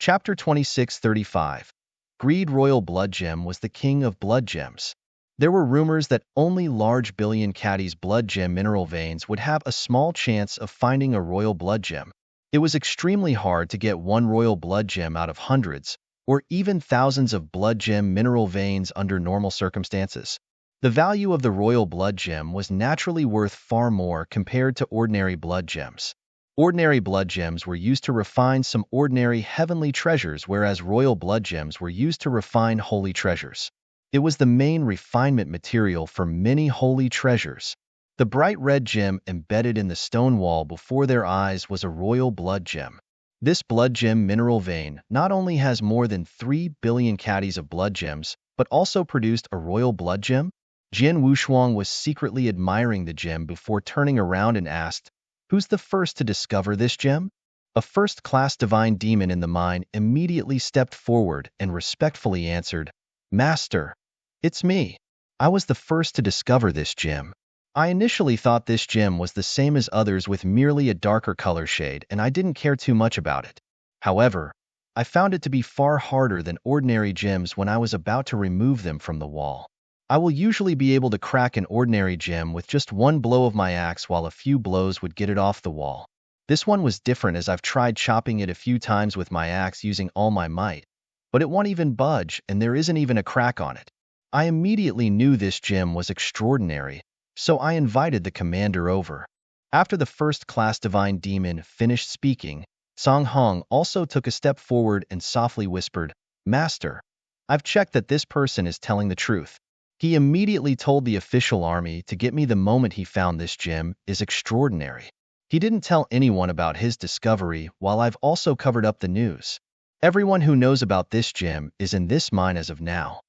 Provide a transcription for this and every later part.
Chapter 2635. Greed. Royal Blood Gem was the king of blood gems. There were rumors that only large billion caddies blood gem mineral veins would have a small chance of finding a royal blood gem. It was extremely hard to get one royal blood gem out of hundreds, or even thousands of blood gem mineral veins under normal circumstances. The value of the royal blood gem was naturally worth far more compared to ordinary blood gems. Ordinary blood gems were used to refine some ordinary heavenly treasures, whereas royal blood gems were used to refine holy treasures. It was the main refinement material for many holy treasures. The bright red gem embedded in the stone wall before their eyes was a royal blood gem. This blood gem mineral vein not only has more than 3 billion caddies of blood gems, but also produced a royal blood gem. Jian Wushuang was secretly admiring the gem before turning around and asked, "Who's the first to discover this gem?" A first-class divine demon in the mine immediately stepped forward and respectfully answered, "Master, it's me. I was the first to discover this gem. I initially thought this gem was the same as others with merely a darker color shade, and I didn't care too much about it. However, I found it to be far harder than ordinary gems when I was about to remove them from the wall. I will usually be able to crack an ordinary gem with just one blow of my axe, while a few blows would get it off the wall. This one was different, as I've tried chopping it a few times with my axe using all my might, but it won't even budge and there isn't even a crack on it. I immediately knew this gem was extraordinary, so I invited the commander over." After the first-class divine demon finished speaking, Song Hong also took a step forward and softly whispered, "Master, I've checked that this person is telling the truth. He immediately told the official army to get me the moment he found this gem is extraordinary. He didn't tell anyone about his discovery, while I've also covered up the news. Everyone who knows about this gem is in this mine as of now."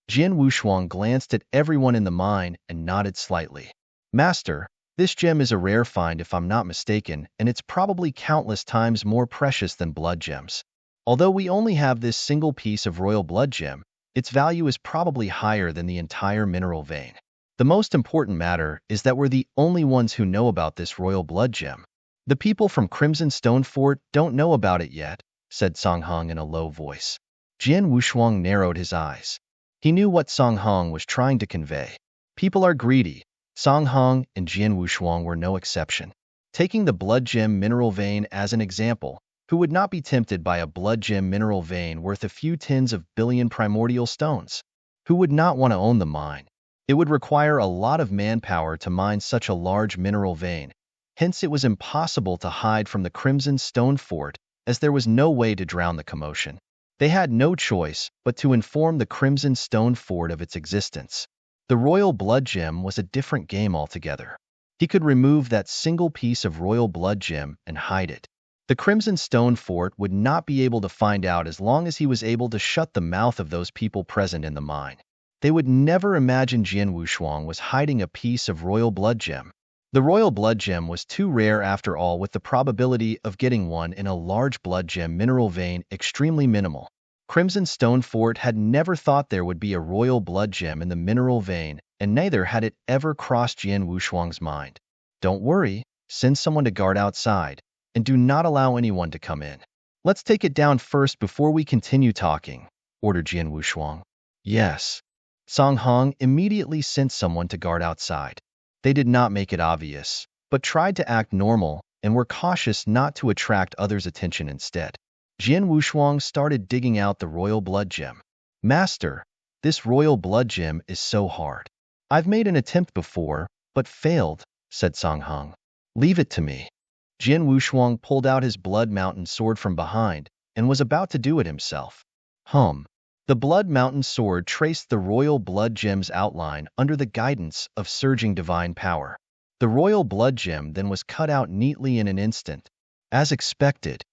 Jian Wushuang glanced at everyone in the mine and nodded slightly. "Master, this gem is a rare find if I'm not mistaken, and it's probably countless times more precious than blood gems. Although we only have this single piece of royal blood gem, its value is probably higher than the entire mineral vein. The most important matter is that we're the only ones who know about this royal blood gem. The people from Crimson Stone Fort don't know about it yet," said Song Hong in a low voice. Jian Wushuang narrowed his eyes. He knew what Song Hong was trying to convey. People are greedy. Song Hong and Jian Wushuang were no exception. Taking the blood gem mineral vein as an example, who would not be tempted by a blood gem mineral vein worth a few tens of billion primordial stones? Who would not want to own the mine? It would require a lot of manpower to mine such a large mineral vein. Hence it was impossible to hide from the Crimson Stone Fort, as there was no way to drown the commotion. They had no choice but to inform the Crimson Stone Fort of its existence. The royal blood gem was a different game altogether. He could remove that single piece of royal blood gem and hide it. The Crimson Stone Fort would not be able to find out as long as he was able to shut the mouth of those people present in the mine. They would never imagine Jian Wushuang was hiding a piece of royal blood gem. The royal blood gem was too rare after all, with the probability of getting one in a large blood gem mineral vein extremely minimal. Crimson Stone Fort had never thought there would be a royal blood gem in the mineral vein, and neither had it ever crossed Jian Wushuang's mind. "Don't worry, send someone to guard outside, and do not allow anyone to come in. Let's take it down first before we continue talking," ordered Jian Wushuang. "Yes." Song Hong immediately sent someone to guard outside. They did not make it obvious, but tried to act normal and were cautious not to attract others' attention instead. Jian Wushuang started digging out the royal blood gem. "Master, this royal blood gem is so hard. I've made an attempt before, but failed," said Song Hong. "Leave it to me." Jian Wushuang pulled out his blood mountain sword from behind and was about to do it himself. The blood mountain sword traced the royal blood gem's outline under the guidance of surging divine power. The royal blood gem then was cut out neatly in an instant. As expected,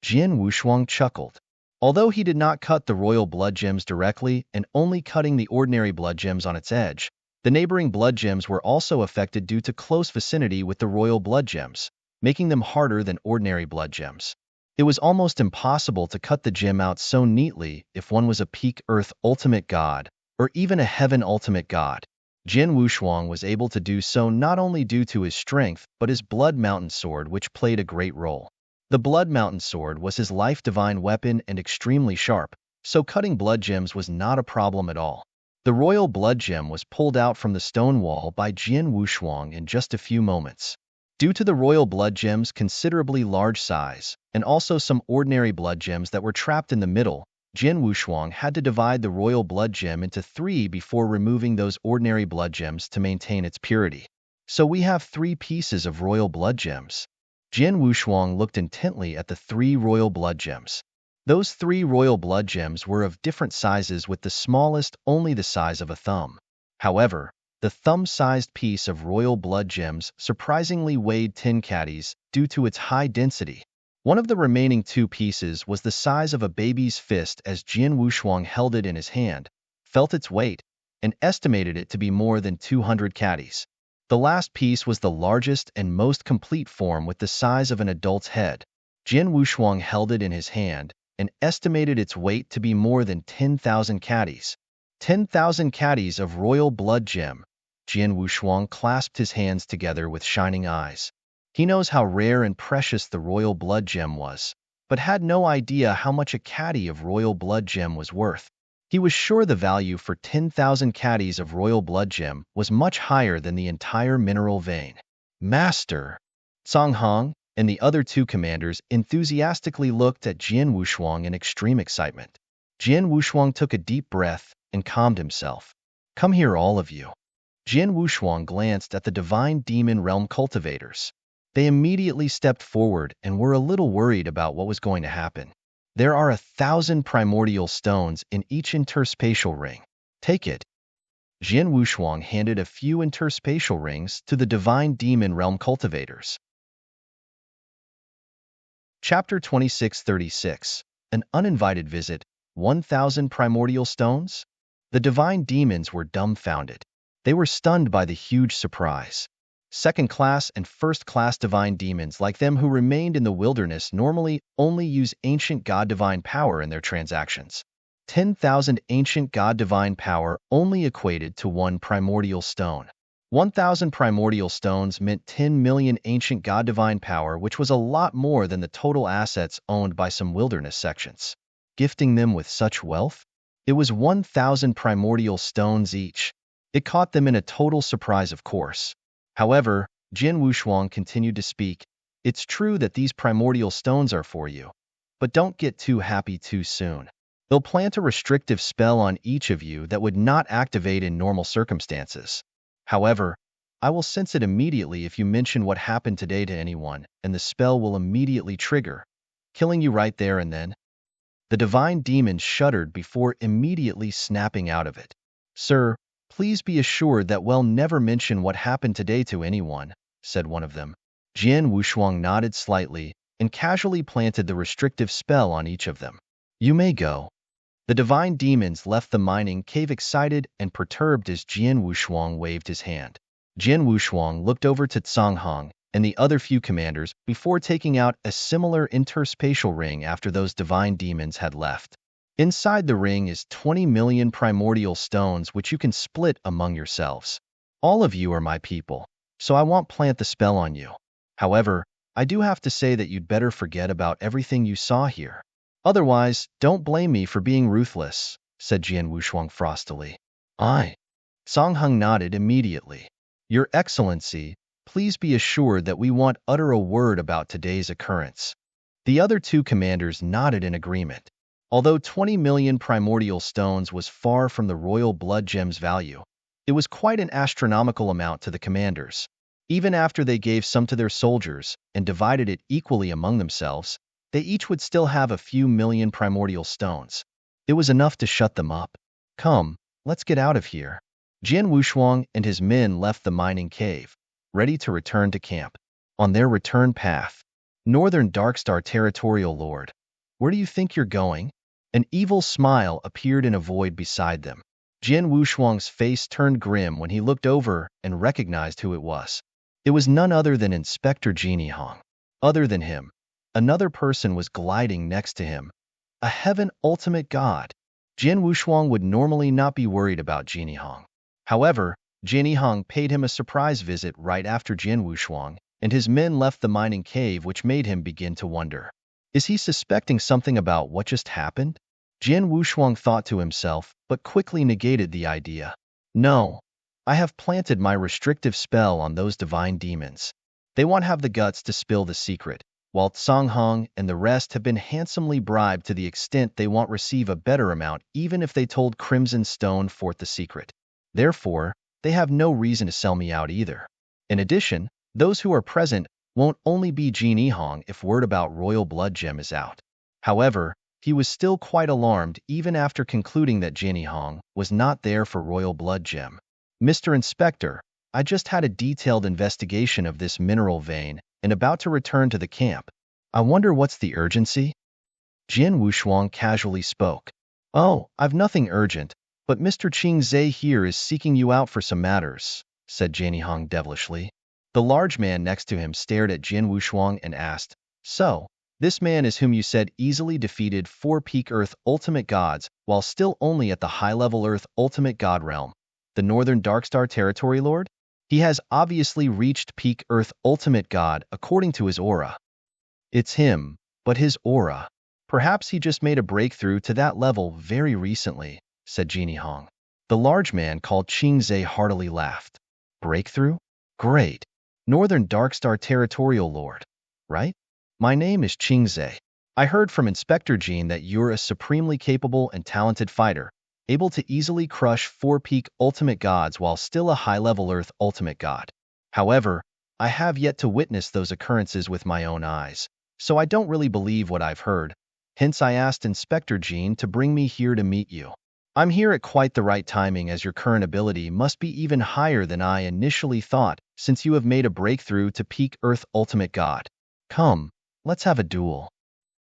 Jian Wushuang chuckled. Although he did not cut the royal blood gems directly and only cutting the ordinary blood gems on its edge, the neighboring blood gems were also affected due to close vicinity with the royal blood gems, making them harder than ordinary blood gems. It was almost impossible to cut the gem out so neatly if one was a peak Earth ultimate god, or even a heaven ultimate god. Jian Wushuang was able to do so not only due to his strength, but his blood mountain sword, which played a great role. The Blood Mountain Sword was his life-divine weapon and extremely sharp, so cutting blood gems was not a problem at all. The royal blood gem was pulled out from the stone wall by Jian Wushuang in just a few moments. Due to the royal blood gem's considerably large size, and also some ordinary blood gems that were trapped in the middle, Jian Wushuang had to divide the royal blood gem into 3 before removing those ordinary blood gems to maintain its purity. So we have 3 pieces of royal blood gems. Jian Wushuang looked intently at the 3 royal blood gems. Those 3 royal blood gems were of different sizes, with the smallest only the size of a thumb. However, the thumb-sized piece of royal blood gems surprisingly weighed 10 caddies due to its high density. One of the remaining 2 pieces was the size of a baby's fist as Jian Wushuang held it in his hand, felt its weight, and estimated it to be more than 200 caddies. The last piece was the largest and most complete form with the size of an adult's head. Jian Wushuang held it in his hand and estimated its weight to be more than 10,000 caddies. 10,000 caddies of royal blood gem. Jian Wushuang clasped his hands together with shining eyes. He knows how rare and precious the royal blood gem was, but had no idea how much a caddy of royal blood gem was worth. He was sure the value for 10,000 caddies of royal blood gem was much higher than the entire mineral vein. Master! Song Hong and the other 2 commanders enthusiastically looked at Jian Wushuang in extreme excitement. Jian Wushuang took a deep breath and calmed himself. Come here, all of you. Jian Wushuang glanced at the divine demon realm cultivators. They immediately stepped forward and were a little worried about what was going to happen. There are 1,000 primordial stones in each interspatial ring. Take it. Jian Wushuang handed a few interspatial rings to the divine demon realm cultivators. Chapter 2636. An uninvited visit. 1,000 primordial stones? The divine demons were dumbfounded. They were stunned by the huge surprise. Second-class and first-class divine demons like them who remained in the wilderness normally only use ancient god divine power in their transactions. 10,000 ancient god divine power only equated to 1 primordial stone. 1,000 primordial stones meant 10 million ancient god divine power, which was a lot more than the total assets owned by some wilderness sections. Gifting them with such wealth? It was 1,000 primordial stones each. It caught them in a total surprise, of course. However, Jian Wushuang continued to speak. It's true that these primordial stones are for you, but don't get too happy too soon. They'll plant a restrictive spell on each of you that would not activate in normal circumstances. However, I will sense it immediately if you mention what happened today to anyone, and the spell will immediately trigger, killing you right there and then. The divine demon shuddered before immediately snapping out of it. Sir, please be assured that we'll never mention what happened today to anyone, said one of them. Jian Wushuang nodded slightly and casually planted the restrictive spell on each of them. You may go. The divine demons left the mining cave excited and perturbed as Jian Wushuang waved his hand. Jian Wushuang looked over to Song Hong and the other few commanders before taking out a similar interspatial ring after those divine demons had left. Inside the ring is 20 million primordial stones which you can split among yourselves. All of you are my people, so I won't plant the spell on you. However, I do have to say that you'd better forget about everything you saw here. Otherwise, don't blame me for being ruthless, said Jian Wushuang frostily. Song Hong nodded immediately. Your Excellency, please be assured that we won't utter a word about today's occurrence. The other 2 commanders nodded in agreement. Although 20 million primordial stones was far from the royal blood gem's value, it was quite an astronomical amount to the commanders. Even after they gave some to their soldiers and divided it equally among themselves, they each would still have a few million primordial stones. It was enough to shut them up. Come, let's get out of here. Jian Wushuang and his men left the mining cave, ready to return to camp. On their return path, Northern Darkstar Territorial Lord, where do you think you're going? An evil smile appeared in a void beside them. Jian Wushuang's face turned grim when he looked over and recognized who it was. It was none other than Inspector Genie Hong. Other than him, another person was gliding next to him. A heaven ultimate god. Jian Wushuang would normally not be worried about Genie Hong. However, Genie Hong paid him a surprise visit right after Jian Wushuang and his men left the mining cave, which made him begin to wonder. Is he suspecting something about what just happened? Jian Wushuang thought to himself, but quickly negated the idea. No, I have planted my restrictive spell on those divine demons. They won't have the guts to spill the secret, while Tsang Hong and the rest have been handsomely bribed to the extent they won't receive a better amount even if they told Crimson Stone Fort the secret. Therefore, they have no reason to sell me out either. In addition, those who are present won't only be Jin Hong if word about Royal Blood Gem is out. However, he was still quite alarmed even after concluding that Jin Hong was not there for Royal Blood Gem. Mr. Inspector, I just had a detailed investigation of this mineral vein and about to return to the camp. I wonder what's the urgency? Jian Wushuang casually spoke. Oh, I've nothing urgent, but Mr. Qing Zhe here is seeking you out for some matters, said Jin Hong devilishly. The large man next to him stared at Jian Wushuang and asked, So, this man is whom you said easily defeated 4 peak Earth Ultimate Gods while still only at the high-level Earth Ultimate God realm, the Northern Darkstar Territory Lord? He has obviously reached peak Earth Ultimate God according to his aura. It's him, but his aura. Perhaps he just made a breakthrough to that level very recently, said Jin Hong. The large man called Qing Zhe heartily laughed. Breakthrough? Great. Northern Darkstar Territorial Lord, right? My name is Qing Zhe. I heard from Inspector Jin that you're a supremely capable and talented fighter, able to easily crush 4 peak Ultimate Gods while still a high-level Earth Ultimate God. However, I have yet to witness those occurrences with my own eyes, so I don't really believe what I've heard. Hence I asked Inspector Jin to bring me here to meet you. I'm here at quite the right timing as your current ability must be even higher than I initially thought since you have made a breakthrough to peak Earth Ultimate God. Come, let's have a duel.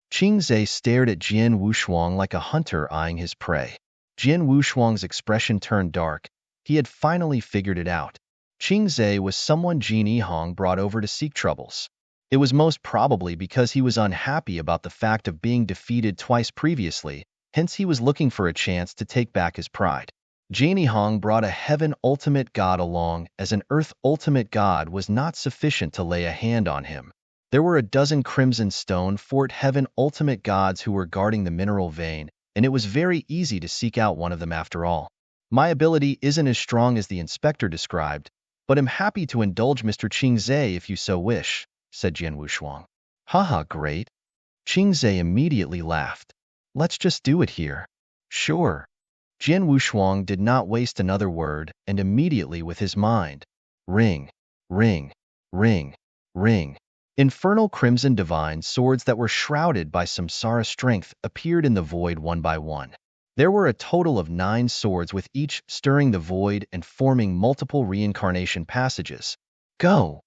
Qing Zhe stared at Jian Wushuang like a hunter eyeing his prey. Jian Wushuang's expression turned dark. He had finally figured it out. Qing Zhe was someone Jin Hong brought over to seek troubles. It was most probably because he was unhappy about the fact of being defeated twice previously, hence he was looking for a chance to take back his pride. Jin Hong brought a Heaven Ultimate God along, as an Earth Ultimate God was not sufficient to lay a hand on him. There were a dozen Crimson Stone Fort Heaven Ultimate Gods who were guarding the mineral vein, and it was very easy to seek out one of them after all. My ability isn't as strong as the inspector described, but I'm happy to indulge Mr. Qing Zhe if you so wish, said Jian Wushuang. Haha, great. Qing Zhe immediately laughed. Let's just do it here. Sure. Jian Wushuang did not waste another word, and immediately with his mind. Ring, ring, ring, ring. Infernal crimson divine swords that were shrouded by samsara strength appeared in the void one by one. There were a total of 9 swords with each stirring the void and forming multiple reincarnation passages. Go!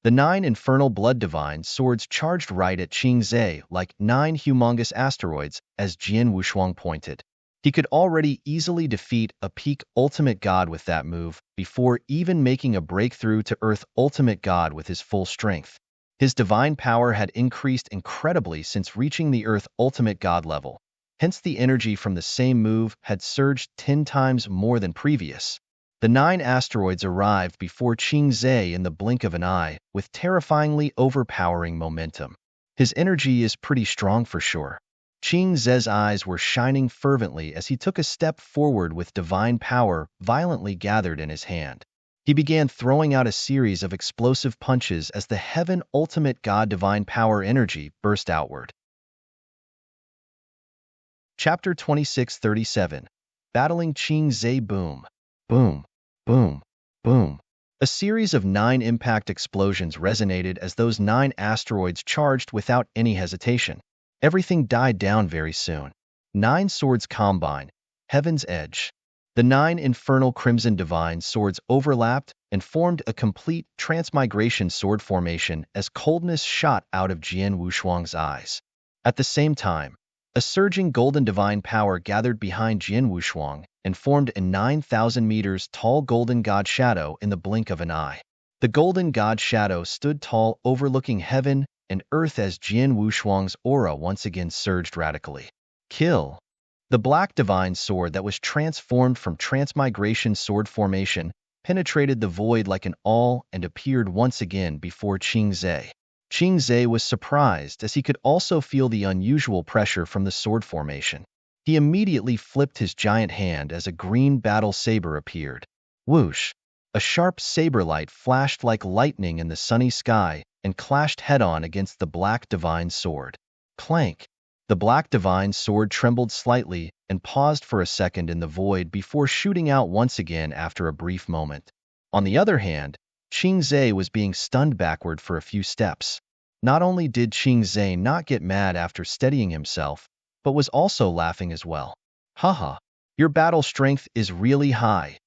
The 9 infernal blood divine swords charged right at Qing Zhe like 9 humongous asteroids, as Jian Wushuang pointed. He could already easily defeat a peak Ultimate God with that move, before even making a breakthrough to Earth Ultimate God with his full strength. His divine power had increased incredibly since reaching the Earth Ultimate God level. Hence the energy from the same move had surged 10 times more than previous. The 9 asteroids arrived before Qing Zhe in the blink of an eye, with terrifyingly overpowering momentum. His energy is pretty strong for sure. Qing Zhe's eyes were shining fervently as he took a step forward with divine power violently gathered in his hand. He began throwing out a series of explosive punches as the Heaven Ultimate God divine power energy burst outward. Chapter 2637. Battling Qing Zhe. Boom, boom, boom, boom. A series of 9 impact explosions resonated as those 9 asteroids charged without any hesitation. Everything died down very soon. 9 swords combine, Heaven's Edge. The 9 infernal crimson divine swords overlapped and formed a complete transmigration sword formation as coldness shot out of Jian Wushuang's eyes. At the same time, a surging golden divine power gathered behind Jian Wushuang and formed a 9,000 meters tall golden god shadow in the blink of an eye. The golden god shadow stood tall overlooking heaven and earth as Jian Wushuang's aura once again surged radically. Kill! The black divine sword that was transformed from transmigration sword formation penetrated the void like an awl and appeared once again before Qing Zhe. Qing Zhe was surprised as he could also feel the unusual pressure from the sword formation. He immediately flipped his giant hand as a green battle saber appeared. Whoosh! A sharp saber light flashed like lightning in the sunny sky and clashed head-on against the black divine sword. Clank! The black divine sword trembled slightly and paused for a second in the void before shooting out once again after a brief moment. On the other hand, Qing Zhe was being stunned backward for a few steps. Not only did Qing Zhe not get mad after steadying himself, but was also laughing as well. Haha, your battle strength is really high.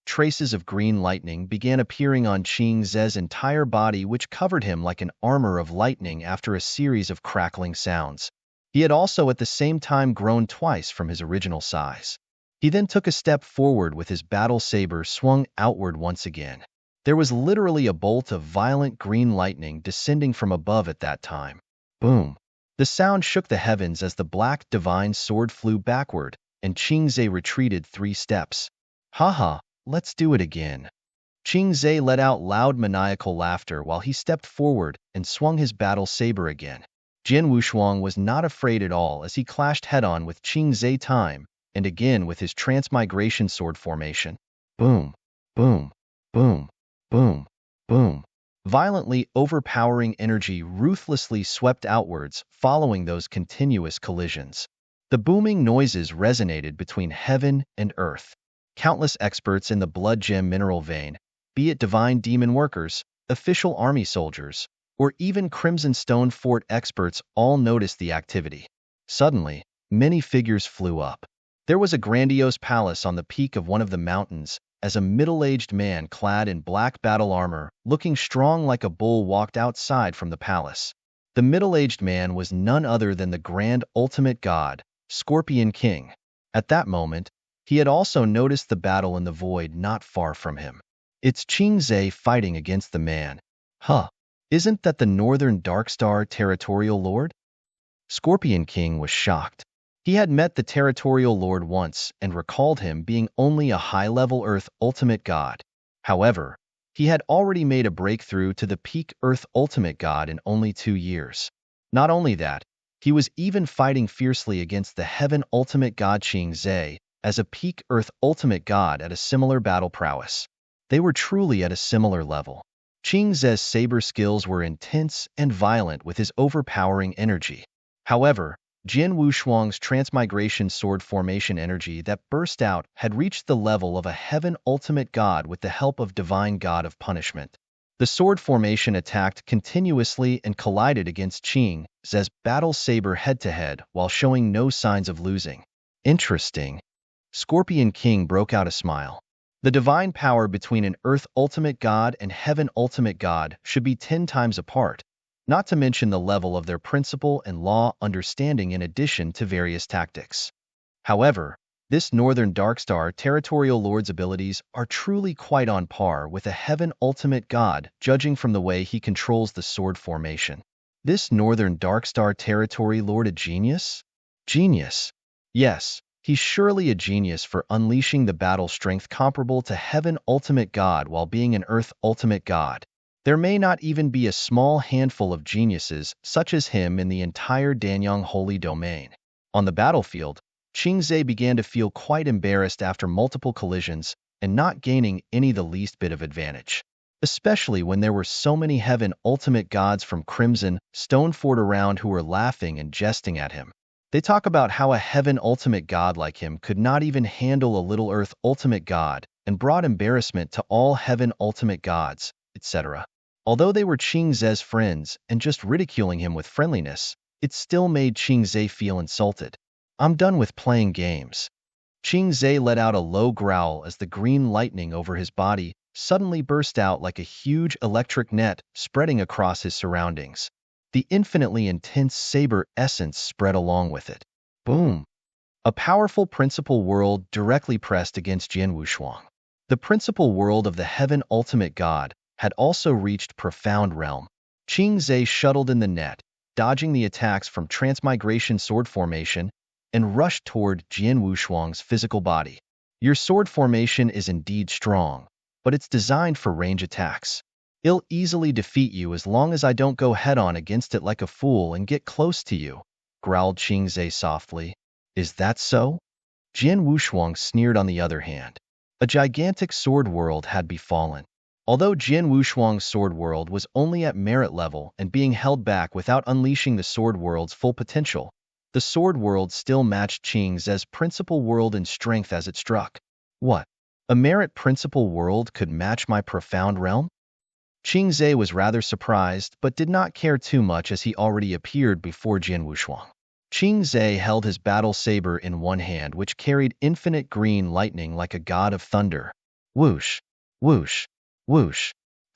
Traces of green lightning began appearing on Qing Zhe's entire body, which covered him like an armor of lightning after a series of crackling sounds. He had also at the same time grown twice from his original size. He then took a step forward with his battle saber swung outward once again. There was literally a bolt of violent green lightning descending from above at that time. Boom! The sound shook the heavens as the black divine sword flew backward, and Qing Zhe retreated 3 steps. Haha, let's do it again. Qing Zhe let out loud maniacal laughter while he stepped forward and swung his battle saber again. Jian Wushuang was not afraid at all as he clashed head-on with Qing Zhe time and again with his transmigration sword formation. Boom, boom, boom, boom, boom. Violently overpowering energy ruthlessly swept outwards following those continuous collisions. The booming noises resonated between heaven and earth. Countless experts in the blood gem mineral vein, be it divine demon workers, official army soldiers, or even Crimson Stone Fort experts, all noticed the activity. Suddenly, many figures flew up. There was a grandiose palace on the peak of one of the mountains, as a middle-aged man clad in black battle armor, looking strong like a bull, walked outside from the palace. The middle-aged man was none other than the grand ultimate god, Scorpion King. At that moment, he had also noticed the battle in the void not far from him. It's Qing Zhe fighting against the man. Huh. Isn't that the Northern Darkstar Territorial Lord? Scorpion King was shocked. He had met the Territorial Lord once and recalled him being only a high-level Earth Ultimate God. However, he had already made a breakthrough to the peak Earth Ultimate God in only 2 years. Not only that, he was even fighting fiercely against the Heaven Ultimate God Qing Zhe as a peak Earth Ultimate God at a similar battle prowess. They were truly at a similar level. Qing Zhe's saber skills were intense and violent with his overpowering energy. However, Jian Wushuang's transmigration sword formation energy that burst out had reached the level of a heaven ultimate god with the help of divine god of punishment. The sword formation attacked continuously and collided against Qing Zhe's battle saber head-to-head while showing no signs of losing. Interesting. Scorpion King broke out a smile. The divine power between an Earth Ultimate God and Heaven Ultimate God should be 10 times apart, not to mention the level of their principle and law understanding in addition to various tactics. However, this Northern Darkstar Territorial Lord's abilities are truly quite on par with a Heaven Ultimate God, judging from the way he controls the sword formation. This Northern Darkstar Territory Lord a genius? Genius. Yes. He's surely a genius for unleashing the battle strength comparable to Heaven Ultimate God while being an Earth Ultimate God. There may not even be a small handful of geniuses such as him in the entire Danyang Holy Domain. On the battlefield, Qing Zhe began to feel quite embarrassed after multiple collisions and not gaining any the least bit of advantage. Especially when there were so many Heaven Ultimate Gods from Crimson Stone Fort around who were laughing and jesting at him. They talk about how a Heaven Ultimate God like him could not even handle a little Earth Ultimate God and brought embarrassment to all Heaven Ultimate Gods, etc. Although they were Qing Zhe's friends and just ridiculing him with friendliness, it still made Qing Zhe feel insulted. I'm done with playing games. Qing Zhe let out a low growl as the green lightning over his body suddenly burst out like a huge electric net spreading across his surroundings. The infinitely intense saber essence spread along with it. Boom! A powerful principal world directly pressed against Jian Wushuang. The principal world of the Heaven Ultimate God had also reached Profound Realm. Qing Zhe shuttled in the net, dodging the attacks from Transmigration Sword Formation, and rushed toward Jian Wushuang's physical body. Your sword formation is indeed strong. but it's designed for range attacks. It'll easily defeat you as long as I don't go head-on against it like a fool and get close to you," growled Qingze softly. "Is that so?" Jian Wushuang sneered on the other hand. A gigantic sword world had befallen. Although Jian Wushuang's sword world was only at merit level and being held back without unleashing the sword world's full potential, the sword world still matched Qingze's principal world in strength as it struck. What? A merit principal world could match my profound realm? Qingze was rather surprised, but did not care too much as he already appeared before Jian Wushuang. Qingze held his battle saber in one hand, which carried infinite green lightning like a god of thunder. Whoosh, whoosh, whoosh.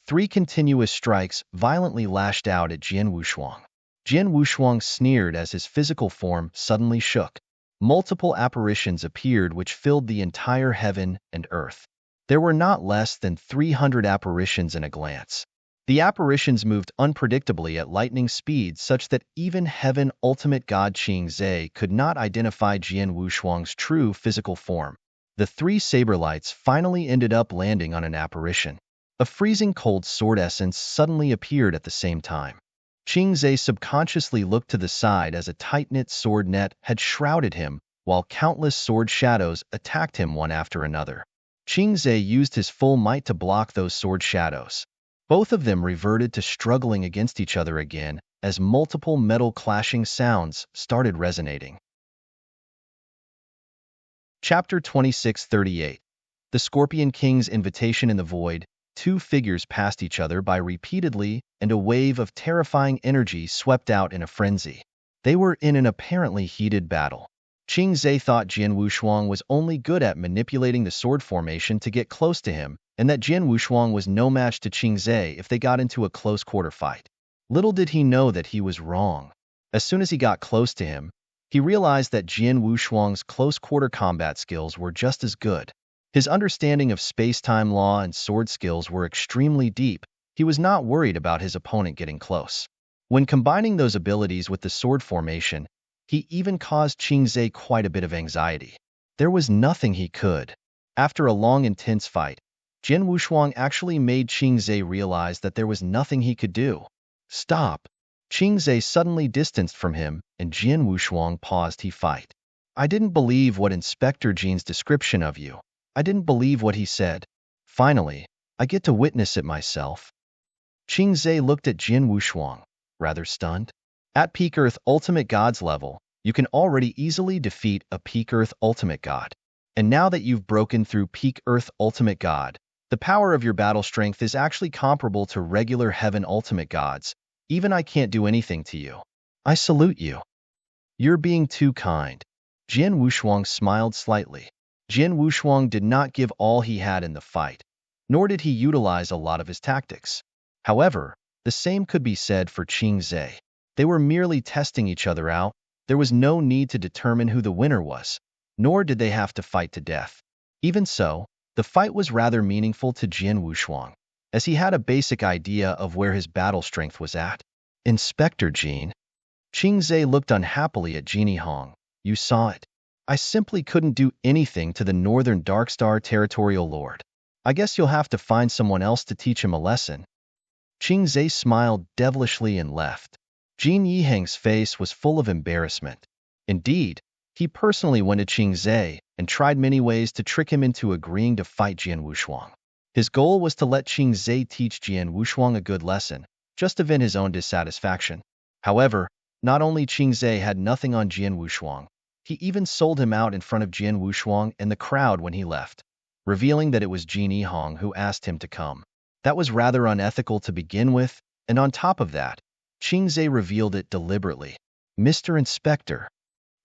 3 continuous strikes violently lashed out at Jian Wushuang. Jian Wushuang sneered as his physical form suddenly shook. Multiple apparitions appeared which filled the entire heaven and earth. There were not less than 300 apparitions in a glance. The apparitions moved unpredictably at lightning speed such that even Heaven Ultimate God Qingze could not identify Jian Wushuang's true physical form. The 3 saber lights finally ended up landing on an apparition. A freezing cold sword essence suddenly appeared at the same time. Qingze subconsciously looked to the side as a tight-knit sword net had shrouded him, while countless sword shadows attacked him one after another. Qingze used his full might to block those sword shadows. Both of them reverted to struggling against each other again as multiple metal clashing sounds started resonating. Chapter 2638. The Scorpion King's Invitation in the Void. 2 figures passed each other by repeatedly, and a wave of terrifying energy swept out in a frenzy. They were in an apparently heated battle. Qingze thought Jian Wushuang was only good at manipulating the sword formation to get close to him, and that Jian Wushuang was no match to Qingze if they got into a close-quarter fight. Little did he know that he was wrong. As soon as he got close to him, he realized that Jian Wushuang's close-quarter combat skills were just as good. His understanding of space-time law and sword skills were extremely deep. He was not worried about his opponent getting close. When combining those abilities with the sword formation, he even caused Qingze quite a bit of anxiety. There was nothing he could. After a long, intense fight, Jian Wushuang actually made Qingze realize that there was nothing he could do. Stop! Qingze suddenly distanced from him, and Jian Wushuang paused his fight. I didn't believe what Inspector Jean's description of you. I didn't believe what he said. Finally, I get to witness it myself. Qingze looked at Jian Wushuang, rather stunned. At Peak Earth Ultimate God's level, you can already easily defeat a Peak Earth Ultimate God. And now that you've broken through Peak Earth Ultimate God, the power of your battle strength is actually comparable to regular Heaven Ultimate Gods. Even I can't do anything to you. I salute you. You're being too kind. Jian Wushuang smiled slightly. Jian Wushuang did not give all he had in the fight, nor did he utilize a lot of his tactics. However, the same could be said for Qingze. They were merely testing each other out. There was no need to determine who the winner was, nor did they have to fight to death. Even so, the fight was rather meaningful to Jian Wushuang, as he had a basic idea of where his battle strength was at. Inspector Jean. Qingze looked unhappily at Genie Hong. You saw it. I simply couldn't do anything to the Northern Darkstar Territorial Lord. I guess you'll have to find someone else to teach him a lesson. Qingze smiled devilishly and left. Jin Yihang's face was full of embarrassment. Indeed, he personally went to Qingze and tried many ways to trick him into agreeing to fight Jian Wushuang. His goal was to let Qingze teach Jian Wushuang a good lesson, just to vent his own dissatisfaction. However, not only Qingze had nothing on Jian Wushuang, he even sold him out in front of Jian Wushuang and the crowd when he left, revealing that it was Jin Yihang who asked him to come. That was rather unethical to begin with, and on top of that, Qingze revealed it deliberately. Mr. Inspector.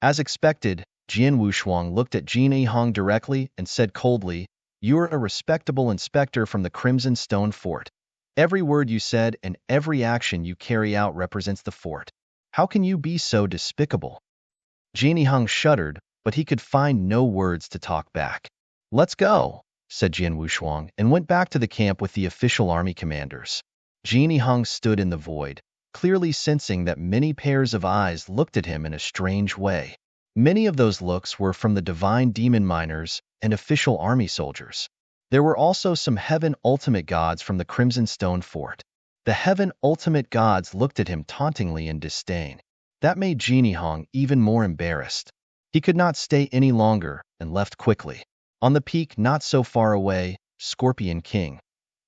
As expected, Jian Wushuang looked at Jin Yihang directly and said coldly, You're a respectable inspector from the Crimson Stone Fort. Every word you said and every action you carry out represents the fort. How can you be so despicable? Jin Yihang shuddered, but he could find no words to talk back. Let's go, said Jian Wushuang, and went back to the camp with the official army commanders. Jin Yihang stood in the void, clearly sensing that many pairs of eyes looked at him in a strange way. Many of those looks were from the divine demon miners and official army soldiers. There were also some Heaven Ultimate Gods from the Crimson Stone Fort. The Heaven Ultimate Gods looked at him tauntingly in disdain. That made Genie Hong even more embarrassed. He could not stay any longer and left quickly. On the peak not so far away, Scorpion King,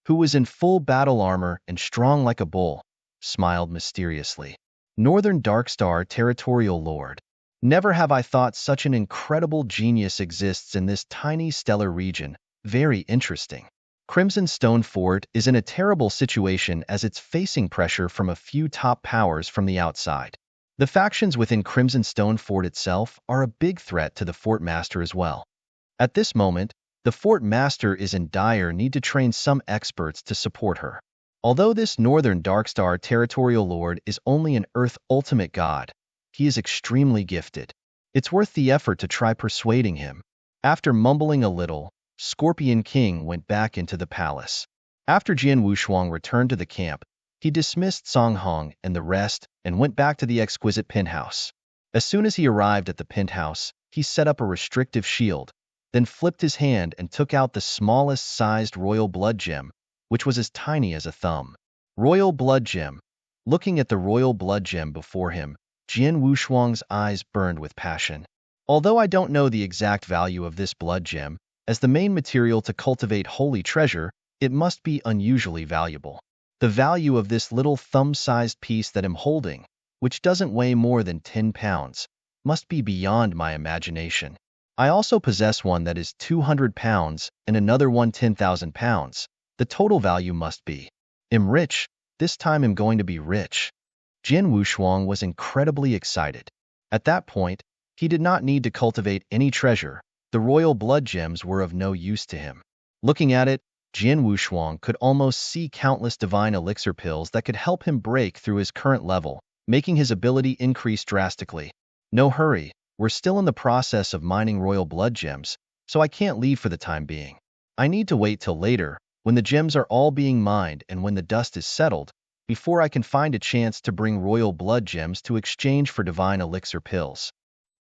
who was in full battle armor and strong like a bull, smiled mysteriously. Northern Darkstar Territorial Lord. Never have I thought such an incredible genius exists in this tiny stellar region. Very interesting. Crimson Stone Fort is in a terrible situation as it's facing pressure from a few top powers from the outside. The factions within Crimson Stone Fort itself are a big threat to the Fort Master as well. At this moment, the Fort Master is in dire need to train some experts to support her. Although this Northern Darkstar Territorial Lord is only an Earth Ultimate God, he is extremely gifted. It's worth the effort to try persuading him. After mumbling a little, Scorpion King went back into the palace. After Jian Wushuang returned to the camp, he dismissed Song Hong and the rest and went back to the exquisite penthouse. As soon as he arrived at the penthouse, he set up a restrictive shield, then flipped his hand and took out the smallest sized royal blood gem, which was as tiny as a thumb. Royal blood gem. Looking at the royal blood gem before him, Jian Wushuang's eyes burned with passion. Although I don't know the exact value of this blood gem, as the main material to cultivate holy treasure, it must be unusually valuable. The value of this little thumb-sized piece that I'm holding, which doesn't weigh more than 10 pounds, must be beyond my imagination. I also possess one that is 200 pounds and another one 10,000 pounds. The total value must be. I'm rich. This time I'm going to be rich. Jian Wushuang was incredibly excited. At that point, he did not need to cultivate any treasure. The royal blood gems were of no use to him. Looking at it, Jian Wushuang could almost see countless divine elixir pills that could help him break through his current level, making his ability increase drastically. No hurry. We're still in the process of mining royal blood gems, so I can't leave for the time being. I need to wait till later, when the gems are all being mined and when the dust is settled, before I can find a chance to bring royal blood gems to exchange for divine elixir pills.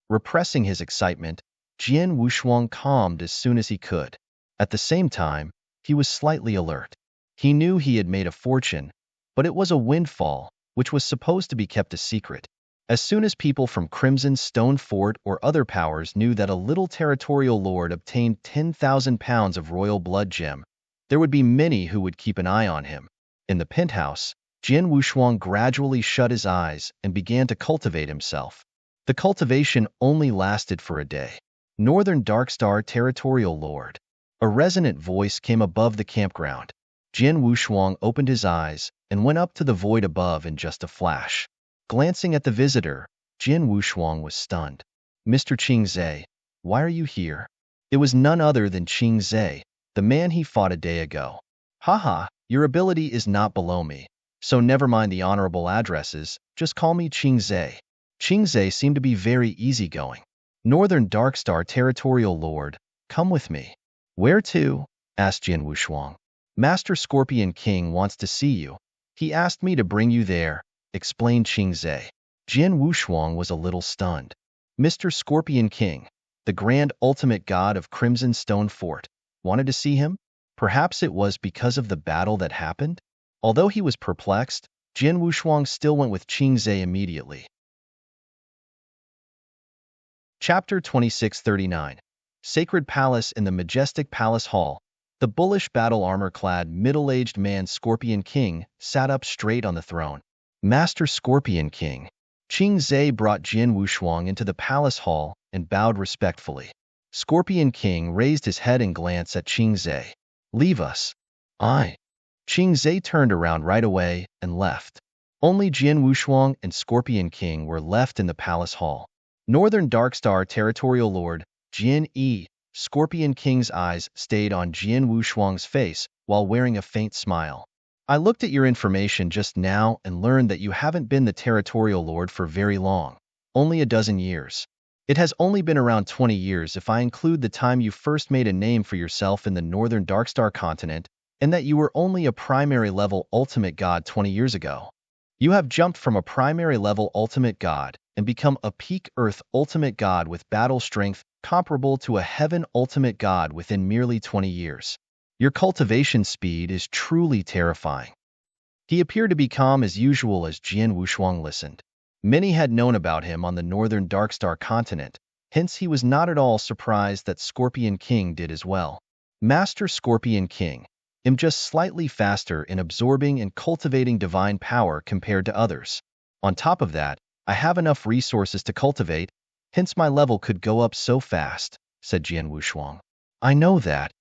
Repressing his excitement, Jian Wushuang calmed as soon as he could. At the same time, he was slightly alert. He knew he had made a fortune, but it was a windfall, which was supposed to be kept a secret. As soon as people from Crimson Stone Fort or other powers knew that a little territorial lord obtained 10,000 pounds of royal blood gem, there would be many who would keep an eye on him. In the penthouse, Jian Wushuang gradually shut his eyes and began to cultivate himself. The cultivation only lasted for a day. Northern Darkstar Territorial Lord. A resonant voice came above the campground. Jian Wushuang opened his eyes and went up to the void above in just a flash. Glancing at the visitor, Jian Wushuang was stunned. Mr. Qingzhe, why are you here? It was none other than Qingzhe, the man he fought a day ago. Haha, your ability is not below me, so never mind the honorable addresses, just call me Qingzhe. Qingzhe seemed to be very easygoing. Northern Darkstar Territorial Lord, come with me. Where to? Asked Jian Wushuang. Master Scorpion King wants to see you. He asked me to bring you there, explained Qingzhe. Jian Wushuang was a little stunned. Mr. Scorpion King, the grand ultimate god of Crimson Stone Fort, wanted to see him? Perhaps it was because of the battle that happened? Although he was perplexed, Jian Wushuang still went with Qingzhe immediately. Chapter 2639. Sacred Palace. In the majestic palace hall, the bullish battle armor-clad middle-aged man Scorpion King sat up straight on the throne. Master Scorpion King. Qingzhe brought Jian Wushuang into the palace hall and bowed respectfully. Scorpion King raised his head and glanced at Qingzhe. Leave us. I. Qingzhe turned around right away and left. Only Jian Wushuang and Scorpion King were left in the palace hall. Northern Darkstar Territorial Lord, Jian Yi. Scorpion King's eyes stayed on Jian Wushuang's face while wearing a faint smile. I looked at your information just now and learned that you haven't been the Territorial Lord for very long, only a dozen years. It has only been around 20 years if I include the time you first made a name for yourself in the Northern Darkstar continent, and that you were only a primary level ultimate god 20 years ago. You have jumped from a primary level ultimate god and become a peak Earth ultimate god with battle strength comparable to a heaven ultimate god within merely 20 years. Your cultivation speed is truly terrifying. He appeared to be calm as usual as Jian Wushuang listened. Many had known about him on the northern Darkstar continent, hence he was not at all surprised that Scorpion King did as well. Master Scorpion King, am just slightly faster in absorbing and cultivating divine power compared to others. On top of that, I have enough resources to cultivate, hence my level could go up so fast, said Jian Wushuang. I know that.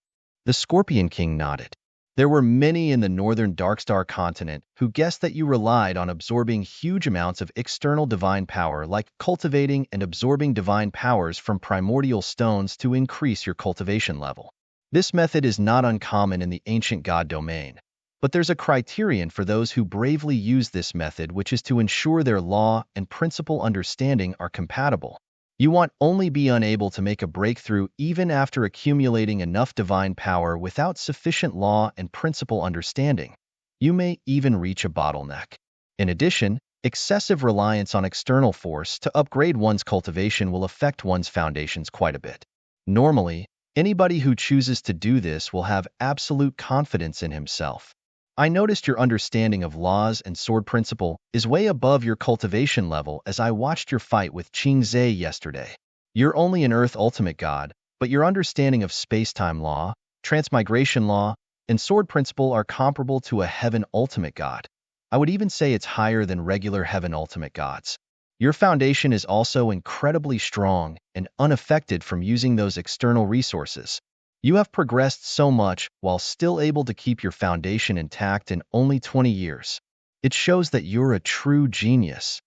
The Scorpion King nodded. There were many in the northern Darkstar continent who guessed that you relied on absorbing huge amounts of external divine power, like cultivating and absorbing divine powers from primordial stones to increase your cultivation level. This method is not uncommon in the ancient god domain, but there's a criterion for those who bravely use this method, which is to ensure their law and principle understanding are compatible. You won't only be unable to make a breakthrough even after accumulating enough divine power without sufficient law and principle understanding. You may even reach a bottleneck. In addition, excessive reliance on external force to upgrade one's cultivation will affect one's foundations quite a bit. Normally, anybody who chooses to do this will have absolute confidence in himself. I noticed your understanding of laws and sword principle is way above your cultivation level as I watched your fight with Qing Zhe yesterday. You're only an Earth Ultimate God, but your understanding of space-time law, transmigration law, and sword principle are comparable to a Heaven Ultimate God. I would even say it's higher than regular Heaven Ultimate Gods. Your foundation is also incredibly strong and unaffected from using those external resources. You have progressed so much while still able to keep your foundation intact in only 20 years. It shows that you're a true genius.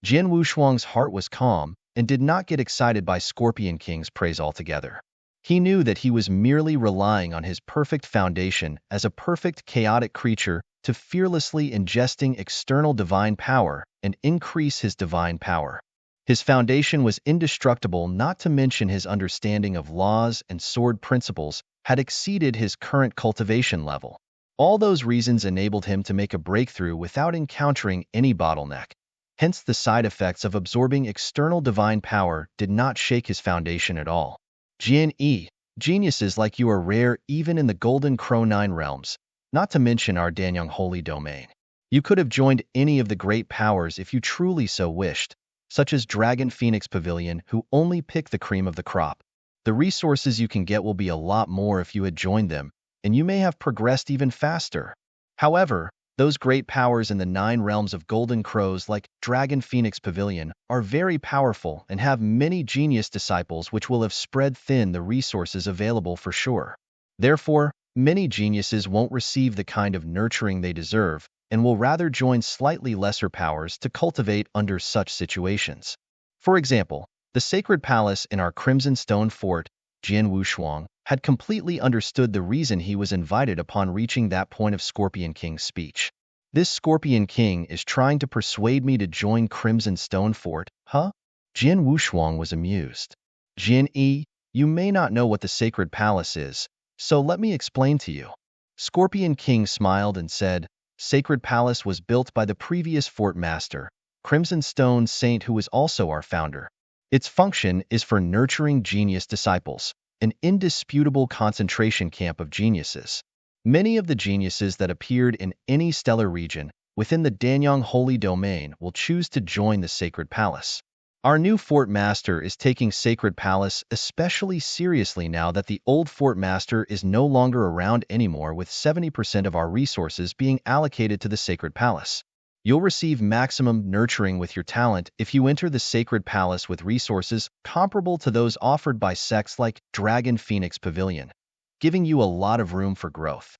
Jian Wushuang's heart was calm and did not get excited by Scorpion King's praise altogether. He knew that he was merely relying on his perfect foundation as a perfect chaotic creature to fearlessly ingesting external divine power and increase his divine power. His foundation was indestructible, not to mention his understanding of laws and sword principles had exceeded his current cultivation level. All those reasons enabled him to make a breakthrough without encountering any bottleneck. Hence, the side effects of absorbing external divine power did not shake his foundation at all. Jian Yi, geniuses like you are rare even in the Golden Crow 9 realms, not to mention our Danyang Holy Domain. You could have joined any of the great powers if you truly so wished, such as Dragon Phoenix Pavilion, who only pick the cream of the crop. The resources you can get will be a lot more if you had joined them, and you may have progressed even faster. However, those great powers in the 9 realms of Golden Crows like Dragon Phoenix Pavilion are very powerful and have many genius disciples which will have spread thin the resources available for sure. Therefore, many geniuses won't receive the kind of nurturing they deserve, and will rather join slightly lesser powers to cultivate under such situations. For example, the Sacred Palace in our Crimson Stone Fort, Jian Wushuang, had completely understood the reason he was invited upon reaching that point of Scorpion King's speech. This Scorpion King is trying to persuade me to join Crimson Stone Fort, huh? Jian Wushuang was amused. Jian Yi, you may not know what the Sacred Palace is, so let me explain to you. Scorpion King smiled and said, Sacred Palace was built by the previous fort master, Crimson Stone Saint, who was also our founder. Its function is for nurturing genius disciples, an indisputable concentration camp of geniuses. Many of the geniuses that appeared in any stellar region within the Danyang Holy Domain will choose to join the Sacred Palace. Our new fort master is taking Sacred Palace especially seriously now that the old fort master is no longer around anymore, with 70% of our resources being allocated to the Sacred Palace. You'll receive maximum nurturing with your talent if you enter the Sacred Palace with resources comparable to those offered by sects like Dragon Phoenix Pavilion, giving you a lot of room for growth.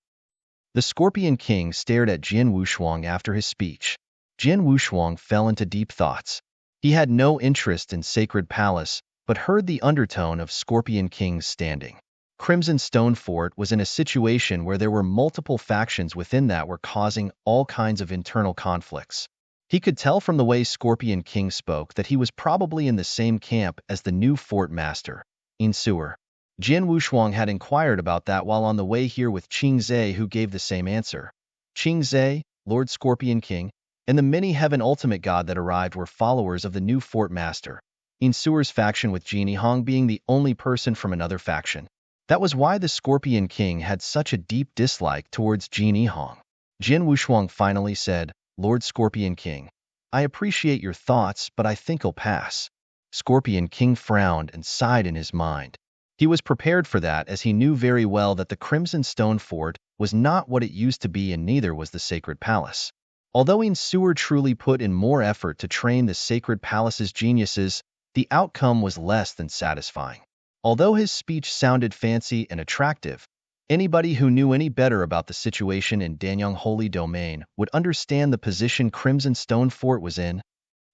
The Scorpion King stared at Jian Wushuang after his speech. Jian Wushuang fell into deep thoughts. He had no interest in Sacred Palace, but heard the undertone of Scorpion King's standing. Crimson Stone Fort was in a situation where there were multiple factions within that were causing all kinds of internal conflicts. He could tell from the way Scorpion King spoke that he was probably in the same camp as the new fort master, Insuer. Jian Wushuang had inquired about that while on the way here with Qing Zhe, who gave the same answer. Qing Zhe, Lord Scorpion King, and the many Heaven Ultimate God that arrived were followers of the new fort master, Insuer's faction, with Genie Hong being the only person from another faction. That was why the Scorpion King had such a deep dislike towards Jin Yihong. Jin Wushuang finally said, "Lord Scorpion King, I appreciate your thoughts, but I think I'll pass." Scorpion King frowned and sighed in his mind. He was prepared for that, as he knew very well that the Crimson Stone Fort was not what it used to be, and neither was the Sacred Palace. Although Insur truly put in more effort to train the Sacred Palace's geniuses, the outcome was less than satisfying. Although his speech sounded fancy and attractive, anybody who knew any better about the situation in Danyang Holy Domain would understand the position Crimson Stone Fort was in.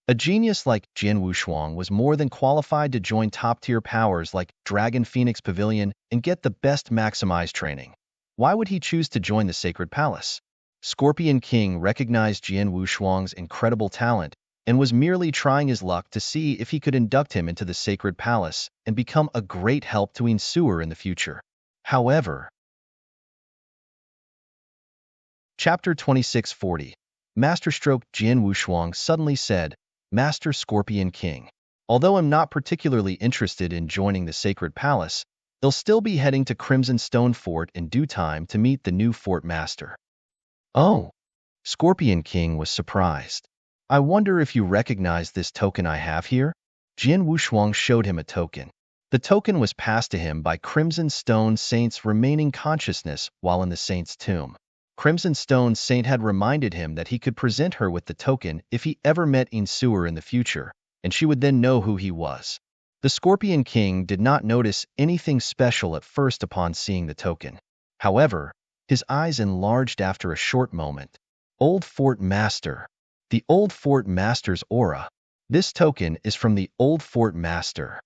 A genius like Jin Wushuang was more than qualified to join top-tier powers like Dragon Phoenix Pavilion and get the best maximized training. Why would he choose to join the Sacred Palace? Scorpion King recognized Jin Wushuang's incredible talent and was merely trying his luck to see if he could induct him into the Sacred Palace and become a great help to Insur in the future. However, Chapter 2640, Masterstroke. Jin Wushuang suddenly said, "Master Scorpion King, although I'm not particularly interested in joining the Sacred Palace, they'll still be heading to Crimson Stone Fort in due time to meet the new Fort Master." "Oh." Scorpion King was surprised. "I wonder if you recognize this token I have here?" Jin Wushuang showed him a token. The token was passed to him by Crimson Stone Saint's remaining consciousness while in the Saint's tomb. Crimson Stone Saint had reminded him that he could present her with the token if he ever met Insur in the future, and she would then know who he was. The Scorpion King did not notice anything special at first upon seeing the token. However, his eyes enlarged after a short moment. Old Fort Master. The Old Fort Master's aura. This token is from the Old Fort Master.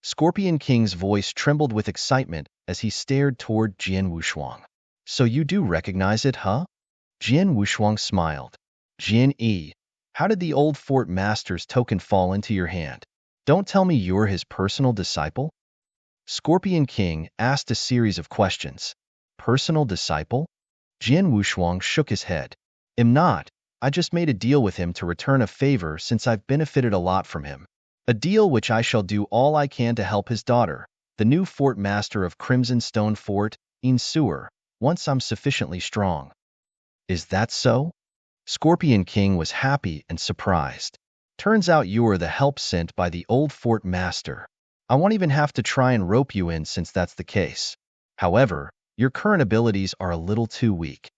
Scorpion King's voice trembled with excitement as he stared toward Jin Wushuang. "So you do recognize it, huh?" Jin Wushuang smiled. "Jin Yi, how did the Old Fort Master's token fall into your hand? Don't tell me you're his personal disciple?" Scorpion King asked a series of questions. "Personal disciple?" Jin Wushuang shook his head. "Am not. I just made a deal with him to return a favor since I've benefited a lot from him. A deal which I shall do all I can to help his daughter, the new Fort Master of Crimson Stone Fort, Insur, once I'm sufficiently strong." "Is that so?" Scorpion King was happy and surprised. "Turns out you're the help sent by the Old Fort Master. I won't even have to try and rope you in since that's the case. However, your current abilities are a little too weak."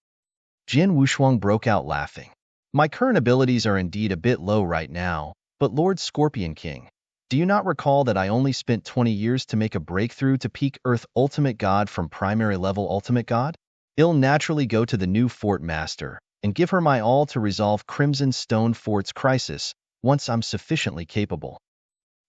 Jin Wushuang broke out laughing. "My current abilities are indeed a bit low right now, but Lord Scorpion King, do you not recall that I only spent 20 years to make a breakthrough to peak Earth Ultimate God from primary level Ultimate God? I'll naturally go to the new Fort Master and give her my all to resolve Crimson Stone Fort's crisis once I'm sufficiently capable.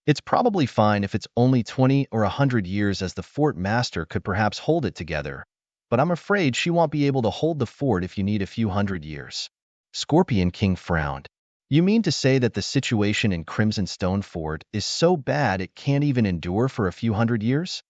It's probably fine if it's only 20 or 100 years, as the Fort Master could perhaps hold it together, but I'm afraid she won't be able to hold the fort if you need a few hundred years." Scorpion King frowned. "You mean to say that the situation in Crimson Stone Fort is so bad it can't even endure for a few hundred years?"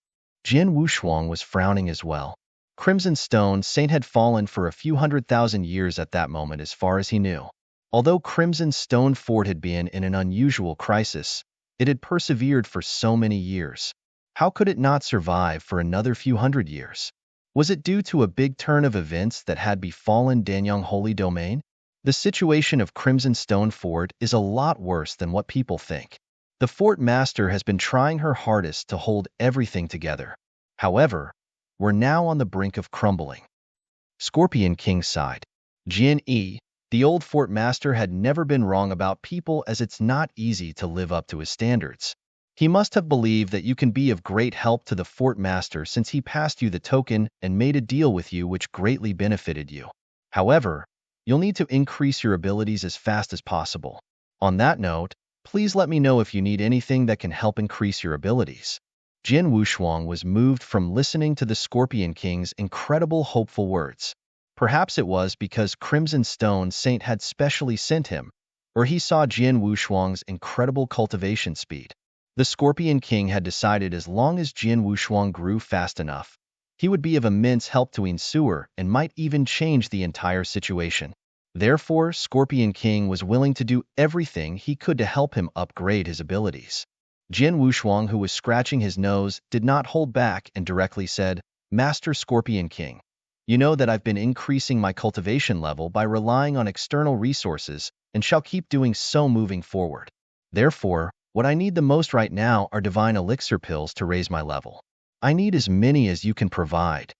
Jin Wushuang was frowning as well. Crimson Stone Saint had fallen for a few 100,000 years at that moment, as far as he knew. Although Crimson Stone Fort had been in an unusual crisis, it had persevered for so many years. How could it not survive for another few hundred years? Was it due to a big turn of events that had befallen Danyang Holy Domain? The situation of Crimson Stone Fort is a lot worse than what people think. The Fort Master has been trying her hardest to hold everything together. However, we're now on the brink of crumbling." Scorpion King sighed. Jin Yi, the old Fort Master, had never been wrong about people, as it's not easy to live up to his standards. He must have believed that you can be of great help to the Fort Master since he passed you the token and made a deal with you which greatly benefited you. However, you'll need to increase your abilities as fast as possible. On that note, please let me know if you need anything that can help increase your abilities." Jin Wushuang was moved from listening to the Scorpion King's incredible hopeful words. Perhaps it was because Crimson Stone Saint had specially sent him, or he saw Jin Wushuang's incredible cultivation speed. The Scorpion King had decided as long as Jin Wushuang grew fast enough, he would be of immense help to Insur and might even change the entire situation. Therefore, Scorpion King was willing to do everything he could to help him upgrade his abilities. Jin Wushuang, who was scratching his nose, did not hold back and directly said, Master Scorpion King, you know that I've been increasing my cultivation level by relying on external resources and shall keep doing so moving forward. Therefore, what I need the most right now are divine elixir pills to raise my level. I need as many as you can provide.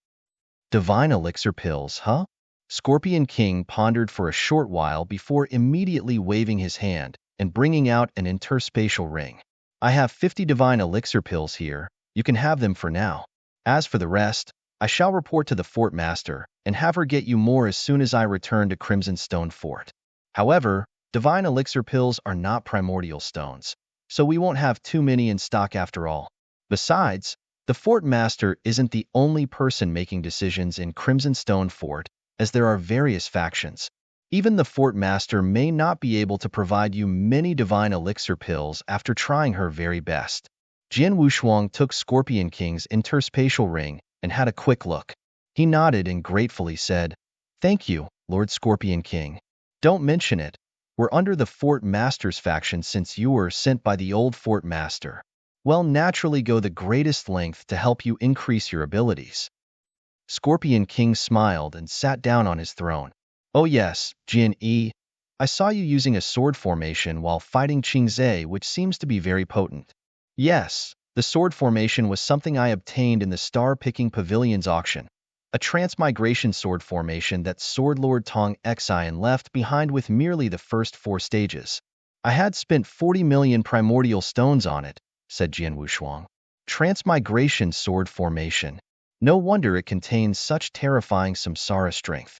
Divine elixir pills, huh? Scorpion King pondered for a short while before immediately waving his hand and bringing out an interspatial ring. I have 50 divine elixir pills here. You can have them for now. As for the rest, I shall report to the fort master and have her get you more as soon as I return to Crimson Stone Fort. However, divine elixir pills are not primordial stones, so we won't have too many in stock after all. Besides, the fort master isn't the only person making decisions in Crimson Stone Fort, as there are various factions. Even the fort master may not be able to provide you many divine elixir pills after trying her very best. Jian Wushuang took Scorpion King's interspatial ring and had a quick look. He nodded and gratefully said, Thank you, Lord Scorpion King. Don't mention it. We're under the fort master's faction since you were sent by the old fort master. Well, naturally go the greatest length to help you increase your abilities. Scorpion King smiled and sat down on his throne. Oh yes, Jin Yi. I saw you using a sword formation while fighting Qingzhe, which seems to be very potent. Yes, the sword formation was something I obtained in the Star-Picking Pavilion's auction. A transmigration sword formation that Sword Lord Tong Xian left behind with merely the first 4 stages. I had spent 40 million primordial stones on it, said Jian Wushuang. Transmigration sword formation. No wonder it contains such terrifying samsara strength.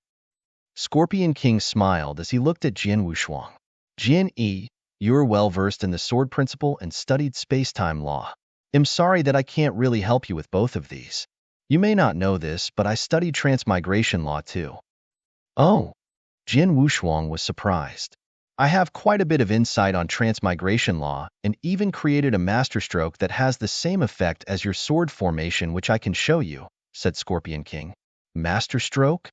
Scorpion King smiled as he looked at Jian Wushuang. Jian Yi, you're well versed in the sword principle and studied space-time law. I'm sorry that I can't really help you with both of these. You may not know this, but I studied transmigration law too. Oh, Jian Wushuang was surprised. I have quite a bit of insight on transmigration law and even created a masterstroke that has the same effect as your sword formation, which I can show you, said Scorpion King. Masterstroke?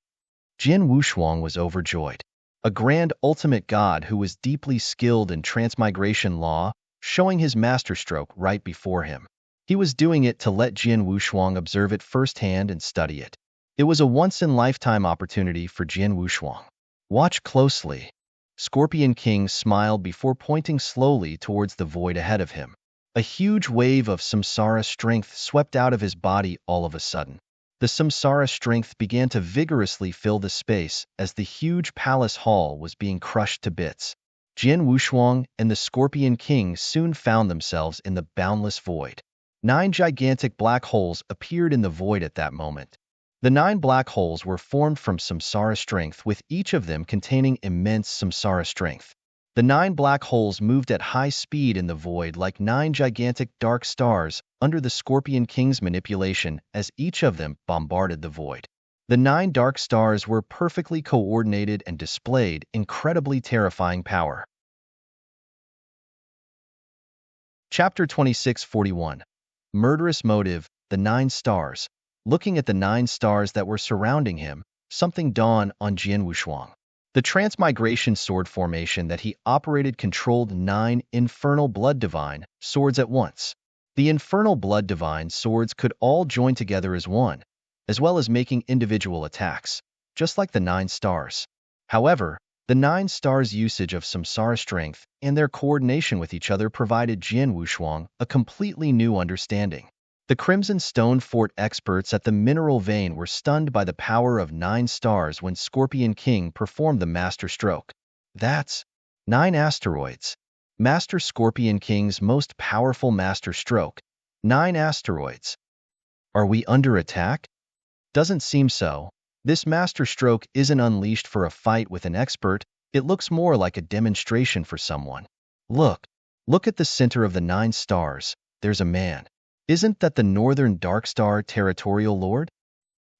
Jian Wushuang was overjoyed. A grand ultimate god who was deeply skilled in transmigration law, showing his masterstroke right before him. He was doing it to let Jian Wushuang observe it firsthand and study it. It was a once-in-lifetime opportunity for Jian Wushuang. Watch closely. Scorpion King smiled before pointing slowly towards the void ahead of him. A huge wave of samsara strength swept out of his body all of a sudden. The samsara strength began to vigorously fill the space as the huge palace hall was being crushed to bits. Jian Wushuang and the Scorpion King soon found themselves in the boundless void. 9 gigantic black holes appeared in the void at that moment. The 9 black holes were formed from samsara strength, with each of them containing immense samsara strength. The 9 black holes moved at high speed in the void like 9 gigantic dark stars under the Scorpion King's manipulation as each of them bombarded the void. The 9 dark stars were perfectly coordinated and displayed incredibly terrifying power. Chapter 2641. Murderous Motive, the 9 Stars. Looking at the 9 stars that were surrounding him, something dawned on Jian Wushuang. The transmigration sword formation that he operated controlled 9 infernal blood divine swords at once. The infernal blood divine swords could all join together as one, as well as making individual attacks, just like the 9 stars. However, the 9 stars' usage of samsara strength and their coordination with each other provided Jian Wushuang a completely new understanding. The Crimson Stone Fort experts at the mineral vein were stunned by the power of 9 stars when Scorpion King performed the master stroke. That's 9 asteroids. Master Scorpion King's most powerful master stroke. 9 asteroids. Are we under attack? Doesn't seem so. This master stroke isn't unleashed for a fight with an expert. It looks more like a demonstration for someone. Look at the center of the 9 stars. There's a man. Isn't that the Northern Darkstar Territorial Lord?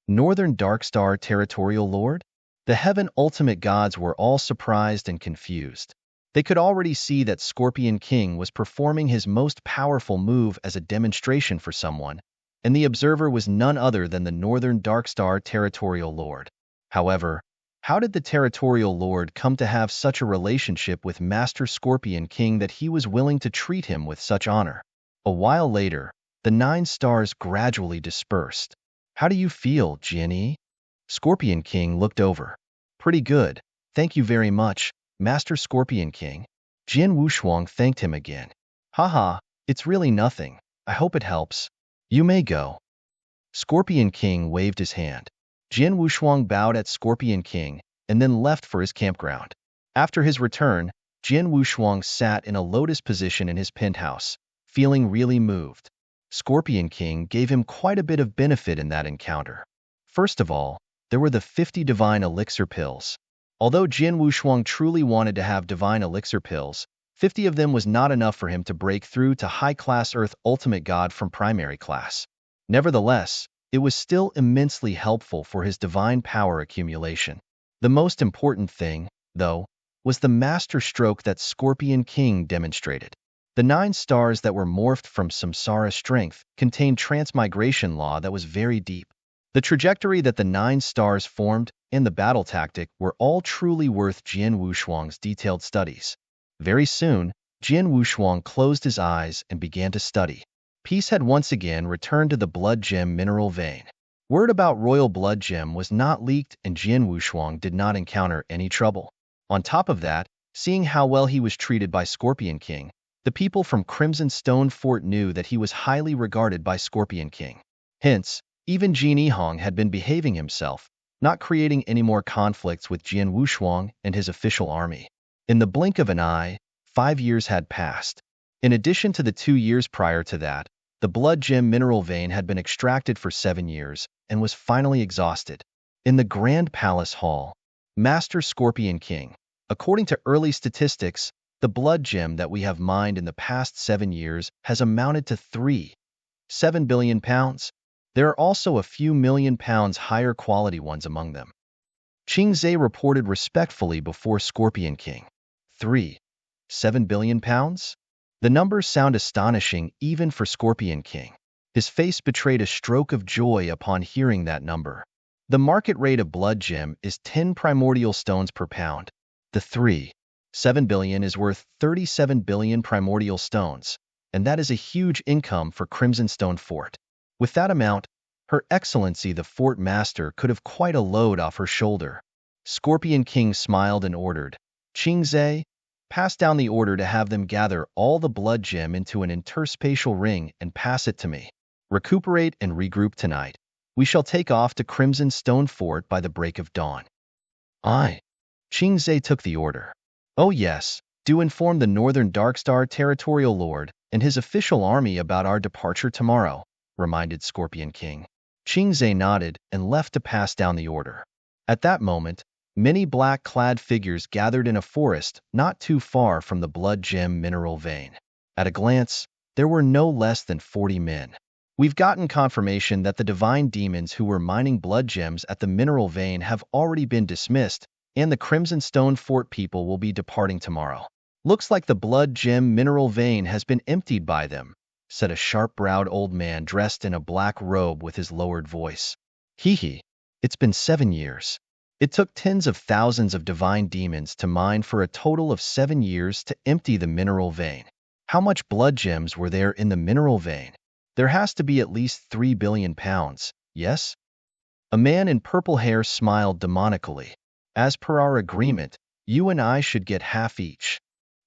Northern Darkstar Territorial Lord? The Heaven Ultimate Gods were all surprised and confused. They could already see that Scorpion King was performing his most powerful move as a demonstration for someone, and the observer was none other than the Northern Darkstar Territorial Lord. However, how did the Territorial Lord come to have such a relationship with Master Scorpion King that he was willing to treat him with such honor? A while later, the 9 stars gradually dispersed. How do you feel, Jian? Scorpion King looked over. Pretty good, thank you very much, Master Scorpion King. Jian Wushuang thanked him again. Haha, it's really nothing. I hope it helps. You may go. Scorpion King waved his hand. Jian Wushuang bowed at Scorpion King and then left for his campground. After his return, Jian Wushuang sat in a lotus position in his penthouse, feeling really moved. Scorpion King gave him quite a bit of benefit in that encounter. First of all, there were the 50 divine elixir pills. Although Jian Wushuang truly wanted to have divine elixir pills, 50 of them was not enough for him to break through to high-class Earth Ultimate God from primary class. Nevertheless, it was still immensely helpful for his divine power accumulation. The most important thing, though, was the master stroke that Scorpion King demonstrated. The 9 stars that were morphed from Samsara strength contained transmigration law that was very deep. The trajectory that the 9 stars formed and the battle tactic were all truly worth Jian Wushuang's detailed studies. Very soon, Jian Wushuang closed his eyes and began to study. Peace had once again returned to the blood gem mineral vein. Word about royal blood gem was not leaked and Jian Wushuang did not encounter any trouble. On top of that, seeing how well he was treated by Scorpion King, the people from Crimson Stone Fort knew that he was highly regarded by Scorpion King. Hence, even Jin Yihong had been behaving himself, not creating any more conflicts with Jian Wushuang and his official army. In the blink of an eye, 5 years had passed. In addition to the 2 years prior to that, the blood gem mineral vein had been extracted for 7 years and was finally exhausted. In the Grand Palace Hall, Master Scorpion King, according to early statistics, the blood gem that we have mined in the past 7 years has amounted to 3.7 billion pounds. There are also a few million pounds higher quality ones among them. Qingzhe reported respectfully before Scorpion King. 3.7 billion pounds? The numbers sound astonishing even for Scorpion King. His face betrayed a stroke of joy upon hearing that number. The market rate of blood gem is 10 primordial stones per pound. The 3.7 billion is worth 37 billion primordial stones, and that is a huge income for Crimson Stone Fort. With that amount, Her Excellency the Fort Master could have quite a load off her shoulder. Scorpion King smiled and ordered, Qingzhe, pass down the order to have them gather all the blood gem into an interspatial ring and pass it to me. Recuperate and regroup tonight. We shall take off to Crimson Stone Fort by the break of dawn. Aye. Qingzhe took the order. Oh yes, do inform the Northern Darkstar Territorial Lord and his official army about our departure tomorrow, reminded Scorpion King. Qingzhe nodded and left to pass down the order. At that moment, many black-clad figures gathered in a forest not too far from the blood gem mineral vein. At a glance, there were no less than 40 men. We've gotten confirmation that the divine demons who were mining blood gems at the mineral vein have already been dismissed, and the Crimson Stone Fort people will be departing tomorrow. Looks like the blood gem mineral vein has been emptied by them, said a sharp-browed old man dressed in a black robe with his lowered voice. Hee, it's been 7 years. It took tens of thousands of divine demons to mine for a total of 7 years to empty the mineral vein. How much blood gems were there in the mineral vein? There has to be at least 3 billion pounds, yes? A man in purple hair smiled demonically. As per our agreement, you and I should get half each.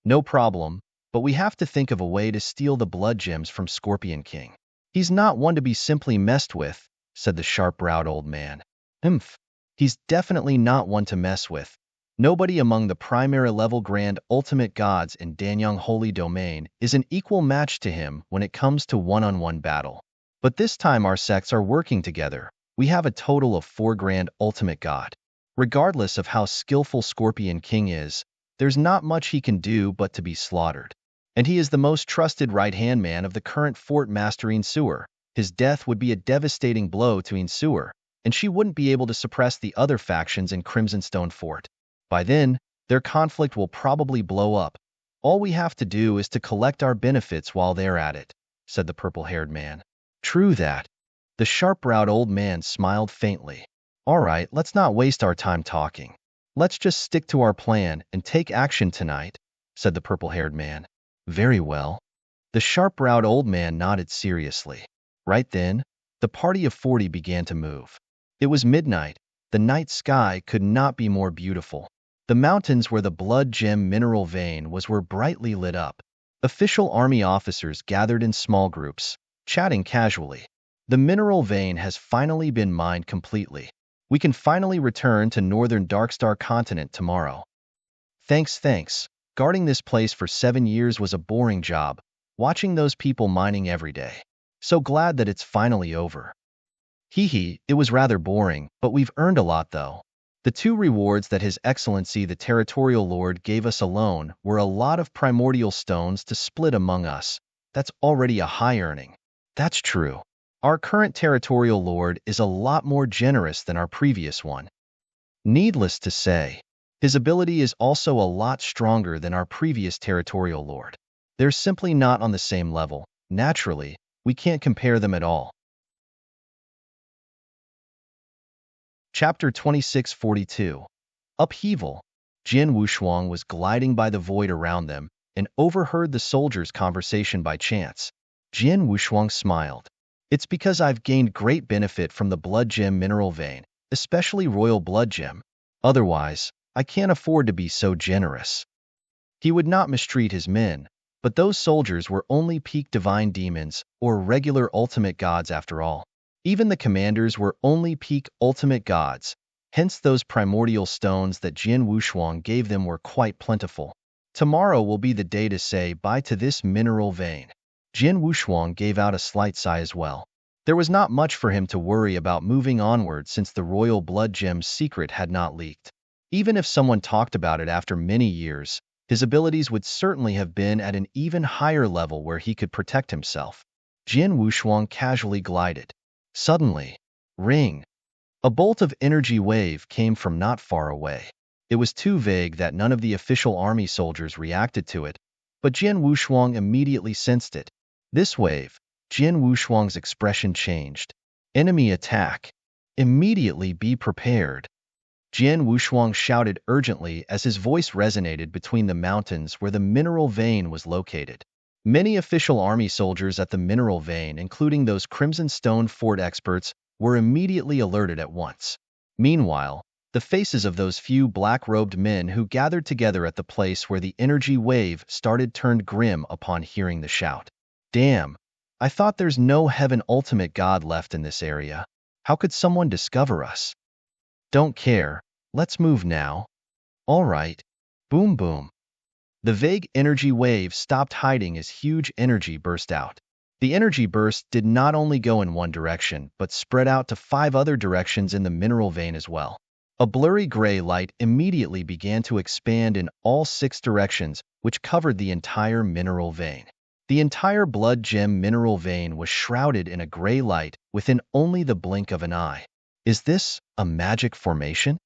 No problem, but we have to think of a way to steal the blood gems from Scorpion King. He's not one to be simply messed with, said the sharp-browed old man. He's definitely not one to mess with. Nobody among the primary level grand ultimate gods in Danyang Holy Domain is an equal match to him when it comes to one-on-one battle. But this time our sects are working together. We have a total of 4 grand ultimate god. Regardless of how skillful Scorpion King is, there's not much he can do but to be slaughtered. And he is the most trusted right-hand man of the current Fort Master Insuer. His death would be a devastating blow to Insuer, and she wouldn't be able to suppress the other factions in Crimson Stone Fort. By then, their conflict will probably blow up. All we have to do is to collect our benefits while they're at it, said the purple-haired man. True that. The sharp-browed old man smiled faintly. All right, let's not waste our time talking. Let's just stick to our plan and take action tonight, said the purple-haired man. Very well. The sharp-browed old man nodded seriously. Right then, the party of 40 began to move. It was midnight. The night sky could not be more beautiful. The mountains where the blood gem mineral vein was were brightly lit up. Official army officers gathered in small groups, chatting casually. The mineral vein has finally been mined completely. We can finally return to northern Darkstar continent tomorrow. Thanks. Guarding this place for 7 years was a boring job, watching those people mining every day. So glad that it's finally over. It was rather boring, but we've earned a lot though. The 2 rewards that His Excellency the Territorial Lord gave us alone were a lot of primordial stones to split among us. That's already a high earning. That's true. Our current Territorial Lord is a lot more generous than our previous one. Needless to say, his ability is also a lot stronger than our previous Territorial Lord. They're simply not on the same level. Naturally, we can't compare them at all. Chapter 2642. Upheaval. Jin Wushuang was gliding by the void around them and overheard the soldiers' conversation by chance. Jin Wushuang smiled. It's because I've gained great benefit from the blood gem mineral vein, especially royal blood gem. Otherwise, I can't afford to be so generous. He would not mistreat his men, but those soldiers were only peak divine demons or regular ultimate gods after all. Even the commanders were only peak ultimate gods, hence those primordial stones that Jin Wushuang gave them were quite plentiful. Tomorrow will be the day to say bye to this mineral vein. Jin Wushuang gave out a slight sigh as well. There was not much for him to worry about moving onward since the royal blood gem's secret had not leaked. Even if someone talked about it after many years, his abilities would certainly have been at an even higher level where he could protect himself. Jin Wushuang casually glided. Suddenly, ring! A bolt of energy wave came from not far away. It was too vague that none of the official army soldiers reacted to it, but Jin Wushuang immediately sensed it. This wave, Jin Wushuang's expression changed. Enemy attack. Immediately be prepared. Jin Wushuang shouted urgently as his voice resonated between the mountains where the mineral vein was located. Many official army soldiers at the mineral vein, including those Crimson Stone Fort experts, were immediately alerted at once. Meanwhile, the faces of those few black-robed men who gathered together at the place where the energy wave started turned grim upon hearing the shout. Damn! I thought there's no heaven ultimate god left in this area. How could someone discover us? Don't care. Let's move now. All right. Boom boom. The vague energy wave stopped hiding as huge energy burst out. The energy burst did not only go in one direction, but spread out to 5 other directions in the mineral vein as well. A blurry gray light immediately began to expand in all 6 directions, which covered the entire mineral vein. The entire blood gem mineral vein was shrouded in a gray light within only the blink of an eye. Is this a magic formation?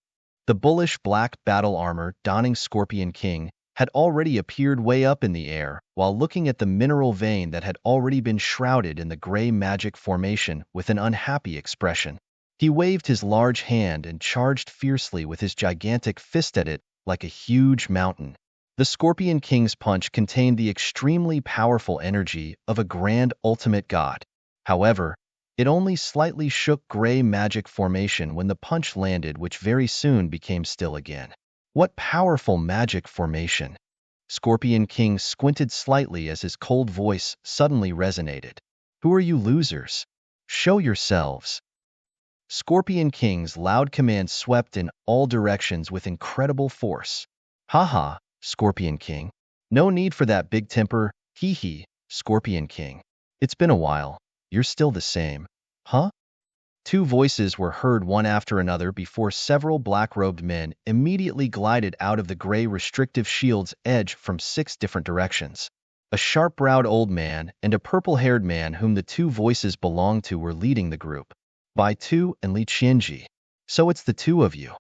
The bullish black battle armor donning Scorpion King had already appeared way up in the air while looking at the mineral vein that had already been shrouded in the gray magic formation with an unhappy expression. He waved his large hand and charged fiercely with his gigantic fist at it like a huge mountain. The Scorpion King's punch contained the extremely powerful energy of a grand ultimate god. However, it only slightly shook gray magic formation when the punch landed, which very soon became still again. What powerful magic formation! Scorpion King squinted slightly as his cold voice suddenly resonated. Who are you losers? Show yourselves. Scorpion King's loud command swept in all directions with incredible force. Haha, Scorpion King. No need for that big temper, Scorpion King. It's been a while. You're still the same. Huh? 2 voices were heard one after another before several black-robed men immediately glided out of the gray restrictive shield's edge from 6 different directions. A sharp-browed old man and a purple-haired man whom the 2 voices belonged to were leading the group. Bai Tu and Li Qianji. So it's the 2 of you.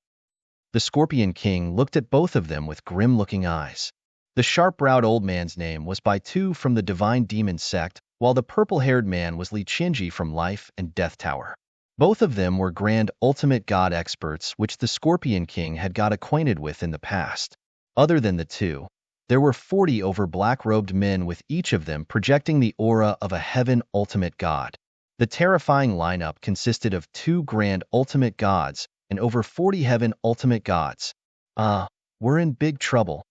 The Scorpion King looked at both of them with grim-looking eyes. The sharp-browed old man's name was Bai Tu from the Divine Demon sect, while the purple-haired man was Li Qianji from Life and Death Tower. Both of them were grand ultimate god experts which the Scorpion King had got acquainted with in the past. Other than the 2, There were 40 over black-robed men with each of them projecting the aura of a heaven ultimate god. The terrifying lineup consisted of 2 grand ultimate gods and over 40 heaven ultimate gods. We're in big trouble.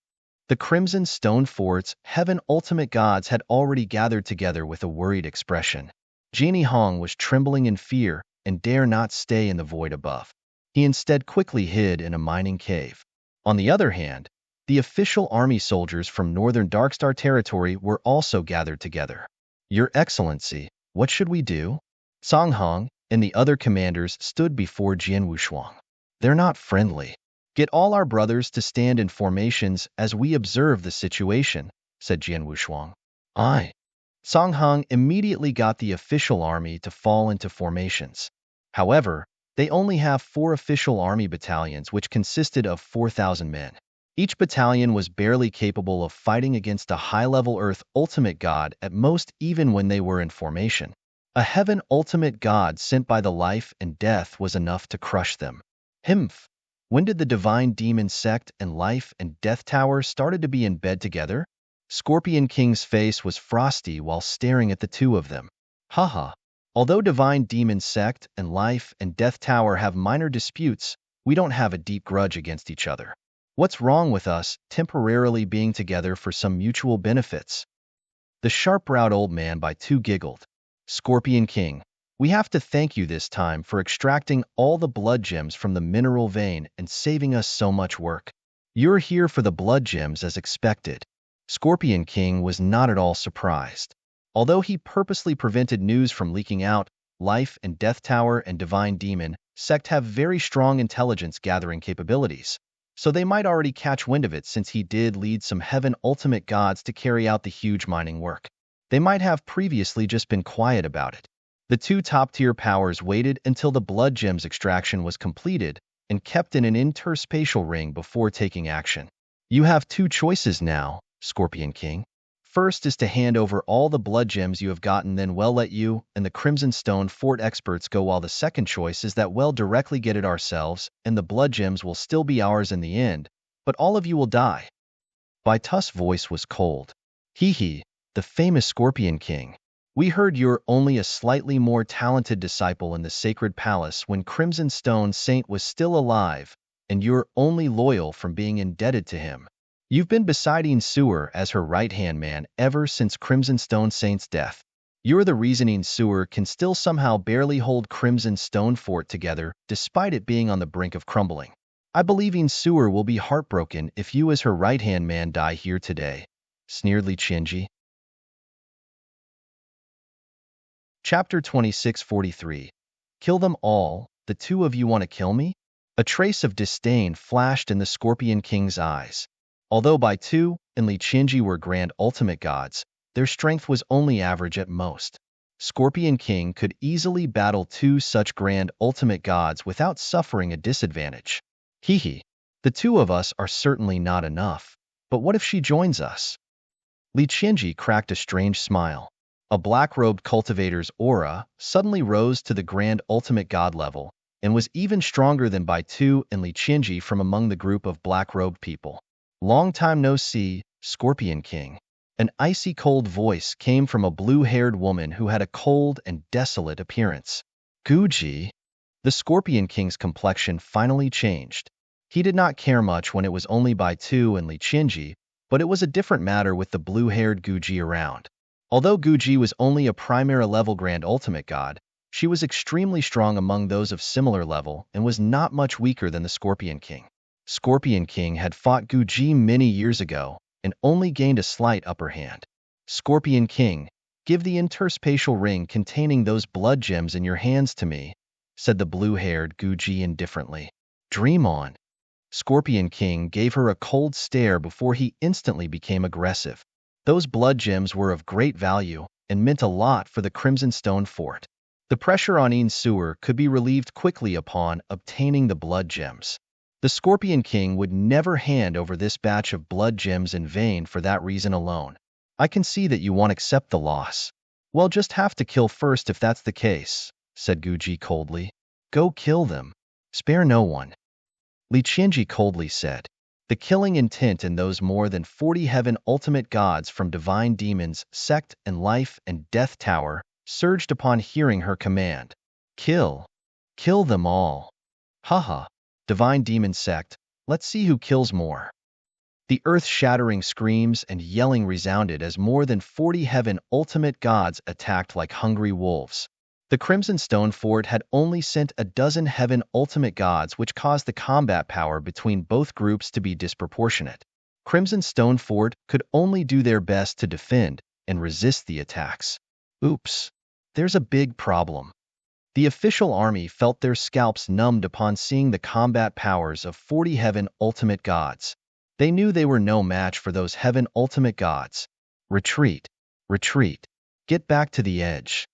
The Crimson Stone Fort's heaven ultimate gods had already gathered together with a worried expression. Genie Hong was trembling in fear and dare not stay in the void above. He instead quickly hid in a mining cave. On the other hand, the official army soldiers from northern Darkstar territory were also gathered together. Your Excellency, what should we do? Song Hong and the other commanders stood before Jian Wushuang. They're not friendly. Get all our brothers to stand in formations as we observe the situation, said Jian Wushuang. Aye. Song Hong immediately got the official army to fall into formations. However, they only have 4 official army battalions which consisted of 4,000 men. Each battalion was barely capable of fighting against a high-level Earth ultimate god at most even when they were in formation. A heaven ultimate god sent by the life and death was enough to crush them. Himph! When did the divine demon sect and life and death tower started to be in bed together? Scorpion King's face was frosty while staring at the two of them. Haha. Although divine demon sect and life and death tower have minor disputes, we don't have a deep grudge against each other. What's wrong with us temporarily being together for some mutual benefits? The sharp-browed old man by 2 giggled. Scorpion King, we have to thank you this time for extracting all the blood gems from the mineral vein and saving us so much work. You're here for the blood gems as expected. Scorpion King was not at all surprised. Although he purposely prevented news from leaking out, Life and Death Tower and Divine Demon Sect have very strong intelligence-gathering capabilities, so they might already catch wind of it since he did lead some heaven ultimate gods to carry out the huge mining work. They might have previously just been quiet about it. The 2 top-tier powers waited until the blood gems extraction was completed and kept in an interspatial ring before taking action. You have 2 choices now, Scorpion King. First is to hand over all the blood gems you have gotten, then we'll let you and the Crimson Stone Fort experts go, while the second choice is that we'll directly get it ourselves and the blood gems will still be ours in the end, but all of you will die. Bai Tu's voice was cold. Hee, the famous Scorpion King. We heard you're only a slightly more talented disciple in the Sacred Palace when Crimson Stone Saint was still alive, and you're only loyal from being indebted to him. You've been besiding Sewer as her right-hand man ever since Crimson Stone Saint's death. You're the reasoning Sewer can still somehow barely hold Crimson Stone Fort together despite it being on the brink of crumbling. I believe Sewer will be heartbroken if you as her right-hand man die here today, sneered Li Qianji. Chapter 2643. Kill them all, the 2 of you want to kill me? A trace of disdain flashed in the Scorpion King's eyes. Although Bai Tu and Li Qianji were grand ultimate gods, their strength was only average at most. Scorpion King could easily battle 2 such grand ultimate gods without suffering a disadvantage. Hee, the 2 of us are certainly not enough, but what if she joins us? Li Qianji cracked a strange smile. A black-robed cultivator's aura suddenly rose to the grand ultimate god level and was even stronger than Bai Tu and Li Qianji from among the group of black-robed people. Long time no see, Scorpion King. An icy cold voice came from a blue-haired woman who had a cold and desolate appearance. Guji. The Scorpion King's complexion finally changed. He did not care much when it was only Bai Tu and Li Qianji, but it was a different matter with the blue-haired Guji around. Although Guji was only a Primera-level Grand Ultimate God, she was extremely strong among those of similar level and was not much weaker than the Scorpion King. Scorpion King had fought Guji many years ago and only gained a slight upper hand. Scorpion King, give the interspatial ring containing those blood gems in your hands to me, said the blue-haired Guji indifferently. Dream on. Scorpion King gave her a cold stare before he instantly became aggressive. Those blood gems were of great value and meant a lot for the Crimson Stone Fort. The pressure on Sewer could be relieved quickly upon obtaining the blood gems. The Scorpion King would never hand over this batch of blood gems in vain for that reason alone. I can see that you won't accept the loss. Well, just have to kill first if that's the case, said Guji coldly. Go kill them. Spare no one. Li Qianji coldly said. The killing intent in those more than 40 heaven ultimate gods from divine demons, sect, and life and death tower surged upon hearing her command. Kill. Kill them all. Haha. Divine demon sect, let's see who kills more. The earth-shattering screams and yelling resounded as more than 40 heaven ultimate gods attacked like hungry wolves. The Crimson Stone Fort had only sent a dozen heaven ultimate gods, which caused the combat power between both groups to be disproportionate. Crimson Stone Fort could only do their best to defend and resist the attacks. Oops. There's a big problem. The official army felt their scalps numbed upon seeing the combat powers of 40 heaven ultimate gods. They knew they were no match for those heaven ultimate gods. Retreat. Retreat. Get back to the edge.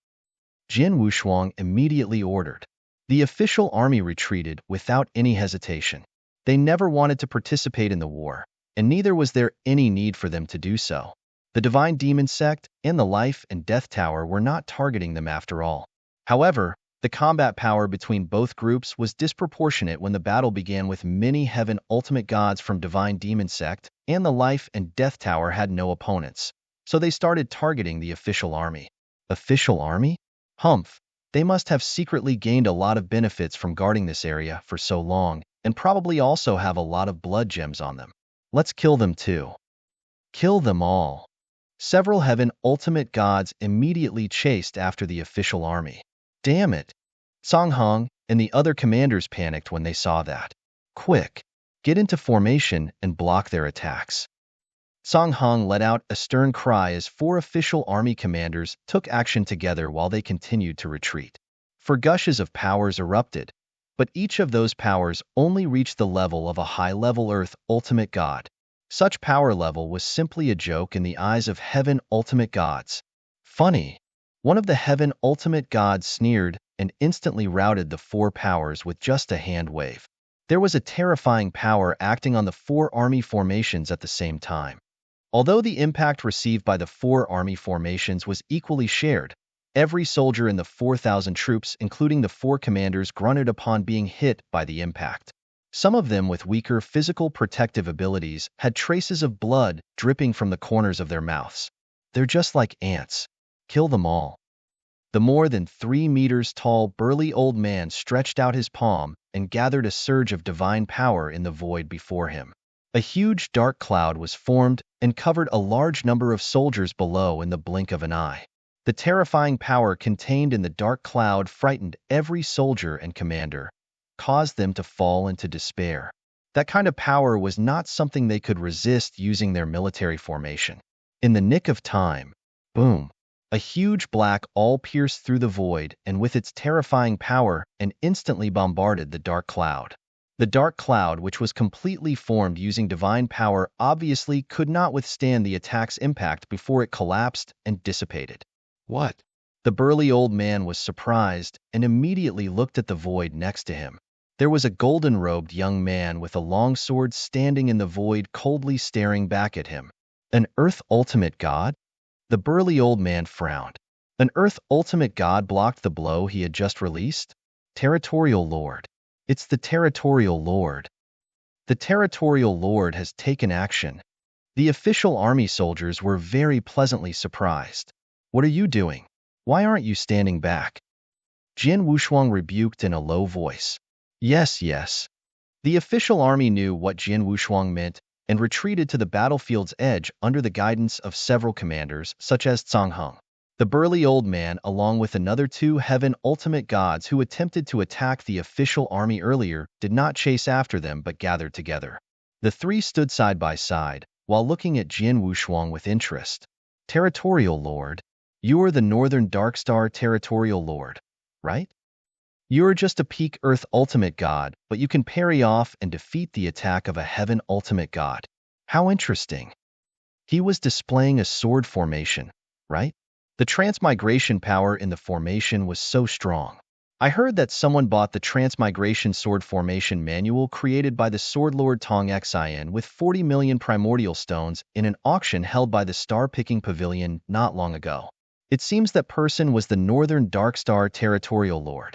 Jin Wushuang immediately ordered. The official army retreated without any hesitation. They never wanted to participate in the war, and neither was there any need for them to do so. The Divine Demon Sect and the Life and Death Tower were not targeting them after all. However, the combat power between both groups was disproportionate when the battle began, with many heaven ultimate gods from Divine Demon Sect and the Life and Death Tower had no opponents. So they started targeting the official army. Official army? Humph. They must have secretly gained a lot of benefits from guarding this area for so long, and probably also have a lot of blood gems on them. Let's kill them too. Kill them all. Several heaven ultimate gods immediately chased after the official army. Damn it! Song Hong and the other commanders panicked when they saw that. Quick! Get into formation and block their attacks. Song Hong let out a stern cry as 4 official army commanders took action together while they continued to retreat. For gushes of powers erupted, but each of those powers only reached the level of a high-level Earth ultimate god. Such power level was simply a joke in the eyes of heaven ultimate gods. Funny. One of the heaven ultimate gods sneered and instantly routed the 4 powers with just a hand wave. There was a terrifying power acting on the 4 army formations at the same time. Although the impact received by the 4 army formations was equally shared, every soldier in the 4,000 troops, including the 4 commanders, grunted upon being hit by the impact. Some of them with weaker physical protective abilities had traces of blood dripping from the corners of their mouths. They're just like ants. Kill them all. The more than 3 meters tall burly old man stretched out his palm and gathered a surge of divine power in the void before him. A huge dark cloud was formed and covered a large number of soldiers below in the blink of an eye. The terrifying power contained in the dark cloud frightened every soldier and commander, caused them to fall into despair. That kind of power was not something they could resist using their military formation. In the nick of time, boom, a huge black all pierced through the void and with its terrifying power and instantly bombarded the dark cloud. The dark cloud, which was completely formed using divine power, obviously could not withstand the attack's impact before it collapsed and dissipated. What? The burly old man was surprised and immediately looked at the void next to him. There was a golden-robed young man with a long sword standing in the void, coldly staring back at him. An Earth Ultimate God? The burly old man frowned. An Earth Ultimate God blocked the blow he had just released? Territorial Lord. It's the Territorial Lord. The Territorial Lord has taken action. The official army soldiers were very pleasantly surprised. What are you doing? Why aren't you standing back? Jin Wushuang rebuked in a low voice. Yes, yes. The official army knew what Jin Wushuang meant and retreated to the battlefield's edge under the guidance of several commanders, such as Song Hong. The burly old man, along with another 2 heaven ultimate gods who attempted to attack the official army earlier, did not chase after them but gathered together. The 3 stood side by side, while looking at Jin Wushuang with interest. Territorial Lord, you are the Northern Darkstar Territorial Lord, right? You are just a peak Earth ultimate god, but you can parry off and defeat the attack of a heaven ultimate god. How interesting. He was displaying a sword formation, right? The transmigration power in the formation was so strong. I heard that someone bought the transmigration sword formation manual created by the sword lord Tong Xin with 40 million primordial stones in an auction held by the Star-Picking Pavilion not long ago. It seems that person was the Northern Darkstar Territorial Lord.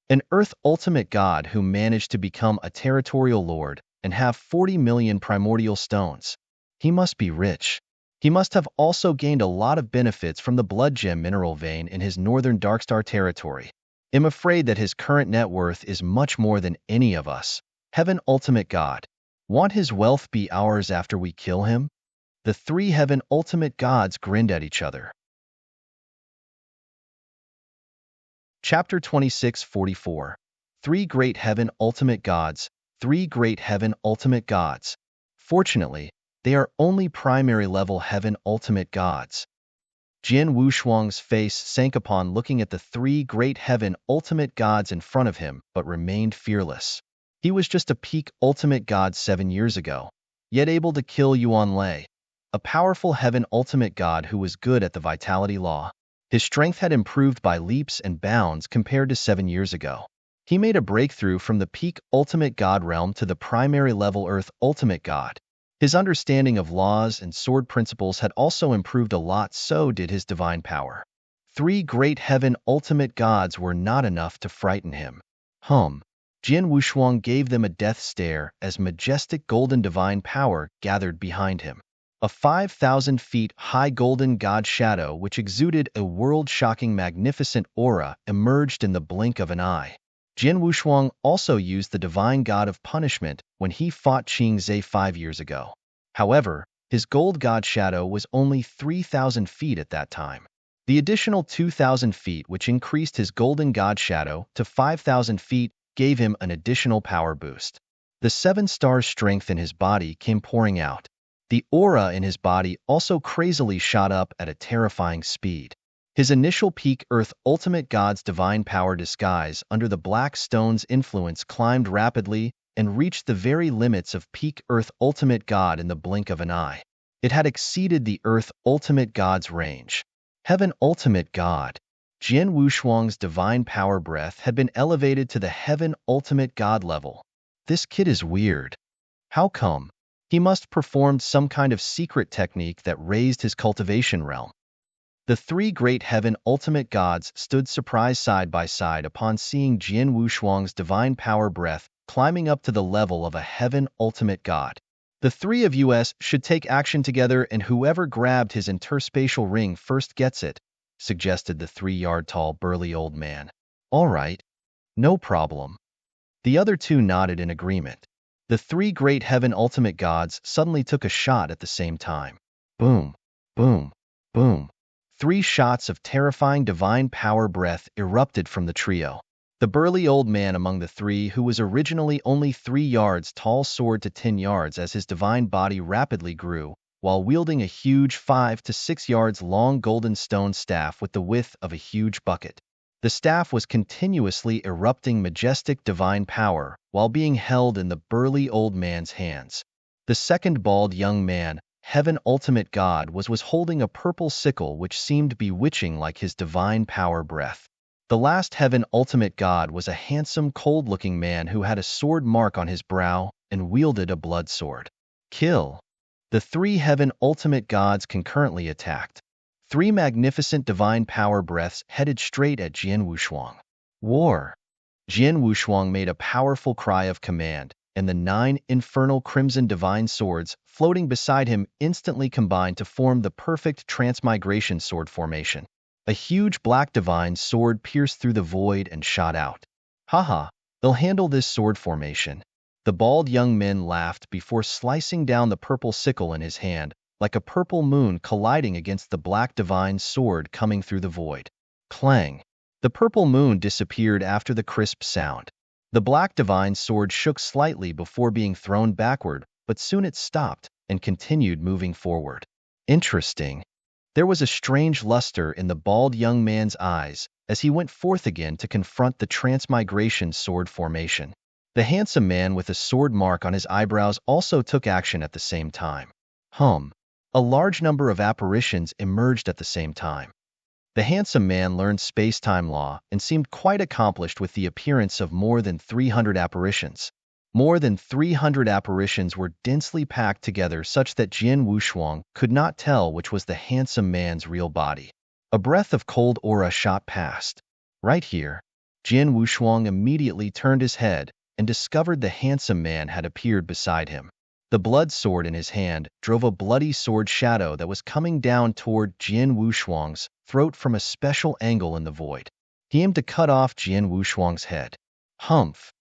An Earth Ultimate God who managed to become a Territorial Lord, and have 40 million primordial stones. He must be rich. He must have also gained a lot of benefits from the blood gem mineral vein in his northern Darkstar territory. I'm afraid that his current net worth is much more than any of us. Heaven Ultimate God. Want his wealth be ours after we kill him? The three Heaven Ultimate Gods grinned at each other. Chapter 26:44. Three Great Heaven Ultimate Gods. Three Great Heaven Ultimate Gods. Fortunately, they are only primary level Heaven Ultimate Gods. Jin Wushuang's face sank upon looking at the three great Heaven Ultimate Gods in front of him, but remained fearless. He was just a peak Ultimate God 7 years ago, yet able to kill Yuan Lei, a powerful Heaven Ultimate God who was good at the Vitality Law. His strength had improved by leaps and bounds compared to 7 years ago. He made a breakthrough from the peak Ultimate God realm to the primary level Earth Ultimate God. His understanding of laws and sword principles had also improved a lot, so did his divine power. Three great Heaven Ultimate Gods were not enough to frighten him. Jin Wushuang gave them a death stare as majestic golden divine power gathered behind him. A 5,000 feet high golden god shadow which exuded a world-shocking magnificent aura emerged in the blink of an eye. Jin Wushuang also used the divine god of punishment when he fought Qing Zhe 5 years ago. However, his gold god shadow was only 3,000 feet at that time. The additional 2,000 feet which increased his golden god shadow to 5,000 feet gave him an additional power boost. The 7-star strength in his body came pouring out. The aura in his body also crazily shot up at a terrifying speed. His initial peak Earth Ultimate God's divine power disguise under the Black Stone's influence climbed rapidly and reached the very limits of peak Earth Ultimate God in the blink of an eye. It had exceeded the Earth Ultimate God's range. Heaven Ultimate God. Jin Wushuang's divine power breath had been elevated to the Heaven Ultimate God level. This kid is weird. How come? He must perform some kind of secret technique that raised his cultivation realm. The three great Heaven Ultimate Gods stood surprised side by side upon seeing Jin Wushuang's divine power breath climbing up to the level of a Heaven Ultimate God. The three of us should take action together, and whoever grabbed his interspatial ring first gets it, suggested the 3-yard-tall burly old man. All right, no problem. The other two nodded in agreement. The three great Heaven Ultimate Gods suddenly took a shot at the same time. Boom, boom, boom. 3 shots of terrifying divine power breath erupted from the trio. The burly old man among the three, who was originally only 3 yards tall, soared to 10 yards as his divine body rapidly grew, while wielding a huge 5 to 6 yards long golden stone staff with the width of a huge bucket. The staff was continuously erupting majestic divine power while being held in the burly old man's hands. The second bald young man, Heaven Ultimate God, was holding a purple sickle which seemed bewitching like his divine power breath. The last Heaven Ultimate God was a handsome, cold-looking man who had a sword mark on his brow and wielded a blood sword. Kill. The 3 Heaven Ultimate Gods concurrently attacked. 3 magnificent divine power breaths headed straight at Jin Wushuang. War. Jin Wushuang made a powerful cry of command, and the 9 infernal crimson divine swords floating beside him instantly combined to form the perfect transmigration sword formation. A huge black divine sword pierced through the void and shot out. Haha, they'll handle this sword formation. The bald young man laughed before slicing down the purple sickle in his hand, like a purple moon colliding against the black divine sword coming through the void. Clang! The purple moon disappeared after the crisp sound. The black divine sword shook slightly before being thrown backward, but soon it stopped and continued moving forward. Interesting. There was a strange luster in the bald young man's eyes as he went forth again to confront the transmigration sword formation. The handsome man with a sword mark on his eyebrows also took action at the same time. A large number of apparitions emerged at the same time. The handsome man learned space-time law and seemed quite accomplished with the appearance of more than 300 apparitions. More than 300 apparitions were densely packed together such that Jin Wushuang could not tell which was the handsome man's real body. A breath of cold aura shot past. Right here. Jin Wushuang immediately turned his head and discovered the handsome man had appeared beside him. The blood sword in his hand drove a bloody sword shadow that was coming down toward Jian Wushuang's throat from a special angle in the void. He aimed to cut off Jian Wushuang's head. Humph!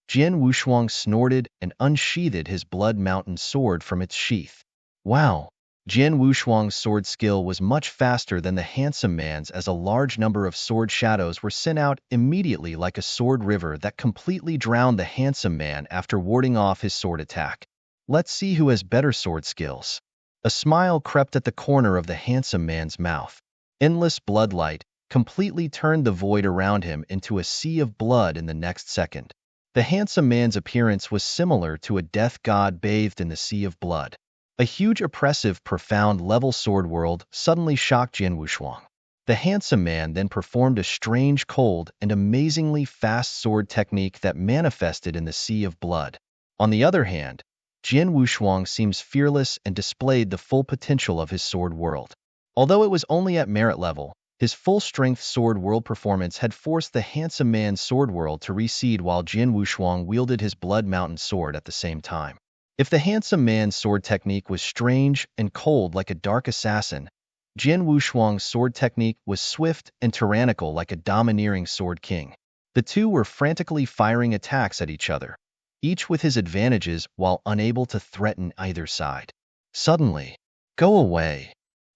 Jian Wushuang snorted and unsheathed his blood mountain sword from its sheath. Wow! Jian Wushuang's sword skill was much faster than the handsome man's, as a large number of sword shadows were sent out immediately like a sword river that completely drowned the handsome man after warding off his sword attack. Let's see who has better sword skills. A smile crept at the corner of the handsome man's mouth. Endless bloodlight completely turned the void around him into a sea of blood in the next second. The handsome man's appearance was similar to a death god bathed in the sea of blood. A huge, oppressive, profound level sword world suddenly shocked Jian Wushuang. The handsome man then performed a strange, cold, and amazingly fast sword technique that manifested in the sea of blood. On the other hand, Jian Wushuang seems fearless and displayed the full potential of his sword world. Although it was only at merit level, his full-strength sword world performance had forced the handsome man's sword world to recede while Jian Wushuang wielded his blood mountain sword at the same time. If the handsome man's sword technique was strange and cold like a dark assassin, Jian Wushuang's sword technique was swift and tyrannical like a domineering sword king. The two were frantically firing attacks at each other, each with his advantages while unable to threaten either side. Suddenly, "Go away!"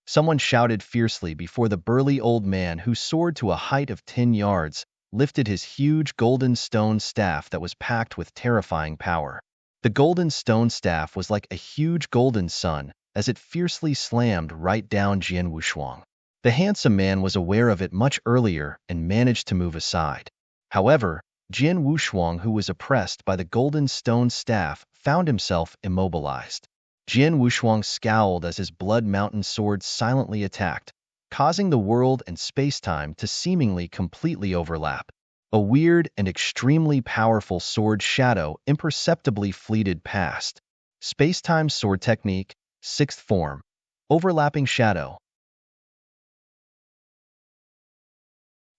someone shouted fiercely before the burly old man, who soared to a height of 10 yards, lifted his huge golden stone staff that was packed with terrifying power. The golden stone staff was like a huge golden sun as it fiercely slammed right down Jian Wushuang. The handsome man was aware of it much earlier and managed to move aside. However, Jian Wushuang, who was oppressed by the golden stone staff, found himself immobilized. Jian Wushuang scowled as his blood mountain sword silently attacked, causing the world and space-time to seemingly completely overlap. A weird and extremely powerful sword shadow imperceptibly fleeted past. Space-time sword technique, 6th form. Overlapping shadow.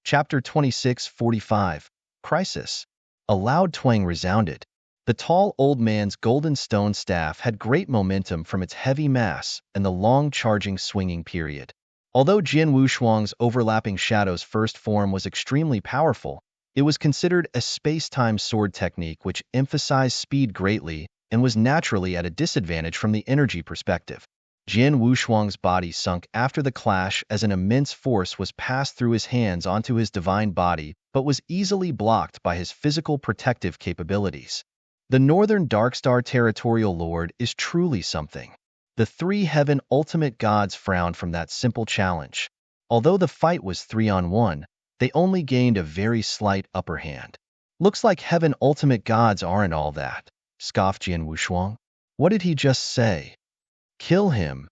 Chapter 26:45. Crisis. A loud twang resounded. The tall old man's golden stone staff had great momentum from its heavy mass and the long charging swinging period. Although Jian Wushuang's overlapping shadow's first form was extremely powerful, it was considered a space-time sword technique which emphasized speed greatly and was naturally at a disadvantage from the energy perspective. Jian Wushuang's body sunk after the clash as an immense force was passed through his hands onto his divine body, but was easily blocked by his physical protective capabilities. The Northern Darkstar Territorial Lord is truly something. The three Heaven Ultimate Gods frowned from that simple challenge. Although the fight was 3-on-1, they only gained a very slight upper hand. "Looks like Heaven Ultimate Gods aren't all that," scoffed Jian Wushuang. "What did he just say?" "Kill him."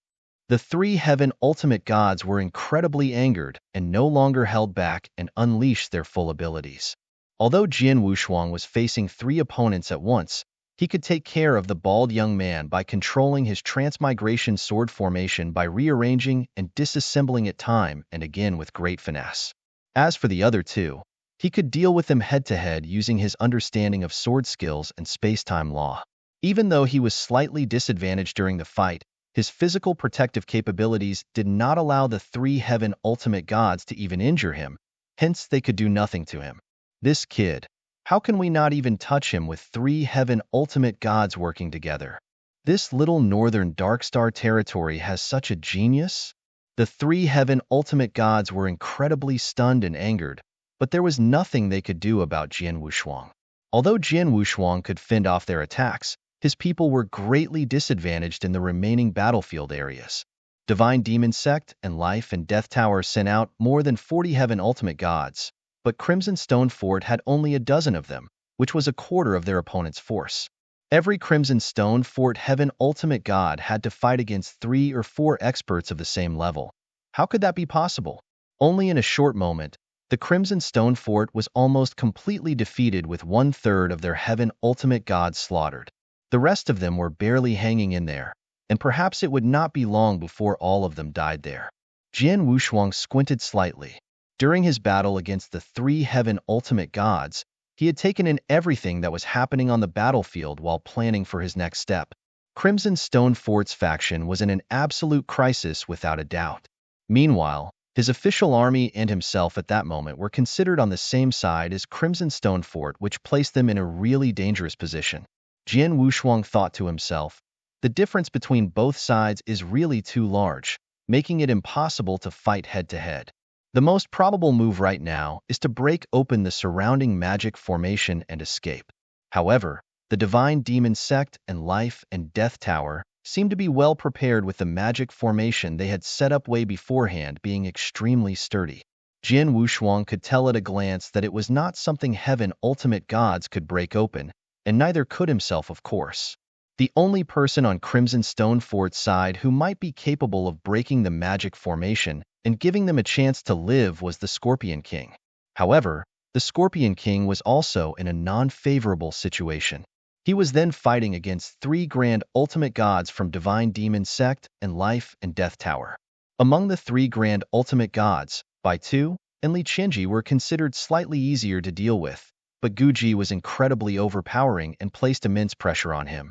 The three Heaven Ultimate Gods were incredibly angered and no longer held back and unleashed their full abilities. Although Jian Wushuang was facing 3 opponents at once, he could take care of the bald young man by controlling his transmigration sword formation by rearranging and disassembling it time and again with great finesse. As for the other two, he could deal with them head-to-head using his understanding of sword skills and space-time law. Even though he was slightly disadvantaged during the fight, his physical protective capabilities did not allow the three Heaven Ultimate Gods to even injure him, hence they could do nothing to him. This kid, how can we not even touch him with 3 Heaven Ultimate Gods working together? This little Northern Darkstar territory has such a genius? The 3 Heaven Ultimate Gods were incredibly stunned and angered, but there was nothing they could do about Jian Wushuang. Although Jian Wushuang could fend off their attacks, his people were greatly disadvantaged in the remaining battlefield areas. Divine Demon Sect and Life and Death Tower sent out more than 40 Heaven Ultimate Gods, but Crimson Stone Fort had only a dozen of them, which was a quarter of their opponent's force. Every Crimson Stone Fort Heaven Ultimate God had to fight against 3 or 4 experts of the same level. How could that be possible? Only in a short moment, the Crimson Stone Fort was almost completely defeated with 1/3 of their Heaven Ultimate Gods slaughtered. The rest of them were barely hanging in there, and perhaps it would not be long before all of them died there. Jian Wushuang squinted slightly. During his battle against the 3 Heaven Ultimate Gods, He had taken in everything that was happening on the battlefield while planning for his next step. Crimson Stone Fort's faction was in an absolute crisis without a doubt. Meanwhile, his official army and himself at that moment were considered on the same side as Crimson Stone Fort, which placed them in a really dangerous position. Jian Wushuang thought to himself, the difference between both sides is really too large, making it impossible to fight head-to-head. The most probable move right now is to break open the surrounding magic formation and escape. However, the Divine Demon Sect and Life and Death Tower seemed to be well prepared with the magic formation they had set up way beforehand being extremely sturdy. Jian Wushuang could tell at a glance that it was not something Heaven Ultimate Gods could break open, and neither could himself, of course. The only person on Crimson Stone Fort's side who might be capable of breaking the magic formation and giving them a chance to live was the Scorpion King. However, the Scorpion King was also in a non-favorable situation. He was then fighting against 3 Grand Ultimate Gods from Divine Demon Sect and Life and Death Tower. Among the 3 Grand Ultimate Gods, Bai Tu and Li Qianji were considered slightly easier to deal with, but Gu Ji was incredibly overpowering and placed immense pressure on him.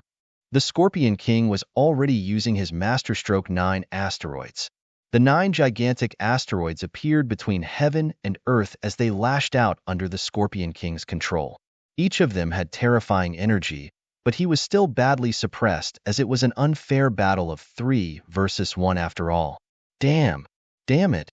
The Scorpion King was already using his Masterstroke 9 asteroids. The 9 gigantic asteroids appeared between heaven and earth as they lashed out under the Scorpion King's control. Each of them had terrifying energy, but he was still badly suppressed as it was an unfair battle of 3 versus 1 after all. Damn it.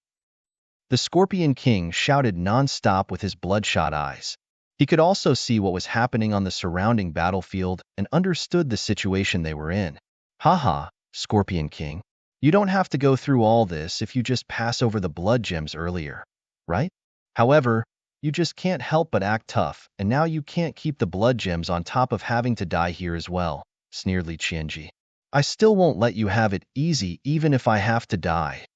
The Scorpion King shouted non-stop with his bloodshot eyes. He could also see what was happening on the surrounding battlefield and understood the situation they were in. Haha, Scorpion King. You don't have to go through all this if you just pass over the blood gems earlier, right? However, you just can't help but act tough, and now you can't keep the blood gems on top of having to die here as well, sneered Li Qianji. I still won't let you have it easy even if I have to die.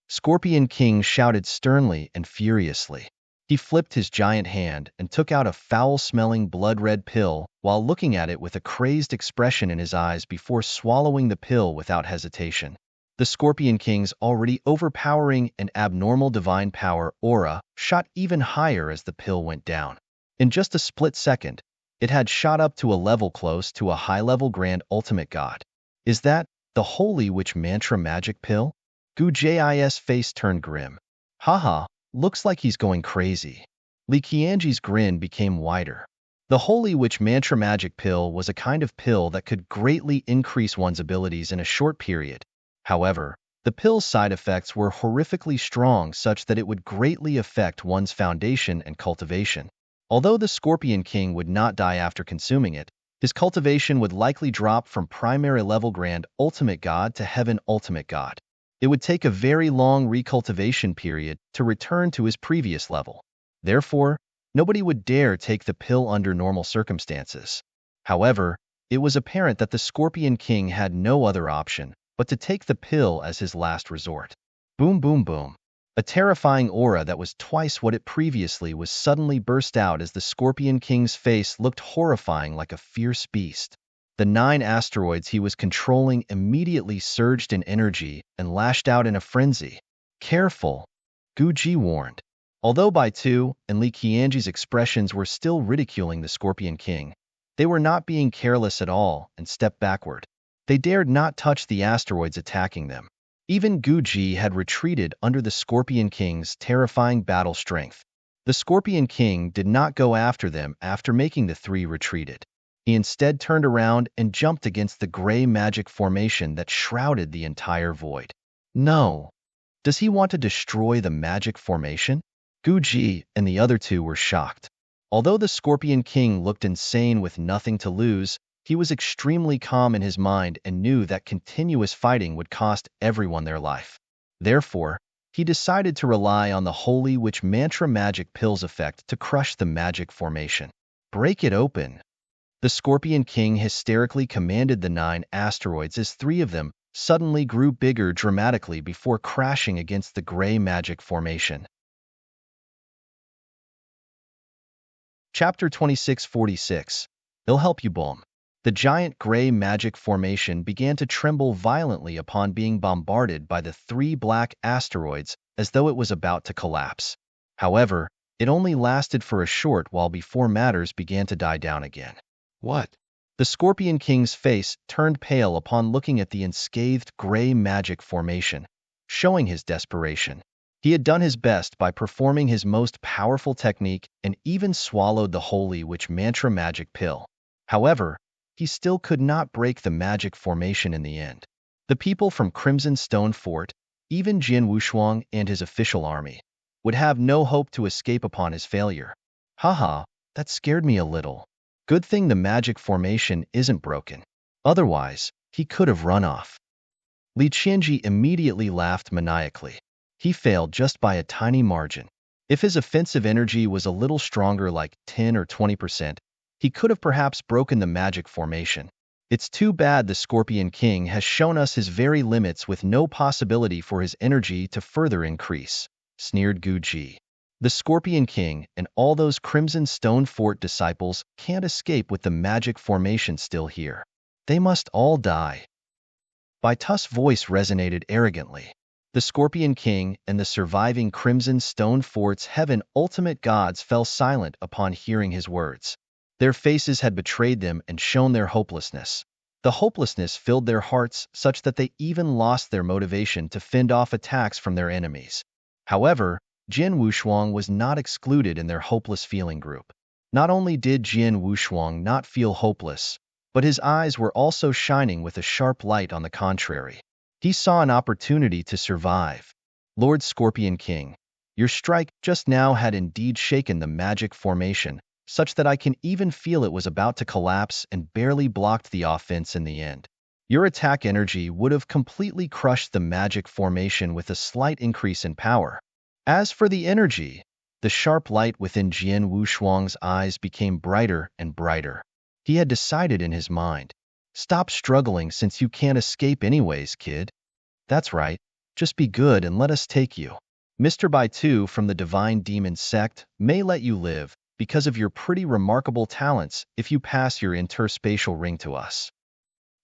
Scorpion King shouted sternly and furiously. He flipped his giant hand and took out a foul-smelling blood-red pill while looking at it with a crazed expression in his eyes before swallowing the pill without hesitation. The Scorpion King's already overpowering and abnormal divine power aura shot even higher as the pill went down. In just a split second, it had shot up to a level close to a high-level Grand Ultimate God. Is that the Holy Witch Mantra magic pill? Gu Ji's face turned grim. Haha, looks like he's going crazy. Li Qianji's grin became wider. The Holy Witch Mantra magic pill was a kind of pill that could greatly increase one's abilities in a short period. However, the pill's side effects were horrifically strong such that it would greatly affect one's foundation and cultivation. Although the Scorpion King would not die after consuming it, his cultivation would likely drop from primary level Grand Ultimate God to Heaven Ultimate God. It would take a very long recultivation period to return to his previous level. Therefore, nobody would dare take the pill under normal circumstances. However, it was apparent that the Scorpion King had no other option but to take the pill as his last resort. Boom, boom, boom. A terrifying aura that was twice what it previously was suddenly burst out as the Scorpion King's face looked horrifying like a fierce beast. The 9 asteroids he was controlling immediately surged in energy and lashed out in a frenzy. Careful, Gu Ji warned. Although Bai Tu and Li Qianji's expressions were still ridiculing the Scorpion King, they were not being careless at all and stepped backward. They dared not touch the asteroids attacking them. Even Gu Ji had retreated under the Scorpion King's terrifying battle strength. The Scorpion King did not go after them after making the 3 retreated. He instead turned around and jumped against the gray magic formation that shrouded the entire void. No. Does he want to destroy the magic formation? Gu Ji and the other 2 were shocked. Although the Scorpion King looked insane with nothing to lose, he was extremely calm in his mind and knew that continuous fighting would cost everyone their life. Therefore, he decided to rely on the Holy Witch Mantra magic pill's effect to crush the magic formation. Break it open. The Scorpion King hysterically commanded the 9 asteroids as 3 of them suddenly grew bigger dramatically before crashing against the gray magic formation. Chapter 2646. It'll help you, Boom. The giant gray magic formation began to tremble violently upon being bombarded by the 3 black asteroids as though it was about to collapse. However, It only lasted for a short while before matters began to die down again. What? The Scorpion King's face turned pale upon looking at the unscathed gray magic formation, showing his desperation. He had done his best by performing his most powerful technique and even swallowed the holy witch mantra magic pill. However, he still could not break the magic formation in the end. The people from Crimson Stone Fort, even Jian Wushuang and his official army, would have no hope to escape upon his failure. Haha, that scared me a little. Good thing the magic formation isn't broken. Otherwise, he could have run off. Li Qianji immediately laughed maniacally. He failed just by a tiny margin. If his offensive energy was a little stronger, like 10 or 20%, he could have perhaps broken the magic formation. It's too bad the Scorpion King has shown us his very limits with no possibility for his energy to further increase, sneered Gu Ji. The Scorpion King and all those Crimson Stone Fort disciples can't escape with the magic formation still here. They must all die. Bai Tu's voice resonated arrogantly. The Scorpion King and the surviving Crimson Stone Fort's heaven ultimate gods fell silent upon hearing his words. Their faces had betrayed them and shown their hopelessness. The hopelessness filled their hearts such that they even lost their motivation to fend off attacks from their enemies. However, Jian Wushuang was not excluded in their hopeless feeling group. Not only did Jian Wushuang not feel hopeless, but his eyes were also shining with a sharp light on the contrary. He saw an opportunity to survive. Lord Scorpion King, your strike just now had indeed shaken the magic formation, such that I can even feel it was about to collapse and barely blocked the offense in the end. Your attack energy would have completely crushed the magic formation with a slight increase in power. As for the energy, the sharp light within Jian Wushuang's eyes became brighter and brighter. He had decided in his mind, stop struggling since you can't escape anyways, kid. That's right, just be good and let us take you. Mr. Baitu from the Divine Demon Sect may let you live because of your pretty remarkable talents if you pass your interspatial ring to us.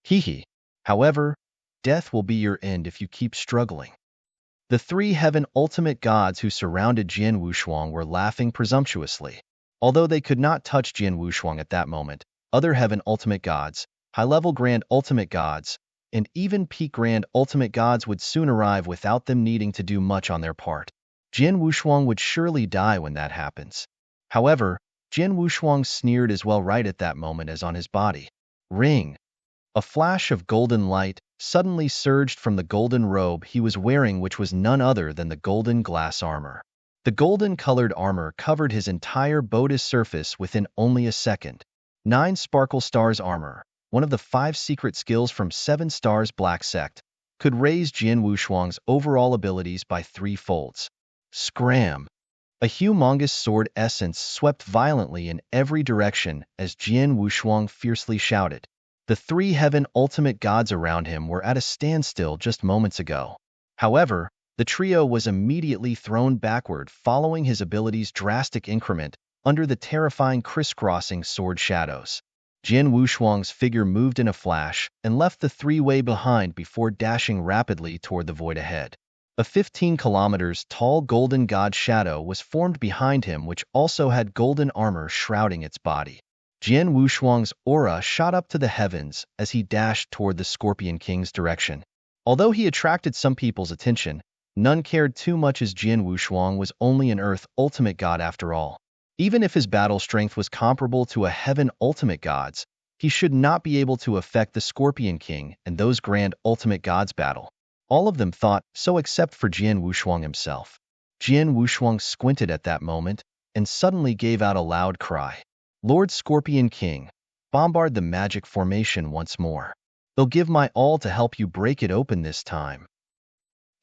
Hehe. However, death will be your end if you keep struggling. The three heaven ultimate gods who surrounded Jian Wushuang were laughing presumptuously. Although they could not touch Jian Wushuang at that moment, other heaven ultimate gods, high-level grand ultimate gods, and even peak grand ultimate gods would soon arrive without them needing to do much on their part. Jian Wushuang would surely die when that happens. However, Jian Wushuang sneered as well right at that moment as on his body. Ring. A flash of golden light suddenly surged from the golden robe he was wearing, which was none other than the golden glass armor. The golden-colored armor covered his entire bodice surface within only a second. 9 Sparkle Stars armor, one of the 5 secret skills from 7 Stars Black Sect, could raise Jian Wushuang's overall abilities by 3 folds. Scram! A humongous sword essence swept violently in every direction as Jian Wushuang fiercely shouted. The 3 heaven ultimate gods around him were at a standstill just moments ago. However, the trio was immediately thrown backward following his ability's drastic increment under the terrifying crisscrossing sword shadows. Jian Wushuang's figure moved in a flash and left the three-way behind before dashing rapidly toward the void ahead. A 15 kilometers tall golden god shadow was formed behind him, which also had golden armor shrouding its body. Jian Wushuang's aura shot up to the heavens as he dashed toward the Scorpion King's direction. Although he attracted some people's attention, none cared too much as Jian Wushuang was only an Earth ultimate god after all. Even if his battle strength was comparable to a heaven ultimate god's, he should not be able to affect the Scorpion King and those grand ultimate gods' battle. All of them thought so except for Jian Wushuang himself. Jian Wushuang squinted at that moment and suddenly gave out a loud cry. Lord Scorpion King, bombard the magic formation once more. They'll give my all to help you break it open this time.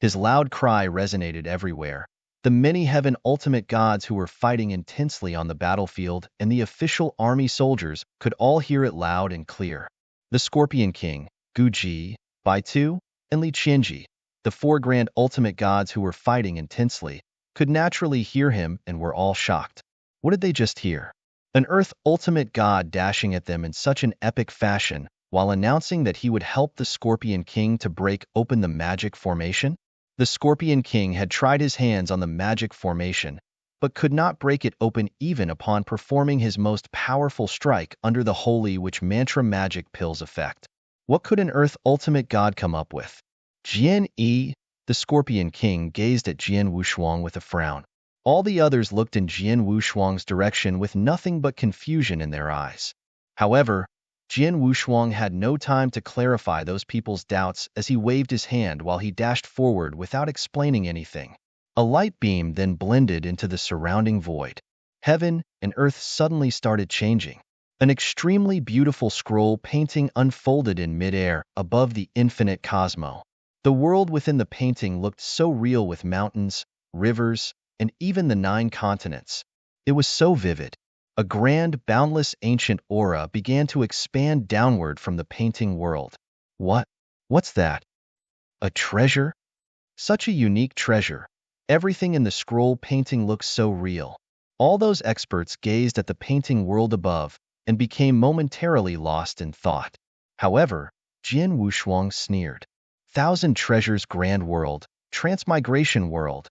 His loud cry resonated everywhere. The many heaven ultimate gods who were fighting intensely on the battlefield and the official army soldiers could all hear it loud and clear. The Scorpion King, Gu Ji, Baitu, and Li Qianji, the 4 grand ultimate gods who were fighting intensely, could naturally hear him and were all shocked. What did they just hear? An Earth ultimate god dashing at them in such an epic fashion, while announcing that he would help the Scorpion King to break open the magic formation? The Scorpion King had tried his hands on the magic formation, but could not break it open even upon performing his most powerful strike under the holy witch mantra magic pill's effect. What could an Earth ultimate god come up with? Jian Yi, the Scorpion King, gazed at Jian Wushuang with a frown. All the others looked in Jian Wushuang's direction with nothing but confusion in their eyes. However, Jian Wushuang had no time to clarify those people's doubts as he waved his hand while he dashed forward without explaining anything. A light beam then blended into the surrounding void. Heaven and earth suddenly started changing. An extremely beautiful scroll painting unfolded in midair above the infinite cosmos. The world within the painting looked so real with mountains, rivers, and even the 9 continents. It was so vivid. A grand, boundless ancient aura began to expand downward from the painting world. What's that? A treasure? Such a unique treasure. Everything in the scroll painting looked so real. All those experts gazed at the painting world above and became momentarily lost in thought. However, Jian Wushuang sneered. 1,000 treasures grand world, transmigration world.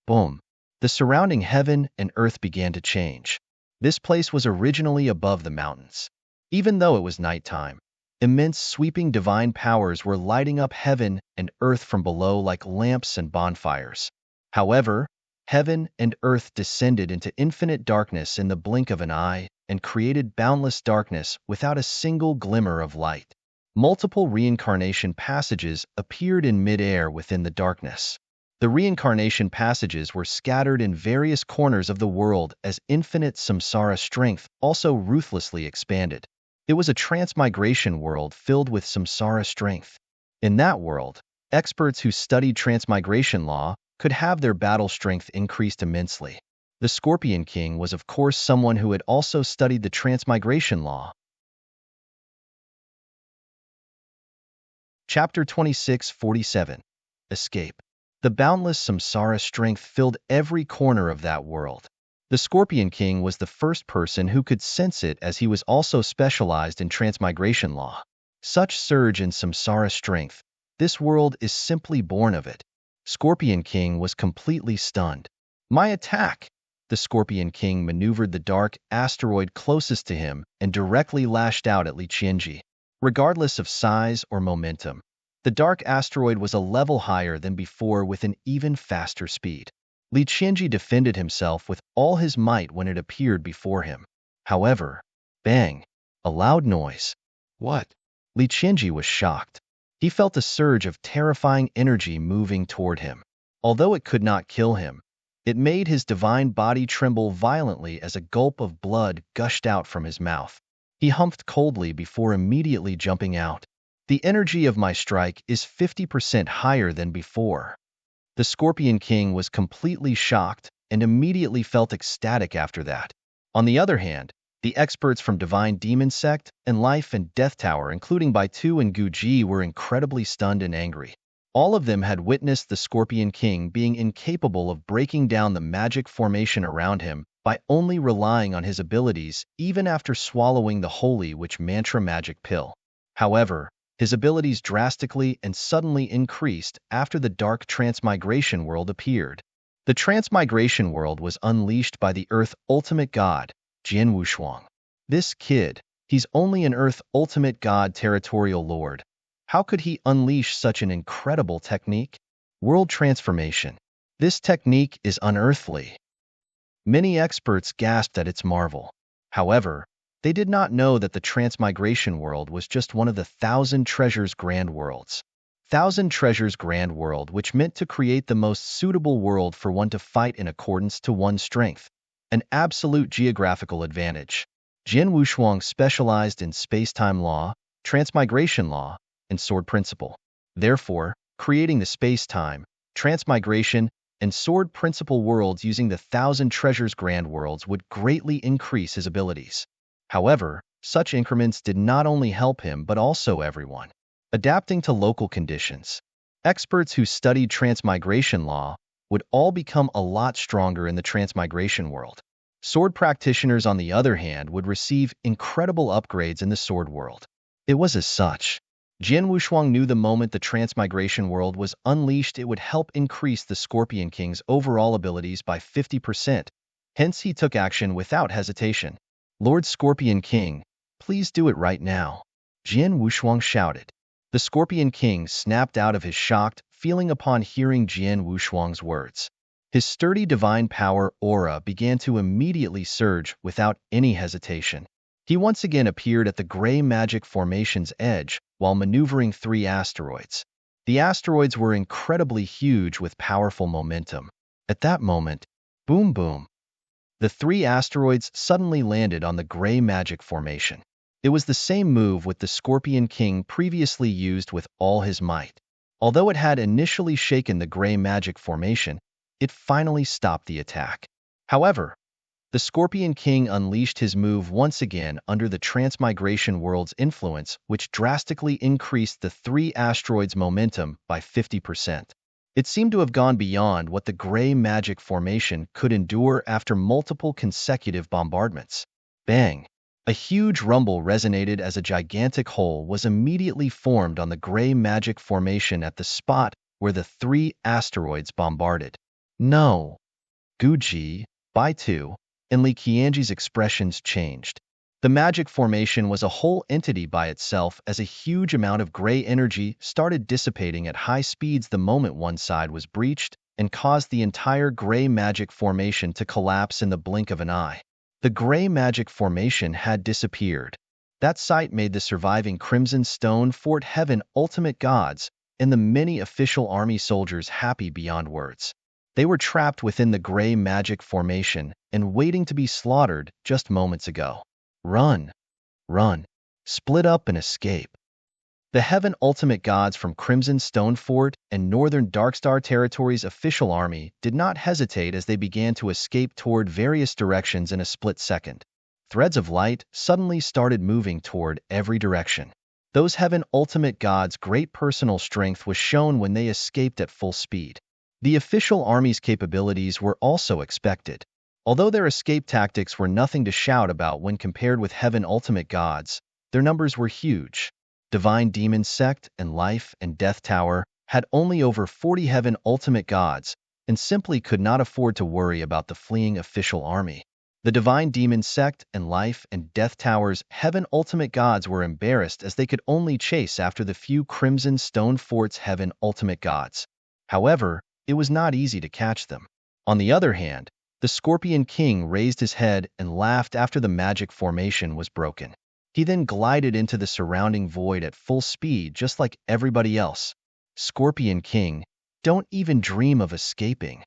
Boom. The surrounding heaven and earth began to change. This place was originally above the mountains. Even though it was nighttime, immense sweeping divine powers were lighting up heaven and earth from below like lamps and bonfires. However, heaven and earth descended into infinite darkness in the blink of an eye and created boundless darkness without a single glimmer of light. Multiple reincarnation passages appeared in midair within the darkness. The reincarnation passages were scattered in various corners of the world as infinite samsara strength also ruthlessly expanded. It was a transmigration world filled with samsara strength. In that world, experts who studied transmigration law could have their battle strength increased immensely. The Scorpion King was of course someone who had also studied the transmigration law. Chapter 26:47. Escape. The boundless samsara strength filled every corner of that world. The Scorpion King was the first person who could sense it as he was also specialized in transmigration law. Such surge in samsara strength, this world is simply born of it. Scorpion King was completely stunned. My attack! The Scorpion King maneuvered the dark asteroid closest to him and directly lashed out at Li Qianji. Regardless of size or momentum, the dark asteroid was a level higher than before with an even faster speed. Li Qianji defended himself with all his might when it appeared before him. However, bang! A loud noise. What? Li Qianji was shocked. He felt a surge of terrifying energy moving toward him. Although it could not kill him, it made his divine body tremble violently as a gulp of blood gushed out from his mouth. He humphed coldly before immediately jumping out. The energy of my strike is 50% higher than before. The Scorpion King was completely shocked and immediately felt ecstatic after that. On the other hand, the experts from Divine Demon Sect and Life and Death Tower, including Bai Tu and Gu Ji, were incredibly stunned and angry. All of them had witnessed the Scorpion King being incapable of breaking down the magic formation around him by only relying on his abilities even after swallowing the Holy Witch Mantra magic pill. However, his abilities drastically and suddenly increased after the dark transmigration world appeared. The transmigration world was unleashed by the Earth Ultimate God, Jian Wushuang. This kid, he's only an Earth Ultimate God territorial lord. How could he unleash such an incredible technique? World transformation. This technique is unearthly. Many experts gasped at its marvel. However, they did not know that the transmigration world was just one of the 1,000 treasures grand worlds. 1,000 treasures grand world, which meant to create the most suitable world for one to fight in accordance to one's strength. An absolute geographical advantage. Jian Wushuang specialized in space-time law, transmigration law, and sword principle. Therefore, creating the space-time, transmigration, and sword principle worlds using the 1,000 treasures grand worlds would greatly increase his abilities. However, such increments did not only help him but also everyone. Adapting to local conditions. Experts who studied transmigration law would all become a lot stronger in the transmigration world. Sword practitioners, on the other hand, would receive incredible upgrades in the sword world. It was as such. Jian Wushuang knew the moment the transmigration world was unleashed, it would help increase the Scorpion King's overall abilities by 50%, Hence he took action without hesitation. Lord Scorpion King, please do it right now, Jian Wushuang shouted. The Scorpion King snapped out of his shocked feeling upon hearing Jian Wushuang's words. His sturdy divine power aura began to immediately surge without any hesitation. He once again appeared at the gray magic formation's edge while maneuvering 3 asteroids. The asteroids were incredibly huge with powerful momentum. At that moment, boom boom, the 3 asteroids suddenly landed on the gray magic formation. It was the same move with the Scorpion King previously used with all his might. Although it had initially shaken the gray magic formation, it finally stopped the attack. However, the Scorpion King unleashed his move once again under the Transmigration World's influence, which drastically increased the 3 asteroids' momentum by 50%. It seemed to have gone beyond what the gray magic formation could endure after multiple consecutive bombardments. Bang! A huge rumble resonated as a gigantic hole was immediately formed on the gray magic formation at the spot where the 3 asteroids bombarded. No! Guji, Baitu, and Li Qianji's expressions changed. The magic formation was a whole entity by itself as a huge amount of gray energy started dissipating at high speeds the moment one side was breached and caused the entire gray magic formation to collapse in the blink of an eye. The gray magic formation had disappeared. That sight made the surviving Crimson Stone Fort Heaven ultimate gods and the many official army soldiers happy beyond words. They were trapped within the gray magic formation and waiting to be slaughtered just moments ago. Run! Run! Split up and escape. The Heaven Ultimate Gods from Crimson Stone Fort and Northern Darkstar Territory's official army did not hesitate as they began to escape toward various directions in a split second. Threads of light suddenly started moving toward every direction. Those Heaven Ultimate Gods' great personal strength was shown when they escaped at full speed. The official army's capabilities were also expected. Although their escape tactics were nothing to shout about when compared with Heaven Ultimate Gods, their numbers were huge. Divine Demon Sect and Life and Death Tower had only over 40 Heaven Ultimate Gods and simply could not afford to worry about the fleeing official army. The Divine Demon Sect and Life and Death Tower's Heaven Ultimate Gods were embarrassed as they could only chase after the few Crimson Stone Fort's Heaven Ultimate Gods. However, it was not easy to catch them. On the other hand, the Scorpion King raised his head and laughed after the magic formation was broken. He then glided into the surrounding void at full speed just like everybody else. Scorpion King, don't even dream of escaping.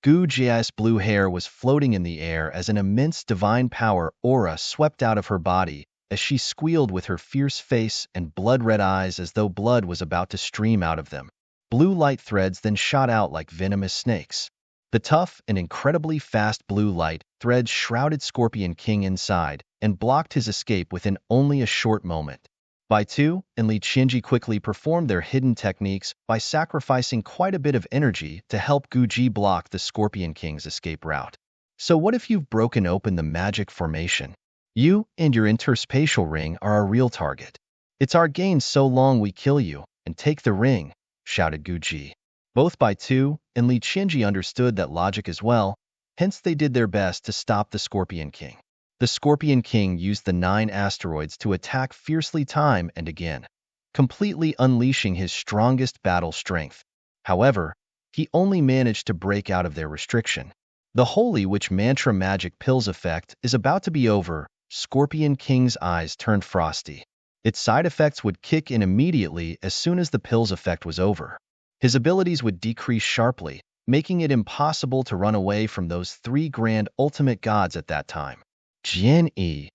Gu Jia's blue hair was floating in the air as an immense divine power aura swept out of her body as she squealed with her fierce face and blood-red eyes as though blood was about to stream out of them. Blue light threads then shot out like venomous snakes. The tough and incredibly fast blue light threads shrouded Scorpion King inside and blocked his escape within only a short moment. Baitu and Li Qianji quickly performed their hidden techniques by sacrificing quite a bit of energy to help Guji block the Scorpion King's escape route. So what if you've broken open the magic formation? You and your interspatial ring are our real target. It's our gain so long we kill you and take the ring, shouted Guji. Both Baitu and Li Qianji understood that logic as well, hence they did their best to stop the Scorpion King. The Scorpion King used the 9 asteroids to attack fiercely time and again, completely unleashing his strongest battle strength. However, he only managed to break out of their restriction. The Holy Witch Mantra Magic Pills effect is about to be over. Scorpion King's eyes turned frosty. Its side effects would kick in immediately as soon as the pills effect was over. His abilities would decrease sharply, making it impossible to run away from those 3 grand ultimate gods at that time. Jian Yi.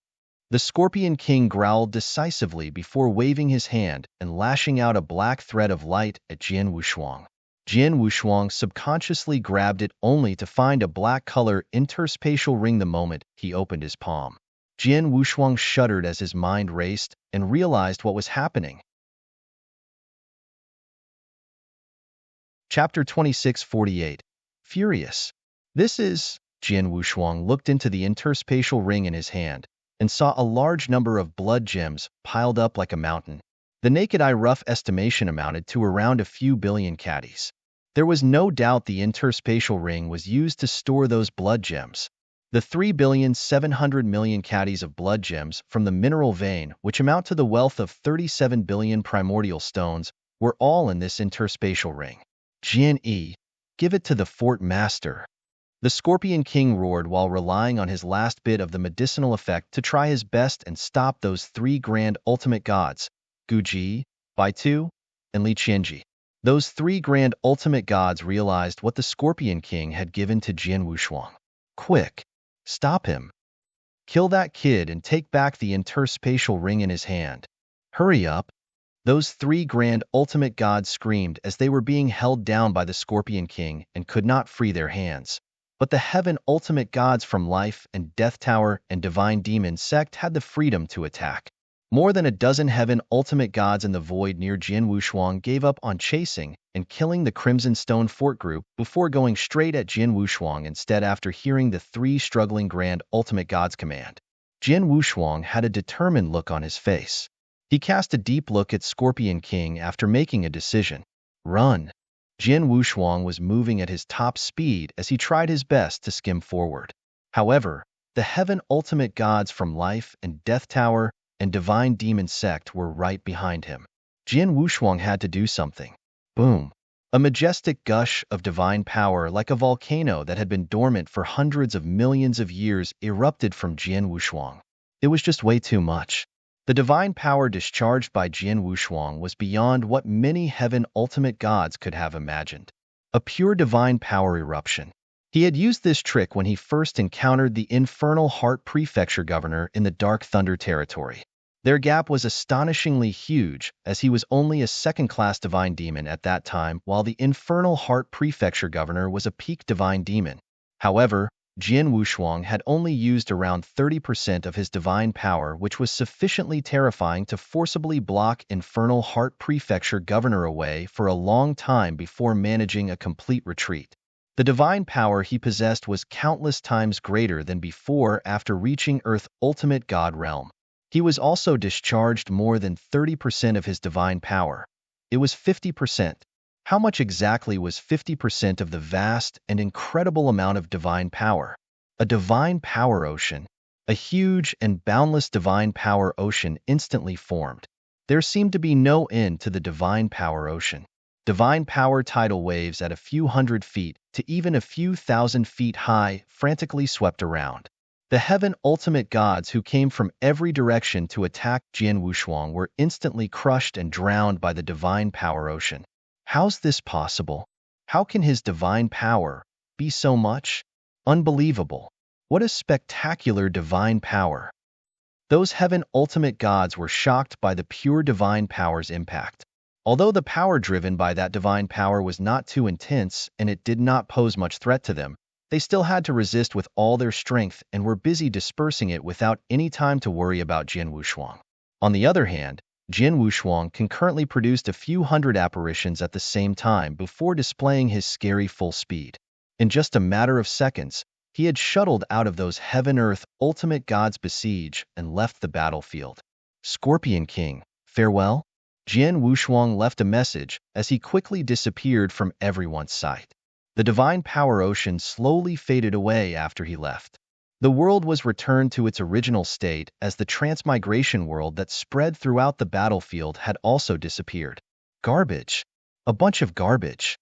The Scorpion King growled decisively before waving his hand and lashing out a black thread of light at Jian Wushuang. Jian Wushuang subconsciously grabbed it only to find a black color interspatial ring the moment he opened his palm. Jian Wushuang shuddered as his mind raced and realized what was happening. Chapter 2648. Furious. This is... Jian Wushuang looked into the interspatial ring in his hand and saw a large number of blood gems piled up like a mountain. The naked eye rough estimation amounted to around a few billion caddies. There was no doubt the interspatial ring was used to store those blood gems. The 3,700,000,000 caddies of blood gems from the mineral vein, which amount to the wealth of 37 billion primordial stones, were all in this interspatial ring. Jian-E, give it to the fort master. The Scorpion King roared while relying on his last bit of the medicinal effect to try his best and stop those three grand ultimate gods, Guji, Baitu, and Li Qianji. Those three grand ultimate gods realized what the Scorpion King had given to Jian Wushuang. Quick! Stop him! Kill that kid and take back the interspatial ring in his hand. Hurry up! Those three grand ultimate gods screamed as they were being held down by the Scorpion King and could not free their hands. But the heaven ultimate gods from Life and Death Tower and Divine Demon Sect had the freedom to attack. More than a dozen heaven ultimate gods in the void near Jian Wushuang gave up on chasing and killing the Crimson Stone Fort group before going straight at Jian Wushuang instead after hearing the three struggling grand ultimate gods command. Jian Wushuang had a determined look on his face. He cast a deep look at Scorpion King after making a decision. Run! Jian Wushuang was moving at his top speed as he tried his best to skim forward. However, the heaven ultimate gods from Life and Death Tower and Divine Demon Sect were right behind him. Jian Wushuang had to do something. Boom! A majestic gush of divine power like a volcano that had been dormant for hundreds of millions of years erupted from Jian Wushuang. It was just way too much. The divine power discharged by Jian Wushuang was beyond what many heaven ultimate gods could have imagined. A pure divine power eruption. He had used this trick when he first encountered the Infernal Heart Prefecture Governor in the Dark Thunder territory. Their gap was astonishingly huge, as he was only a second-class divine demon at that time, while the Infernal Heart Prefecture Governor was a peak divine demon. However, Jian Wushuang had only used around 30% of his divine power, which was sufficiently terrifying to forcibly block Infernal Heart Prefecture Governor away for a long time before managing a complete retreat. The divine power he possessed was countless times greater than before after reaching Earth Ultimate God Realm. He was also discharged more than 30% of his divine power. It was 50%. How much exactly was 50% of the vast and incredible amount of divine power? A divine power ocean. A huge and boundless divine power ocean instantly formed. There seemed to be no end to the divine power ocean. Divine power tidal waves at a few hundred feet to even a few thousand feet high frantically swept around. The heaven ultimate gods who came from every direction to attack Jian Wushuang were instantly crushed and drowned by the divine power ocean. How's this possible? How can his divine power be so much? Unbelievable. What a spectacular divine power. Those heaven ultimate gods were shocked by the pure divine power's impact. Although the power driven by that divine power was not too intense and it did not pose much threat to them, they still had to resist with all their strength and were busy dispersing it without any time to worry about Jian Wushuang. On the other hand, Jian Wushuang concurrently produced a few hundred apparitions at the same time before displaying his scary full speed. In just a matter of seconds, he had shuttled out of those heaven-earth ultimate gods' besiege and left the battlefield. Scorpion King, farewell? Jian Wushuang left a message as he quickly disappeared from everyone's sight. The divine power ocean slowly faded away after he left. The world was returned to its original state as the transmigration world that spread throughout the battlefield had also disappeared. Garbage. A bunch of garbage.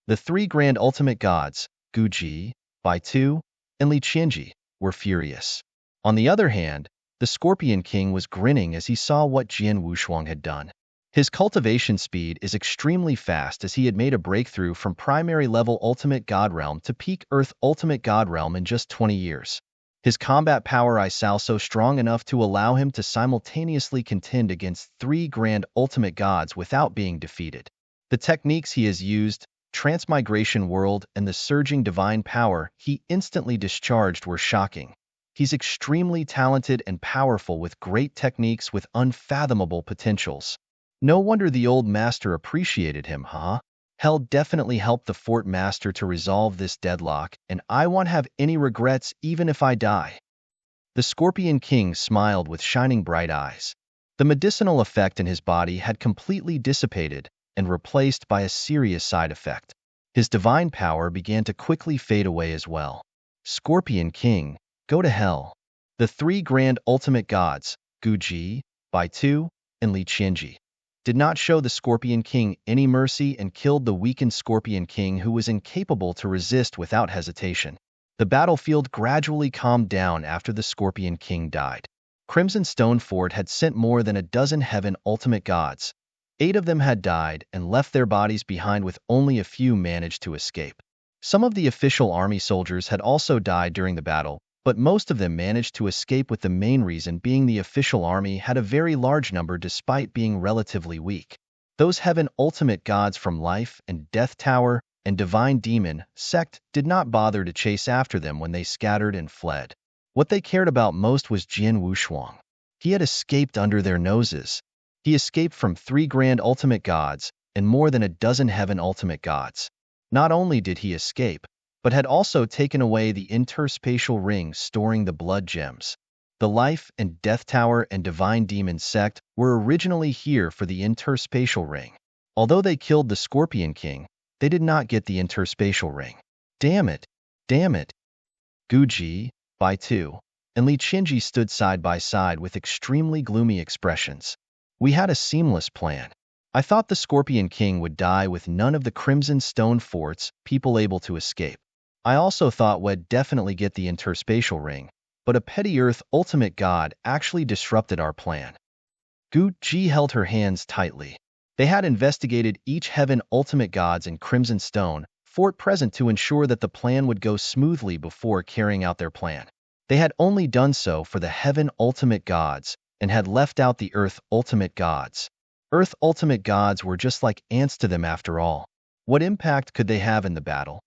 The three grand ultimate gods, Guji, Baitu, and Li Qianji, were furious. On the other hand, the Scorpion King was grinning as he saw what Jian Wushuang had done. His cultivation speed is extremely fast as he had made a breakthrough from primary level Ultimate God Realm to peak Earth Ultimate God Realm in just 20 years. His combat power is also strong enough to allow him to simultaneously contend against three grand ultimate gods without being defeated. The techniques he has used, Transmigration World and the surging divine power he instantly discharged were shocking. He's extremely talented and powerful with great techniques with unfathomable potentials. No wonder the old master appreciated him, huh? Hell definitely helped the fort master to resolve this deadlock, and I won't have any regrets even if I die. The Scorpion King smiled with shining bright eyes. The medicinal effect in his body had completely dissipated and replaced by a serious side effect. His divine power began to quickly fade away as well. Scorpion King, go to hell. The three grand ultimate gods, Guji, Baitu, and Li Qianji, did not show the Scorpion King any mercy and killed the weakened Scorpion King who was incapable to resist without hesitation. The battlefield gradually calmed down after the Scorpion King died. Crimson Stone Fort had sent more than a dozen heaven ultimate gods. 8 of them had died and left their bodies behind, with only a few managed to escape. Some of the official army soldiers had also died during the battle, but most of them managed to escape, with the main reason being the official army had a very large number despite being relatively weak. Those heaven ultimate gods from Life and Death Tower and Divine Demon sect did not bother to chase after them when they scattered and fled. What they cared about most was Jian Wushuang. He had escaped under their noses. He escaped from 3 grand ultimate gods and more than a dozen heaven ultimate gods. Not only did he escape, but had also taken away the interspatial ring storing the blood gems. The Life and Death Tower and Divine Demon sect were originally here for the interspatial ring. Although they killed the Scorpion King, they did not get the interspatial ring. Damn it! Damn it! Guji, Baitu, and Li Qianji stood side by side with extremely gloomy expressions. We had a seamless plan. I thought the Scorpion King would die with none of the Crimson Stone Fort's people able to escape. I also thought we'd definitely get the interspatial ring, but a petty Earth ultimate god actually disrupted our plan. Guji held her hands tightly. They had investigated each heaven ultimate gods in Crimson Stone Fort present to ensure that the plan would go smoothly before carrying out their plan. They had only done so for the heaven ultimate gods and had left out the Earth ultimate gods. Earth ultimate gods were just like ants to them after all. What impact could they have in the battle?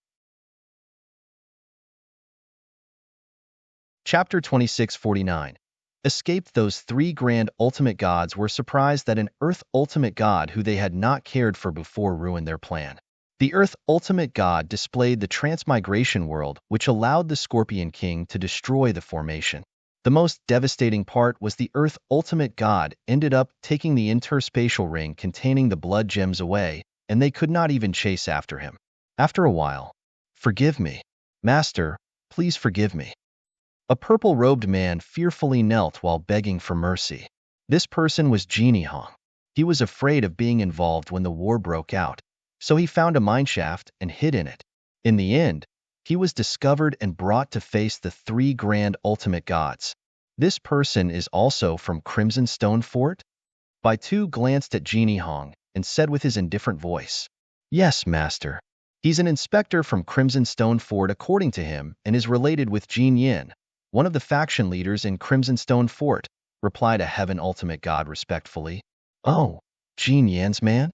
Chapter 2649. Escaped. Those 3 grand ultimate gods were surprised that an Earth ultimate god who they had not cared for before ruined their plan. The Earth ultimate god displayed the transmigration world, which allowed the Scorpion King to destroy the formation. The most devastating part was the Earth ultimate god ended up taking the interspatial ring containing the blood gems away, and they could not even chase after him. After a while, "Forgive me, Master, please forgive me." A purple-robed man fearfully knelt while begging for mercy. This person was Genie Hong. He was afraid of being involved when the war broke out, so he found a mineshaft and hid in it. In the end, he was discovered and brought to face the 3 grand ultimate gods. This person is also from Crimson Stone Fort? Baitu glanced at Genie Hong and said with his indifferent voice, "Yes, Master. He's an inspector from Crimson Stone Fort according to him and is related with Jin Yin, one of the faction leaders in Crimson Stone Fort," replied a heaven ultimate god respectfully. "Oh, Jin Yan's man?"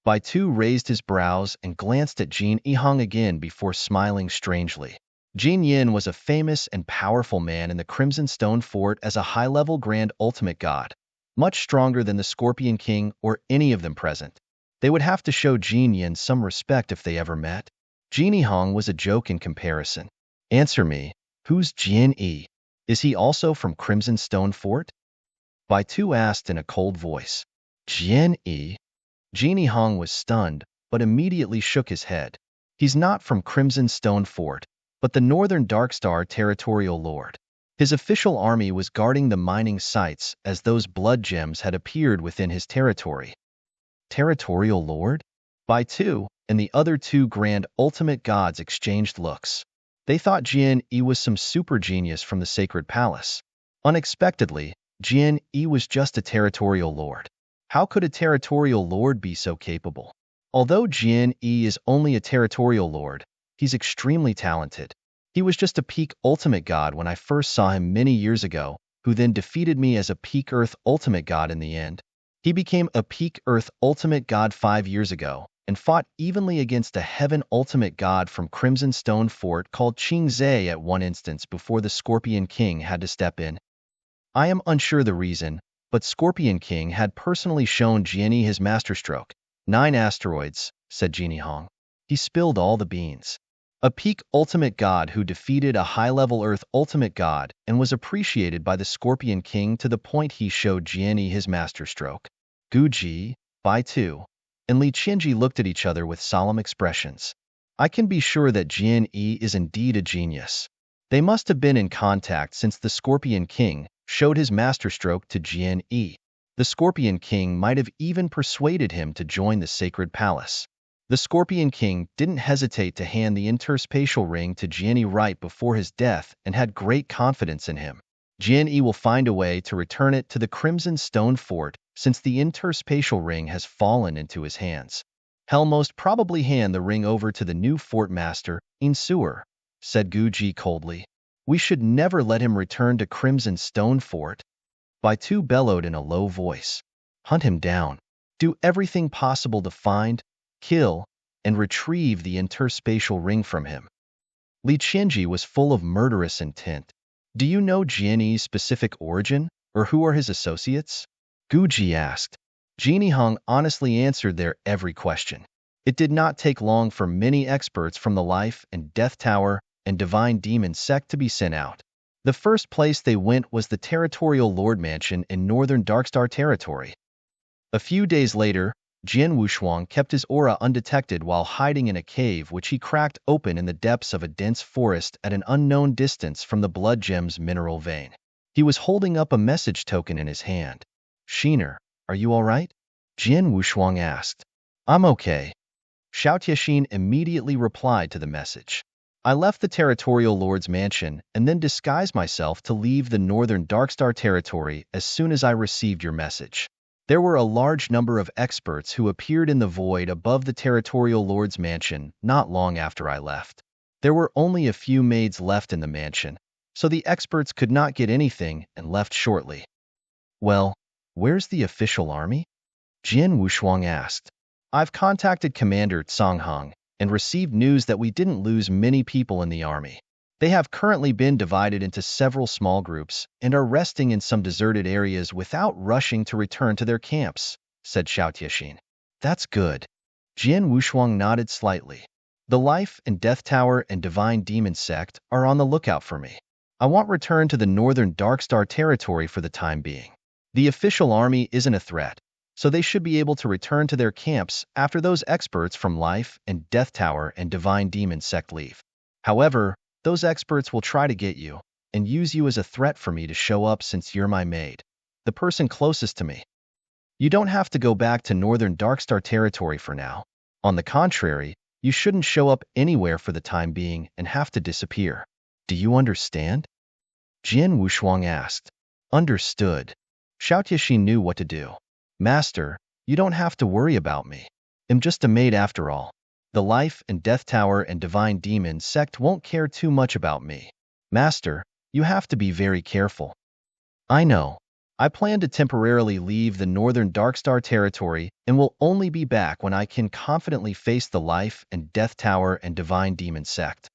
Baitu raised his brows and glanced at Jin Yihong again before smiling strangely. Jin Yin was a famous and powerful man in the Crimson Stone Fort as a high-level grand ultimate god, much stronger than the Scorpion King or any of them present. They would have to show Jin Yin some respect if they ever met. Jin Yihong was a joke in comparison. "Answer me. Who's Jin Yi? Is he also from Crimson Stone Fort?" Baitu asked in a cold voice. "Jin Yi?" Genie Hong was stunned, but immediately shook his head. "He's not from Crimson Stone Fort, but the Northern Darkstar Territorial Lord. His official army was guarding the mining sites as those blood gems had appeared within his territory." Territorial Lord? Baitu and the other 2 grand ultimate gods exchanged looks. They thought Jian Yi was some super genius from the Sacred Palace. Unexpectedly, Jian Yi was just a territorial lord. How could a territorial lord be so capable? Although Jian Yi is only a territorial lord, he's extremely talented. He was just a peak ultimate god when I first saw him many years ago, who then defeated me as a peak Earth ultimate god in the end. He became a peak Earth ultimate god 5 years ago, and fought evenly against a heaven ultimate god from Crimson Stone Fort called Qing Zhe at one instance before the Scorpion King had to step in. I am unsure the reason, but Scorpion King had personally shown Jianyi his masterstroke. 9 asteroids, said Genie Hong. He spilled all the beans. A peak ultimate god who defeated a high-level Earth ultimate god and was appreciated by the Scorpion King to the point he showed Jianyi his masterstroke. Guji, Baitu, and Li Qianji looked at each other with solemn expressions. I can be sure that Jian Yi is indeed a genius. They must have been in contact since the Scorpion King showed his masterstroke to Jian Yi. The Scorpion King might have even persuaded him to join the sacred palace. The Scorpion King didn't hesitate to hand the interspatial ring to Jian Yi right before his death and had great confidence in him. Jian Yi will find a way to return it to the Crimson Stone Fort since the interspatial ring has fallen into his hands. He'll most probably hand the ring over to the new fort master, Insuer, said Gu Ji coldly. We should never let him return to Crimson Stone Fort. Bai Tu bellowed in a low voice. Hunt him down. Do everything possible to find, kill, and retrieve the interspatial ring from him. Li Qianji was full of murderous intent. Do you know Jian Yi's specific origin, or who are his associates? Gu Ji asked. Jian Hong honestly answered their every question. It did not take long for many experts from the Life and Death Tower and Divine Demon sect to be sent out. The first place they went was the Territorial Lord Mansion in northern Darkstar territory. A few days later, Jian Wushuang kept his aura undetected while hiding in a cave which he cracked open in the depths of a dense forest at an unknown distance from the Blood Gem's mineral vein. He was holding up a message token in his hand. Sheener, are you all right? Jian Wushuang asked. I'm okay. Xiao Tianxin immediately replied to the message. I left the Territorial Lord's mansion and then disguised myself to leave the northern Darkstar territory as soon as I received your message. There were a large number of experts who appeared in the void above the Territorial Lord's mansion not long after I left. There were only a few maids left in the mansion, so the experts could not get anything and left shortly. Well, where's the official army? Jian Wushuang asked. I've contacted Commander Cang Hong and received news that we didn't lose many people in the army. They have currently been divided into several small groups and are resting in some deserted areas without rushing to return to their camps, said Xiao Tianxin. That's good. Jian Wushuang nodded slightly. The Life and Death Tower and Divine Demon sect are on the lookout for me. I want return to the northern Darkstar territory for the time being. The official army isn't a threat, so they should be able to return to their camps after those experts from Life and Death Tower and Divine Demon sect leave. However, those experts will try to get you and use you as a threat for me to show up since you're my maid, the person closest to me. You don't have to go back to northern Darkstar territory for now. On the contrary, you shouldn't show up anywhere for the time being and have to disappear. Do you understand? Jian Wushuang asked. Understood. Xiao Tianxin knew what to do. Master, you don't have to worry about me. I'm just a maid after all. The Life and Death Tower and Divine Demon sect won't care too much about me. Master, you have to be very careful. I know. I plan to temporarily leave the northern Darkstar territory and will only be back when I can confidently face the Life and Death Tower and Divine Demon sect.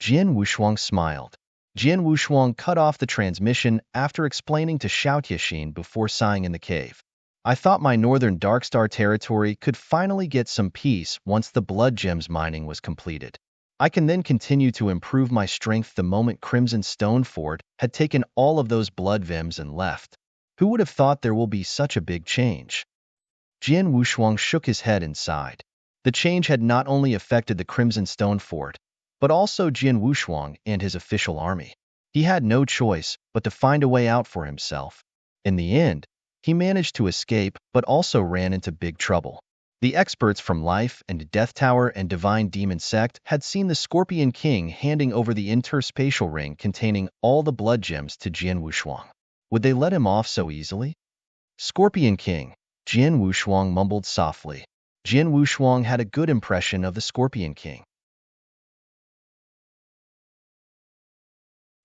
Jian Wushuang smiled. Jian Wushuang cut off the transmission after explaining to Xiao Tianxin before sighing in the cave. I thought my northern Darkstar territory could finally get some peace once the Blood Gems mining was completed. I can then continue to improve my strength the moment Crimson Stone Fort had taken all of those blood gems and left. Who would have thought there will be such a big change? Jian Wushuang shook his head and sighed. The change had not only affected the Crimson Stone Fort, but also Jian Wushuang and his official army. He had no choice but to find a way out for himself. In the end, he managed to escape but also ran into big trouble. The experts from Life and Death Tower and Divine Demon sect had seen the Scorpion King handing over the interspatial ring containing all the blood gems to Jian Wushuang. Would they let him off so easily? Scorpion King, Jian Wushuang mumbled softly. Jian Wushuang had a good impression of the Scorpion King.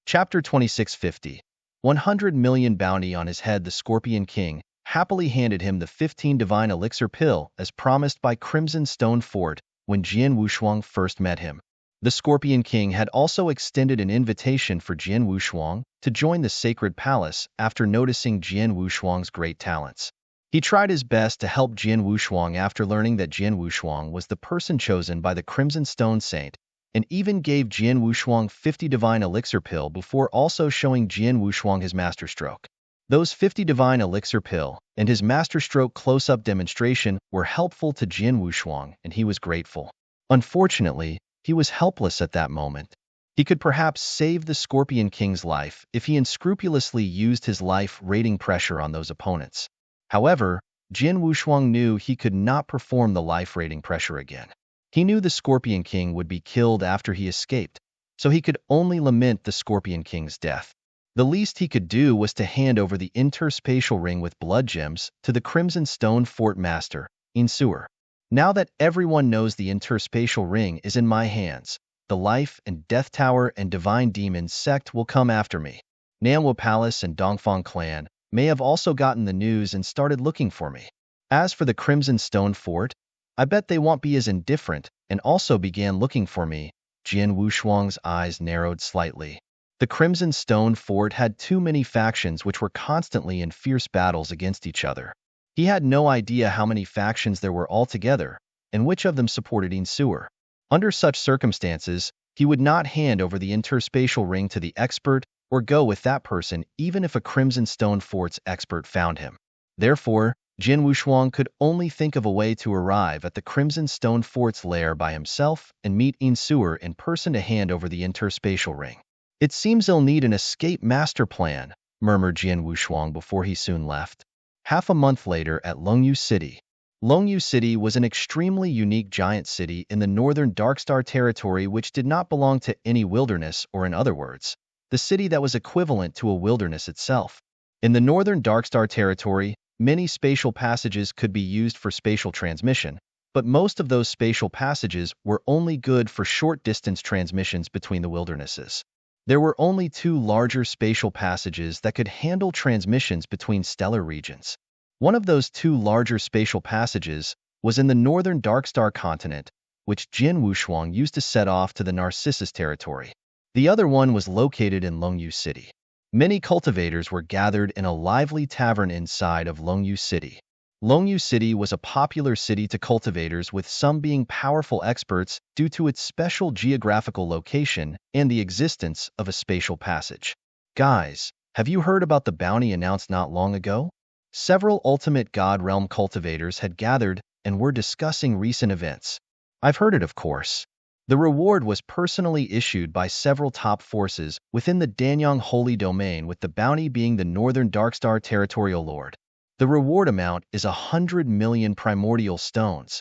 Chapter 2650. 100 million bounty on his head. The Scorpion King happily handed him the 15 divine elixir pill as promised by Crimson Stone Fort when Jian Wushuang first met him. The Scorpion King had also extended an invitation for Jian Wushuang to join the Sacred Palace after noticing Jian Wushuang's great talents. He tried his best to help Jian Wushuang after learning that Jian Wushuang was the person chosen by the Crimson Stone Saint, and even gave Jian Wushuang 50 divine elixir pill before also showing Jian Wushuang his masterstroke. Those 50 divine elixir pill and his masterstroke close-up demonstration were helpful to Jian Wushuang, and he was grateful. Unfortunately, he was helpless at that moment. He could perhaps save the Scorpion King's life if he unscrupulously used his life rating pressure on those opponents. However, Jin Wushuang knew he could not perform the life rating pressure again. He knew the Scorpion King would be killed after he escaped, so he could only lament the Scorpion King's death. The least he could do was to hand over the interspatial ring with blood gems to the Crimson Stone Fort Master, Insuer. Now that everyone knows the interspatial ring is in my hands, the Life and Death Tower and Divine Demon sect will come after me. Nanhua Palace and Dongfang clan may have also gotten the news and started looking for me. As for the Crimson Stone Fort, I bet they won't be as indifferent and also began looking for me. Jin Wushuang's eyes narrowed slightly. The Crimson Stone Fort had too many factions which were constantly in fierce battles against each other. He had no idea how many factions there were altogether, and which of them supported Insuer. Under such circumstances, he would not hand over the interspatial ring to the expert or go with that person even if a Crimson Stone Fort's expert found him. Therefore, Jin Wushuang could only think of a way to arrive at the Crimson Stone Fort's lair by himself and meet Insuer in person to hand over the interspatial ring. It seems he'll need an escape master plan, murmured Jin Wushuang before he soon left. Half a month later at Longyu City. Longyu City was an extremely unique giant city in the northern Darkstar territory which did not belong to any wilderness, or in other words, the city that was equivalent to a wilderness itself. In the northern Darkstar territory, many spatial passages could be used for spatial transmission, but most of those spatial passages were only good for short-distance transmissions between the wildernesses. There were only two larger spatial passages that could handle transmissions between stellar regions. One of those two larger spatial passages was in the northern Darkstar continent, which Jin Wushuang used to set off to the Narcissus territory. The other one was located in Longyu City. Many cultivators were gathered in a lively tavern inside of Longyu City. Longyu City was a popular city to cultivators, with some being powerful experts due to its special geographical location and the existence of a spatial passage. Guys, have you heard about the bounty announced not long ago? Several Ultimate God Realm cultivators had gathered and were discussing recent events. I've heard it, of course. The reward was personally issued by several top forces within the Danyang Holy Domain, with the bounty being the Northern Darkstar Territorial Lord. The reward amount is 100 million primordial stones.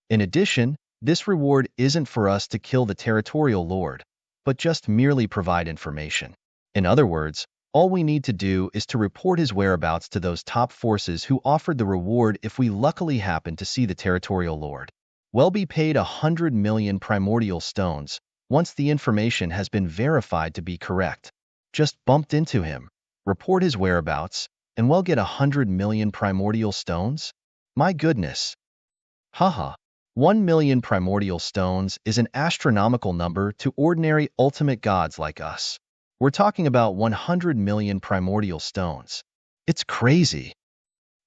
In addition, this reward isn't for us to kill the Territorial Lord, but just merely provide information. In other words, all we need to do is to report his whereabouts to those top forces who offered the reward if we luckily happen to see the Territorial Lord. We'll be paid 100 million primordial stones once the information has been verified to be correct. Just bumped into him, report his whereabouts, and we'll get 100 million primordial stones? My goodness. Haha. 1 million primordial stones is an astronomical number to ordinary ultimate gods like us. We're talking about 100 million primordial stones. It's crazy.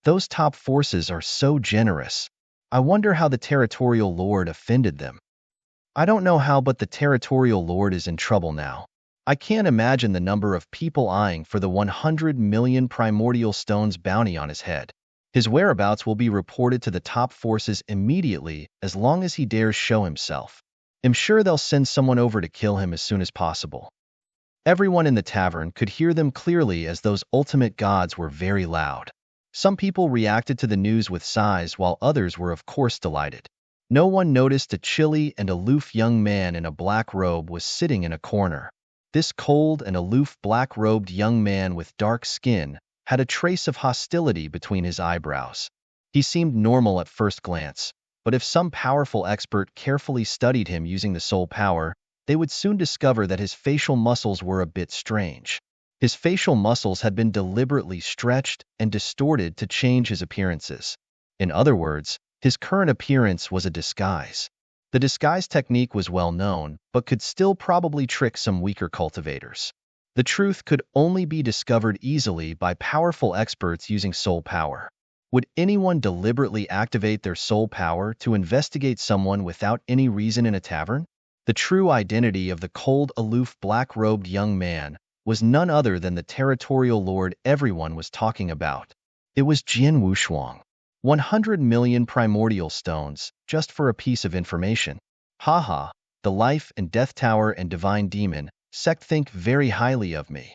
Those top forces are so generous. I wonder how the Territorial Lord offended them. I don't know how, but the Territorial Lord is in trouble now. I can't imagine the number of people eyeing for the 100 million primordial stones bounty on his head. His whereabouts will be reported to the top forces immediately as long as he dares show himself. I'm sure they'll send someone over to kill him as soon as possible. Everyone in the tavern could hear them clearly, as those ultimate gods were very loud. Some people reacted to the news with sighs, while others were of course delighted. No one noticed a chilly and aloof young man in a black robe was sitting in a corner. This cold and aloof black-robed young man with dark skin had a trace of hostility between his eyebrows. He seemed normal at first glance, but if some powerful expert carefully studied him using the soul power, they would soon discover that his facial muscles were a bit strange. His facial muscles had been deliberately stretched and distorted to change his appearances. In other words, his current appearance was a disguise. The disguise technique was well known, but could still probably trick some weaker cultivators. The truth could only be discovered easily by powerful experts using soul power. Would anyone deliberately activate their soul power to investigate someone without any reason in a tavern? The true identity of the cold, aloof, black-robed young man was none other than the Territorial Lord everyone was talking about. It was Jin Wushuang. 100 million primordial stones, just for a piece of information. Haha, the Life and Death Tower and Divine Demon sect think very highly of me."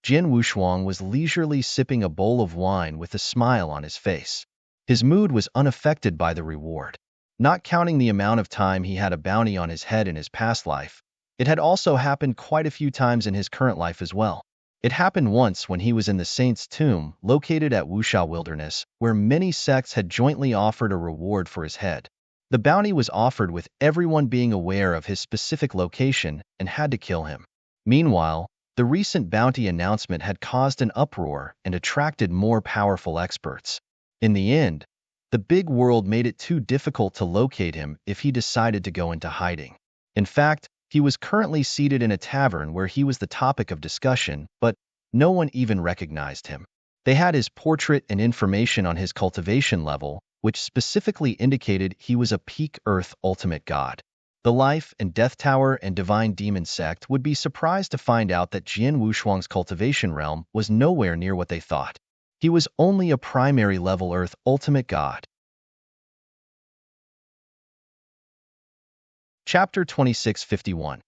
Jin Wushuang was leisurely sipping a bowl of wine with a smile on his face. His mood was unaffected by the reward. Not counting the amount of time he had a bounty on his head in his past life, it had also happened quite a few times in his current life as well. It happened once when he was in the Saint's Tomb, located at Wuxia Wilderness, where many sects had jointly offered a reward for his head. The bounty was offered with everyone being aware of his specific location and had to kill him. Meanwhile, the recent bounty announcement had caused an uproar and attracted more powerful experts. In the end, the big world made it too difficult to locate him if he decided to go into hiding. In fact, he was currently seated in a tavern where he was the topic of discussion, but no one even recognized him. They had his portrait and information on his cultivation level, which specifically indicated he was a peak Earth ultimate god. The Life and Death Tower and Divine Demon sect would be surprised to find out that Jian Wushuang's cultivation realm was nowhere near what they thought. He was only a primary level Earth ultimate god. Chapter 2651.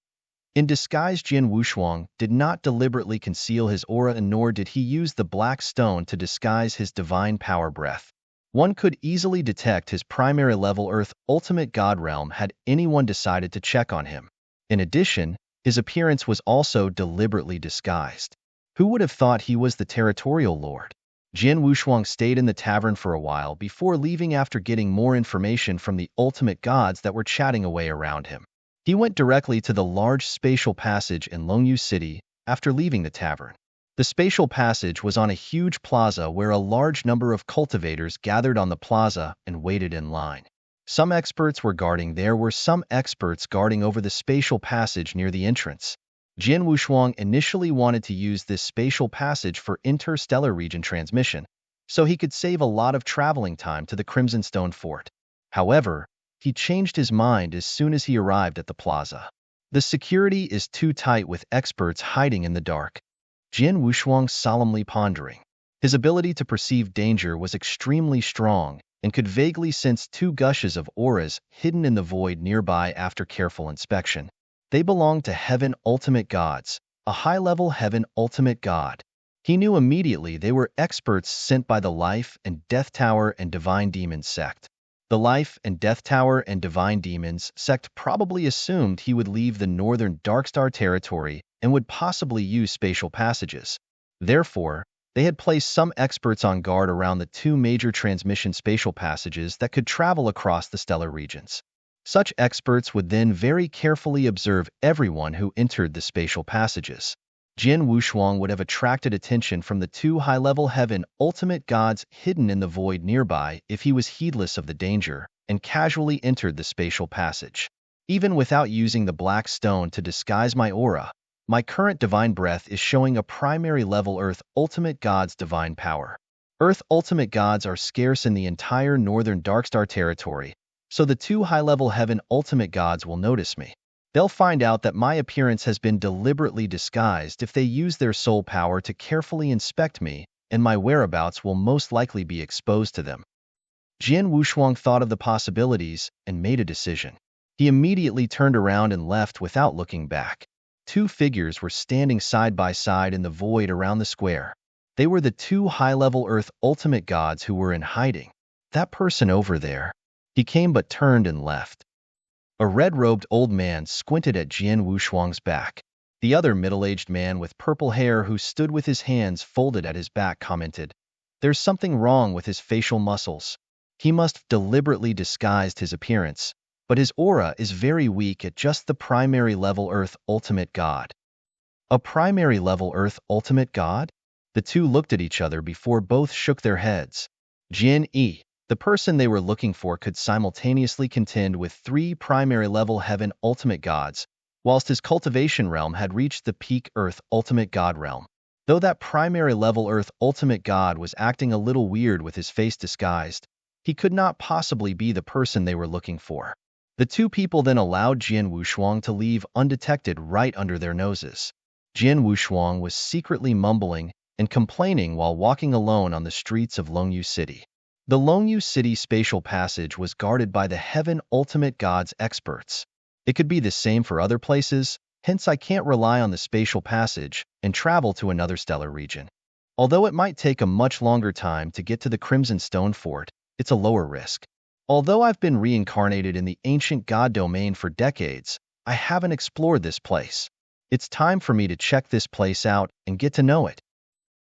In disguise, Jian Wushuang did not deliberately conceal his aura, and nor did he use the black stone to disguise his divine power breath. One could easily detect his primary level Earth ultimate god realm had anyone decided to check on him. In addition, his appearance was also deliberately disguised. Who would have thought he was the territorial lord? Jian Wushuang stayed in the tavern for a while before leaving after getting more information from the ultimate gods that were chatting away around him. He went directly to the large spatial passage in Longyu City after leaving the tavern. The spatial passage was on a huge plaza where a large number of cultivators gathered on the plaza and waited in line. Some experts were guarding over the spatial passage near the entrance. Jian Wushuang initially wanted to use this spatial passage for interstellar region transmission, so he could save a lot of traveling time to the Crimson Stone Fort. However, he changed his mind as soon as he arrived at the plaza. The security is too tight with experts hiding in the dark. Jian Wushuang solemnly pondering. His ability to perceive danger was extremely strong and could vaguely sense two gushes of auras hidden in the void nearby after careful inspection. They belonged to Heaven Ultimate Gods, a high-level Heaven Ultimate God. He knew immediately they were experts sent by the Life and Death Tower and Divine Demons sect. The Life and Death Tower and Divine Demons sect probably assumed he would leave the northern Darkstar territory and would possibly use spatial passages. Therefore, they had placed some experts on guard around the two major transmission spatial passages that could travel across the stellar regions. Such experts would then very carefully observe everyone who entered the spatial passages. Jian Wushuang would have attracted attention from the two high-level Heaven Ultimate Gods hidden in the void nearby if he was heedless of the danger and casually entered the spatial passage. Even without using the black stone to disguise my aura, my current divine breath is showing a primary level Earth Ultimate God's divine power. Earth Ultimate Gods are scarce in the entire northern Darkstar territory, so the two high-level Heaven Ultimate Gods will notice me. They'll find out that my appearance has been deliberately disguised if they use their soul power to carefully inspect me, and my whereabouts will most likely be exposed to them. Jian Wushuang thought of the possibilities and made a decision. He immediately turned around and left without looking back. Two figures were standing side by side in the void around the square. They were the two high-level Earth Ultimate Gods who were in hiding. That person over there. He came but turned and left. A red-robed old man squinted at Jian Wushuang's back. The other middle-aged man with purple hair who stood with his hands folded at his back commented, "There's something wrong with his facial muscles. He must have deliberately disguised his appearance, but his aura is very weak at just the primary level Earth Ultimate God." A primary level Earth Ultimate God? The two looked at each other before both shook their heads. Jian Yi, the person they were looking for, could simultaneously contend with three primary level Heaven Ultimate Gods, whilst his cultivation realm had reached the peak Earth Ultimate God realm. Though that primary level Earth Ultimate God was acting a little weird with his face disguised, he could not possibly be the person they were looking for. The two people then allowed Jian Wushuang to leave undetected right under their noses. Jian Wushuang was secretly mumbling and complaining while walking alone on the streets of Longyu City. The Longyu City spatial passage was guarded by the Heaven Ultimate Gods experts. It could be the same for other places, hence I can't rely on the spatial passage and travel to another stellar region. Although it might take a much longer time to get to the Crimson Stone Fort, it's a lower risk. Although I've been reincarnated in the ancient god domain for decades, I haven't explored this place. It's time for me to check this place out and get to know it.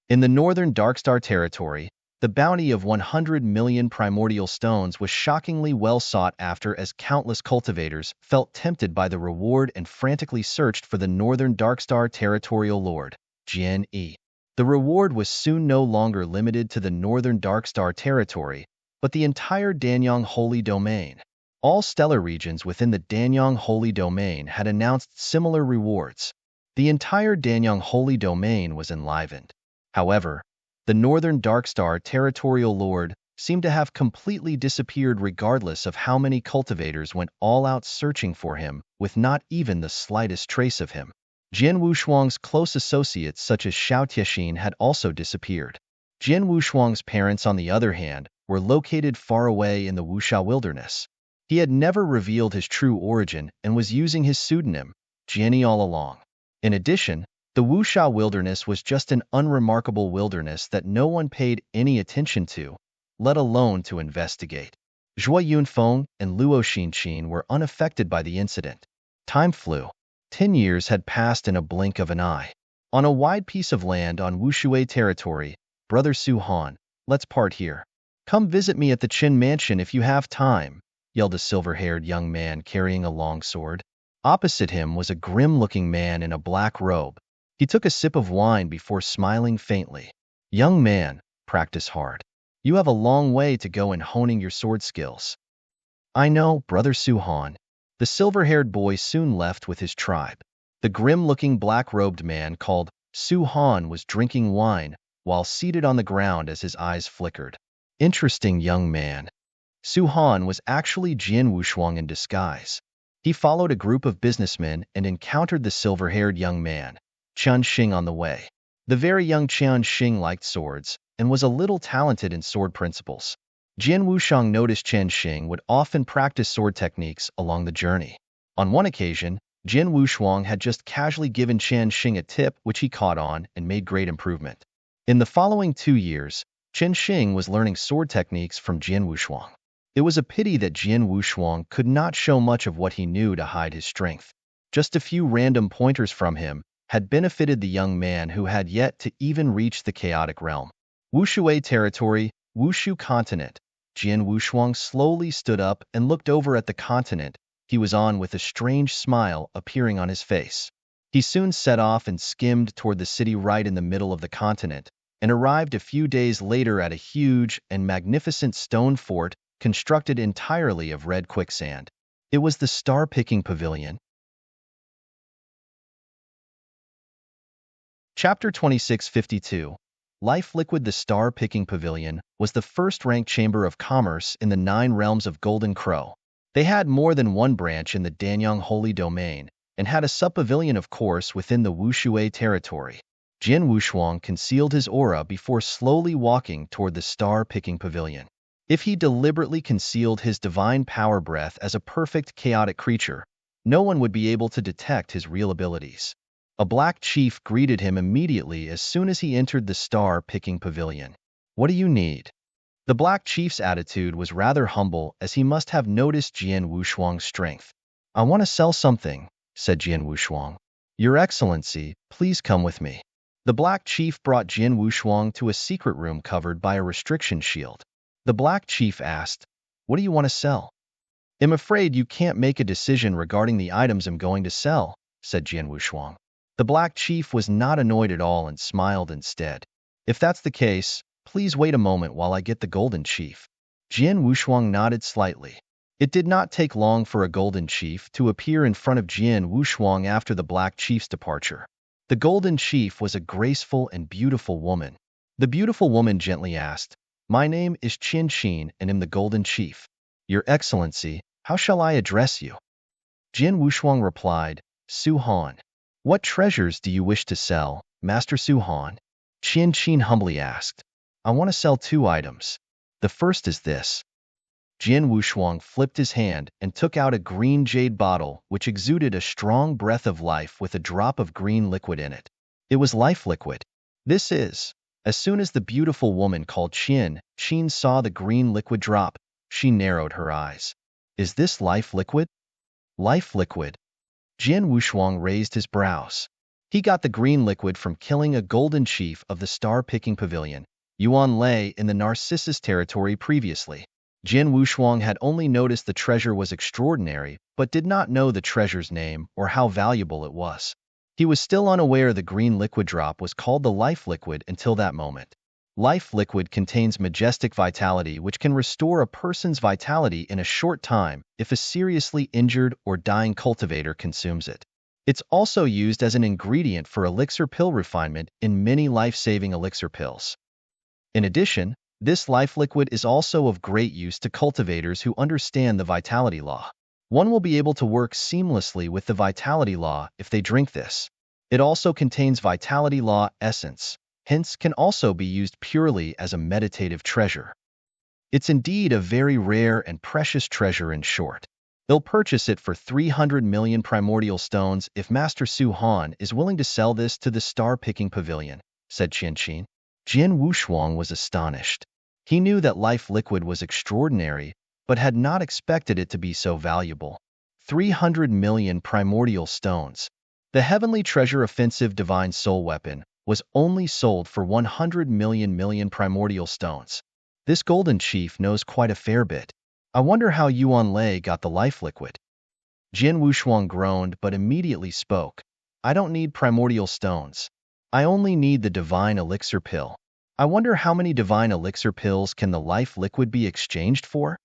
In the northern Darkstar territory, the bounty of 100 million primordial stones was shockingly well sought after as countless cultivators felt tempted by the reward and frantically searched for the northern Darkstar territorial lord, Jian Yi. The reward was soon no longer limited to the northern Darkstar territory, but the entire Danyang Holy Domain. All stellar regions within the Danyang Holy Domain had announced similar rewards. The entire Danyang Holy Domain was enlivened. However, the northern Darkstar territorial lord seemed to have completely disappeared regardless of how many cultivators went all out searching for him, with not even the slightest trace of him. Jian Wushuang's close associates such as Xiao Tiexin had also disappeared. Jian Wushuang's parents, on the other hand, were located far away in the Wuxia wilderness. He had never revealed his true origin and was using his pseudonym, Jianyi, all along. In addition, the Wuxia wilderness was just an unremarkable wilderness that no one paid any attention to, let alone to investigate. Zhuo Yunfeng and Luo Xinqin were unaffected by the incident. Time flew. 10 years had passed in a blink of an eye. On a wide piece of land on Wushui territory, Brother Su Han, let's part here. Come visit me at the Qin Mansion if you have time, yelled a silver-haired young man carrying a long sword. Opposite him was a grim-looking man in a black robe. He took a sip of wine before smiling faintly. Young man, practice hard. You have a long way to go in honing your sword skills. I know, Brother Su Han. The silver-haired boy soon left with his tribe. The grim-looking black-robed man called Su Han was drinking wine while seated on the ground as his eyes flickered. Interesting young man. Su Han was actually Jian Wushuang in disguise. He followed a group of businessmen and encountered the silver-haired young man, Qian Xing, on the way. The very young Qian Xing liked swords and was a little talented in sword principles. Jian Wushuang noticed Qian Xing would often practice sword techniques along the journey. On one occasion, Jian Wushuang had just casually given Qian Xing a tip which he caught on and made great improvement. In the following 2 years, Qian Xing was learning sword techniques from Jian Wushuang. It was a pity that Jian Wushuang could not show much of what he knew to hide his strength. Just a few random pointers from him had benefited the young man who had yet to even reach the chaotic realm. Wushui territory, Wushu continent. Jian Wushuang slowly stood up and looked over at the continent he was on with a strange smile appearing on his face. He soon set off and skimmed toward the city right in the middle of the continent, and arrived a few days later at a huge and magnificent stone fort constructed entirely of red quicksand. It was the Star-Picking Pavilion. Chapter 2652. Life Liquid. The Star-Picking Pavilion was the first-ranked chamber of commerce in the 9 realms of Golden Crow. They had more than one branch in the Danyang Holy Domain, and had a sub-pavilion of course within the Wushui territory. Jian Wushuang concealed his aura before slowly walking toward the Star-Picking Pavilion. If he deliberately concealed his divine power breath as a perfect chaotic creature, no one would be able to detect his real abilities. A black chief greeted him immediately as soon as he entered the Star-Picking Pavilion. What do you need? The black chief's attitude was rather humble as he must have noticed Jian Wushuang's strength. I want to sell something, said Jian Wushuang. Your Excellency, please come with me. The black chief brought Jian Wushuang to a secret room covered by a restriction shield. The black chief asked, What do you want to sell? I'm afraid you can't make a decision regarding the items I'm going to sell, said Jian Wushuang. The black chief was not annoyed at all and smiled instead. If that's the case, please wait a moment while I get the golden chief. Jian Wushuang nodded slightly. It did not take long for a golden chief to appear in front of Jian Wushuang after the black chief's departure. The golden chief was a graceful and beautiful woman. The beautiful woman gently asked, My name is Qin Xin and am the golden chief. Your Excellency, how shall I address you? Jian Wushuang replied, Su Han. What treasures do you wish to sell, Master Su Han? Qin Xin humbly asked. I want to sell 2 items. The first is this. Jian Wushuang flipped his hand and took out a green jade bottle which exuded a strong breath of life with a drop of green liquid in it. It was life liquid. This is. As soon as the beautiful woman called Qin saw the green liquid drop, she narrowed her eyes. Is this life liquid? Life liquid. Jian Wushuang raised his brows. He got the green liquid from killing a golden chief of the star-picking pavilion, Yuan Lei, in the Narcissus territory previously. Jian Wushuang had only noticed the treasure was extraordinary, but did not know the treasure's name or how valuable it was. He was still unaware the green liquid drop was called the life liquid until that moment. Life liquid contains majestic vitality which can restore a person's vitality in a short time if a seriously injured or dying cultivator consumes it. It's also used as an ingredient for elixir pill refinement in many life-saving elixir pills. In addition, this life liquid is also of great use to cultivators who understand the vitality law. One will be able to work seamlessly with the vitality law if they drink this. It also contains vitality law essence, hence can also be used purely as a meditative treasure. It's indeed a very rare and precious treasure in short. They'll purchase it for 300 million primordial stones if Master Su Han is willing to sell this to the star-picking pavilion, said Qian. Jian Wushuang was astonished. He knew that life liquid was extraordinary, but had not expected it to be so valuable. 300 million primordial stones. The heavenly treasure offensive divine soul weapon was only sold for 100 million primordial stones. This golden chief knows quite a fair bit. I wonder how Yuan Lei got the life liquid. Jian Wushuang groaned but immediately spoke. I don't need primordial stones. I only need the divine elixir pill. I wonder how many divine elixir pills can the life liquid be exchanged for?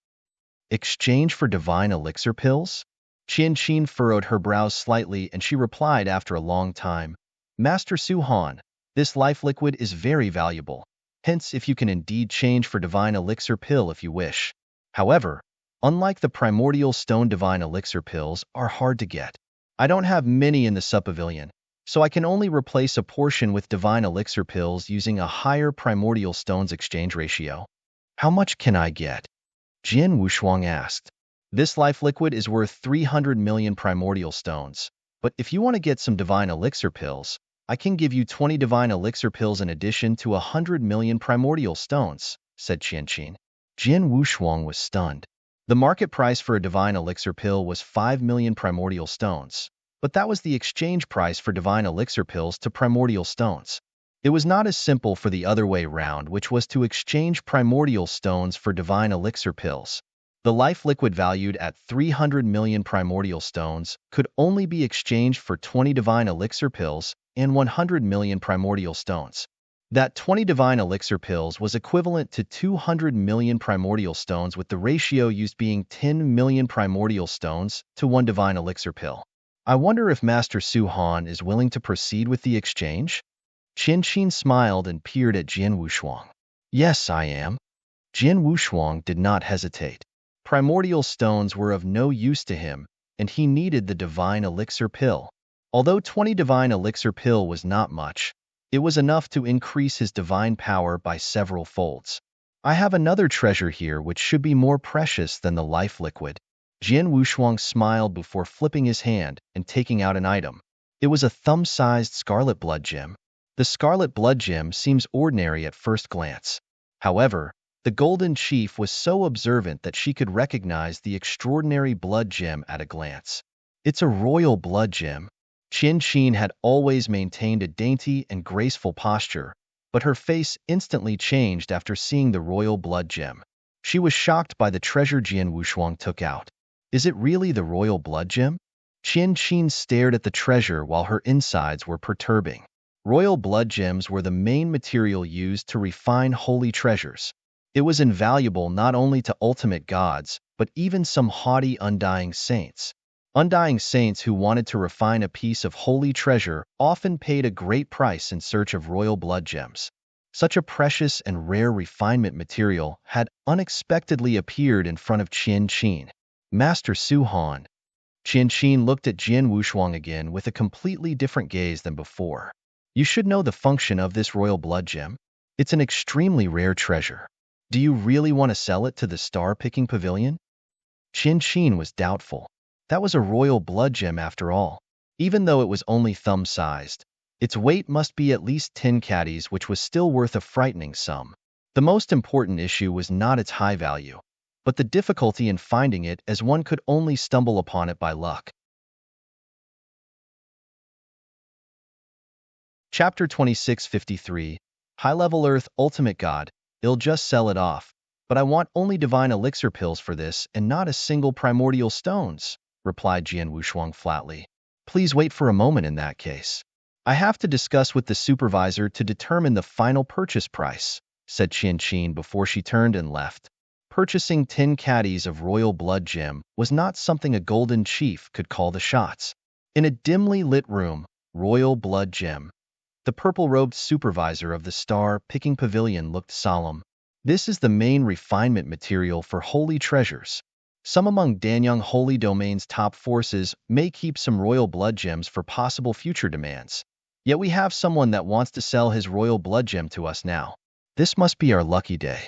Exchange for divine elixir pills? Qian furrowed her brows slightly and she replied after a long time, Master Su Han, this life liquid is very valuable. Hence, if you can indeed change for divine elixir pill if you wish. However, unlike the primordial stone, divine elixir pills are hard to get. I don't have many in the sub-pavilion, so I can only replace a portion with divine elixir pills using a higher primordial stones exchange ratio. How much can I get? Jian Wushuang asked. This life liquid is worth 300 million primordial stones, but if you want to get some divine elixir pills, I can give you 20 divine elixir pills in addition to 100 million primordial stones, said Qian. Jian Wushuang was stunned. The market price for a divine elixir pill was 5 million primordial stones, but that was the exchange price for divine elixir pills to primordial stones. It was not as simple for the other way round, which was to exchange primordial stones for divine elixir pills. The life liquid valued at 300 million primordial stones could only be exchanged for 20 divine elixir pills and 100 million primordial stones. That 20 divine elixir pills was equivalent to 200 million primordial stones, with the ratio used being 10 million primordial stones to 1 divine elixir pill. I wonder if Master Su Han is willing to proceed with the exchange? Qian smiled and peered at Jian Wushuang. Yes, I am. Jian Wushuang did not hesitate. Primordial stones were of no use to him, and he needed the divine elixir pill. Although 20 divine elixir pill was not much, it was enough to increase his divine power by several folds. I have another treasure here which should be more precious than the life liquid. Jian Wushuang smiled before flipping his hand and taking out an item. It was a thumb-sized scarlet blood gem. The scarlet blood gem seems ordinary at first glance. However, the golden chief was so observant that she could recognize the extraordinary blood gem at a glance. It's a royal blood gem. Qian had always maintained a dainty and graceful posture, but her face instantly changed after seeing the royal blood gem. She was shocked by the treasure Jian Wushuang took out. Is it really the royal blood gem? Qian stared at the treasure while her insides were perturbing. Royal blood gems were the main material used to refine holy treasures. It was invaluable not only to ultimate gods, but even some haughty undying saints. Undying saints who wanted to refine a piece of holy treasure often paid a great price in search of royal blood gems. Such a precious and rare refinement material had unexpectedly appeared in front of Qian. Master Su Han. Qian looked at Jian Wushuang again with a completely different gaze than before. You should know the function of this royal blood gem. It's an extremely rare treasure. Do you really want to sell it to the star-picking pavilion? Qin Shin was doubtful. That was a royal blood gem after all. Even though it was only thumb-sized, its weight must be at least 10 caddies, which was still worth a frightening sum. The most important issue was not its high value, but the difficulty in finding it, as one could only stumble upon it by luck. Chapter 2653. High-level Earth Ultimate God. I'll just sell it off, but I want only divine elixir pills for this and not a single primordial stones, replied Jian Wushuang flatly. Please wait for a moment in that case. I have to discuss with the supervisor to determine the final purchase price, said Qian Qin before she turned and left. Purchasing 10 caddies of royal blood gem was not something a golden chief could call the shots. In a dimly lit room, royal blood gem. The purple-robed supervisor of the star-picking pavilion looked solemn. This is the main refinement material for holy treasures. Some among Danyang Holy Domain's top forces may keep some royal blood gems for possible future demands. Yet we have someone that wants to sell his royal blood gem to us now. This must be our lucky day.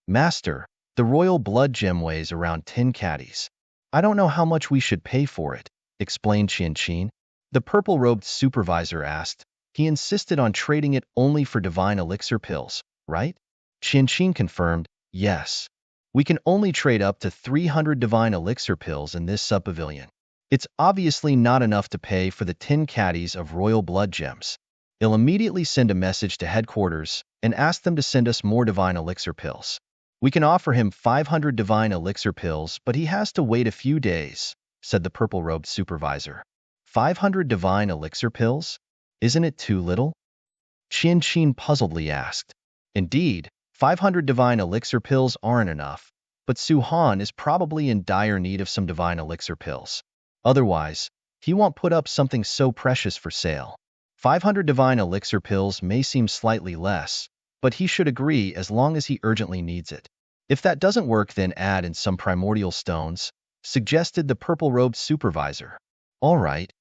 Master, the royal blood gem weighs around 10 caddies. I don't know how much we should pay for it, explained Qian Qin. The purple-robed supervisor asked. He insisted on trading it only for divine elixir pills, right? Qian Qin confirmed, yes. We can only trade up to 300 divine elixir pills in this sub-pavilion. It's obviously not enough to pay for the 10 caddies of royal blood gems. I'll immediately send a message to headquarters and ask them to send us more divine elixir pills. We can offer him 500 divine elixir pills, but he has to wait a few days, said the purple-robed supervisor. 500 divine elixir pills? Isn't it too little? Qian Qin puzzledly asked. Indeed, 500 divine elixir pills aren't enough, but Su Han is probably in dire need of some divine elixir pills. Otherwise, he won't put up something so precious for sale. 500 divine elixir pills may seem slightly less, but he should agree as long as he urgently needs it. If that doesn't work, then add in some primordial stones, suggested the purple-robed supervisor. All right.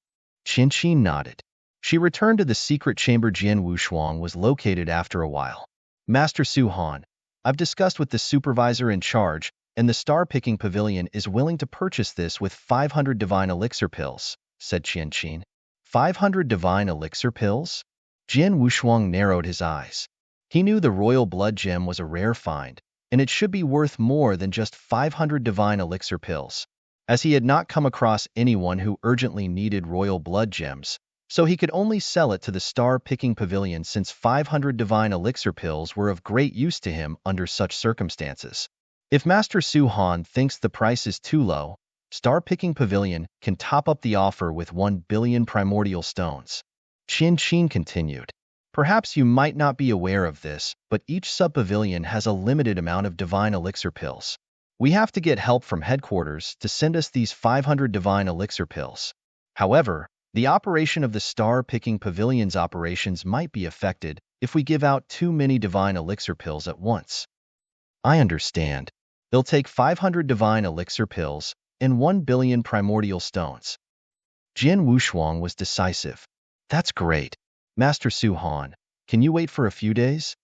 Qian Qin nodded. She returned to the secret chamber Jian Wushuang was located after a while. Master Su Han, I've discussed with the supervisor in charge, and the star-picking pavilion is willing to purchase this with 500 divine elixir pills, said Qian Qin. 500 divine elixir pills? Jian Wushuang narrowed his eyes. He knew the royal blood gem was a rare find, and it should be worth more than just 500 divine elixir pills. As he had not come across anyone who urgently needed royal blood gems, so he could only sell it to the star-picking pavilion since 500 divine elixir pills were of great use to him under such circumstances. If Master Su Han thinks the price is too low, star-picking pavilion can top up the offer with 1 billion primordial stones. Qian Qin continued. Perhaps you might not be aware of this, but each sub-pavilion has a limited amount of divine elixir pills. We have to get help from headquarters to send us these 500 divine elixir pills. However, the operation of the star-picking pavilion's operations might be affected if we give out too many divine elixir pills at once. I understand. They'll take 500 divine elixir pills and 1 billion primordial stones. Jian Wushuang was decisive. That's great. Master Su Han, can you wait for a few days?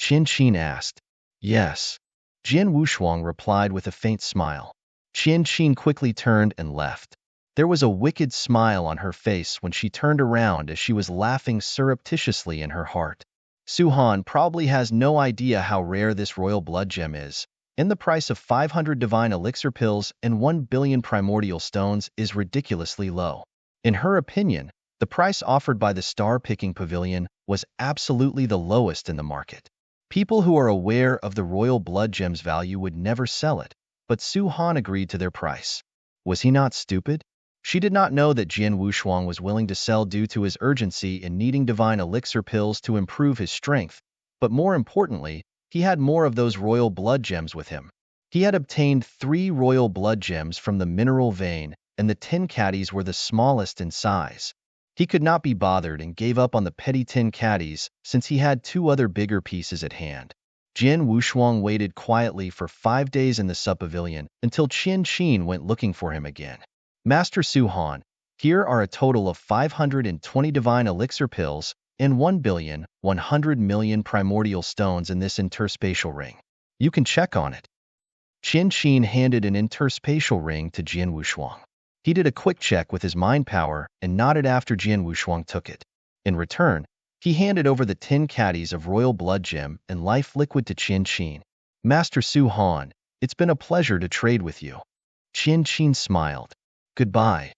Qian Qin asked. Yes. Jian Wushuang replied with a faint smile. Qian Qin quickly turned and left. There was a wicked smile on her face when she turned around as she was laughing surreptitiously in her heart. Su Han probably has no idea how rare this royal blood gem is, and the price of 500 divine elixir pills and 1 billion primordial stones is ridiculously low. In her opinion, the price offered by the star-picking pavilion was absolutely the lowest in the market. People who are aware of the royal blood gem's value would never sell it, but Su Han agreed to their price. Was he not stupid? She did not know that Jian Wushuang was willing to sell due to his urgency in needing divine elixir pills to improve his strength, but more importantly, he had more of those royal blood gems with him. He had obtained 3 royal blood gems from the mineral vein, and the 10 caddies were the smallest in size. He could not be bothered and gave up on the petty 10 caddies since he had 2 other bigger pieces at hand. Jian Wushuang waited quietly for 5 days in the sub-pavilion until Qian Qin went looking for him again. Master Su Han, here are a total of 520 divine elixir pills and 1,100,000,000 primordial stones in this interspatial ring. You can check on it. Qin Qin handed an interspatial ring to Jian Wushuang. He did a quick check with his mind power and nodded after Jian Wushuang took it. In return, he handed over the 10 caddies of royal blood gem and life liquid to Qin Qin. Master Su Han, it's been a pleasure to trade with you. Qin Qin smiled. Goodbye.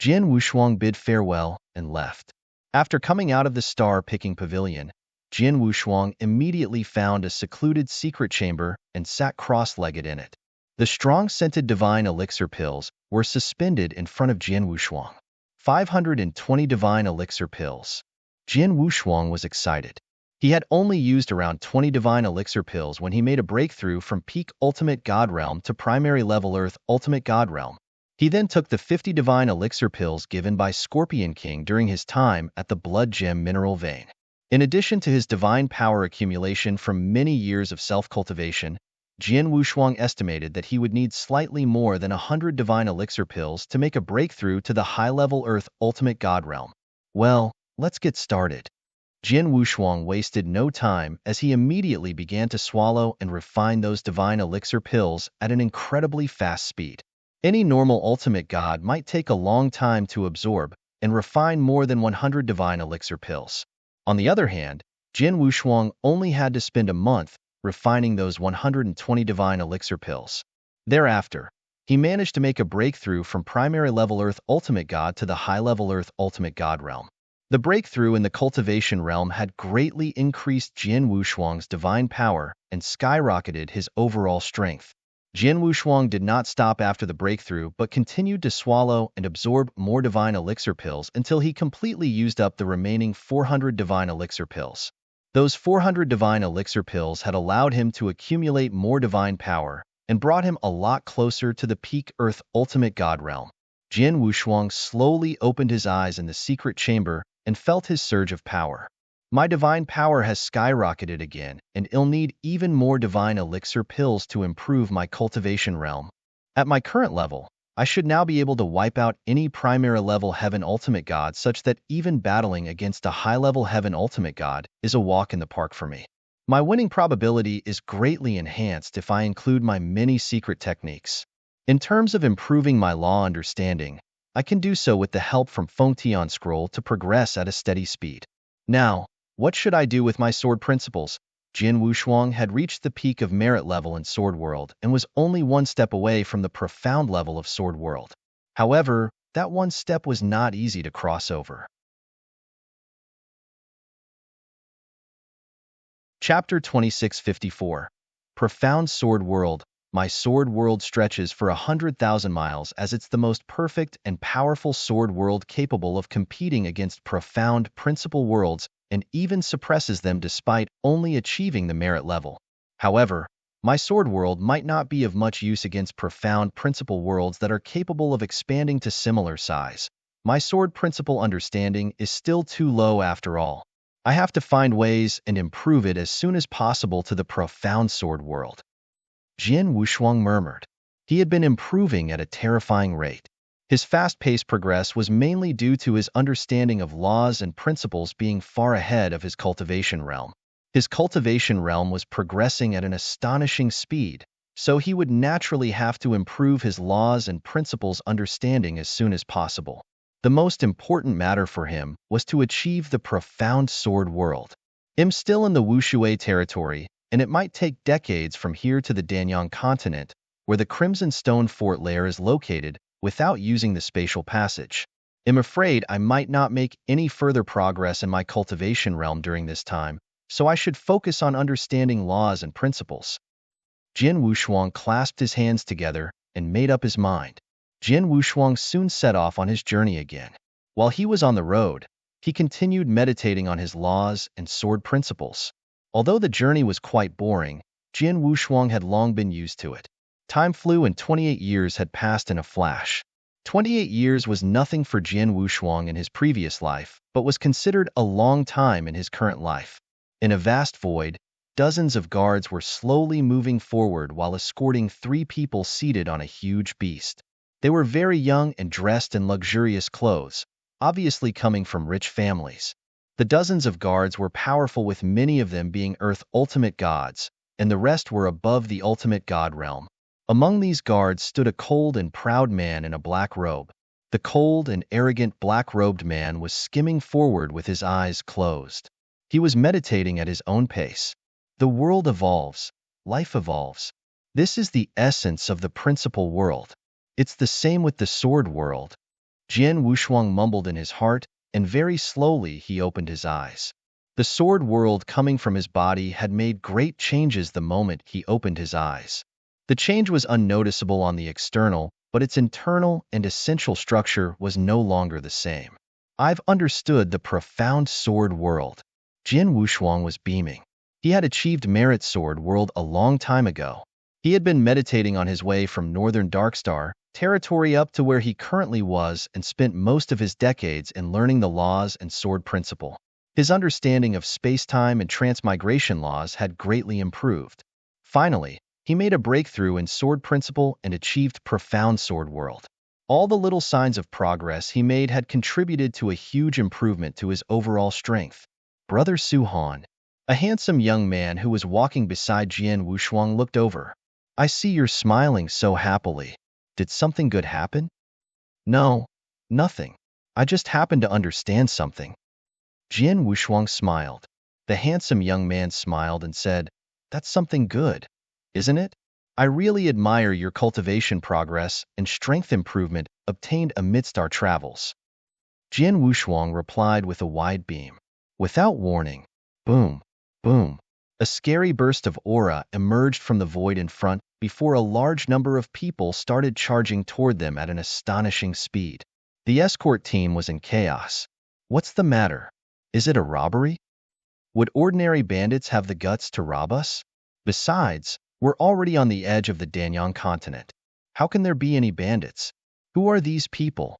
Jian Wushuang bid farewell and left. After coming out of the star-picking pavilion, Jian Wushuang immediately found a secluded secret chamber and sat cross-legged in it. The strong-scented divine elixir pills were suspended in front of Jian Wushuang. 520 divine elixir pills. Jian Wushuang was excited. He had only used around 20 divine elixir pills when he made a breakthrough from peak Ultimate God Realm to primary level Earth Ultimate God Realm. He then took the 50 divine elixir pills given by Scorpion King during his time at the Blood Gem Mineral Vein. In addition to his divine power accumulation from many years of self-cultivation, Jian Wushuang estimated that he would need slightly more than 100 divine elixir pills to make a breakthrough to the high-level Earth Ultimate God Realm. Well, let's get started. Jian Wushuang wasted no time as he immediately began to swallow and refine those divine elixir pills at an incredibly fast speed. Any normal ultimate god might take a long time to absorb and refine more than 100 divine elixir pills. On the other hand, Jian Wushuang only had to spend a month refining those 120 divine elixir pills. Thereafter, he managed to make a breakthrough from primary level Earth Ultimate God to the high-level Earth Ultimate God realm. The breakthrough in the cultivation realm had greatly increased Jian Wushuang's divine power and skyrocketed his overall strength. Jian Wushuang did not stop after the breakthrough but continued to swallow and absorb more divine elixir pills until he completely used up the remaining 400 divine elixir pills. Those 400 divine elixir pills had allowed him to accumulate more divine power and brought him a lot closer to the peak Earth Ultimate God realm. Jian Wushuang slowly opened his eyes in the secret chamber and felt his surge of power. My divine power has skyrocketed again, and I'll need even more divine elixir pills to improve my cultivation realm. At my current level, I should now be able to wipe out any primary level Heaven Ultimate God such that even battling against a high-level Heaven Ultimate God is a walk in the park for me. My winning probability is greatly enhanced if I include my many secret techniques. In terms of improving my law understanding, I can do so with the help from Fengtian Scroll to progress at a steady speed. Now, what should I do with my sword principles? Jian Wushuang had reached the peak of merit level in Sword World and was only one step away from the profound level of Sword World. However, that one step was not easy to cross over. Chapter 2654. Profound Sword World. My sword world stretches for 100,000 miles as it's the most perfect and powerful sword world capable of competing against profound principal worlds and even suppresses them despite only achieving the merit level. However, my sword world might not be of much use against profound principal worlds that are capable of expanding to similar size. My sword principle understanding is still too low after all. I have to find ways and improve it as soon as possible to the profound sword world. Jian Wushuang murmured. He had been improving at a terrifying rate. His fast-paced progress was mainly due to his understanding of laws and principles being far ahead of his cultivation realm. His cultivation realm was progressing at an astonishing speed, so he would naturally have to improve his laws and principles understanding as soon as possible. The most important matter for him was to achieve the profound sword world. I'm still in the Wushuai territory, and it might take decades from here to the Danyang continent, where the Crimson Stone Fort lair is located, without using the spatial passage. I'm afraid I might not make any further progress in my cultivation realm during this time, so I should focus on understanding laws and principles. Jian Wushuang clasped his hands together and made up his mind. Jian Wushuang soon set off on his journey again. While he was on the road, he continued meditating on his laws and sword principles. Although the journey was quite boring, Jian Wushuang had long been used to it. Time flew and 28 years had passed in a flash. 28 years was nothing for Jian Wushuang in his previous life, but was considered a long time in his current life. In a vast void, dozens of guards were slowly moving forward while escorting 3 people seated on a huge beast. They were very young and dressed in luxurious clothes, obviously coming from rich families. The dozens of guards were powerful, with many of them being Earth Ultimate Gods, and the rest were above the ultimate god realm. Among these guards stood a cold and proud man in a black robe. The cold and arrogant black-robed man was skimming forward with his eyes closed. He was meditating at his own pace. The world evolves. Life evolves. This is the essence of the principal world. It's the same with the sword world. Jian Wushuang mumbled in his heart, and very slowly he opened his eyes. The sword world coming from his body had made great changes the moment he opened his eyes. The change was unnoticeable on the external, but its internal and essential structure was no longer the same. I've understood the profound sword world. Jian Wushuang was beaming. He had achieved Merit Sword World a long time ago. He had been meditating on his way from northern Darkstar territory up to where he currently was and spent most of his decades in learning the laws and sword principle. His understanding of space-time and transmigration laws had greatly improved. Finally, he made a breakthrough in sword principle and achieved profound sword world. All the little signs of progress he made had contributed to a huge improvement to his overall strength. Brother Su-Han, a handsome young man who was walking beside Jian Wushuang, looked over. I see you're smiling so happily. Did something good happen? No, nothing. I just happened to understand something. Jian Wushuang smiled. The handsome young man smiled and said, That's something good, isn't it? I really admire your cultivation progress and strength improvement obtained amidst our travels. Jian Wushuang replied with a wide beam. Without warning, boom, boom, a scary burst of aura emerged from the void in front before a large number of people started charging toward them at an astonishing speed. The escort team was in chaos. What's the matter? Is it a robbery? Would ordinary bandits have the guts to rob us? Besides, we're already on the edge of the Danyang continent. How can there be any bandits? Who are these people?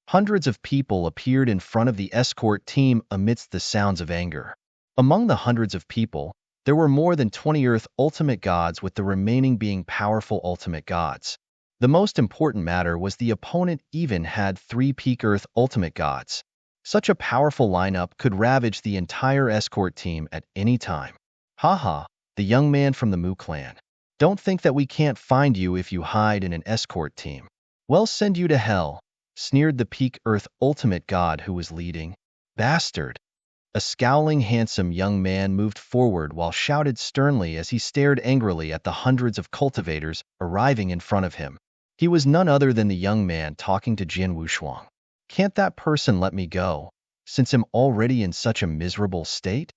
Hundreds of people appeared in front of the escort team amidst the sounds of anger. Among the hundreds of people, there were more than 20 Earth ultimate gods, with the remaining being powerful ultimate gods. The most important matter was the opponent even had 3 peak Earth ultimate gods. Such a powerful lineup could ravage the entire escort team at any time. Haha, the young man from the Mu clan. Don't think that we can't find you if you hide in an escort team. We'll send you to hell, sneered the peak Earth ultimate god who was leading. Bastard. A scowling, handsome young man moved forward while shouted sternly as he stared angrily at the hundreds of cultivators arriving in front of him. He was none other than the young man talking to Jian Wushuang. Can't that person let me go, since I'm already in such a miserable state?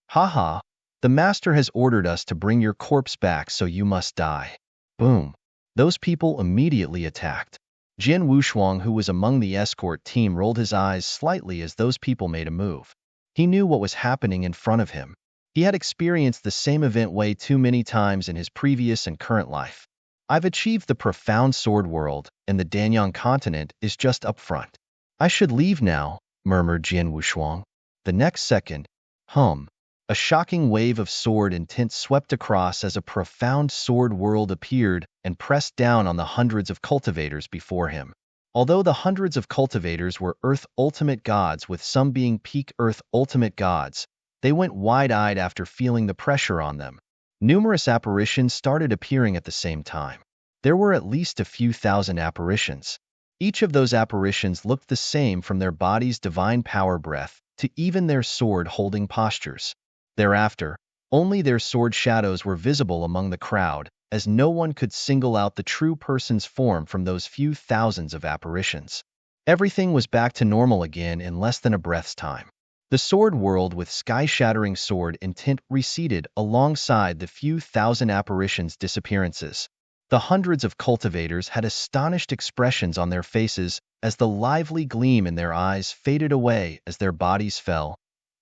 Haha, the master has ordered us to bring your corpse back, so you must die. Boom. Those people immediately attacked. Jian Wushuang, who was among the escort team, rolled his eyes slightly as those people made a move. He knew what was happening in front of him. He had experienced the same event way too many times in his previous and current life. I've achieved the profound sword world, and the Danyang continent is just up front. I should leave now, murmured Jian Wushuang. The next second, a shocking wave of sword intent swept across as a profound sword world appeared and pressed down on the hundreds of cultivators before him. Although the hundreds of cultivators were Earth ultimate gods, with some being peak Earth ultimate gods, they went wide-eyed after feeling the pressure on them. Numerous apparitions started appearing at the same time. There were at least a few thousand apparitions. Each of those apparitions looked the same, from their body's divine power breath to even their sword-holding postures. Thereafter, only their sword shadows were visible among the crowd, as no one could single out the true person's form from those few thousands of apparitions. Everything was back to normal again in less than a breath's time. The sword world with sky-shattering sword intent receded alongside the few thousand apparitions' disappearances. The hundreds of cultivators had astonished expressions on their faces as the lively gleam in their eyes faded away as their bodies fell,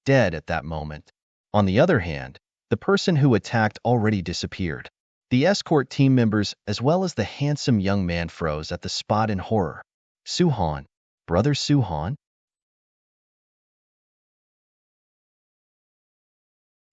dead at that moment. On the other hand, the person who attacked already disappeared. The escort team members, as well as the handsome young man, froze at the spot in horror. Su-Han, brother Su-Han?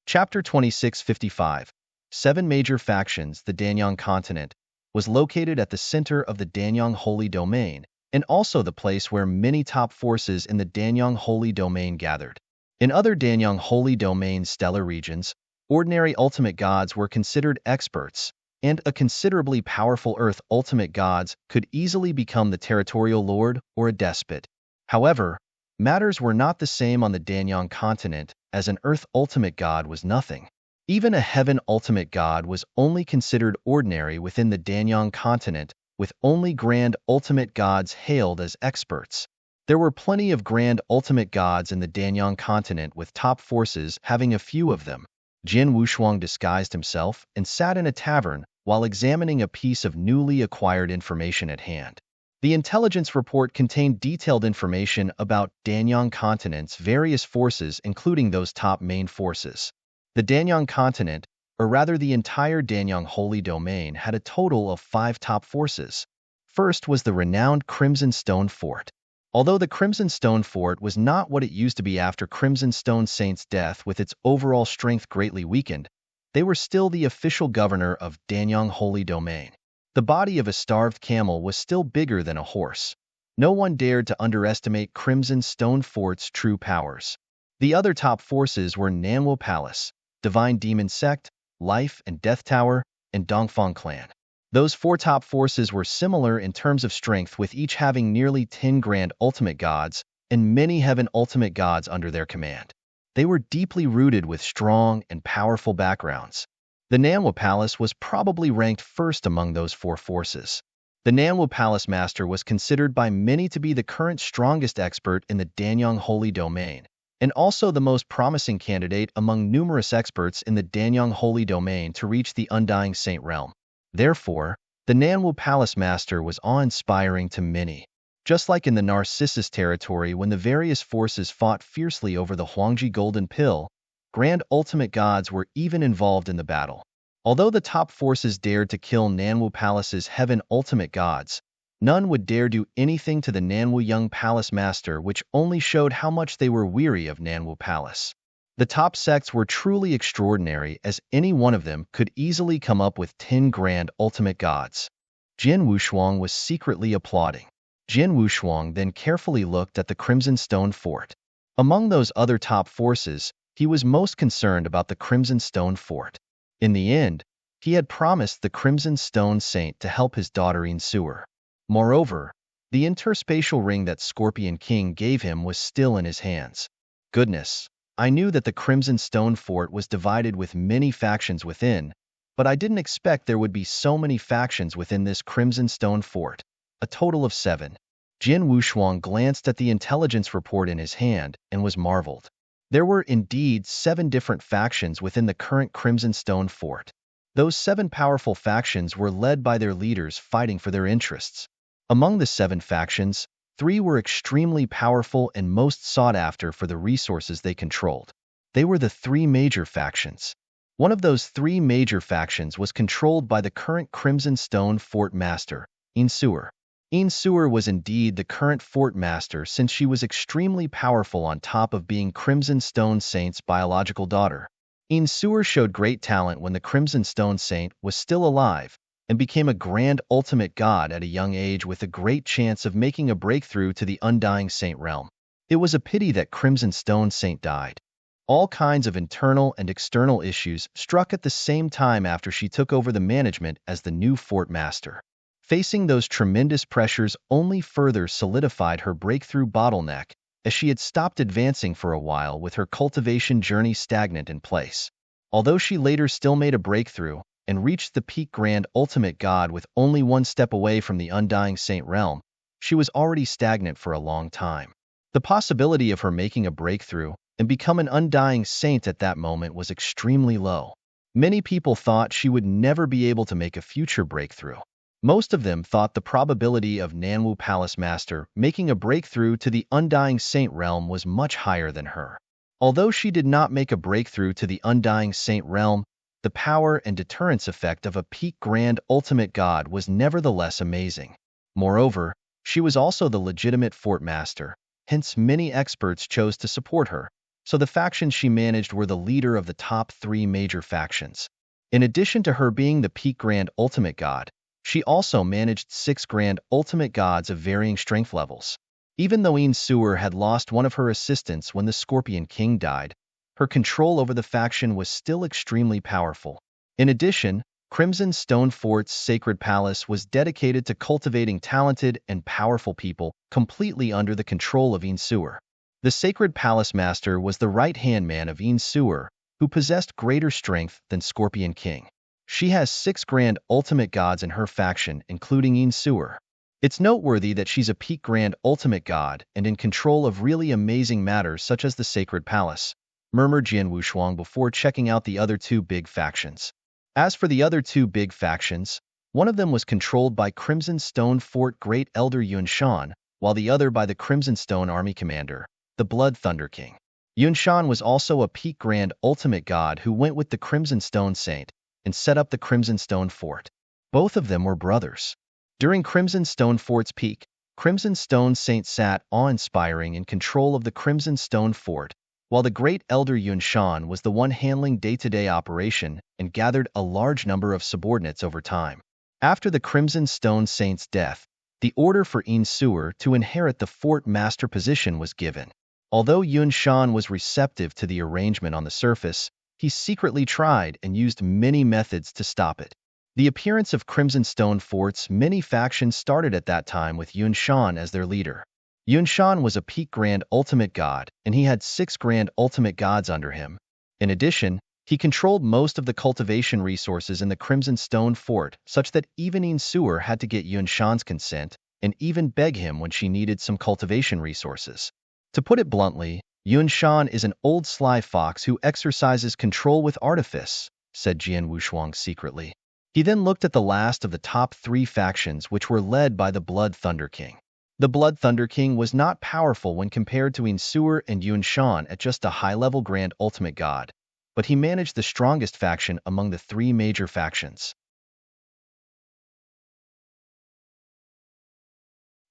Chapter 2655. 7 major factions. The Danyang continent was located at the center of the Danyang Holy Domain, and also the place where many top forces in the Danyang Holy Domain gathered. In other Danyang Holy Domain stellar regions, Ordinary ultimate gods were considered experts, and a considerably powerful Earth ultimate gods could easily become the territorial lord or a despot. However, matters were not the same on the Danyang continent, as an Earth ultimate god was nothing. Even a Heaven ultimate god was only considered ordinary within the Danyang continent, with only Grand ultimate gods hailed as experts. There were plenty of Grand ultimate gods in the Danyang continent, with top forces having a few of them. Jin Wushuang disguised himself and sat in a tavern while examining a piece of newly acquired information at hand. The intelligence report contained detailed information about Danyang continent's various forces, including those top main forces. The Danyang continent, or rather the entire Danyang Holy Domain, had a total of 5 top forces. First was the renowned Crimson Stone Fort. Although the Crimson Stone Fort was not what it used to be after Crimson Stone Saint's death, with its overall strength greatly weakened, they were still the official governor of Danyang Holy Domain. The body of a starved camel was still bigger than a horse. No one dared to underestimate Crimson Stone Fort's true powers. The other top forces were Nanwo Palace, Divine Demon Sect, Life and Death Tower, and Dongfang Clan. Those 4 top forces were similar in terms of strength, with each having nearly 10 Grand Ultimate Gods and many Heaven Ultimate Gods under their command. They were deeply rooted with strong and powerful backgrounds. The Nanwo Palace was probably ranked first among those 4 forces. The Nanwo Palace Master was considered by many to be the current strongest expert in the Danyang Holy Domain, and also the most promising candidate among numerous experts in the Danyang Holy Domain to reach the Undying Saint Realm. Therefore, the Nanwo Palace Master was awe-inspiring to many. Just like in the Narcissus territory when the various forces fought fiercely over the Huangji Golden Pill, Grand Ultimate Gods were even involved in the battle. Although the top forces dared to kill Nanwo Palace's Heaven Ultimate Gods, none would dare do anything to the Nanwo Young Palace Master, which only showed how much they were weary of Nanwo Palace. The top sects were truly extraordinary, as any one of them could easily come up with 10 Grand Ultimate Gods. Jin Wushuang was secretly applauding. Jin Wushuang then carefully looked at the Crimson Stone Fort. Among those other top forces, he was most concerned about the Crimson Stone Fort. In the end, he had promised the Crimson Stone Saint to help his daughter Insuer. Moreover, the interspatial ring that Scorpion King gave him was still in his hands. Goodness, I knew that the Crimson Stone Fort was divided with many factions within, but I didn't expect there would be so many factions within this Crimson Stone Fort, a total of 7. Jin Wushuang glanced at the intelligence report in his hand and was marveled. There were indeed 7 different factions within the current Crimson Stone Fort. Those 7 powerful factions were led by their leaders fighting for their interests. Among the 7 factions, 3 were extremely powerful and most sought after for the resources they controlled. They were the 3 major factions. One of those 3 major factions was controlled by the current Crimson Stone Fort Master, Insuer. Insuer was indeed the current Fort Master, since she was extremely powerful on top of being Crimson Stone Saint's biological daughter. Insuer showed great talent when the Crimson Stone Saint was still alive, and became a Grand Ultimate God at a young age, with a great chance of making a breakthrough to the Undying Saint Realm. It was a pity that Crimson Stone Saint died. All kinds of internal and external issues struck at the same time after she took over the management as the new Fort Master. Facing those tremendous pressures only further solidified her breakthrough bottleneck, as she had stopped advancing for a while, with her cultivation journey stagnant in place. Although she later still made a breakthrough and reached the peak Grand Ultimate God with only 1 step away from the Undying Saint Realm, she was already stagnant for a long time. The possibility of her making a breakthrough and become an Undying Saint at that moment was extremely low. Many people thought she would never be able to make a future breakthrough. Most of them thought the probability of Nanwo Palace Master making a breakthrough to the Undying Saint Realm was much higher than her. Although she did not make a breakthrough to the Undying Saint Realm, the power and deterrence effect of a peak Grand Ultimate God was nevertheless amazing. Moreover, she was also the legitimate Fort Master, hence many experts chose to support her, so the factions she managed were the leader of the top 3 major factions. In addition to her being the peak Grand Ultimate God, she also managed 6 Grand Ultimate Gods of varying strength levels. Even though Insuer had lost one of her assistants when the Scorpion King died, her control over the faction was still extremely powerful. In addition, Crimson Stone Fort's sacred palace was dedicated to cultivating talented and powerful people completely under the control of Sewer. The sacred palace master was the right-hand man of Sewer, who possessed greater strength than Scorpion King. She has 6 grand ultimate gods in her faction, including Sewer. It's noteworthy that she's a peak grand ultimate god and in control of really amazing matters such as the sacred palace, murmured Jian Wushuang before checking out the other 2 big factions. As for the other 2 big factions, one of them was controlled by Crimson Stone Fort Great Elder Yun Shan, while the other by the Crimson Stone Army Commander, the Blood Thunder King. Yun Shan was also a peak grand ultimate god who went with the Crimson Stone Saint and set up the Crimson Stone Fort. Both of them were brothers. During Crimson Stone Fort's peak, Crimson Stone Saint sat awe-inspiring in control of the Crimson Stone Fort, while the Great Elder Yun Shan was the one handling day-to-day operation and gathered a large number of subordinates over time. After the Crimson Stone Saint's death, the order for Sewer to inherit the fort master position was given. Although Yun Shan was receptive to the arrangement on the surface, he secretly tried and used many methods to stop it. The appearance of Crimson Stone Fort's many factions started at that time with Yun Shan as their leader. Yun Shan was a peak grand ultimate god, and he had 6 grand ultimate gods under him. In addition, he controlled most of the cultivation resources in the Crimson Stone Fort, such that even Sewer had to get Yun Shan's consent and even beg him when she needed some cultivation resources. To put it bluntly, Yun Shan is an old sly fox who exercises control with artifice, said Jian Wushuang secretly. He then looked at the last of the top 3 factions, which were led by the Blood Thunder King. The Blood Thunder King was not powerful when compared to Sewer and Yun Shan at just a high-level grand ultimate god, but he managed the strongest faction among the 3 major factions.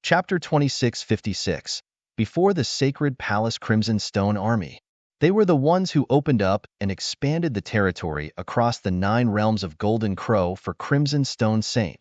Chapter 2656. Before the Sacred Palace Crimson Stone Army. They were the ones who opened up and expanded the territory across the 9 realms of Golden Crow for Crimson Stone Saint.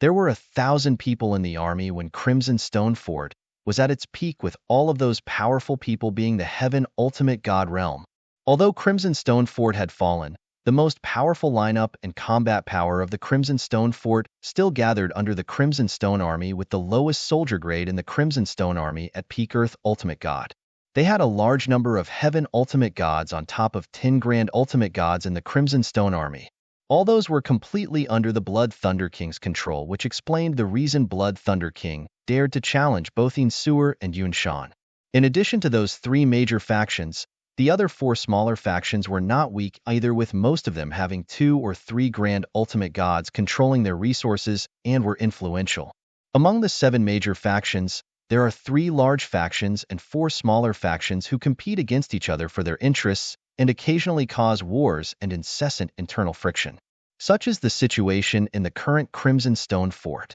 There were 1,000 people in the army when Crimson Stone Fort was at its peak, with all of those powerful people being the Heaven Ultimate God realm. Although Crimson Stone Fort had fallen, the most powerful lineup and combat power of the Crimson Stone Fort still gathered under the Crimson Stone Army, with the lowest soldier grade in the Crimson Stone Army at peak Earth Ultimate God. They had a large number of Heaven Ultimate Gods on top of 10 Grand Ultimate Gods in the Crimson Stone Army. All those were completely under the Blood Thunder King's control, which explained the reason Blood Thunder King dared to challenge both Sewer and Yun Shan. In addition to those 3 major factions, the other 4 smaller factions were not weak either, with most of them having 2 or 3 Grand Ultimate Gods controlling their resources and were influential. Among the 7 major factions, there are 3 large factions and 4 smaller factions who compete against each other for their interests and occasionally cause wars and incessant internal friction. Such is the situation in the current Crimson Stone Fort.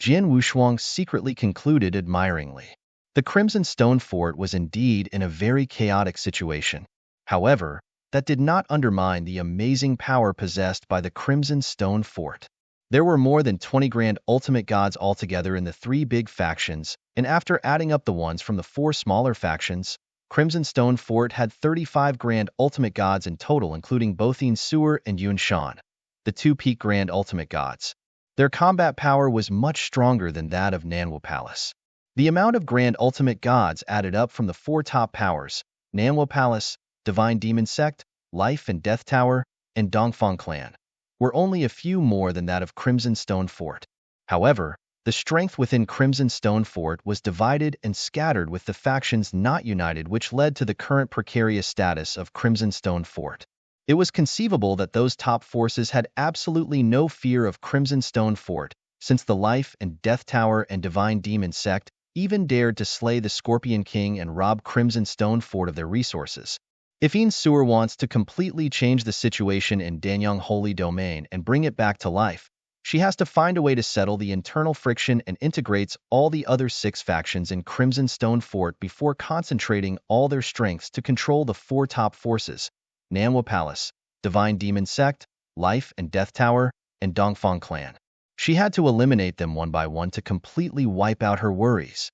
Jian Wushuang secretly concluded admiringly. The Crimson Stone Fort was indeed in a very chaotic situation. However, that did not undermine the amazing power possessed by the Crimson Stone Fort. There were more than 20 Grand Ultimate Gods altogether in the 3 big factions, and after adding up the ones from the 4 smaller factions, Crimson Stone Fort had 35 Grand Ultimate Gods in total, including both Sewer and Yun Shan, the 2 peak Grand Ultimate Gods. Their combat power was much stronger than that of Nanwo Palace. The amount of Grand Ultimate Gods added up from the 4 top powers, Nanwo Palace, Divine Demon Sect, Life and Death Tower, and Dongfang Clan, were only a few more than that of Crimson Stone Fort. However, the strength within Crimson Stone Fort was divided and scattered with the factions not united, which led to the current precarious status of Crimson Stone Fort. It was conceivable that those top forces had absolutely no fear of Crimson Stone Fort, since the Life and Death Tower and Divine Demon Sect even dared to slay the Scorpion King and rob Crimson Stone Fort of their resources. If Sewer wants to completely change the situation in Danyang Holy Domain and bring it back to life, she has to find a way to settle the internal friction and integrates all the other 6 factions in Crimson Stone Fort before concentrating all their strengths to control the 4 top forces, Nanwo Palace, Divine Demon Sect, Life and Death Tower, and Dongfang Clan. She had to eliminate them one by one to completely wipe out her worries.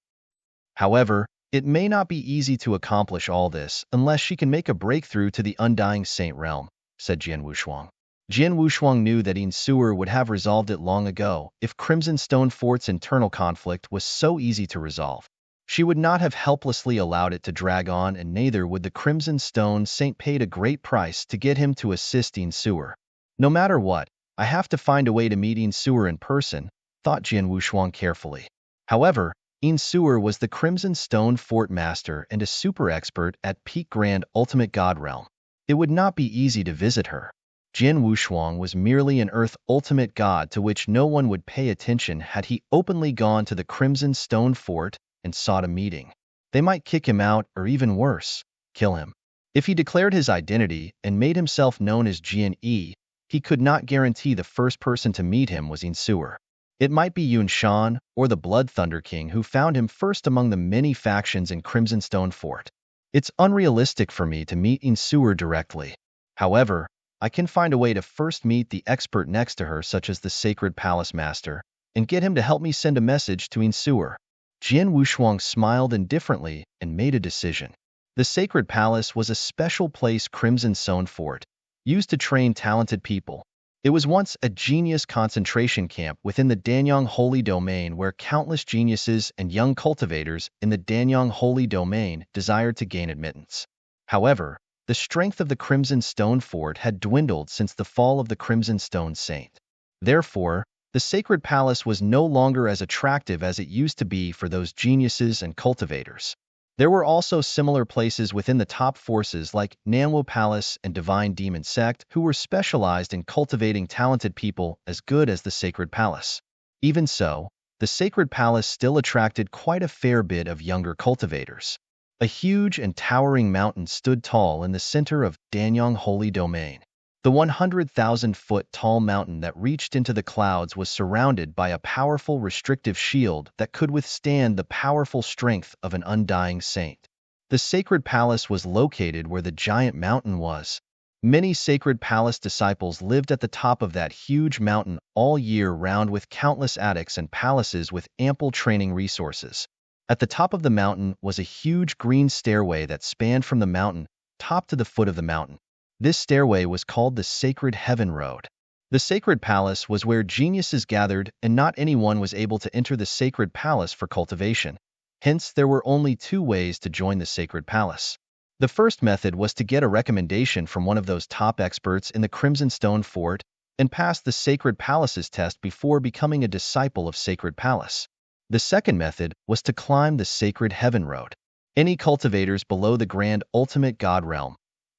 However, It may not be easy to accomplish all this unless she can make a breakthrough to the Undying Saint realm, said Jian Wushuang. Jian Wushuang knew that Yin Suer would have resolved it long ago if Crimson Stone Fort's internal conflict was so easy to resolve. She would not have helplessly allowed it to drag on, and neither would the Crimson Stone Saint paid a great price to get him to assist Yin Suer. No matter what, I have to find a way to meet Yin Suer in person, thought Jian Wushuang carefully. However, Yin Suer was the Crimson Stone Fort Master and a super expert at Peak Grand Ultimate God Realm. It would not be easy to visit her. Jian Wushuang was merely an Earth Ultimate God to which no one would pay attention had he openly gone to the Crimson Stone Fort and sought a meeting. They might kick him out, or even worse, kill him. If he declared his identity and made himself known as Jian Yi, he could not guarantee the first person to meet him was Yin Suer. It might be Yun Shan or the Blood Thunder King who found him first among the many factions in Crimson Stone Fort. It's unrealistic for me to meet Yin Suer directly. However, I can find a way to first meet the expert next to her, such as the Sacred Palace Master, and get him to help me send a message to Yin Suer. Jian Wushuang smiled indifferently and made a decision. The Sacred Palace was a special place Crimson Stone Fort, used to train talented people. It was once a genius concentration camp within the Danyang Holy Domain where countless geniuses and young cultivators in the Danyang Holy Domain desired to gain admittance. However, the strength of the Crimson Stone Fort had dwindled since the fall of the Crimson Stone Saint. Therefore, the Sacred Palace was no longer as attractive as it used to be for those geniuses and cultivators. There were also similar places within the top forces like Nanwo Palace and Divine Demon Sect who were specialized in cultivating talented people as good as the Sacred Palace. Even so, the Sacred Palace still attracted quite a fair bit of younger cultivators. A huge and towering mountain stood tall in the center of Danyang Holy Domain. The 100,000-foot-tall mountain that reached into the clouds was surrounded by a powerful restrictive shield that could withstand the powerful strength of an undying saint. The Sacred Palace was located where the giant mountain was. Many Sacred Palace disciples lived at the top of that huge mountain all year round with countless attics and palaces with ample training resources. At the top of the mountain was a huge green stairway that spanned from the mountain top to the foot of the mountain. This stairway was called the Sacred Heaven Road. The Sacred Palace was where geniuses gathered, and not anyone was able to enter the Sacred Palace for cultivation. Hence, there were only two ways to join the Sacred Palace. The first method was to get a recommendation from one of those top experts in the Crimson Stone Fort and pass the Sacred Palace's test before becoming a disciple of Sacred Palace. The second method was to climb the Sacred Heaven Road. Any cultivators below the Grand Ultimate God Realm,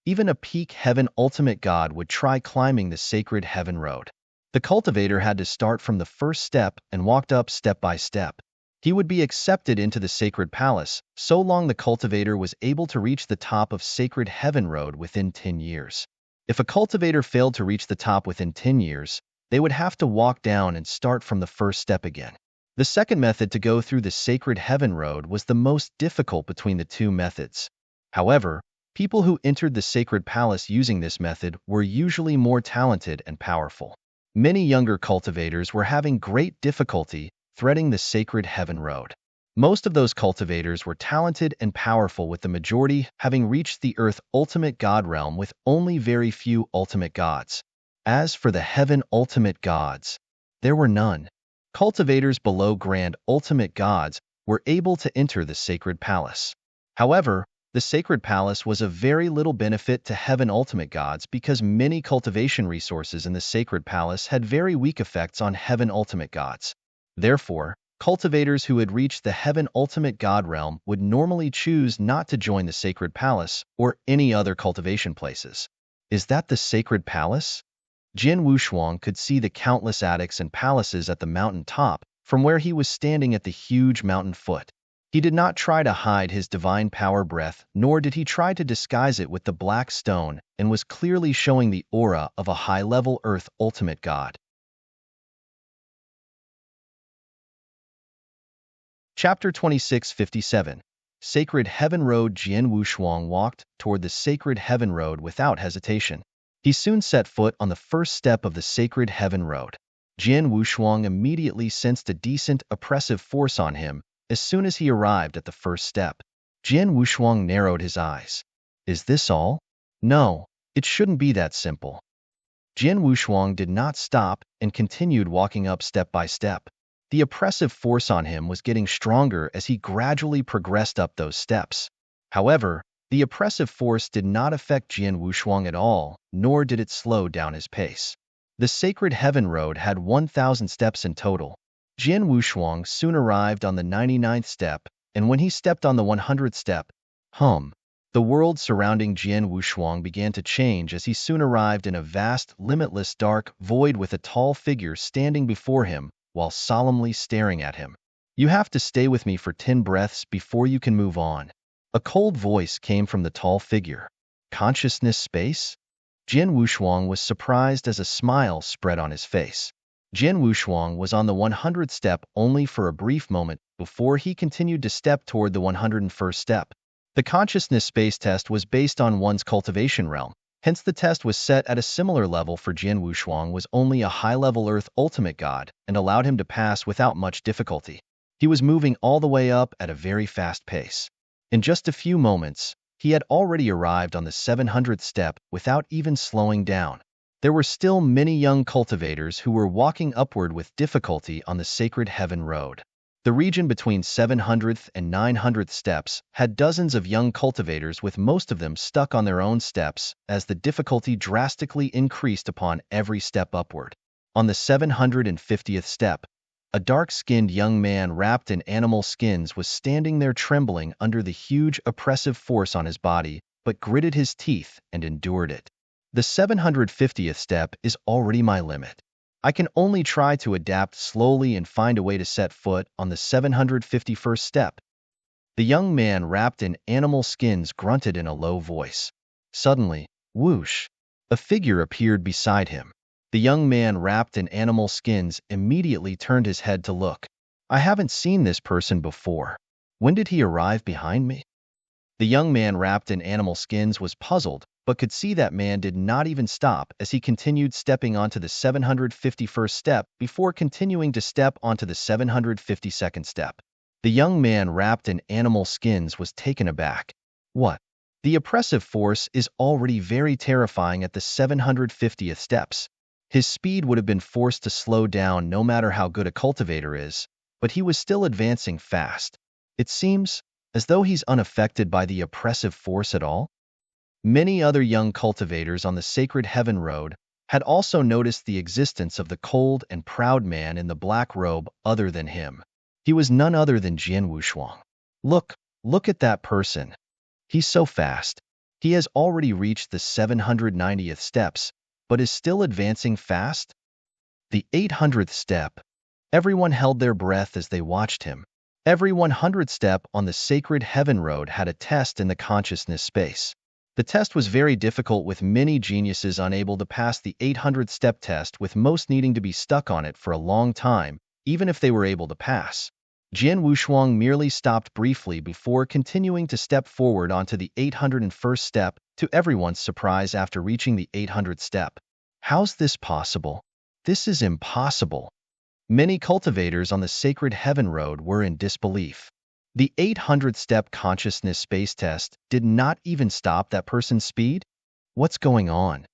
even a peak Heaven Ultimate God, would try climbing the Sacred Heaven Road. The cultivator had to start from the first step and walked up step by step. He would be accepted into the Sacred Palace, so long the cultivator was able to reach the top of Sacred Heaven Road within 10 years. If a cultivator failed to reach the top within 10 years, they would have to walk down and start from the first step again. The second method to go through the Sacred Heaven Road was the most difficult between the two methods. However, people who entered the Sacred Palace using this method were usually more talented and powerful. Many younger cultivators were having great difficulty threading the Sacred Heaven Road. Most of those cultivators were talented and powerful, with the majority having reached the Earth Ultimate God Realm with only very few Ultimate Gods. As for the Heaven Ultimate Gods, there were none. Cultivators below Grand Ultimate Gods were able to enter the Sacred Palace. However, the Sacred Palace was of very little benefit to Heaven Ultimate Gods because many cultivation resources in the Sacred Palace had very weak effects on Heaven Ultimate Gods. Therefore, cultivators who had reached the Heaven Ultimate God Realm would normally choose not to join the Sacred Palace or any other cultivation places. Is that the Sacred Palace? Jian Wushuang could see the countless attics and palaces at the mountain top from where he was standing at the huge mountain foot. He did not try to hide his divine power breath, nor did he try to disguise it with the black stone, and was clearly showing the aura of a high-level Earth Ultimate God. Chapter 2657. Sacred Heaven Road. Jian Wushuang walked toward the Sacred Heaven Road without hesitation. He soon set foot on the first step of the Sacred Heaven Road. Jian Wushuang immediately sensed a decent, oppressive force on him as soon as he arrived at the first step. Jian Wushuang narrowed his eyes. Is this all? No, it shouldn't be that simple. Jian Wushuang did not stop and continued walking up step by step. The oppressive force on him was getting stronger as he gradually progressed up those steps. However, the oppressive force did not affect Jian Wushuang at all, nor did it slow down his pace. The Sacred Heaven Road had 1,000 steps in total. Jian Wushuang soon arrived on the 99th step, and when he stepped on the 100th step, the world surrounding Jian Wushuang began to change as he soon arrived in a vast, limitless dark void with a tall figure standing before him while solemnly staring at him. You have to stay with me for 10 breaths before you can move on. A cold voice came from the tall figure. Consciousness space? Jian Wushuang was surprised as a smile spread on his face. Jian Wushuang was on the 100th step only for a brief moment before he continued to step toward the 101st step. The consciousness space test was based on one's cultivation realm, hence the test was set at a similar level for Jian Wushuang was only a high-level Earth ultimate god and allowed him to pass without much difficulty. He was moving all the way up at a very fast pace. In just a few moments, he had already arrived on the 700th step without even slowing down. There were still many young cultivators who were walking upward with difficulty on the Sacred Heaven Road. The region between 700th and 900th steps had dozens of young cultivators with most of them stuck on their own steps as the difficulty drastically increased upon every step upward. On the 750th step, a dark-skinned young man wrapped in animal skins was standing there trembling under the huge oppressive force on his body, but gritted his teeth and endured it. The 750th step is already my limit. I can only try to adapt slowly and find a way to set foot on the 751st step. The young man wrapped in animal skins grunted in a low voice. Suddenly, whoosh, a figure appeared beside him. The young man wrapped in animal skins immediately turned his head to look. I haven't seen this person before. When did he arrive behind me? The young man wrapped in animal skins was puzzled, but could see that man did not even stop as he continued stepping onto the 751st step before continuing to step onto the 752nd step. The young man wrapped in animal skins was taken aback. What? The oppressive force is already very terrifying at the 750th steps. His speed would have been forced to slow down no matter how good a cultivator is, but he was still advancing fast. It seems as though he's unaffected by the oppressive force at all. Many other young cultivators on the Sacred Heaven Road had also noticed the existence of the cold and proud man in the black robe other than him. He was none other than Jian Wushuang. Look at that person. He's so fast. He has already reached the 790th steps, but is still advancing fast. The 800th step. Everyone held their breath as they watched him. Every 100th step on the Sacred Heaven Road had a test in the consciousness space. The test was very difficult with many geniuses unable to pass the 800th step test with most needing to be stuck on it for a long time, even if they were able to pass. Jian Wushuang merely stopped briefly before continuing to step forward onto the 801st step to everyone's surprise after reaching the 800th step. How's this possible? This is impossible. Many cultivators on the Sacred Heaven Road were in disbelief. The 800th step consciousness space test did not even stop that person's speed? What's going on?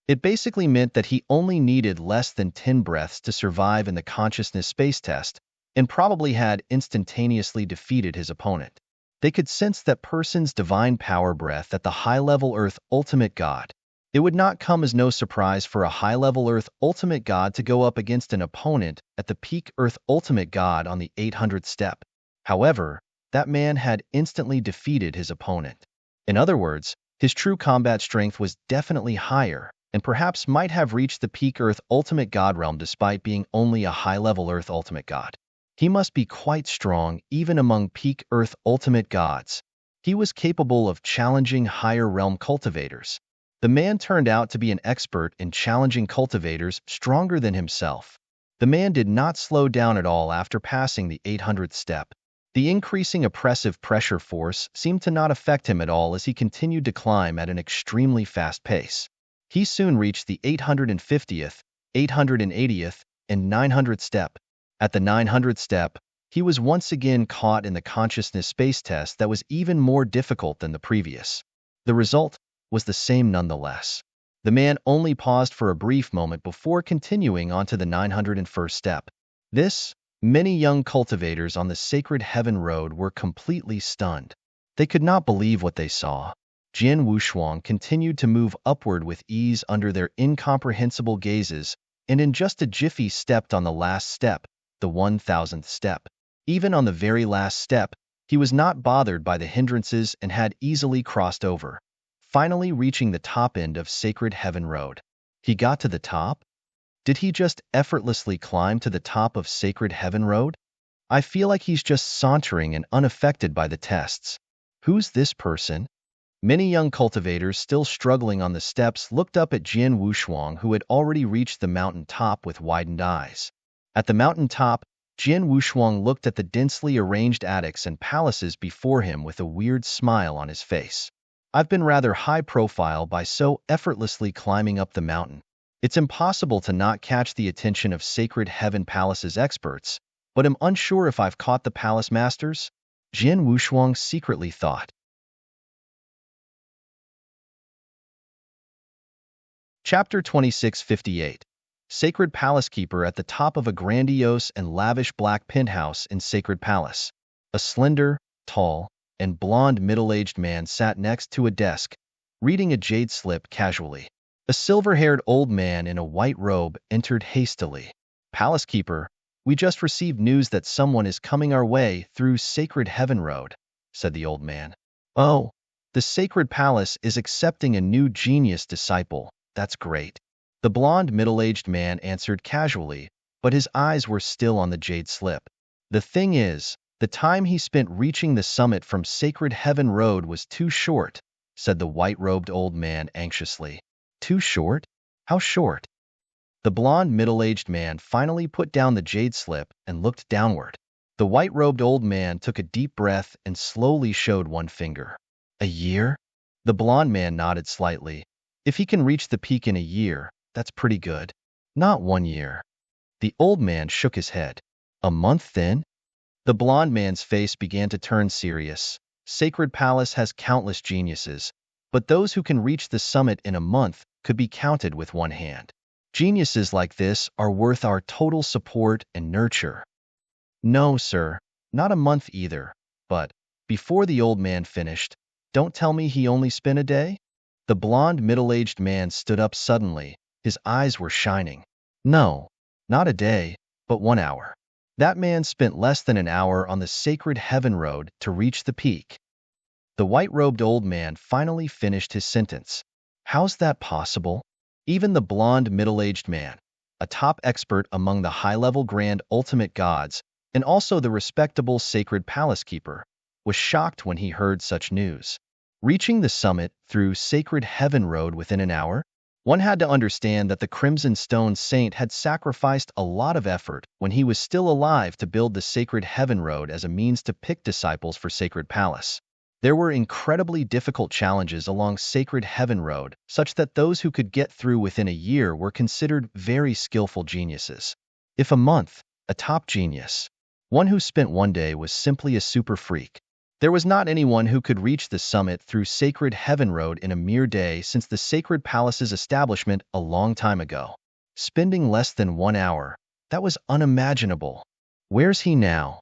It basically meant that he only needed less than 10 breaths to survive in the consciousness space test, and probably had instantaneously defeated his opponent. They could sense that person's divine power breath at the high-level Earth Ultimate God. It would not come as no surprise for a high-level Earth Ultimate God to go up against an opponent at the peak Earth Ultimate God on the 800th step. However, that man had instantly defeated his opponent. In other words, his true combat strength was definitely higher, and perhaps might have reached the peak Earth Ultimate God realm despite being only a high-level Earth Ultimate God. He must be quite strong even among peak Earth Ultimate Gods. He was capable of challenging higher realm cultivators. The man turned out to be an expert in challenging cultivators stronger than himself. The man did not slow down at all after passing the 800th step. The increasing oppressive pressure force seemed to not affect him at all as he continued to climb at an extremely fast pace. He soon reached the 850th, 880th, and 900th step. At the 900th step, He was once again caught in the consciousness space test that was even more difficult than the previous. The result was the same nonetheless. The man only paused for a brief moment before continuing on to the 901st step. Many young cultivators on the Sacred Heaven Road were completely stunned. They could not believe what they saw. Jian Wushuang continued to move upward with ease under their incomprehensible gazes, and in just a jiffy stepped on the last step, the 1000th step. Even on the very last step, he was not bothered by the hindrances and had easily crossed over, finally reaching the top end of Sacred Heaven Road. He got to the top? Did he just effortlessly climb to the top of Sacred Heaven Road? I feel like he's just sauntering and unaffected by the tests. Who's this person? Many young cultivators still struggling on the steps looked up at Jian Wushuang, who had already reached the mountain top, with widened eyes. At the mountain top, Jian Wushuang looked at the densely arranged attics and palaces before him with a weird smile on his face. I've been rather high profile by so effortlessly climbing up the mountain. It's impossible to not catch the attention of Sacred Heaven Palace's experts, but I'm unsure if I've caught the palace masters, Jian Wushuang secretly thought. Chapter 2658. Sacred Palace Keeper at the top of a grandiose and lavish black penthouse in Sacred Palace. A slender, tall, and blonde middle-aged man sat next to a desk, reading a jade slip casually. A silver-haired old man in a white robe entered hastily. Palace Keeper, we just received news that someone is coming our way through Sacred Heaven Road, said the old man. Oh, the Sacred Palace is accepting a new genius disciple. That's great. The blonde middle-aged man answered casually, but his eyes were still on the jade slip. The thing is, the time he spent reaching the summit from Sacred Heaven Road was too short, said the white-robed old man anxiously. Too short? How short? The blonde middle-aged man finally put down the jade slip and looked downward. The white-robed old man took a deep breath and slowly showed one finger. A year? The blonde man nodded slightly. If he can reach the peak in a year, that's pretty good. Not 1 year. The old man shook his head. A month then? The blonde man's face began to turn serious. Sacred Palace has countless geniuses, but those who can reach the summit in a month could be counted with one hand. Geniuses like this are worth our total support and nurture. No, sir, not a month either. But, before the old man finished, don't tell me he only spent a day? The blonde middle-aged man stood up suddenly. His eyes were shining. No, not a day, but 1 hour. That man spent less than an hour on the Sacred Heaven Road to reach the peak. The white-robed old man finally finished his sentence. How's that possible? Even the blonde middle-aged man, a top expert among the high-level grand ultimate gods, and also the respectable Sacred Palace Keeper, was shocked when he heard such news. Reaching the summit through Sacred Heaven Road within an hour? One had to understand that the Crimson Stone Saint had sacrificed a lot of effort when he was still alive to build the Sacred Heaven Road as a means to pick disciples for Sacred Palace. There were incredibly difficult challenges along Sacred Heaven Road, such that those who could get through within a year were considered very skillful geniuses. If a month, a top genius. One who spent 1 day was simply a super freak. There was not anyone who could reach the summit through Sacred Heaven Road in a mere day since the Sacred Palace's establishment a long time ago. Spending less than 1 hour, that was unimaginable. Where's he now?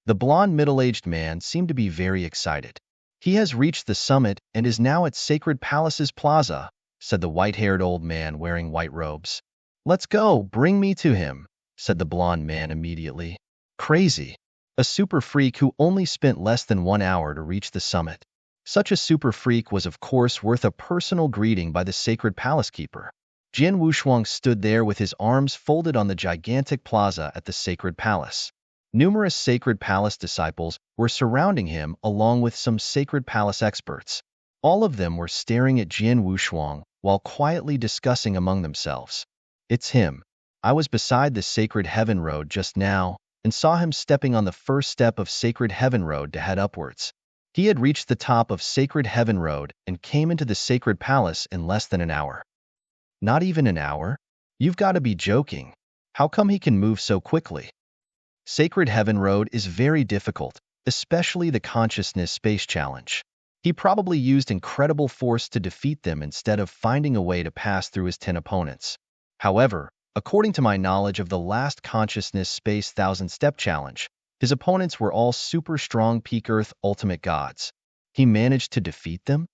The blonde middle-aged man seemed to be very excited. He has reached the summit and is now at Sacred Palace's plaza, said the white-haired old man wearing white robes. Let's go, bring me to him, said the blonde man immediately. Crazy. A super freak who only spent less than 1 hour to reach the summit. Such a super freak was of course worth a personal greeting by the Sacred Palace Keeper. Jian Wushuang stood there with his arms folded on the gigantic plaza at the Sacred Palace. Numerous Sacred Palace disciples were surrounding him along with some Sacred Palace experts. All of them were staring at Jian Wushuang while quietly discussing among themselves. It's him. I was beside the Sacred Heaven Road just now and saw him stepping on the first step of Sacred Heaven Road to head upwards. He had reached the top of Sacred Heaven Road and came into the Sacred Palace in less than an hour. Not even an hour? You've got to be joking. How come he can move so quickly? Sacred Heaven Road is very difficult, especially the Consciousness Space Challenge. He probably used incredible force to defeat them instead of finding a way to pass through his 10 opponents. However, according to my knowledge of the last Consciousness Space 1000-step challenge, his opponents were all super strong peak Earth ultimate gods. He managed to defeat them?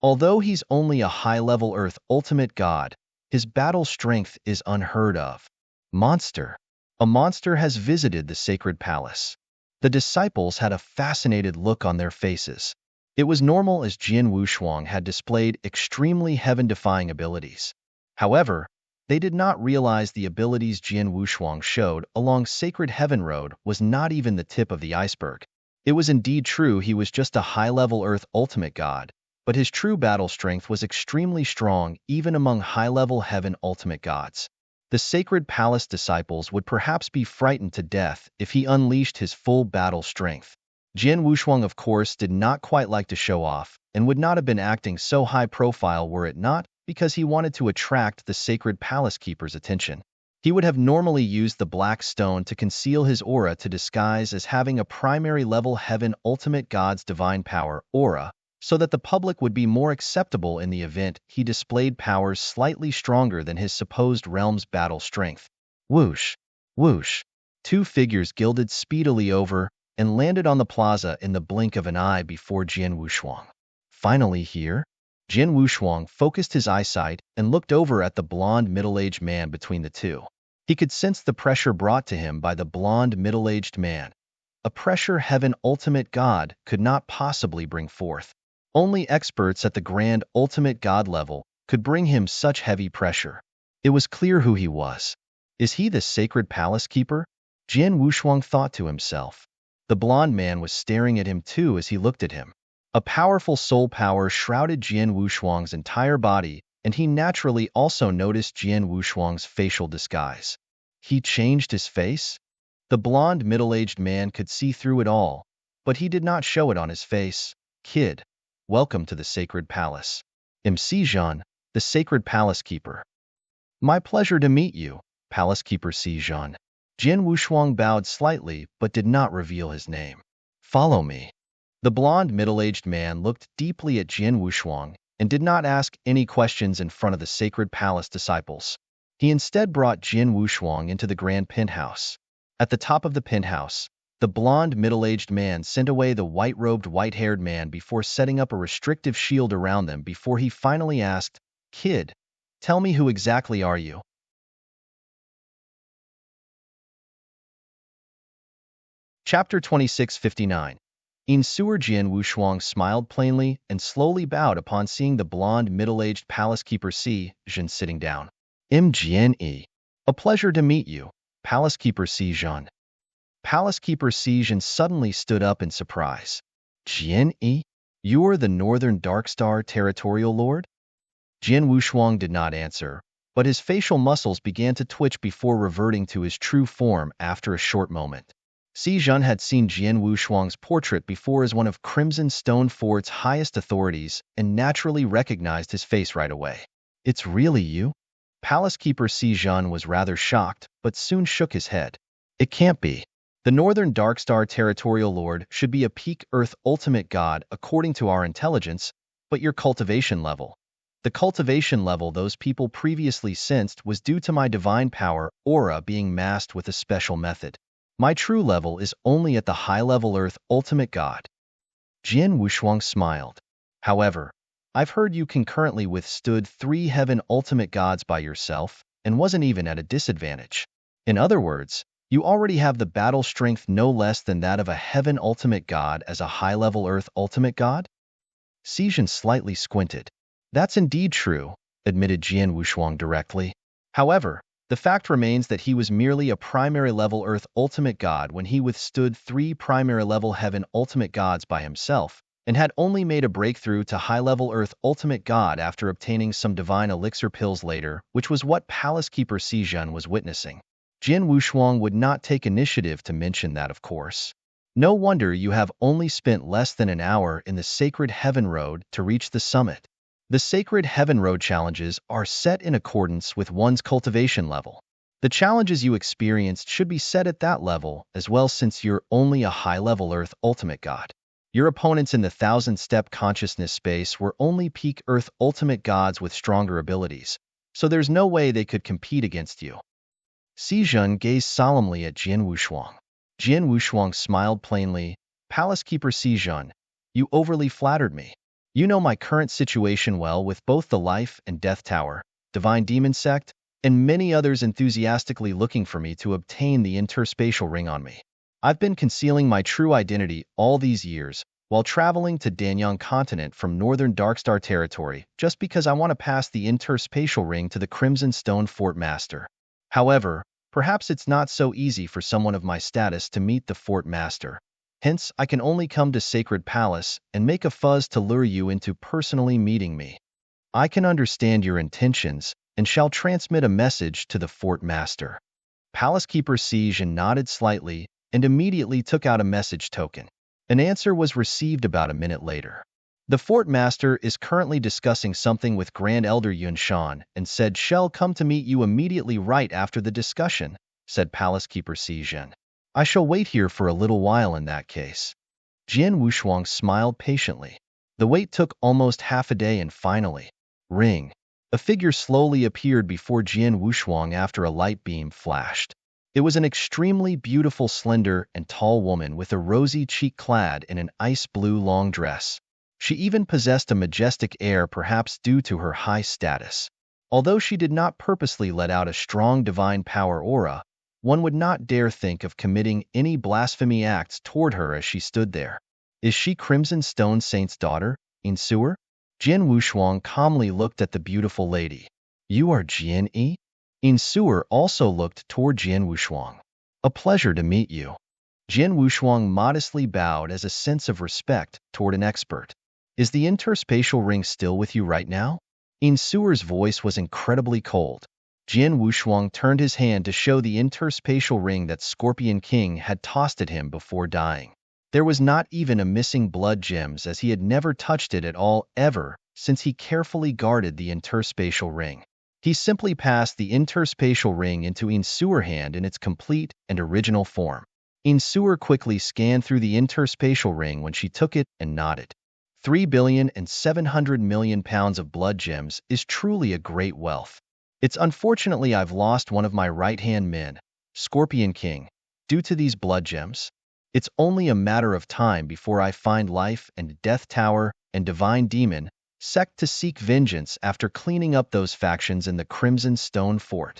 Although he's only a high-level Earth ultimate god, his battle strength is unheard of. Monster. A monster has visited the sacred palace. The disciples had a fascinated look on their faces. It was normal as Jian Wushuang had displayed extremely heaven-defying abilities. However, they did not realize the abilities Jian Wushuang showed along Sacred Heaven Road was not even the tip of the iceberg. It was indeed true he was just a high-level Earth ultimate god, but his true battle strength was extremely strong even among high-level heaven ultimate gods. The Sacred Palace disciples would perhaps be frightened to death if he unleashed his full battle strength. Jian Wushuang, of course, did not quite like to show off, and would not have been acting so high profile were it not because he wanted to attract the Sacred Palace Keeper's attention. He would have normally used the black stone to conceal his aura to disguise as having a primary level heaven ultimate god's divine power aura, so that the public would be more acceptable in the event he displayed powers slightly stronger than his supposed realm's battle strength. Whoosh! Whoosh! Two figures glided speedily over and landed on the plaza in the blink of an eye before Jian Wushuang. Finally here? Jian Wushuang focused his eyesight and looked over at the blonde middle-aged man between the two. He could sense the pressure brought to him by the blonde middle-aged man. A pressure heaven ultimate god could not possibly bring forth. Only experts at the grand ultimate god level could bring him such heavy pressure. It was clear who he was. Is he the Sacred Palace Keeper? Jian Wushuang thought to himself. The blonde man was staring at him too as he looked at him. A powerful soul power shrouded Jian Wushuang's entire body, and he naturally also noticed Jian Wushuang's facial disguise. He changed his face? The blonde middle-aged man could see through it all, but he did not show it on his face. Kid, welcome to the Sacred Palace. MC Zhan, the Sacred Palace Keeper. My pleasure to meet you, Palace Keeper Si Zhan. Jian Wushuang bowed slightly but did not reveal his name. Follow me. The blonde middle-aged man looked deeply at Jian Wushuang and did not ask any questions in front of the Sacred Palace disciples. He instead brought Jian Wushuang into the grand penthouse. At the top of the penthouse, the blonde middle-aged man sent away the white-robed white-haired man before setting up a restrictive shield around them before he finally asked, Kid, tell me who exactly are you? Chapter 2659. Sewer Jian Wushuang smiled plainly and slowly bowed upon seeing the blonde middle-aged palace keeper Si Zhan sitting down. Jian. A pleasure to meet you, Palace Keeper Si Zhan. Palace Keeper Si Zhan suddenly stood up in surprise. Jian, you are the Northern Darkstar Territorial Lord? Jian Wushuang did not answer, but his facial muscles began to twitch before reverting to his true form after a short moment. Si Zhan had seen Jian Wushuang's portrait before as one of Crimson Stone Fort's highest authorities and naturally recognized his face right away. It's really you? Palace Keeper Si Zhan was rather shocked, but soon shook his head. It can't be. The Northern Darkstar Territorial Lord should be a peak Earth ultimate god according to our intelligence, but your cultivation level. The cultivation level those people previously sensed was due to my divine power aura being masked with a special method. My true level is only at the high-level Earth ultimate god. Jian Wushuang smiled. However, I've heard you concurrently withstood 3 heaven ultimate gods by yourself and wasn't even at a disadvantage. In other words, you already have the battle strength no less than that of a heaven ultimate god as a high-level Earth ultimate god? Si Zhan slightly squinted. That's indeed true, admitted Jian Wushuang directly. However, the fact remains that he was merely a primary-level Earth ultimate god when he withstood 3 primary-level heaven ultimate gods by himself, and had only made a breakthrough to high-level Earth ultimate god after obtaining some divine elixir pills later, which was what Palace Keeper Si Zhan was witnessing. Jian Wushuang would not take initiative to mention that, of course. No wonder you have only spent less than an hour in the Sacred Heaven Road to reach the summit. The Sacred Heaven Road challenges are set in accordance with one's cultivation level. The challenges you experienced should be set at that level as well since you're only a high-level Earth Ultimate God. Your opponents in the thousand-step consciousness space were only peak Earth Ultimate Gods with stronger abilities, so there's no way they could compete against you. Si Jun gazed solemnly at Jian Wushuang. Jian Wushuang smiled plainly. Palace Keeper Si Jun, you overly flattered me. You know my current situation well with both the Life and Death Tower, Divine Demon Sect, and many others enthusiastically looking for me to obtain the interspatial ring on me. I've been concealing my true identity all these years while traveling to Danyang continent from northern Darkstar territory just because I want to pass the interspatial ring to the Crimson Stone Fort Master. However, perhaps it's not so easy for someone of my status to meet the Fort Master. Hence, I can only come to Sacred Palace and make a fuzz to lure you into personally meeting me. I can understand your intentions and shall transmit a message to the Fort Master. Palace Keeper Si Jun nodded slightly and immediately took out a message token. An answer was received about a minute later. The Fort Master is currently discussing something with Grand Elder Yun Shan and said shall come to meet you immediately right after the discussion, said Palace Keeper Si Jun. I shall wait here for a little while in that case. Jian Wushuang smiled patiently. The wait took almost half a day and finally, ring. A figure slowly appeared before Jian Wushuang after a light beam flashed. It was an extremely beautiful, slender, and tall woman with a rosy cheek clad in an ice blue long dress. She even possessed a majestic air, perhaps due to her high status. Although she did not purposely let out a strong divine power aura, one would not dare think of committing any blasphemy acts toward her as she stood there. Is she Crimson Stone Saint's daughter, Insuer? Jian Wushuang calmly looked at the beautiful lady. You are Jian Yi? Insuer also looked toward Jian Wushuang. A pleasure to meet you. Jian Wushuang modestly bowed as a sense of respect toward an expert. Is the interspatial ring still with you right now? Insuer's voice was incredibly cold. Jian Wushuang turned his hand to show the interspatial ring that Scorpion King had tossed at him before dying. There was not even a missing blood gems as he had never touched it at all ever since he carefully guarded the interspatial ring. He simply passed the interspatial ring into Insuer's hand in its complete and original form. Insuer quickly scanned through the interspatial ring when she took it and nodded. 3,700,000,000 pounds of blood gems is truly a great wealth. It's unfortunately I've lost one of my right-hand men, Scorpion King, due to these blood gems. It's only a matter of time before I find Life and Death Tower and Divine Demon Sect to seek vengeance after cleaning up those factions in the Crimson Stone Fort.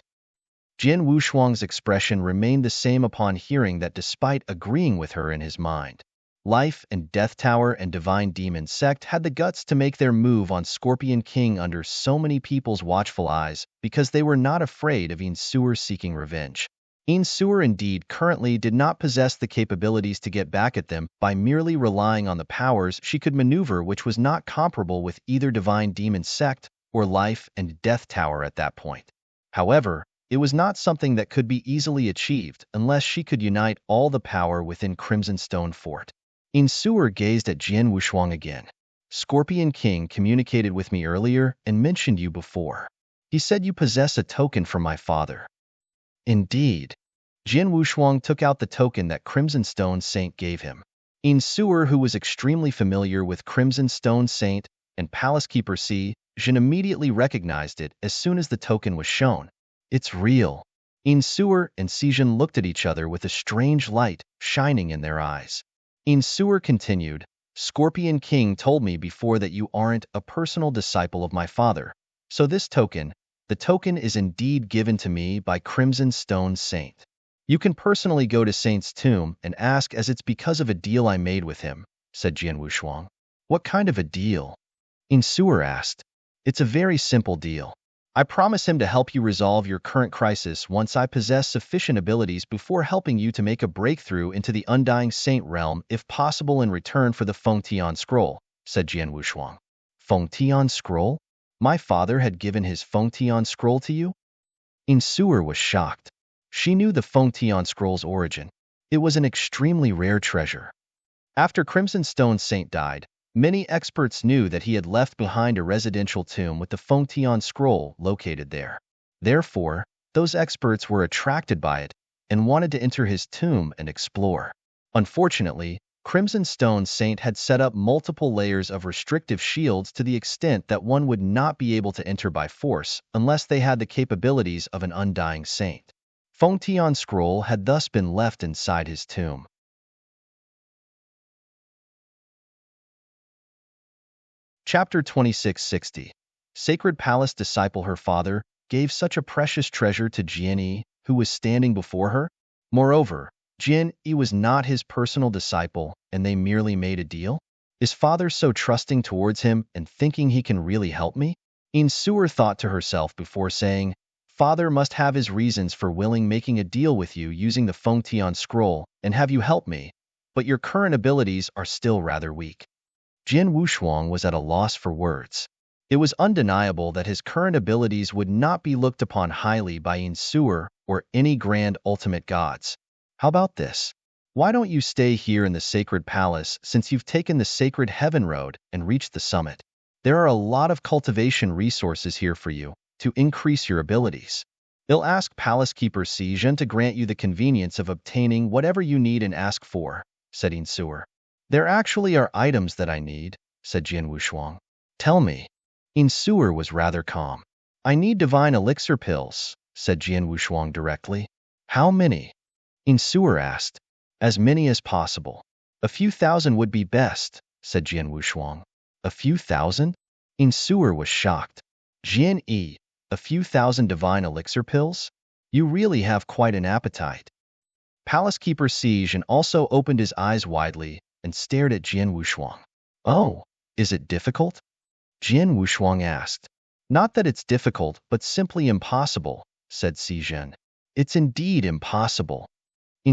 Jian Wushuang's expression remained the same upon hearing that despite agreeing with her in his mind. Life and Death Tower and Divine Demon Sect had the guts to make their move on Scorpion King under so many people's watchful eyes because they were not afraid of Insuer seeking revenge. Insuer indeed currently did not possess the capabilities to get back at them by merely relying on the powers she could maneuver, which was not comparable with either Divine Demon Sect or Life and Death Tower at that point. However, it was not something that could be easily achieved unless she could unite all the power within Crimson Stone Fort. Insuer gazed at Jian Wushuang again. Scorpion King communicated with me earlier and mentioned you before. He said you possess a token from my father. Indeed. Jian Wushuang took out the token that Crimson Stone Saint gave him. Insuer, who was extremely familiar with Crimson Stone Saint and Palace Keeper Si Jun, immediately recognized it as soon as the token was shown. It's real. Insuer and Si Jun looked at each other with a strange light shining in their eyes. Insuer continued, Scorpion King told me before that you aren't a personal disciple of my father, so this token, the token is indeed given to me by Crimson Stone Saint. You can personally go to Saint's tomb and ask, as it's because of a deal I made with him, said Jian Wushuang. What kind of a deal? Insuer asked. It's a very simple deal. I promise him to help you resolve your current crisis once I possess sufficient abilities before helping you to make a breakthrough into the Undying Saint realm if possible in return for the Fengtian scroll, said Jian Wushuang. Fengtian scroll? My father had given his Fengtian scroll to you? Insuer was shocked. She knew the Fengtian scroll's origin. It was an extremely rare treasure. After Crimson Stone Saint died, many experts knew that he had left behind a residential tomb with the Fengtian scroll located there. Therefore, those experts were attracted by it and wanted to enter his tomb and explore. Unfortunately, Crimson Stone Saint had set up multiple layers of restrictive shields to the extent that one would not be able to enter by force unless they had the capabilities of an undying saint. Fengtian Scroll had thus been left inside his tomb. Chapter 2660. Sacred Palace Disciple. Her father gave such a precious treasure to Jian, who was standing before her. Moreover, Jian was not his personal disciple, and they merely made a deal? Is father so trusting towards him and thinking he can really help me? Sewer thought to herself before saying, Father must have his reasons for willing making a deal with you using the Fengtian Scroll and have you help me, but your current abilities are still rather weak. Jian Wushuang was at a loss for words. It was undeniable that his current abilities would not be looked upon highly by Sewer or any grand ultimate gods. How about this? Why don't you stay here in the Sacred Palace since you've taken the Sacred Heaven Road and reached the summit? There are a lot of cultivation resources here for you to increase your abilities. I'll ask Palace Keeper Sijun to grant you the convenience of obtaining whatever you need and ask for, said Sewer. There actually are items that I need, said Jian Wushuang. Tell me. Sewer was rather calm. I need divine elixir pills, said Jian Wushuang directly. How many? Sewer asked. As many as possible. A few thousand would be best, said Jian Wushuang. A few thousand? Sewer was shocked. Jian, a few thousand divine elixir pills? You really have quite an appetite. Palace Keeper Sijun also opened his eyes widely and stared at Jian Wushuang. Oh, is it difficult? Jian Wushuang asked. Not that it's difficult, but simply impossible, said Sijun. It's indeed impossible.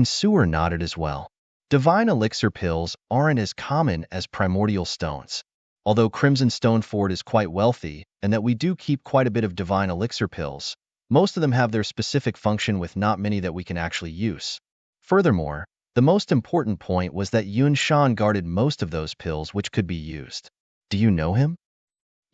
Sewer nodded as well. Divine elixir pills aren't as common as primordial stones. Although Crimson Stone Fort is quite wealthy, and that we do keep quite a bit of divine elixir pills, most of them have their specific function with not many that we can actually use. Furthermore, the most important point was that Yun Shan guarded most of those pills which could be used. Do you know him?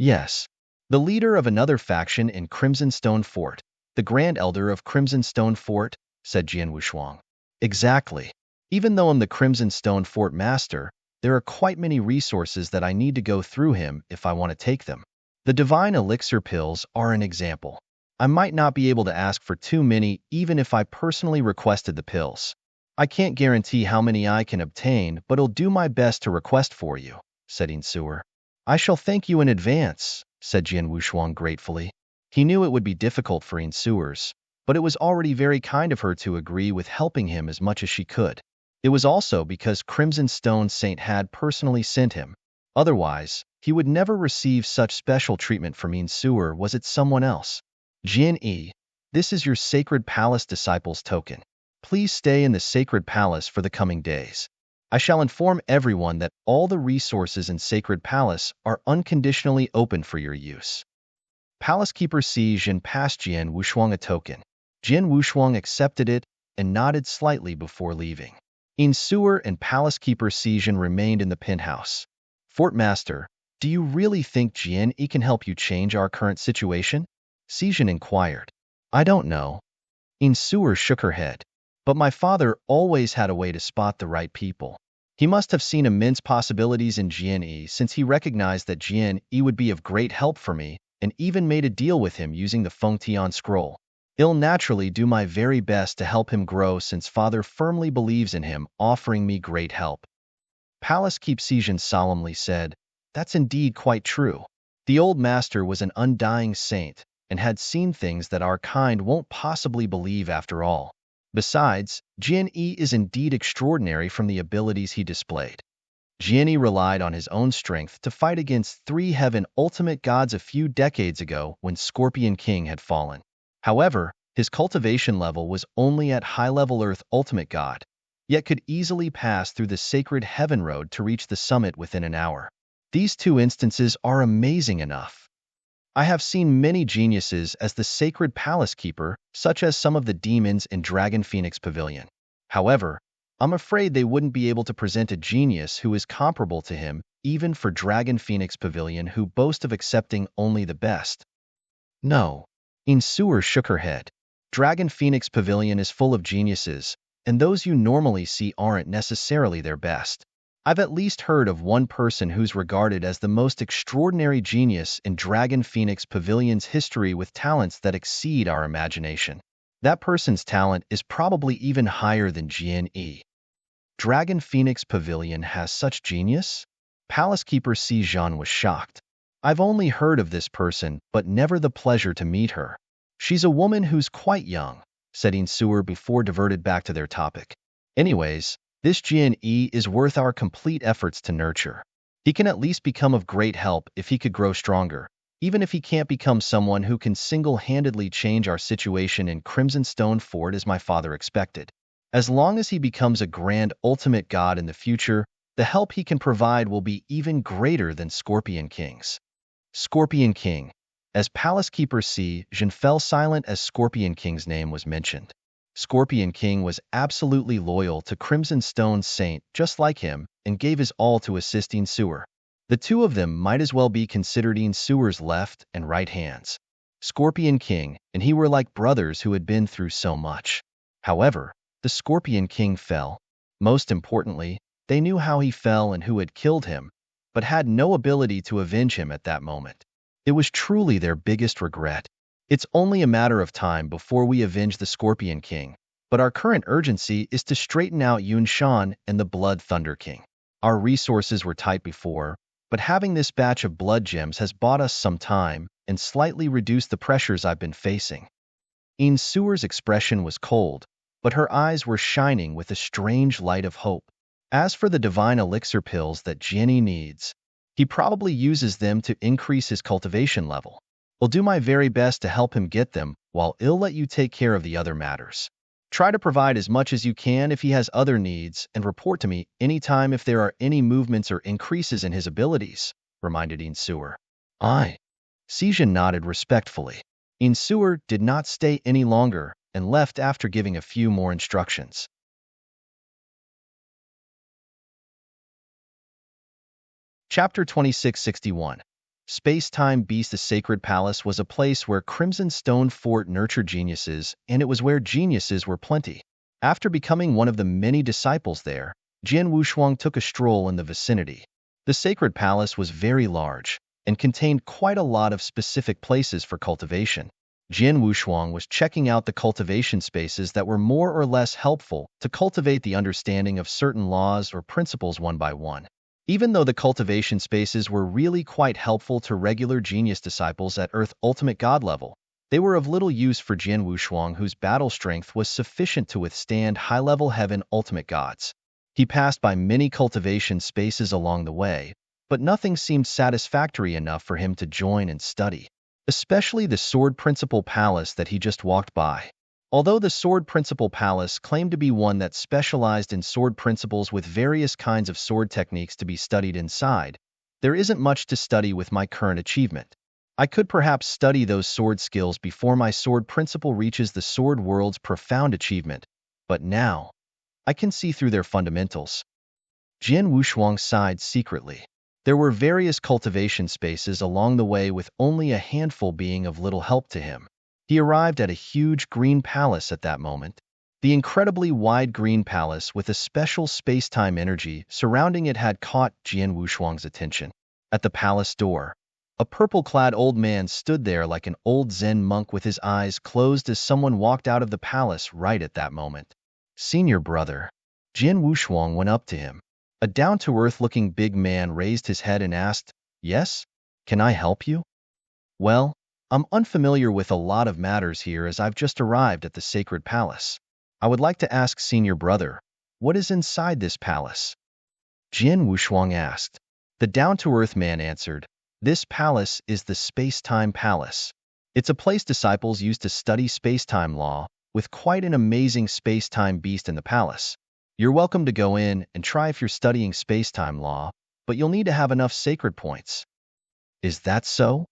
Yes. The leader of another faction in Crimson Stone Fort, the Grand Elder of Crimson Stone Fort, said Jian Wushuang. Exactly. Even though I'm the Crimson Stone Fort Master, there are quite many resources that I need to go through him if I want to take them. The divine elixir pills are an example. I might not be able to ask for too many even if I personally requested the pills. I can't guarantee how many I can obtain, but I'll do my best to request for you, said Sewer. I shall thank you in advance, said Jian Wushuang gratefully. He knew it would be difficult for Sewers, but it was already very kind of her to agree with helping him as much as she could. It was also because Crimson Stone Saint had personally sent him. Otherwise, he would never receive such special treatment from Sewer. Was it someone else? Jian, this is your Sacred Palace Disciples token. Please stay in the Sacred Palace for the coming days. I shall inform everyone that all the resources in Sacred Palace are unconditionally open for your use. Palace Keeper Sijun passed Jian Wushuang a token. Jian Wushuang accepted it and nodded slightly before leaving. Sewer and Palace Keeper Sijun remained in the penthouse. Fort Master, do you really think Jian can help you change our current situation? Sijun inquired. I don't know. Sewer shook her head. But my father always had a way to spot the right people. He must have seen immense possibilities in Jian since he recognized that Jian would be of great help for me and even made a deal with him using the Fengtian Scroll. I'll naturally do my very best to help him grow since father firmly believes in him, offering me great help. Palace Keep Sijun solemnly said, That's indeed quite true. The old master was an undying saint and had seen things that our kind won't possibly believe after all. Besides, Jian is indeed extraordinary from the abilities he displayed. Jian relied on his own strength to fight against 3 heaven ultimate gods a few decades ago when Scorpion King had fallen. However, his cultivation level was only at high-level Earth Ultimate God, yet could easily pass through the sacred Heaven Road to reach the summit within an hour. These 2 instances are amazing enough. I have seen many geniuses as the Sacred Palace Keeper, such as some of the demons in Dragon Phoenix Pavilion. However, I'm afraid they wouldn't be able to present a genius who is comparable to him, even for Dragon Phoenix Pavilion who boast of accepting only the best. No. Sewer shook her head. Dragon Phoenix Pavilion is full of geniuses, and those you normally see aren't necessarily their best. I've at least heard of one person who's regarded as the most extraordinary genius in Dragon Phoenix Pavilion's history with talents that exceed our imagination. That person's talent is probably even higher than Jian Yi. Dragon Phoenix Pavilion has such genius? Palace Keeper Si Zhan was shocked. I've only heard of this person, but never the pleasure to meet her. She's a woman who's quite young, said Insuer before diverted back to their topic. Anyways, this Jian Yi is worth our complete efforts to nurture. He can at least become of great help if he could grow stronger, even if he can't become someone who can single-handedly change our situation in Crimson Stone Fort as my father expected. As long as he becomes a grand ultimate god in the future, the help he can provide will be even greater than Scorpion King's. Scorpion King. As Palace Keeper Si Zhan fell silent as Scorpion King's name was mentioned. Scorpion King was absolutely loyal to Crimson Stone's saint, just like him, and gave his all to assisting Sewer. The two of them might as well be considered Sewer's left and right hands. Scorpion King and he were like brothers who had been through so much. However, the Scorpion King fell. Most importantly, they knew how he fell and who had killed him, but had no ability to avenge him at that moment. It was truly their biggest regret. It's only a matter of time before we avenge the Scorpion King, but our current urgency is to straighten out Yun Shan and the Blood Thunder King. Our resources were tight before, but having this batch of blood gems has bought us some time and slightly reduced the pressures I've been facing. Sewer's expression was cold, but her eyes were shining with a strange light of hope. As for the divine elixir pills that Jian needs, he probably uses them to increase his cultivation level. I'll do my very best to help him get them, while I'll let you take care of the other matters. Try to provide as much as you can if he has other needs, and report to me anytime if there are any movements or increases in his abilities, reminded Sewer. Aye. Si Zhan nodded respectfully. Sewer did not stay any longer and left after giving a few more instructions. Chapter 2661. Space-Time Beast. The Sacred Palace was a place where Crimson Stone Fort nurtured geniuses, and it was where geniuses were plenty. After becoming one of the many disciples there, Jian Wushuang took a stroll in the vicinity. The Sacred Palace was very large, and contained quite a lot of specific places for cultivation. Jian Wushuang was checking out the cultivation spaces that were more or less helpful to cultivate the understanding of certain laws or principles one by one. Even though the cultivation spaces were really quite helpful to regular genius disciples at Earth Ultimate God level, they were of little use for Jian Wushuang, whose battle strength was sufficient to withstand high-level Heaven Ultimate Gods. He passed by many cultivation spaces along the way, but nothing seemed satisfactory enough for him to join and study, especially the Sword Principal Palace that he just walked by. Although the Sword Principal Palace claimed to be one that specialized in sword principles with various kinds of sword techniques to be studied inside, there isn't much to study with my current achievement. I could perhaps study those sword skills before my sword principle reaches the sword world's profound achievement, but now, I can see through their fundamentals. Jian Wushuang sighed secretly. There were various cultivation spaces along the way with only a handful being of little help to him. He arrived at a huge green palace at that moment. The incredibly wide green palace with a special space-time energy surrounding it had caught Jian Wushuang's attention. At the palace door, a purple-clad old man stood there like an old Zen monk with his eyes closed as someone walked out of the palace right at that moment. Senior brother. Jian Wushuang went up to him. A down-to-earth-looking big man raised his head and asked, "Yes? Can I help you?" "Well, I'm unfamiliar with a lot of matters here as I've just arrived at the Sacred Palace. I would like to ask Senior Brother, what is inside this palace?" Jian Wushuang asked. The down-to-earth man answered, "This palace is the Space-Time Palace. It's a place disciples use to study space-time law, with quite an amazing space-time beast in the palace. You're welcome to go in and try if you're studying space-time law, but you'll need to have enough sacred points." "Is that so?"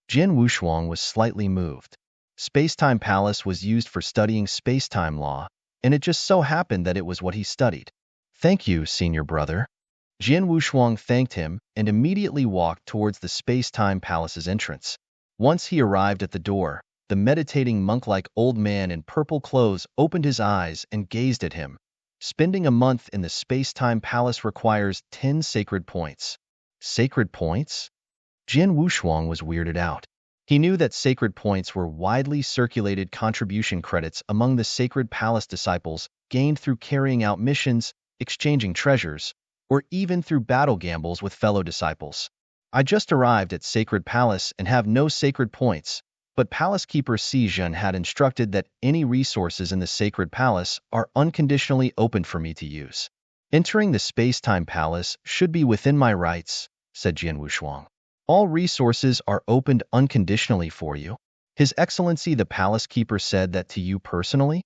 Jian Wushuang was slightly moved. Space-Time Palace was used for studying space-time law, and it just so happened that it was what he studied. "Thank you, Senior Brother." Jian Wushuang thanked him and immediately walked towards the Space-Time Palace's entrance. Once he arrived at the door, The meditating monk-like old man in purple clothes opened his eyes and gazed at him. Spending a month in the space-time palace requires 10 sacred points. Sacred points? Jian Wushuang was weirded out. He knew that sacred points were widely circulated contribution credits among the Sacred Palace disciples, gained through carrying out missions, exchanging treasures, or even through battle gambles with fellow disciples. I just arrived at Sacred Palace and have no sacred points, but Palace Keeper Si Jun had instructed that any resources in the Sacred Palace are unconditionally opened for me to use. Entering the Space-Time Palace should be within my rights, said Jian Wushuang. All resources are opened unconditionally for you. His Excellency the Palace Keeper said that to you personally?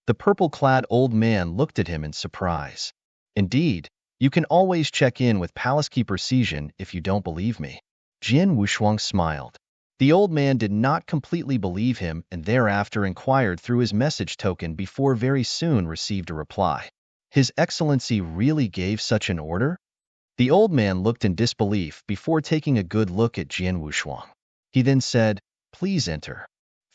The purple-clad old man looked at him in surprise. Indeed, you can always check in with Palace Keeper Si Jun if you don't believe me. Jian Wushuang smiled. The old man did not completely believe him and thereafter inquired through his message token before very soon received a reply. His Excellency really gave such an order? The old man looked in disbelief before taking a good look at Jian Wushuang. He then said, "Please enter."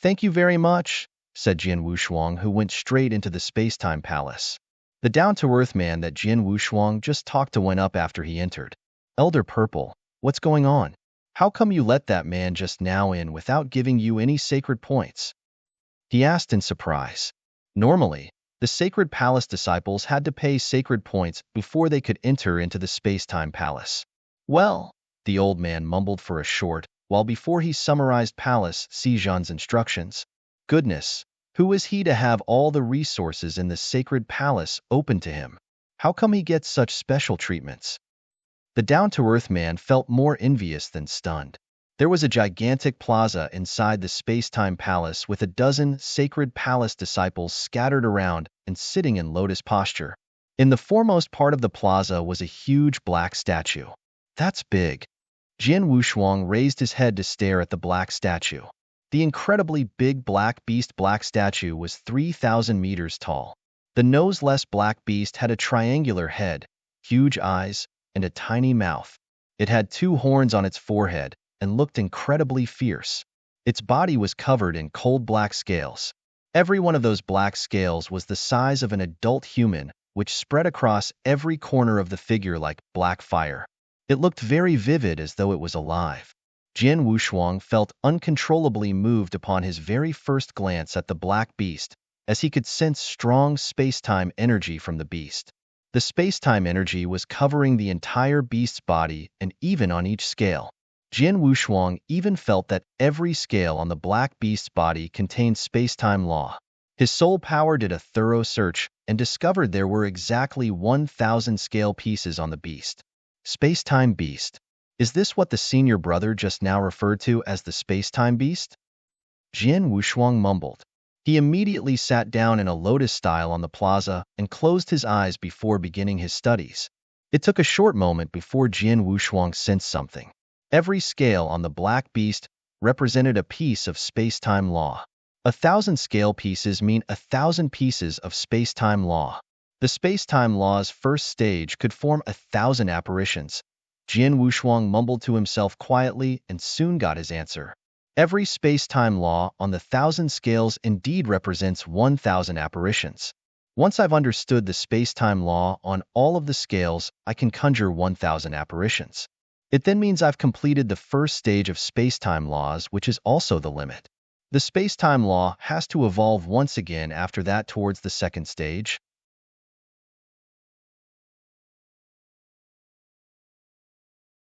"Thank you very much," said Jian Wushuang, who went straight into the space-time palace. The down-to-earth man that Jian Wushuang just talked to went up after he entered. "Elder Purple, what's going on? How come you let that man just now in without giving you any sacred points?" he asked in surprise. Normally, the Sacred Palace disciples had to pay sacred points before they could enter into the space-time palace. "Well," the old man mumbled for a short while before he summarized Palace Si Jun's instructions. Goodness, who is he to have all the resources in the sacred palace open to him? How come he gets such special treatments? The down-to-earth man felt more envious than stunned. There was a gigantic plaza inside the space-time palace with a dozen Sacred Palace disciples scattered around and sitting in lotus posture. In the foremost part of the plaza was a huge black statue. "That's big." Jian Wushuang raised his head to stare at the black statue. The incredibly big black statue was 3,000 meters tall. The noseless black beast had a triangular head, huge eyes, and a tiny mouth. It had 2 horns on its forehead and looked incredibly fierce. Its body was covered in cold black scales. Every one of those black scales was the size of an adult human, which spread across every corner of the figure like black fire. It looked very vivid, as though it was alive. Jian Wushuang felt uncontrollably moved upon his very first glance at the black beast, as he could sense strong space-time energy from the beast. The space-time energy was covering the entire beast's body and even on each scale. Jian Wushuang even felt that every scale on the black beast's body contained space-time law. His soul power did a thorough search and discovered there were exactly 1,000 scale pieces on the beast. Space-time beast. Is this what the senior brother just now referred to as the space-time beast? Jian Wushuang mumbled. He immediately sat down in a lotus style on the plaza and closed his eyes before beginning his studies. It took a short moment before Jian Wushuang sensed something. Every scale on the black beast represented a piece of space-time law. 1,000 scale pieces mean 1,000 pieces of space-time law. The space-time law's first stage could form 1,000 apparitions. Jian Wushuang mumbled to himself quietly and soon got his answer. Every space-time law on the 1,000 scales indeed represents 1,000 apparitions. Once I've understood the space-time law on all of the scales, I can conjure 1,000 apparitions. It then means I've completed the first stage of space-time laws, which is also the limit. The space-time law has to evolve once again after that towards the second stage.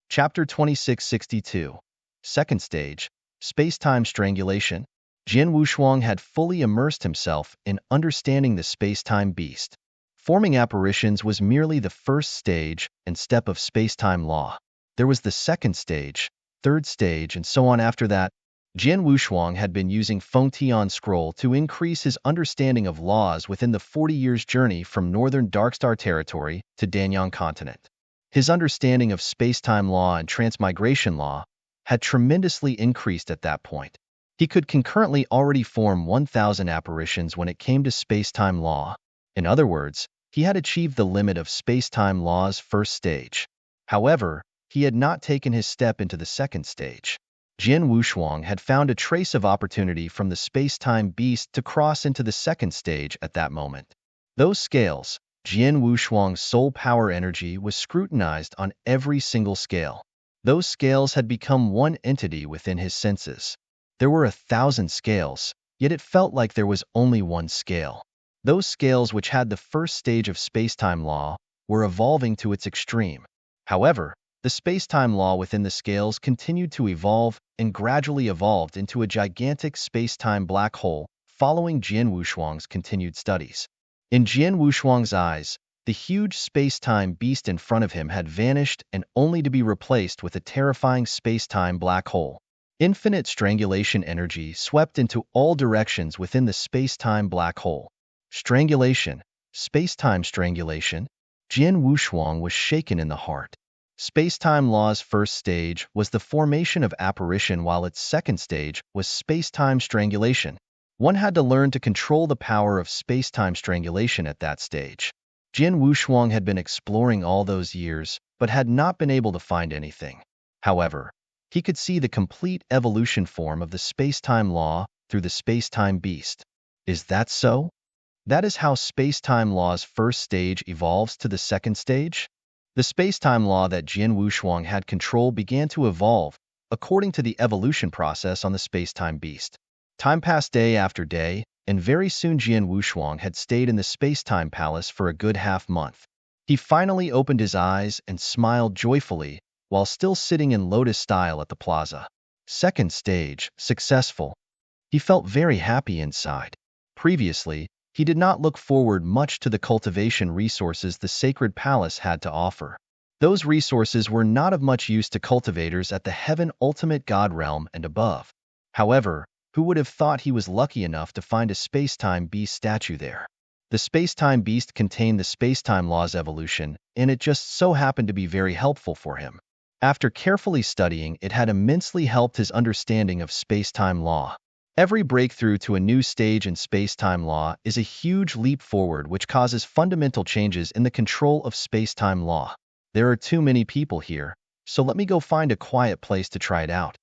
Chapter 2662. Second Stage, Space-Time Strangulation. Jian Wushuang had fully immersed himself in understanding the space-time beast. Forming apparitions was merely the first stage and step of space-time law. There was the second stage, third stage, and so on after that. Jian Wushuang had been using Fengtian Scroll to increase his understanding of laws within the 40 years' journey from northern Darkstar territory to Danyang continent. His understanding of space-time law and transmigration law had tremendously increased at that point. He could concurrently already form 1,000 apparitions when it came to space-time law. In other words, he had achieved the limit of space-time law's first stage. However, he had not taken his step into the second stage. Jian Wushuang had found a trace of opportunity from the space-time beast to cross into the second stage at that moment. Those scales, Jian Wushuang's soul power energy was scrutinized on every single scale. Those scales had become one entity within his senses. There were 1,000 scales, yet it felt like there was only one scale. Those scales which had the first stage of space-time law were evolving to its extreme. However, the space-time law within the scales continued to evolve and gradually evolved into a gigantic space-time black hole following Jian Wushuang's continued studies. In Jian Wushuang's eyes, the huge space-time beast in front of him had vanished and only to be replaced with a terrifying space-time black hole. Infinite strangulation energy swept into all directions within the space-time black hole. Strangulation, space-time strangulation. Jian Wushuang was shaken in the heart. Space-time law's first stage was the formation of apparition, while its second stage was space-time strangulation. One had to learn to control the power of space-time strangulation at that stage. Jian Wushuang had been exploring all those years, but had not been able to find anything. However, he could see the complete evolution form of the space-time law through the space-time beast. Is that so? That is how space-time law's first stage evolves to the second stage? The space-time law that Jian Wushuang had control began to evolve according to the evolution process on the space-time beast. Time passed day after day, and very soon Jian Wushuang had stayed in the space-time palace for a good half-month. He finally opened his eyes and smiled joyfully while still sitting in lotus style at the plaza. Second stage, successful. He felt very happy inside. Previously, he did not look forward much to the cultivation resources the sacred palace had to offer. Those resources were not of much use to cultivators at the Heaven Ultimate God realm and above. However, who would have thought he was lucky enough to find a space-time beast statue there? The space-time beast contained the space-time law's evolution, and it just so happened to be very helpful for him. After carefully studying, it had immensely helped his understanding of space-time law. Every breakthrough to a new stage in space-time law is a huge leap forward which causes fundamental changes in the control of space-time law. There are too many people here, so let me go find a quiet place to try it out.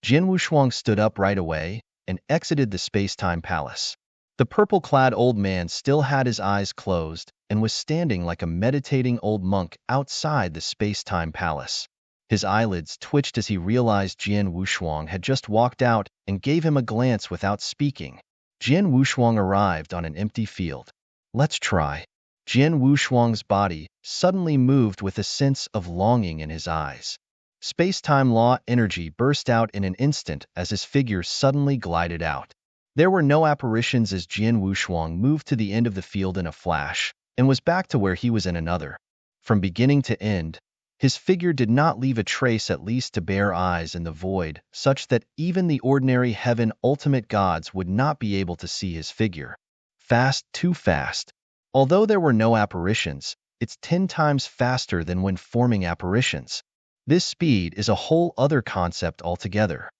Jian Wushuang stood up right away and exited the space-time palace. The purple-clad old man still had his eyes closed and was standing like a meditating old monk outside the space-time palace. His eyelids twitched as he realized Jian Wushuang had just walked out and gave him a glance without speaking. Jian Wushuang arrived on an empty field. Let's try. Jian Wushuang's body suddenly moved with a sense of longing in his eyes. Space-time law energy burst out in an instant as his figure suddenly glided out. There were no apparitions as Jian Wushuang moved to the end of the field in a flash and was back to where he was in another. From beginning to end, his figure did not leave a trace, at least to bare eyes in the void, such that even the ordinary Heaven Ultimate gods would not be able to see his figure. Fast, too fast. Although there were no apparitions, it's 10 times faster than when forming apparitions. This speed is a whole other concept altogether.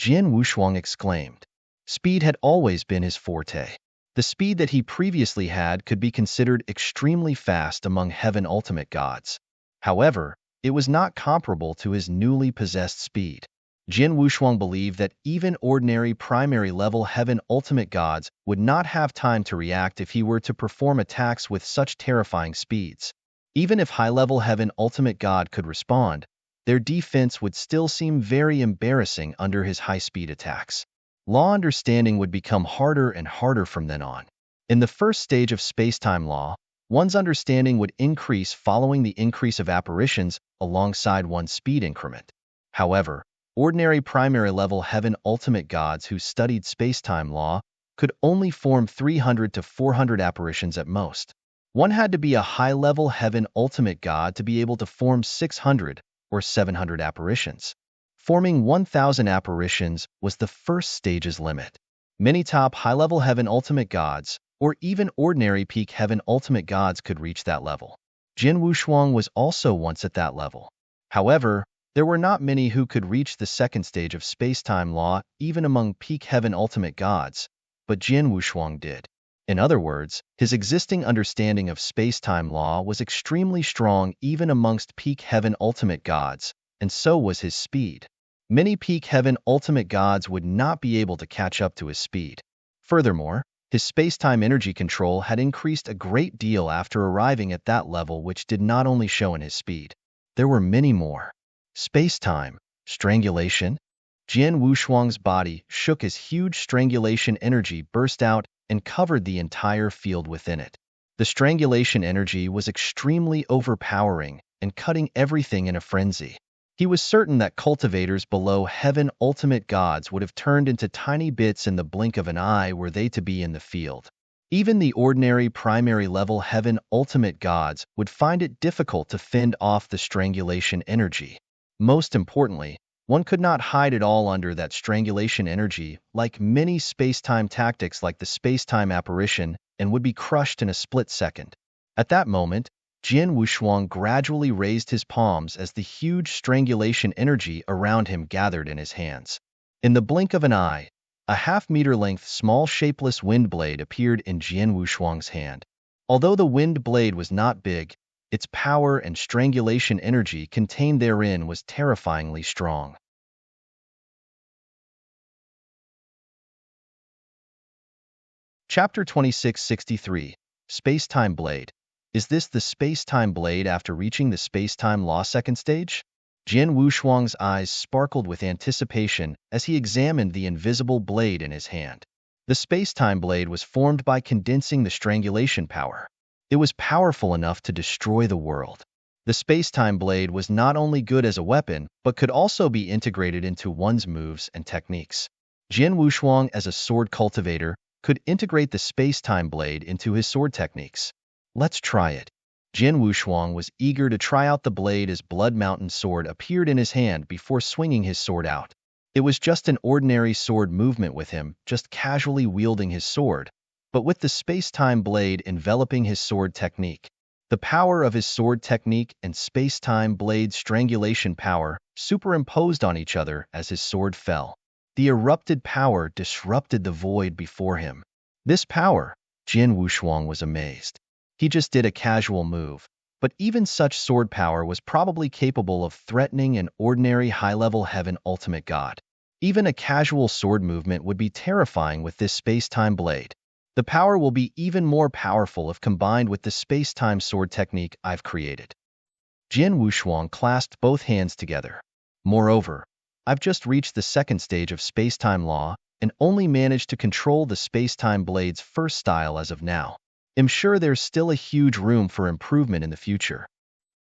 Jian Wushuang exclaimed. Speed had always been his forte. The speed that he previously had could be considered extremely fast among Heaven Ultimate gods. However, it was not comparable to his newly possessed speed. Jian Wushuang believed that even ordinary primary-level Heaven Ultimate gods would not have time to react if he were to perform attacks with such terrifying speeds. Even if high-level Heaven Ultimate God could respond, their defense would still seem very embarrassing under his high-speed attacks. Law understanding would become harder and harder from then on. In the first stage of space-time law, one's understanding would increase following the increase of apparitions alongside one's speed increment. However, ordinary primary-level Heaven Ultimate gods who studied space-time law could only form 300 to 400 apparitions at most. One had to be a high-level Heaven Ultimate god to be able to form 600 or 700 apparitions. Forming 1,000 apparitions was the first stage's limit. Many top high-level Heaven Ultimate gods, or even ordinary peak Heaven Ultimate gods, could reach that level. Jian Wushuang was also once at that level. However, there were not many who could reach the second stage of space-time law even among peak Heaven Ultimate gods, but Jian Wushuang did. In other words, his existing understanding of space-time law was extremely strong even amongst peak Heaven Ultimate gods, and so was his speed. Many peak heaven ultimate gods would not be able to catch up to his speed. Furthermore, his space-time energy control had increased a great deal after arriving at that level, which did not only show in his speed. There were many more. Space-time, strangulation. Jian Wushuang's body shook as huge strangulation energy burst out and covered the entire field within it. The strangulation energy was extremely overpowering and cutting everything in a frenzy. He was certain that cultivators below heaven ultimate gods would have turned into tiny bits in the blink of an eye were they to be in the field. Even the ordinary primary level heaven ultimate gods would find it difficult to fend off the strangulation energy. Most importantly, one could not hide it all under that strangulation energy like many space-time tactics like the space-time apparition and would be crushed in a split second. At that moment, Jian Wushuang gradually raised his palms as the huge strangulation energy around him gathered in his hands. In the blink of an eye, a half-meter-length small shapeless wind blade appeared in Jian Wushuang's hand. Although the wind blade was not big, its power and strangulation energy contained therein was terrifyingly strong. Chapter 2663, Space-Time Blade. Is this the space-time blade after reaching the space-time law second stage? Jian Wushuang's eyes sparkled with anticipation as he examined the invisible blade in his hand. The space-time blade was formed by condensing the strangulation power. It was powerful enough to destroy the world. The space-time blade was not only good as a weapon, but could also be integrated into one's moves and techniques. Jian Wushuang, as a sword cultivator, could integrate the space-time blade into his sword techniques. Let's try it. Jian Wushuang was eager to try out the blade as Blood Mountain sword appeared in his hand before swinging his sword out. It was just an ordinary sword movement with him, just casually wielding his sword, but with the space-time blade enveloping his sword technique. The power of his sword technique and space-time blade's strangulation power superimposed on each other as his sword fell. The erupted power disrupted the void before him. This power, Jian Wushuang was amazed. He just did a casual move, but even such sword power was probably capable of threatening an ordinary high-level heaven ultimate god. Even a casual sword movement would be terrifying with this space-time blade. The power will be even more powerful if combined with the space-time sword technique I've created. Jian Wushuang clasped both hands together. Moreover, I've just reached the second stage of space-time law and only managed to control the space-time blade's first style as of now. I'm sure there's still a huge room for improvement in the future.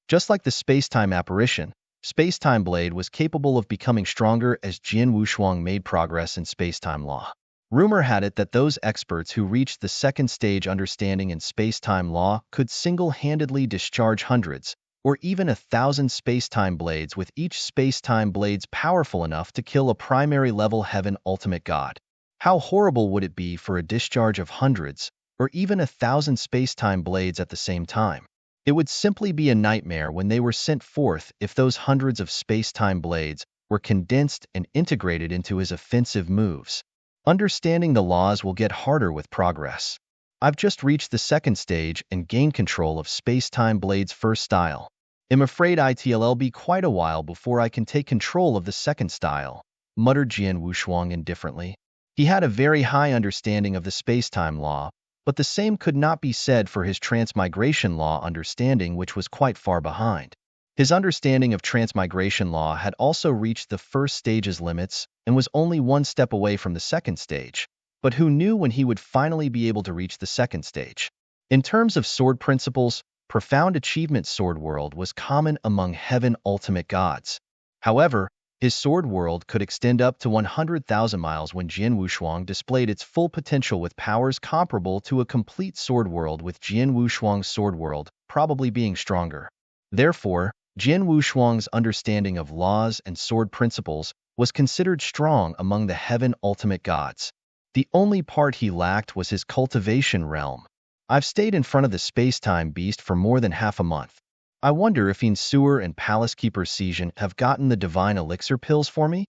Just like the space-time apparition, space-time blade was capable of becoming stronger as Jian Wushuang made progress in space-time law. Rumor had it that those experts who reached the second stage understanding in space-time law could single-handedly discharge hundreds, or even 1,000 space-time blades, with each space-time blades powerful enough to kill a primary-level heaven ultimate god. How horrible would it be for a discharge of hundreds, or even 1,000 space-time blades at the same time? It would simply be a nightmare when they were sent forth if those hundreds of space-time blades were condensed and integrated into his offensive moves. Understanding the laws will get harder with progress. I've just reached the second stage and gained control of space-time blade's first style. I'm afraid it'll be quite a while before I can take control of the second style, muttered Jian Wushuang indifferently. He had a very high understanding of the space-time law, but the same could not be said for his transmigration law understanding, which was quite far behind. His understanding of transmigration law had also reached the first stage's limits and was only one step away from the second stage, but who knew when he would finally be able to reach the second stage? In terms of sword principles, profound achievement sword world was common among heaven ultimate gods. However, his sword world could extend up to 100,000 miles when Jian Wushuang displayed its full potential with powers comparable to a complete sword world, with Jian Wushuang's sword world probably being stronger. Therefore, Jian Wushuang's understanding of laws and sword principles was considered strong among the heaven ultimate gods. The only part he lacked was his cultivation realm. I've stayed in front of the space-time beast for more than half a month. I wonder if Sewer and Palace Keeper Sijin have gotten the divine elixir pills for me?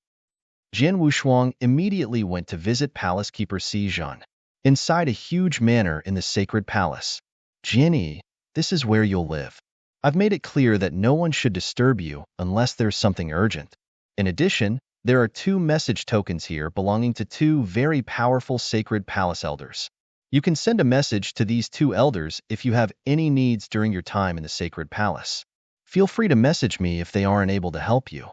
Jian Wushuang immediately went to visit Palace Keeper Sijin, inside a huge manor in the sacred palace. Jian, this is where you'll live. I've made it clear that no one should disturb you unless there's something urgent. In addition, There are two message tokens here belonging to two very powerful sacred palace elders. You can send a message to these two elders if you have any needs during your time in the sacred palace. Feel free to message me if they aren't able to help you.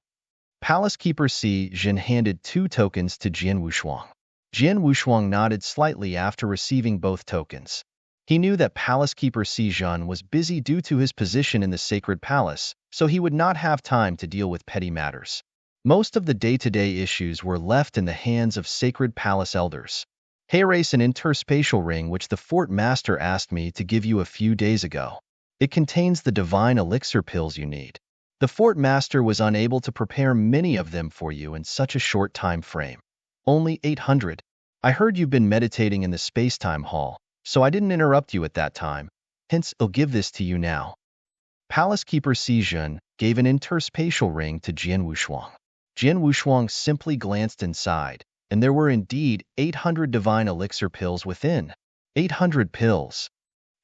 Palace Keeper Si Jin handed two tokens to Jian Wushuang. Jian Wushuang nodded slightly after receiving both tokens. He knew that Palace Keeper Si Jin was busy due to his position in the sacred palace, so he would not have time to deal with petty matters. Most of the day-to-day issues were left in the hands of sacred palace elders. Hey, race an interspatial ring which the fort master asked me to give you a few days ago. It contains the divine elixir pills you need. The fort master was unable to prepare many of them for you in such a short time frame. Only 800. I heard you've been meditating in the space-time hall, so I didn't interrupt you at that time. Hence, I'll give this to you now. Palace Keeper Si Jin gave an interspatial ring to Jian Wushuang. Jian Wushuang simply glanced inside, and there were indeed 800 divine elixir pills within. 800 pills.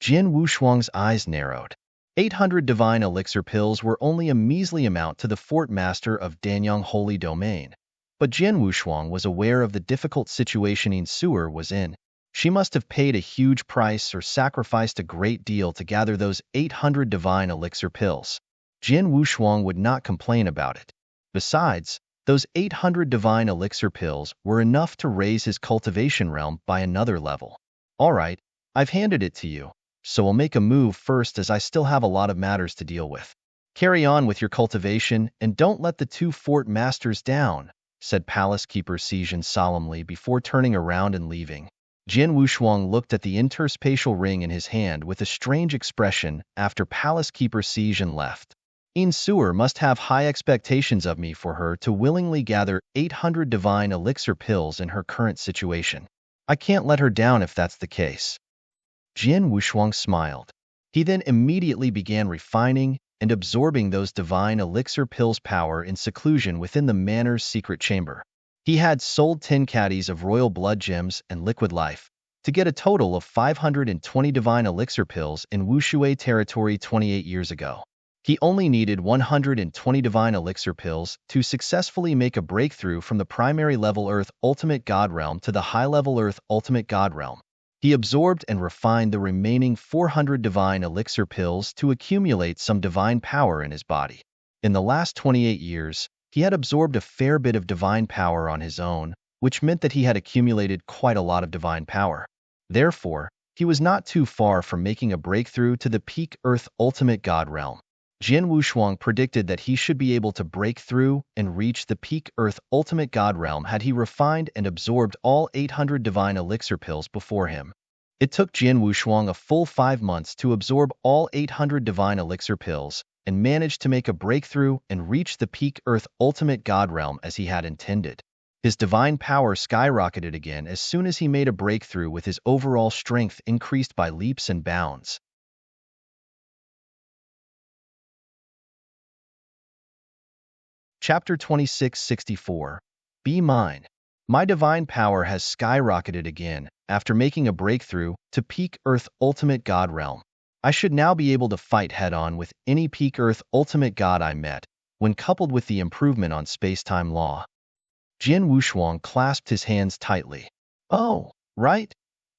Jian Wushuang's eyes narrowed. 800 divine elixir pills were only a measly amount to the fort master of Danyang Holy Domain. But Jian Wushuang was aware of the difficult situation Yin Suer was in. She must have paid a huge price or sacrificed a great deal to gather those 800 divine elixir pills. Jian Wushuang would not complain about it. Besides, those 800 divine elixir pills were enough to raise his cultivation realm by another level. All right, I've handed it to you, so I'll make a move first as I still have a lot of matters to deal with. Carry on with your cultivation and don't let the two fort masters down, said Palace Keeper Si Jin solemnly before turning around and leaving. Jian Wushuang looked at the interspatial ring in his hand with a strange expression after Palace Keeper Si Jin left. Yin Suer must have high expectations of me for her to willingly gather 800 divine elixir pills in her current situation. I can't let her down if that's the case. Jian Wushuang smiled. He then immediately began refining and absorbing those divine elixir pills' power in seclusion within the manor's secret chamber. He had sold 10 caddies of royal blood gems and liquid life to get a total of 520 divine elixir pills in Wushui territory 28 years ago. He only needed 120 divine elixir pills to successfully make a breakthrough from the primary level Earth Ultimate God Realm to the high-level Earth Ultimate God Realm. He absorbed and refined the remaining 400 divine elixir pills to accumulate some divine power in his body. In the last 28 years, he had absorbed a fair bit of divine power on his own, which meant that he had accumulated quite a lot of divine power. Therefore, he was not too far from making a breakthrough to the peak Earth Ultimate God Realm. Jian Wushuang predicted that he should be able to break through and reach the peak Earth Ultimate God Realm had he refined and absorbed all 800 divine elixir pills before him. It took Jian Wushuang a full 5 months to absorb all 800 divine elixir pills and managed to make a breakthrough and reach the peak Earth Ultimate God Realm as he had intended. His divine power skyrocketed again as soon as he made a breakthrough, with his overall strength increased by leaps and bounds. Chapter 2664. Be mine. My divine power has skyrocketed again after making a breakthrough to peak Earth Ultimate God Realm. I should now be able to fight head-on with any peak Earth Ultimate God I met, when coupled with the improvement on space-time law. Jian Wushuang clasped his hands tightly. Oh, right.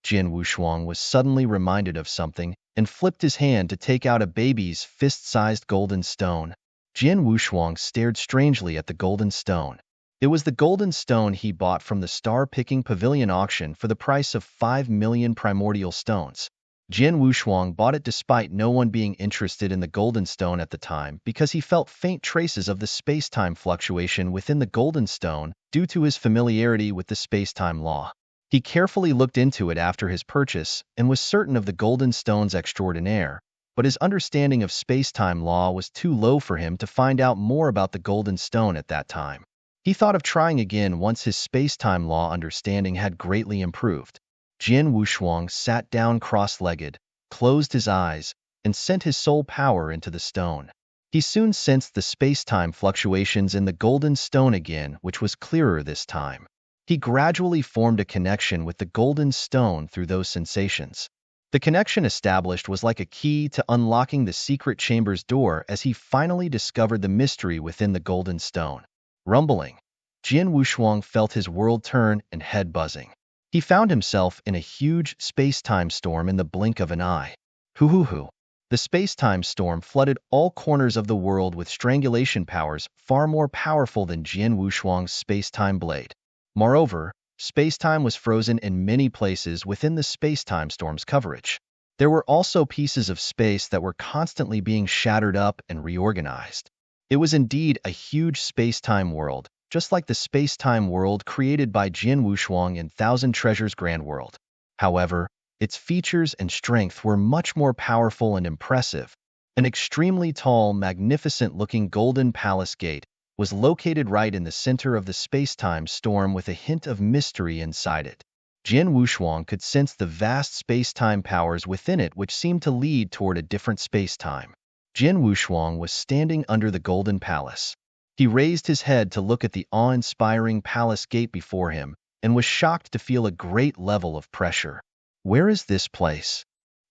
Jian Wushuang was suddenly reminded of something and flipped his hand to take out a baby's fist-sized golden stone. Jian Wushuang stared strangely at the golden stone. It was the golden stone he bought from the star-picking pavilion auction for the price of 5 million primordial stones. Jian Wushuang bought it despite no one being interested in the golden stone at the time because he felt faint traces of the space-time fluctuation within the golden stone due to his familiarity with the space-time law. He carefully looked into it after his purchase and was certain of the golden stone's extraordinaire, but his understanding of space-time law was too low for him to find out more about the golden stone at that time. He thought of trying again once his space-time law understanding had greatly improved. Jian Wushuang sat down cross-legged, closed his eyes, and sent his soul power into the stone. He soon sensed the space-time fluctuations in the golden stone again, which was clearer this time. He gradually formed a connection with the golden stone through those sensations. The connection established was like a key to unlocking the secret chamber's door as he finally discovered the mystery within the golden stone. Rumbling. Jian Wushuang felt his world turn and head buzzing. He found himself in a huge space-time storm in the blink of an eye. Hoo-hoo-hoo. The space-time storm flooded all corners of the world with strangulation powers far more powerful than Jian Wushuang's space-time blade. Moreover, space-time was frozen in many places within the space-time storm's coverage. There were also pieces of space that were constantly being shattered up and reorganized. It was indeed a huge space-time world, just like the space-time world created by Jian Wushuang in Thousand Treasures Grand World. However, its features and strength were much more powerful and impressive. An extremely tall, magnificent-looking golden palace gate was located right in the center of the space-time storm with a hint of mystery inside it. Jian Wushuang could sense the vast space-time powers within it which seemed to lead toward a different space-time. Jian Wushuang was standing under the golden palace. He raised his head to look at the awe-inspiring palace gate before him and was shocked to feel a great level of pressure. Where is this place?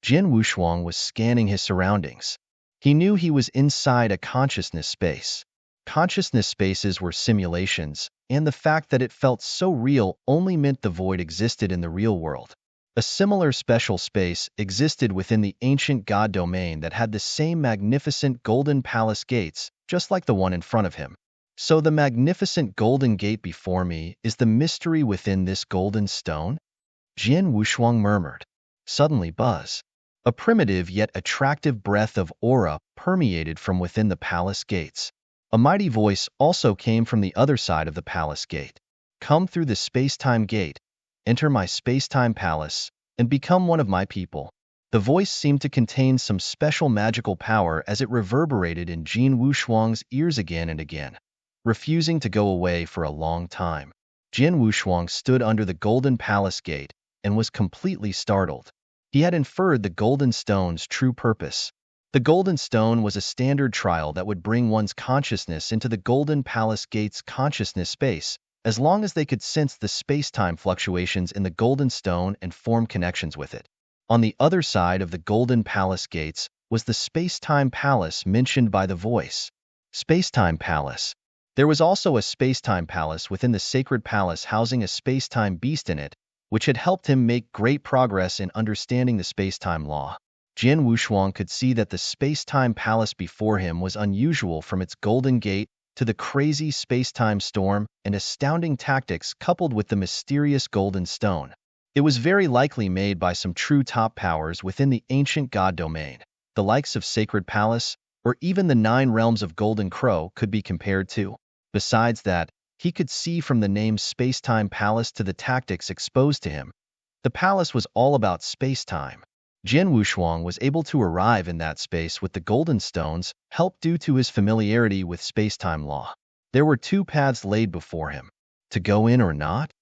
Jian Wushuang was scanning his surroundings. He knew he was inside a consciousness space. Consciousness spaces were simulations, and the fact that it felt so real only meant the void existed in the real world. A similar special space existed within the ancient god domain that had the same magnificent golden palace gates, just like the one in front of him. So the magnificent golden gate before me is the mystery within this golden stone? Jian Wushuang murmured. Suddenly buzz. A primitive yet attractive breath of aura permeated from within the palace gates. A mighty voice also came from the other side of the palace gate. Come through the space-time gate, enter my space-time palace, and become one of my people. The voice seemed to contain some special magical power as it reverberated in Jian Wushuang's ears again and again, refusing to go away for a long time. Jian Wushuang stood under the golden palace gate and was completely startled. He had inferred the golden stone's true purpose. The golden stone was a standard trial that would bring one's consciousness into the golden palace gate's consciousness space, as long as they could sense the space-time fluctuations in the golden stone and form connections with it. On the other side of the golden palace gates was the space-time palace mentioned by the voice. Space-time palace. There was also a space-time palace within the sacred palace housing a space-time beast in it, which had helped him make great progress in understanding the space-time law. Jian Wushuang could see that the space-time palace before him was unusual from its golden gate to the crazy space-time storm and astounding tactics coupled with the mysterious golden stone. It was very likely made by some true top powers within the ancient god domain. The likes of Sacred Palace, or even the 9 realms of Golden Crow could be compared to. Besides that, he could see from the name Space-Time Palace to the tactics exposed to him. The palace was all about space-time. Jian Wushuang was able to arrive in that space with the golden stones, helped due to his familiarity with space-time law. There were 2 paths laid before him. To go in or not?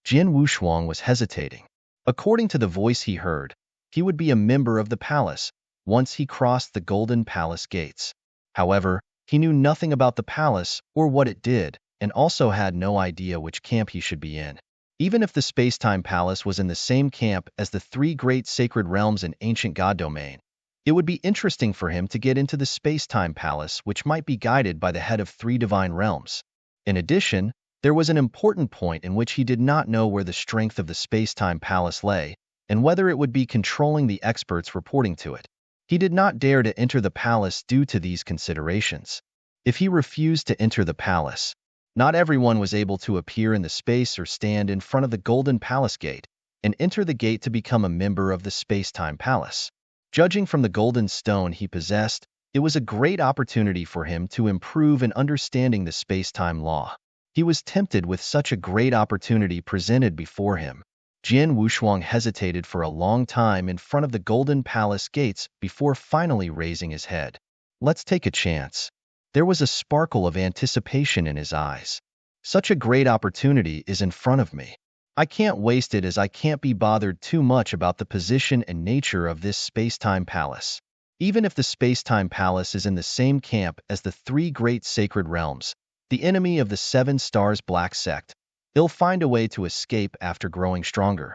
Jian Wushuang was hesitating. According to the voice he heard, he would be a member of the palace once he crossed the golden palace gates. However, he knew nothing about the palace or what it did, and also had no idea which camp he should be in. Even if the space-time palace was in the same camp as the 3 great sacred realms in ancient god domain, it would be interesting for him to get into the space-time palace, which might be guided by the head of 3 divine realms. In addition, there was an important point in which he did not know where the strength of the space-time palace lay, and whether it would be controlling the experts reporting to it. He did not dare to enter the palace due to these considerations. If he refused to enter the palace, not everyone was able to appear in the space or stand in front of the golden palace gate and enter the gate to become a member of the space-time palace. Judging from the golden stone he possessed, it was a great opportunity for him to improve in understanding the space-time law. He was tempted with such a great opportunity presented before him. Jian Wushuang hesitated for a long time in front of the golden palace gates before finally raising his head. Let's take a chance. There was a sparkle of anticipation in his eyes. Such a great opportunity is in front of me. I can't waste it as I can't be bothered too much about the position and nature of this space-time palace. Even if the space-time palace is in the same camp as the 3 great sacred realms, the enemy of the 7 stars Black Sect, he'll find a way to escape after growing stronger.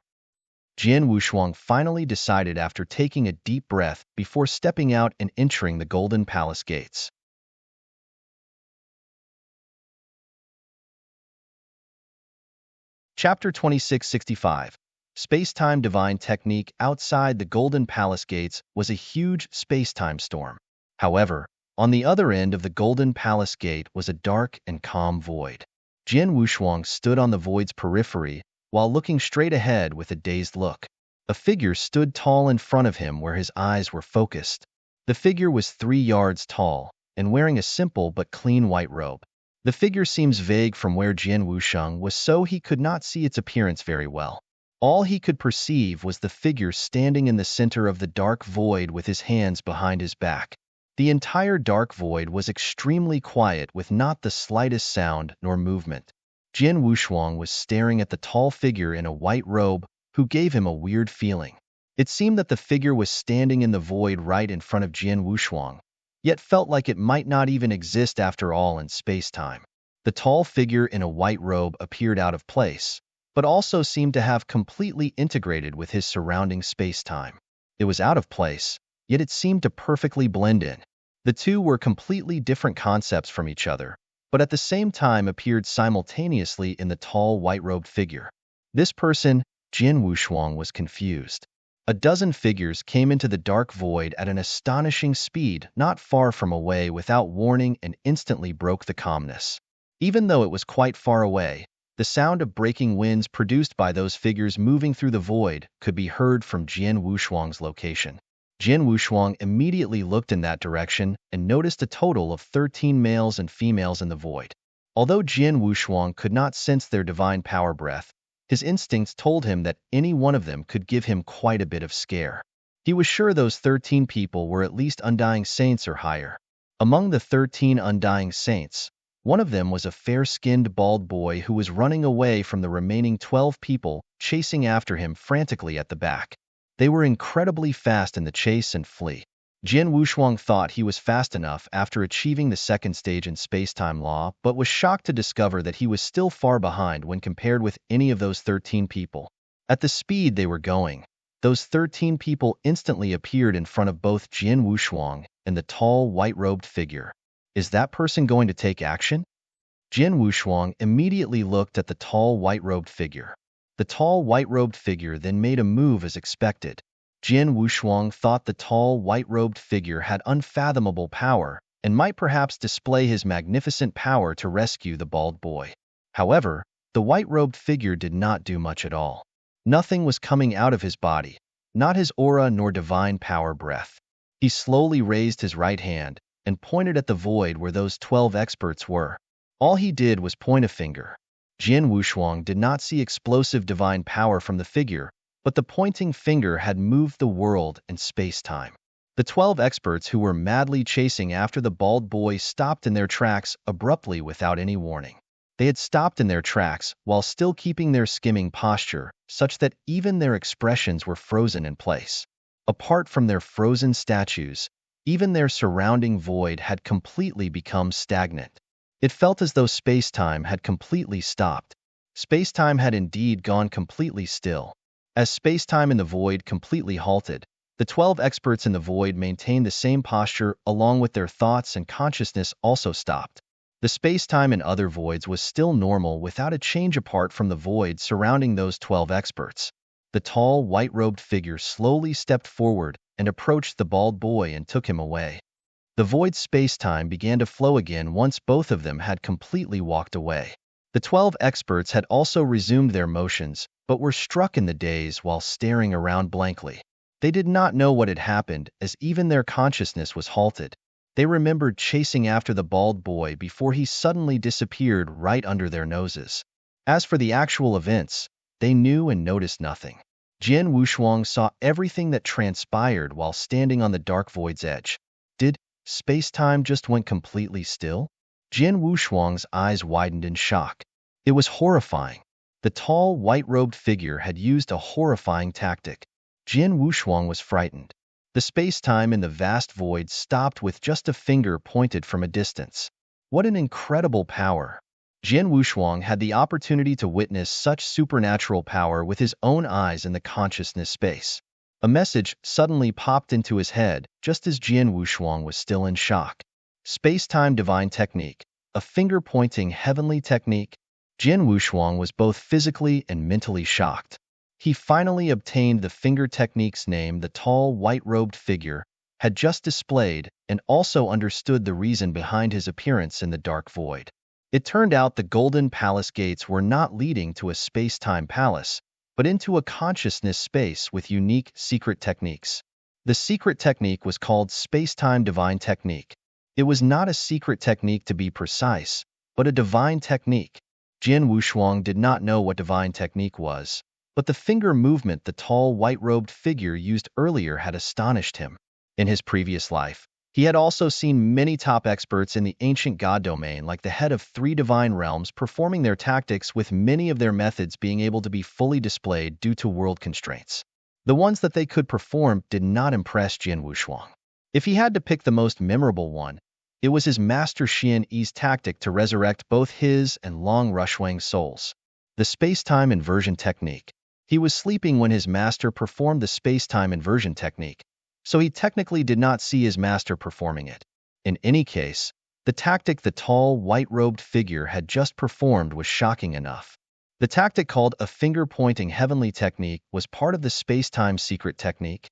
Jian Wushuang finally decided after taking a deep breath before stepping out and entering the golden palace gates. Chapter 2665. Space-Time Divine Technique. Outside the Golden Palace gates was a huge space-time storm. However, on the other end of the Golden Palace gate was a dark and calm void. Jian Wushuang stood on the void's periphery while looking straight ahead with a dazed look. A figure stood tall in front of him where his eyes were focused. The figure was 3 yards tall and wearing a simple but clean white robe. The figure seems vague from where Jian Wushuang was, so he could not see its appearance very well. All he could perceive was the figure standing in the center of the dark void with his hands behind his back. The entire dark void was extremely quiet with not the slightest sound nor movement. Jian Wushuang was staring at the tall figure in a white robe who gave him a weird feeling. It seemed that the figure was standing in the void right in front of Jian Wushuang, yet felt like it might not even exist after all in space-time. The tall figure in a white robe appeared out of place, but also seemed to have completely integrated with his surrounding space-time. It was out of place, yet it seemed to perfectly blend in. The two were completely different concepts from each other, but at the same time appeared simultaneously in the tall white-robed figure. This person, Jian Wushuang, was confused. A dozen figures came into the dark void at an astonishing speed not far from away without warning and instantly broke the calmness. Even though it was quite far away, the sound of breaking winds produced by those figures moving through the void could be heard from Jian Wushuang's location. Jian Wushuang immediately looked in that direction and noticed a total of 13 males and females in the void. Although Jian Wushuang could not sense their divine power breath, his instincts told him that any one of them could give him quite a bit of scare. He was sure those 13 people were at least undying saints or higher. Among the 13 undying saints, one of them was a fair-skinned bald boy who was running away from the remaining 12 people chasing after him frantically at the back. They were incredibly fast in the chase and flee. Jian Wushuang thought he was fast enough after achieving the second stage in space-time law, but was shocked to discover that he was still far behind when compared with any of those 13 people. At the speed they were going, those 13 people instantly appeared in front of both Jian Wushuang and the tall, white-robed figure. Is that person going to take action? Jian Wushuang immediately looked at the tall, white-robed figure. The tall, white-robed figure then made a move as expected. Jian Wushuang thought the tall, white-robed figure had unfathomable power and might perhaps display his magnificent power to rescue the bald boy. However, the white-robed figure did not do much at all. Nothing was coming out of his body, not his aura nor divine power breath. He slowly raised his right hand and pointed at the void where those 12 experts were. All he did was point a finger. Jian Wushuang did not see explosive divine power from the figure, but the pointing finger had moved the world and space-time. The 12 experts who were madly chasing after the bald boy stopped in their tracks abruptly without any warning. They had stopped in their tracks while still keeping their skimming posture, such that even their expressions were frozen in place. Apart from their frozen statues, even their surrounding void had completely become stagnant. It felt as though space-time had completely stopped. Space-time had indeed gone completely still. As space-time in the void completely halted, the 12 experts in the void maintained the same posture along with their thoughts, and consciousness also stopped. The space-time in other voids was still normal without a change apart from the void surrounding those 12 experts. The tall, white-robed figure slowly stepped forward and approached the bald boy and took him away. The void space-time began to flow again once both of them had completely walked away. The 12 experts had also resumed their motions, but were struck in the daze while staring around blankly. They did not know what had happened, as even their consciousness was halted. They remembered chasing after the bald boy before he suddenly disappeared right under their noses. As for the actual events, they knew and noticed nothing. Jian Wushuang saw everything that transpired while standing on the dark void's edge. Did space-time just went completely still? Jian Wushuang's eyes widened in shock. It was horrifying. The tall, white-robed figure had used a horrifying tactic. Jian Wushuang was frightened. The space-time in the vast void stopped with just a finger pointed from a distance. What an incredible power! Jian Wushuang had the opportunity to witness such supernatural power with his own eyes in the consciousness space. A message suddenly popped into his head just as Jian Wushuang was still in shock. Space-time divine technique, a finger-pointing heavenly technique. Jin Wushuang was both physically and mentally shocked. He finally obtained the finger technique's name the tall, white-robed figure had just displayed and also understood the reason behind his appearance in the dark void. It turned out the Golden Palace gates were not leading to a space-time palace, but into a consciousness space with unique secret techniques. The secret technique was called Space-Time Divine Technique. It was not a secret technique to be precise, but a divine technique. Jin Wushuang did not know what divine technique was, but the finger movement the tall, white-robed figure used earlier had astonished him. In his previous life, he had also seen many top experts in the ancient god domain like the head of 3 divine realms performing their tactics with many of their methods being able to be fully displayed due to world constraints. The ones that they could perform did not impress Jin Wushuang. If he had to pick the most memorable one, it was his master Xian Yi's tactic to resurrect both his and Long Rushuang's souls. The space-time inversion technique. He was sleeping when his master performed the space-time inversion technique, so he technically did not see his master performing it. In any case, the tactic the tall, white-robed figure had just performed was shocking enough. The tactic called a finger-pointing heavenly technique was part of the space-time secret technique.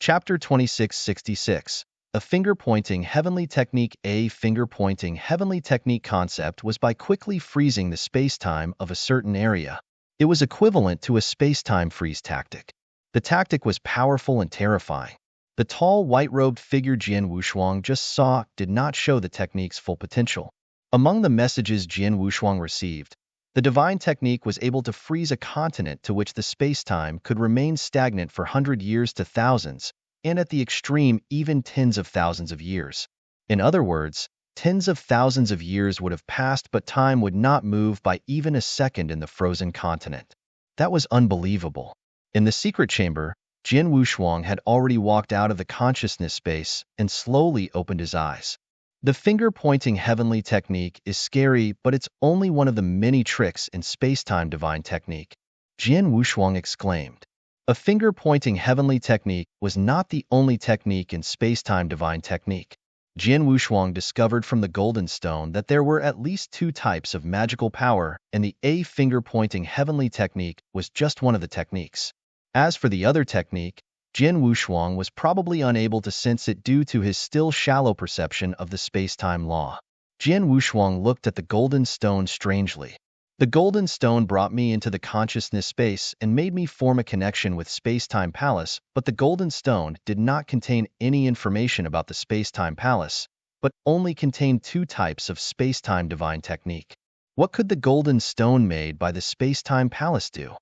Chapter 2666. A finger-pointing heavenly technique. A finger-pointing heavenly technique concept was by quickly freezing the space-time of a certain area. It was equivalent to a space-time freeze tactic. The tactic was powerful and terrifying. The tall, white-robed figure Jin Wushuang just saw did not show the technique's full potential. Among the messages Jin Wushuang received, the divine technique was able to freeze a continent to which the space-time could remain stagnant for 100 years to thousands, and at the extreme even tens of thousands of years. In other words, tens of thousands of years would have passed but time would not move by even a second in the frozen continent. That was unbelievable. In the secret chamber, Jin Wushuang had already walked out of the consciousness space and slowly opened his eyes. The finger-pointing heavenly technique is scary, but it's only one of the many tricks in space-time divine technique, Jin Wushuang exclaimed. A finger-pointing heavenly technique was not the only technique in space-time divine technique. Jin Wushuang discovered from the Golden Stone that there were at least 2 types of magical power, and the A finger-pointing heavenly technique was just one of the techniques. As for the other technique, Jin Wushuang was probably unable to sense it due to his still shallow perception of the space-time law. Jin Wushuang looked at the Golden Stone strangely. The Golden Stone brought me into the consciousness space and made me form a connection with Space-Time Palace, but the Golden Stone did not contain any information about the Space-Time Palace, but only contained 2 types of space-time divine technique. What could the Golden Stone made by the Space-Time Palace do?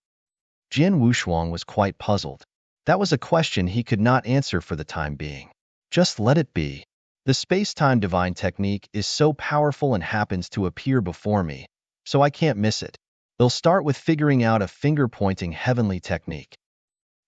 Jin Wushuang was quite puzzled. That was a question he could not answer for the time being. Just let it be. The space-time divine technique is so powerful and happens to appear before me, so I can't miss it. They'll start with figuring out a finger-pointing heavenly technique.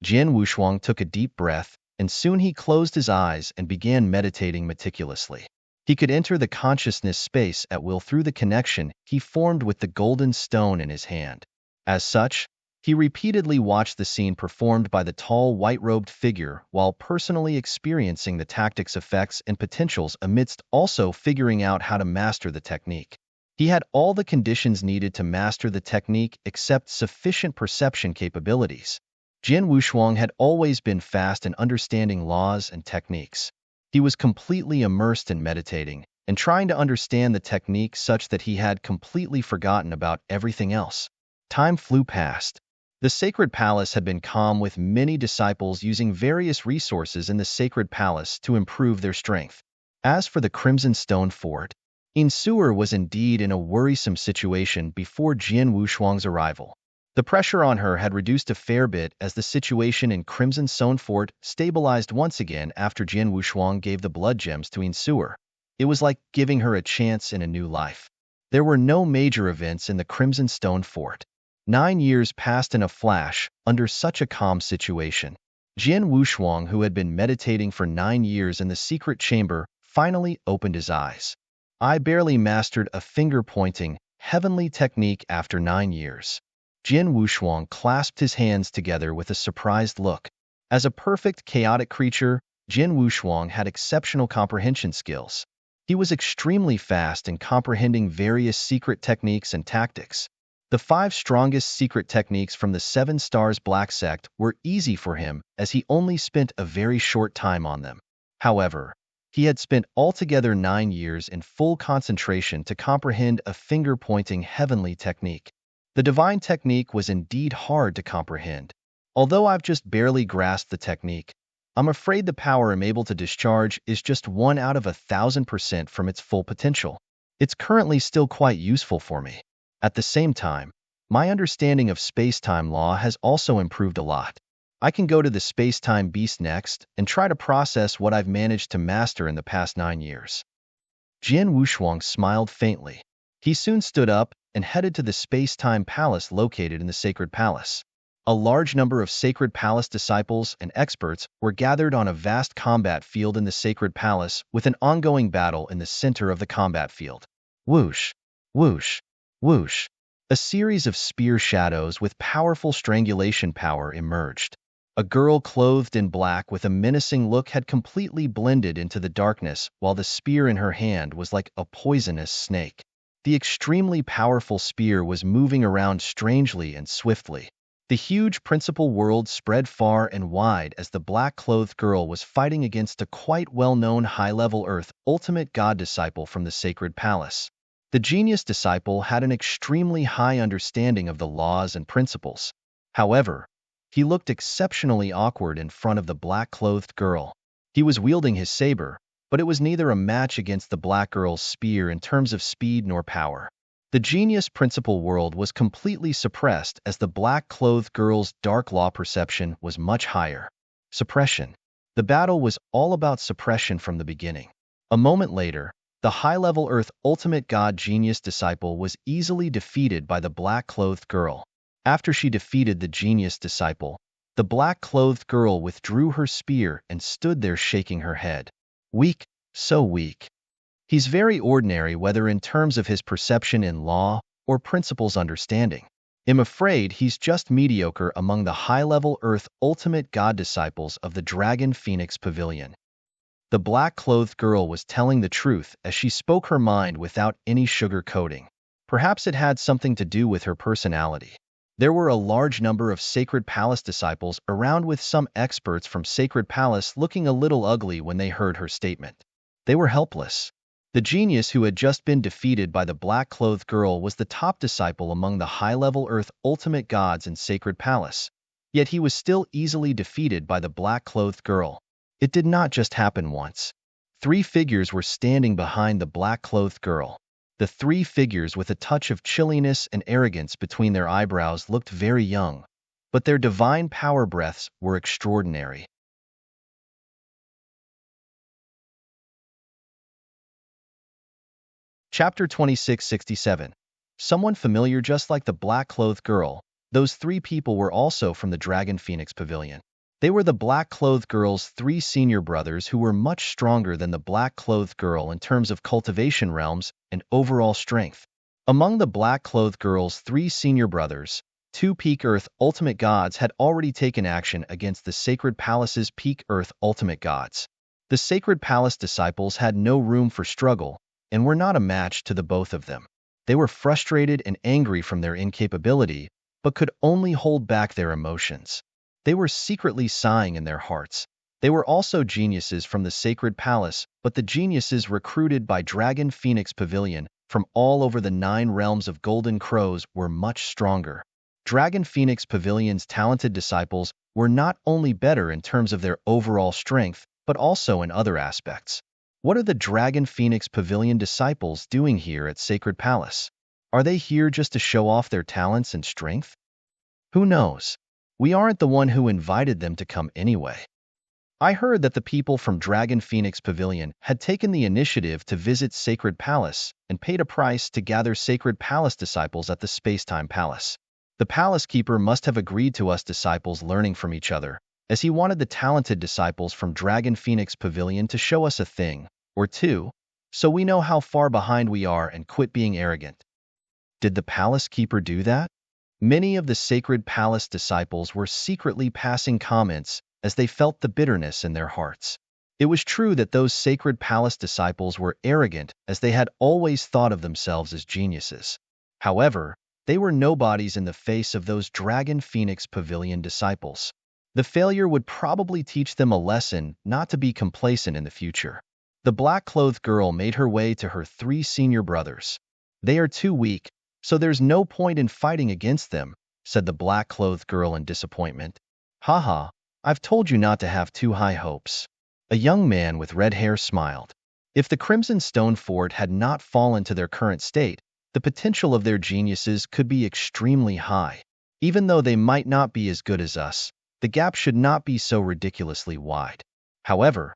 Jin Wushuang took a deep breath, and soon he closed his eyes and began meditating meticulously. He could enter the consciousness space at will through the connection he formed with the golden stone in his hand. As such, he repeatedly watched the scene performed by the tall, white-robed figure while personally experiencing the tactic's effects and potentials amidst also figuring out how to master the technique. He had all the conditions needed to master the technique except sufficient perception capabilities. Jin Wushuang had always been fast in understanding laws and techniques. He was completely immersed in meditating and trying to understand the technique such that he had completely forgotten about everything else. Time flew past. The sacred palace had been calm with many disciples using various resources in the sacred palace to improve their strength. As for the Crimson Stone Fort, Insur was indeed in a worrisome situation before Jin Wushuang's arrival. The pressure on her had reduced a fair bit as the situation in Crimson Stone Fort stabilized once again after Jin Wushuang gave the blood gems to Insur. It was like giving her a chance in a new life. There were no major events in the Crimson Stone Fort. 9 years passed in a flash under such a calm situation. Jin Wushuang, who had been meditating for 9 years in the secret chamber, finally opened his eyes. I barely mastered a finger-pointing, heavenly technique after 9 years. Jin Wushuang clasped his hands together with a surprised look. As a perfect chaotic creature, Jin Wushuang had exceptional comprehension skills. He was extremely fast in comprehending various secret techniques and tactics. The 5 strongest secret techniques from the 7 Stars Black Sect were easy for him as he only spent a very short time on them. However, he had spent altogether 9 years in full concentration to comprehend a finger-pointing heavenly technique. The divine technique was indeed hard to comprehend. Although I've just barely grasped the technique, I'm afraid the power I'm able to discharge is just 1 out of 1,000% from its full potential. It's currently still quite useful for me. At the same time, my understanding of space-time law has also improved a lot. I can go to the space-time beast next and try to process what I've managed to master in the past 9 years. Jian Wushuang smiled faintly. He soon stood up and headed to the space-time palace located in the Sacred Palace. A large number of Sacred Palace disciples and experts were gathered on a vast combat field in the Sacred Palace with an ongoing battle in the center of the combat field. Whoosh, whoosh, whoosh. A series of spear shadows with powerful strangulation power emerged. A girl clothed in black with a menacing look had completely blended into the darkness, while the spear in her hand was like a poisonous snake. The extremely powerful spear was moving around strangely and swiftly. The huge principal world spread far and wide as the black-clothed girl was fighting against a quite well-known high-level Earth ultimate god disciple from the Sacred Palace. The genius disciple had an extremely high understanding of the laws and principles. However, he looked exceptionally awkward in front of the black-clothed girl. He was wielding his saber, but it was neither a match against the black girl's spear in terms of speed nor power. The genius principal world was completely suppressed as the black-clothed girl's dark law perception was much higher. Suppression. The battle was all about suppression from the beginning. A moment later, the high-level Earth ultimate god genius disciple was easily defeated by the black-clothed girl. After she defeated the genius disciple, the black-clothed girl withdrew her spear and stood there shaking her head. Weak, so weak. He's very ordinary whether in terms of his perception in law or principles understanding. I'm afraid he's just mediocre among the high-level Earth ultimate god disciples of the Dragon Phoenix Pavilion. The black-clothed girl was telling the truth as she spoke her mind without any sugar-coating. Perhaps it had something to do with her personality. There were a large number of Sacred Palace disciples around with some experts from Sacred Palace looking a little ugly when they heard her statement. They were helpless. The genius who had just been defeated by the black-clothed girl was the top disciple among the high-level Earth ultimate gods in Sacred Palace. Yet he was still easily defeated by the black-clothed girl. It did not just happen once. 3 figures were standing behind the black-clothed girl. The 3 figures with a touch of chilliness and arrogance between their eyebrows looked very young, but their divine power breaths were extraordinary. Chapter 2667. Someone familiar just like the black-clothed girl. Those 3 people were also from the Dragon Phoenix Pavilion. They were the black-clothed girl's 3 senior brothers who were much stronger than the black-clothed girl in terms of cultivation realms and overall strength. Among the black-clothed girl's 3 senior brothers, 2 Peak Earth ultimate gods had already taken action against the Sacred Palace's Peak Earth ultimate gods. The Sacred Palace disciples had no room for struggle and were not a match to the both of them. They were frustrated and angry from their incapability, but could only hold back their emotions. They were secretly sighing in their hearts. They were also geniuses from the Sacred Palace, but the geniuses recruited by Dragon Phoenix Pavilion from all over the 9 realms of Golden Crows were much stronger. Dragon Phoenix Pavilion's talented disciples were not only better in terms of their overall strength, but also in other aspects. What are the Dragon Phoenix Pavilion disciples doing here at Sacred Palace? Are they here just to show off their talents and strength? Who knows? We aren't the one who invited them to come anyway. I heard that the people from Dragon Phoenix Pavilion had taken the initiative to visit Sacred Palace and paid a price to gather Sacred Palace disciples at the Space-Time Palace. The Palace Keeper must have agreed to us disciples learning from each other, as he wanted the talented disciples from Dragon Phoenix Pavilion to show us a thing or two, so we know how far behind we are and quit being arrogant. Did the Palace Keeper do that? Many of the Sacred Palace disciples were secretly passing comments as they felt the bitterness in their hearts. It was true that those sacred palace disciples were arrogant, as they had always thought of themselves as geniuses. However, they were nobodies in the face of those Dragon Phoenix Pavilion disciples. The failure would probably teach them a lesson not to be complacent in the future. The black-clothed girl made her way to her 3 senior brothers. "They are too weak, so there's no point in fighting against them," said the black-clothed girl in disappointment. "Haha, I've told you not to have too high hopes." A young man with red hair smiled. If the Crimson Stone Fort had not fallen to their current state, the potential of their geniuses could be extremely high. Even though they might not be as good as us, the gap should not be so ridiculously wide. However,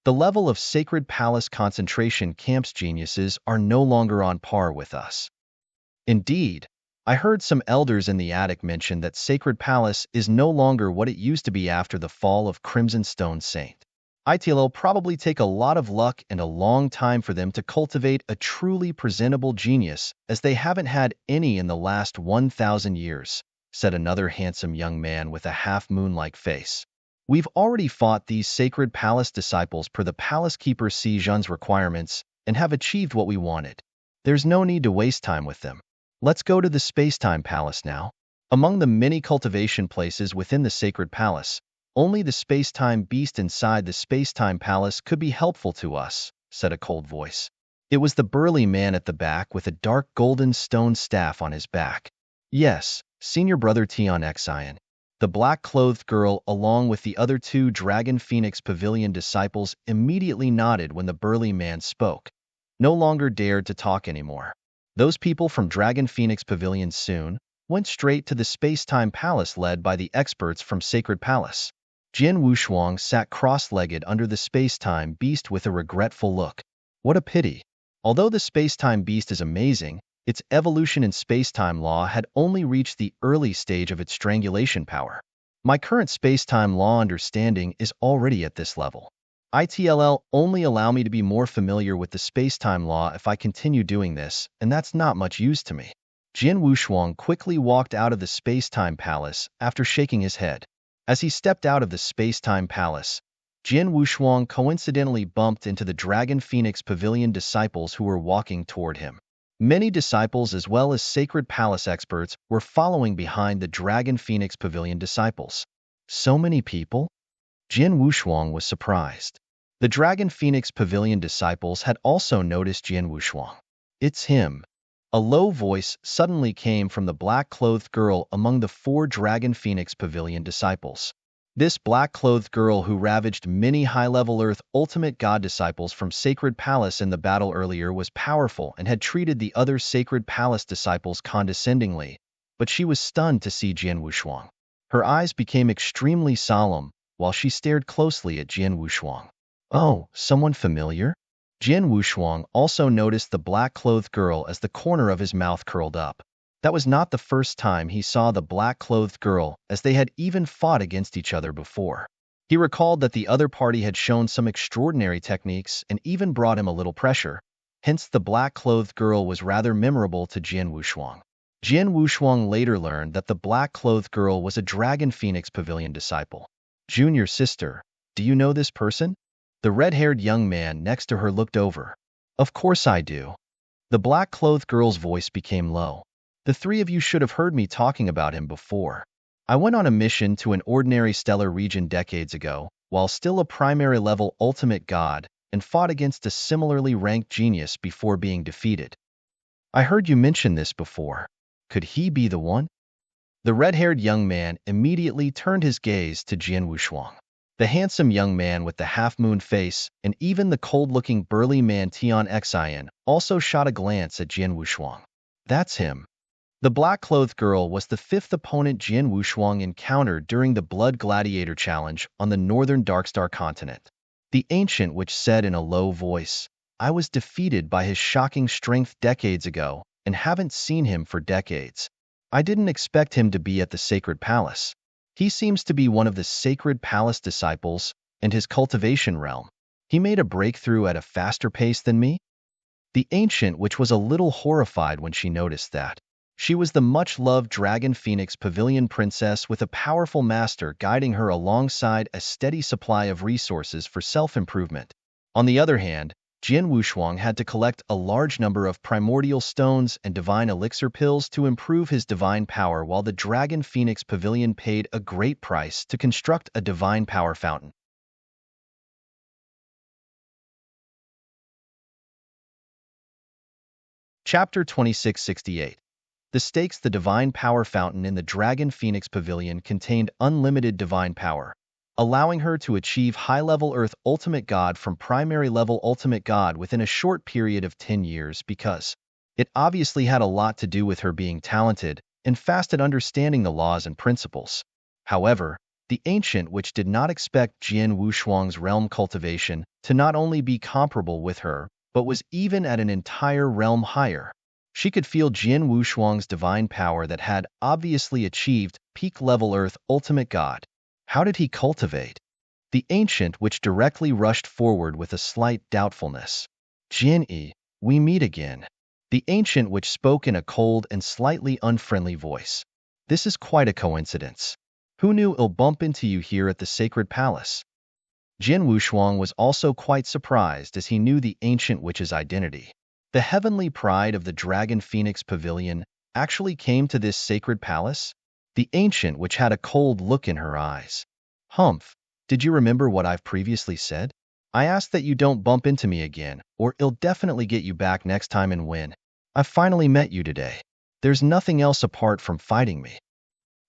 the level of Sacred Palace concentration camp's geniuses are no longer on par with us. Indeed, I heard some elders in the attic mention that Sacred Palace is no longer what it used to be after the fall of Crimson Stone Saint. It'll probably take a lot of luck and a long time for them to cultivate a truly presentable genius, as they haven't had any in the last 1,000 years, said another handsome young man with a half-moon-like face. "We've already fought these Sacred Palace disciples per the Palace Keeper Si Jun's requirements and have achieved what we wanted. There's no need to waste time with them. Let's go to the Space-Time Palace now." Among the many cultivation places within the Sacred Palace, only the space-time beast inside the space-time palace could be helpful to us, said a cold voice. It was the burly man at the back with a dark golden stone staff on his back. "Yes, senior brother Tion Xian." The black-clothed girl, along with the other 2 Dragon Phoenix Pavilion disciples, immediately nodded when the burly man spoke. No longer dared to talk anymore. Those people from Dragon Phoenix Pavilion soon went straight to the space-time palace led by the experts from Sacred Palace. Jin Wushuang sat cross-legged under the space-time beast with a regretful look. What a pity. Although the space-time beast is amazing, its evolution in space-time law had only reached the early stage of its strangulation power. My current space-time law understanding is already at this level. It'll only allow me to be more familiar with the space-time law if I continue doing this, and that's not much use to me. Jin Wushuang quickly walked out of the space-time palace after shaking his head. As he stepped out of the space-time palace, Jin Wushuang coincidentally bumped into the Dragon Phoenix Pavilion disciples who were walking toward him. Many disciples as well as Sacred Palace experts were following behind the Dragon Phoenix Pavilion disciples. So many people? Jin Wushuang was surprised. The Dragon Phoenix Pavilion disciples had also noticed Jin Wushuang. "It's him." A low voice suddenly came from the black-clothed girl among the 4 Dragon Phoenix Pavilion disciples. This black-clothed girl who ravaged many high-level Earth Ultimate God disciples from Sacred Palace in the battle earlier was powerful and had treated the other Sacred Palace disciples condescendingly, but she was stunned to see Jin Wushuang. Her eyes became extremely solemn while she stared closely at Jin Wushuang. "Oh, someone familiar?" Jin Wushuang also noticed the black-clothed girl as the corner of his mouth curled up. That was not the first time he saw the black-clothed girl, as they had even fought against each other before. He recalled that the other party had shown some extraordinary techniques and even brought him a little pressure. Hence, the black-clothed girl was rather memorable to Jin Wushuang. Jin Wushuang later learned that the black-clothed girl was a Dragon Phoenix Pavilion disciple. "Junior sister, do you know this person?" The red-haired young man next to her looked over. "Of course I do." The black-clothed girl's voice became low. "The 3 of you should have heard me talking about him before. I went on a mission to an ordinary stellar region decades ago, while still a primary-level ultimate god, and fought against a similarly ranked genius before being defeated. I heard you mention this before. Could he be the one?" The red-haired young man immediately turned his gaze to Jin Wushuang. The handsome young man with the half-moon face and even the cold-looking burly man Tion Xian also shot a glance at Jin Wushuang. "That's him." The black-clothed girl was the 5th opponent Jin Wushuang encountered during the Blood Gladiator Challenge on the northern Darkstar continent. The Ancient Witch said in a low voice, "I was defeated by his shocking strength decades ago and haven't seen him for decades. I didn't expect him to be at the Sacred Palace. He seems to be one of the Sacred Palace disciples and his cultivation realm. He made a breakthrough at a faster pace than me?" The Ancient Witch was a little horrified when she noticed that. She was the much-loved Dragon Phoenix Pavilion princess with a powerful master guiding her alongside a steady supply of resources for self-improvement. On the other hand, Jian Wushuang had to collect a large number of primordial stones and divine elixir pills to improve his divine power, while the Dragon Phoenix Pavilion paid a great price to construct a divine power fountain. Chapter 2668. The stakes. The divine power fountain in the Dragon Phoenix Pavilion contained unlimited divine power, allowing her to achieve high-level Earth Ultimate God from primary level Ultimate God within a short period of 10 years. Because it obviously had a lot to do with her being talented and fast at understanding the laws and principles. However, the Ancient Witch did not expect Jian Wushuang's realm cultivation to not only be comparable with her, but was even at an entire realm higher. She could feel Jian Wushuang's divine power that had obviously achieved peak-level Earth Ultimate God. How did he cultivate? The Ancient Witch directly rushed forward with a slight doubtfulness. Jian-yi, we meet again. The Ancient Witch spoke in a cold and slightly unfriendly voice. This is quite a coincidence. Who knew I'll bump into you here at the Sacred Palace? Jian Wushuang was also quite surprised as he knew the Ancient Witch's identity. The heavenly pride of the Dragon Phoenix Pavilion actually came to this sacred palace? The Ancient Witch had a cold look in her eyes. Humph, did you remember what I've previously said? I ask that you don't bump into me again, or I'll definitely get you back next time and win. I finally met you today. There's nothing else apart from fighting me.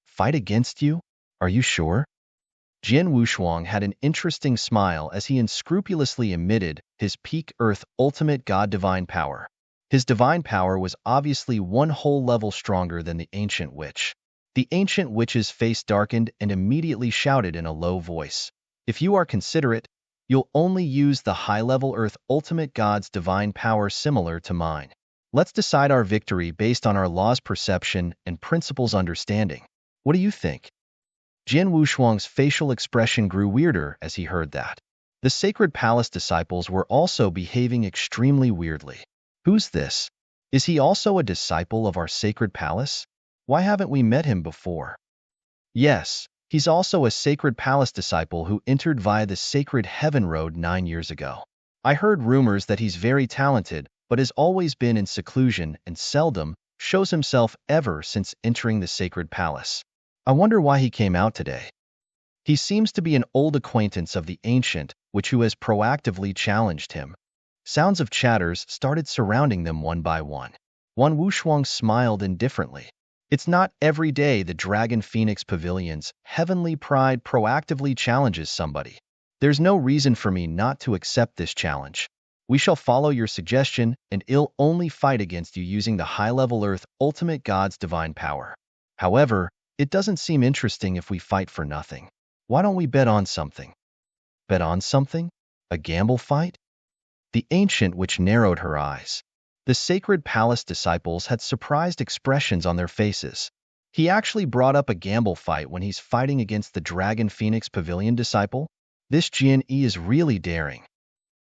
Fight against you? Are you sure? Jian Wushuang had an interesting smile as he unscrupulously emitted his peak Earth Ultimate God divine power. His divine power was obviously one whole level stronger than the Ancient Witch. The Ancient Witch's face darkened and immediately shouted in a low voice, "If you are considerate, you'll only use the high-level Earth Ultimate God's divine power similar to mine. Let's decide our victory based on our laws perception and principles understanding. What do you think?" Jian Wushuang's facial expression grew weirder as he heard that. The Sacred Palace disciples were also behaving extremely weirdly. Who's this? Is he also a disciple of our Sacred Palace? Why haven't we met him before? Yes, he's also a Sacred Palace disciple who entered via the Sacred Heaven Road 9 years ago. I heard rumors that he's very talented, but has always been in seclusion and seldom shows himself ever since entering the Sacred Palace. I wonder why he came out today. He seems to be an old acquaintance of the Ancient Witch who has proactively challenged him. Sounds of chatters started surrounding them one by one. Jian Wushuang smiled indifferently. It's not every day the Dragon Phoenix Pavilion's heavenly pride proactively challenges somebody. There's no reason for me not to accept this challenge. We shall follow your suggestion, and I'll only fight against you using the high-level Earth Ultimate God's divine power. However, it doesn't seem interesting if we fight for nothing. Why don't we bet on something? Bet on something? A gamble fight? The Ancient Witch narrowed her eyes. The Sacred Palace disciples had surprised expressions on their faces. He actually brought up a gamble fight when he's fighting against the Dragon Phoenix Pavilion disciple? This Jian-yi is really daring.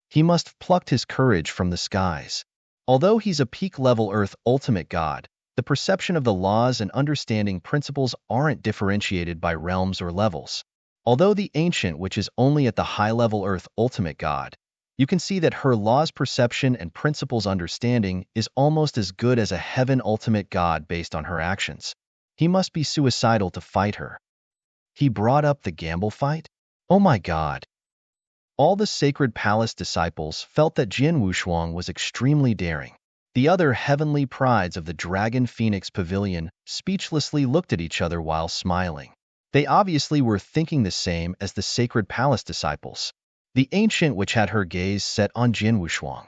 He must have plucked his courage from the skies. Although he's a peak-level Earth Ultimate God, the perception of the laws and understanding principles aren't differentiated by realms or levels. Although the Ancient Witch is only at the high-level Earth Ultimate God, you can see that her laws perception and principles understanding is almost as good as a Heaven Ultimate God based on her actions. He must be suicidal to fight her. He brought up the gamble fight? Oh my God. All the Sacred Palace disciples felt that Jian Wushuang was extremely daring. The other heavenly prides of the Dragon Phoenix Pavilion speechlessly looked at each other while smiling. They obviously were thinking the same as the Sacred Palace disciples. The Ancient Witch had her gaze set on Jian Wushuang.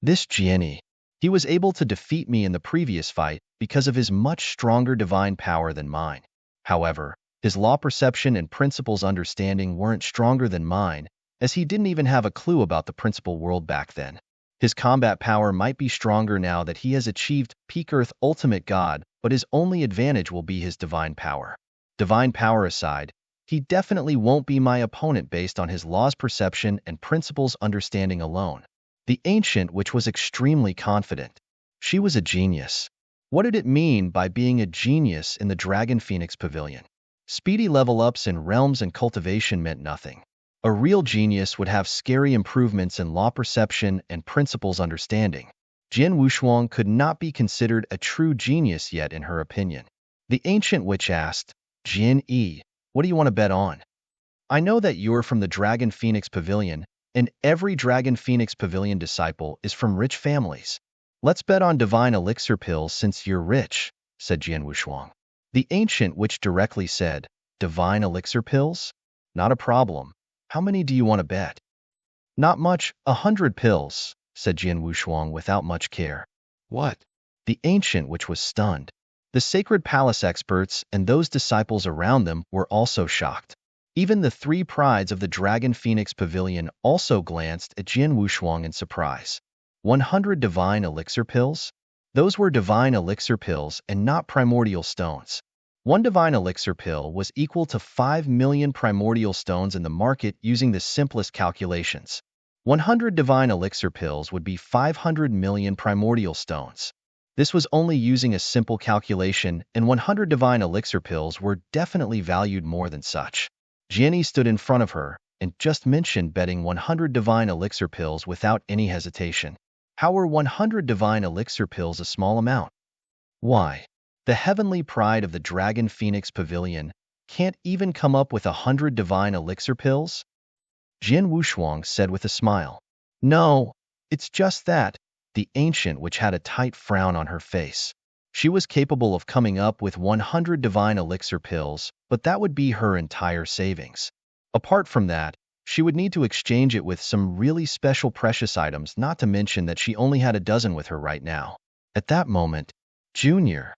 This Jian-yi, he was able to defeat me in the previous fight because of his much stronger divine power than mine. However, his law perception and principles understanding weren't stronger than mine, as he didn't even have a clue about the principal world back then. His combat power might be stronger now that he has achieved peak Earth Ultimate God, but his only advantage will be his divine power. Divine power aside, he definitely won't be my opponent based on his laws perception and principles understanding alone. The Ancient Witch was extremely confident. She was a genius. What did it mean by being a genius in the Dragon Phoenix Pavilion? Speedy level-ups in realms and cultivation meant nothing. A real genius would have scary improvements in law perception and principles understanding. Jian Wushuang could not be considered a true genius yet in her opinion. The ancient witch asked, Jian Yi, what do you want to bet on? I know that you're from the Dragon Phoenix Pavilion, and every Dragon Phoenix Pavilion disciple is from rich families. Let's bet on divine elixir pills since you're rich, said Jian Wushuang. The ancient witch directly said, divine elixir pills? Not a problem. How many do you want to bet? Not much, 100 pills, said Jian Wushuang without much care. What? The ancient witch was stunned. The sacred palace experts and those disciples around them were also shocked. Even the three prides of the Dragon Phoenix Pavilion also glanced at Jian Wushuang in surprise. 100 divine elixir pills? Those were divine elixir pills and not primordial stones. One divine elixir pill was equal to 5 million primordial stones in the market using the simplest calculations. 100 divine elixir pills would be 500 million primordial stones. This was only using a simple calculation, and 100 divine elixir pills were definitely valued more than such. Jian stood in front of her and just mentioned betting 100 divine elixir pills without any hesitation. How were 100 divine elixir pills a small amount? Why? The heavenly pride of the Dragon Phoenix Pavilion can't even come up with 100 divine elixir pills? Jian Wushuang said with a smile. No, it's just that, the ancient witch had a tight frown on her face. She was capable of coming up with 100 divine elixir pills, but that would be her entire savings. Apart from that, she would need to exchange it with some really special precious items, not to mention that she only had a dozen with her right now. At that moment, Junior,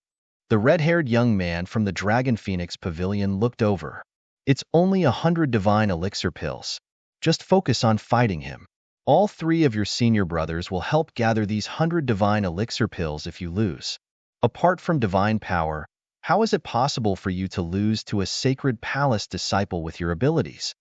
the red-haired young man from the Dragon Phoenix Pavilion, looked over. It's only 100 divine elixir pills. Just focus on fighting him. All three of your senior brothers will help gather these 100 divine elixir pills if you lose. Apart from divine power, how is it possible for you to lose to a sacred palace disciple with your abilities?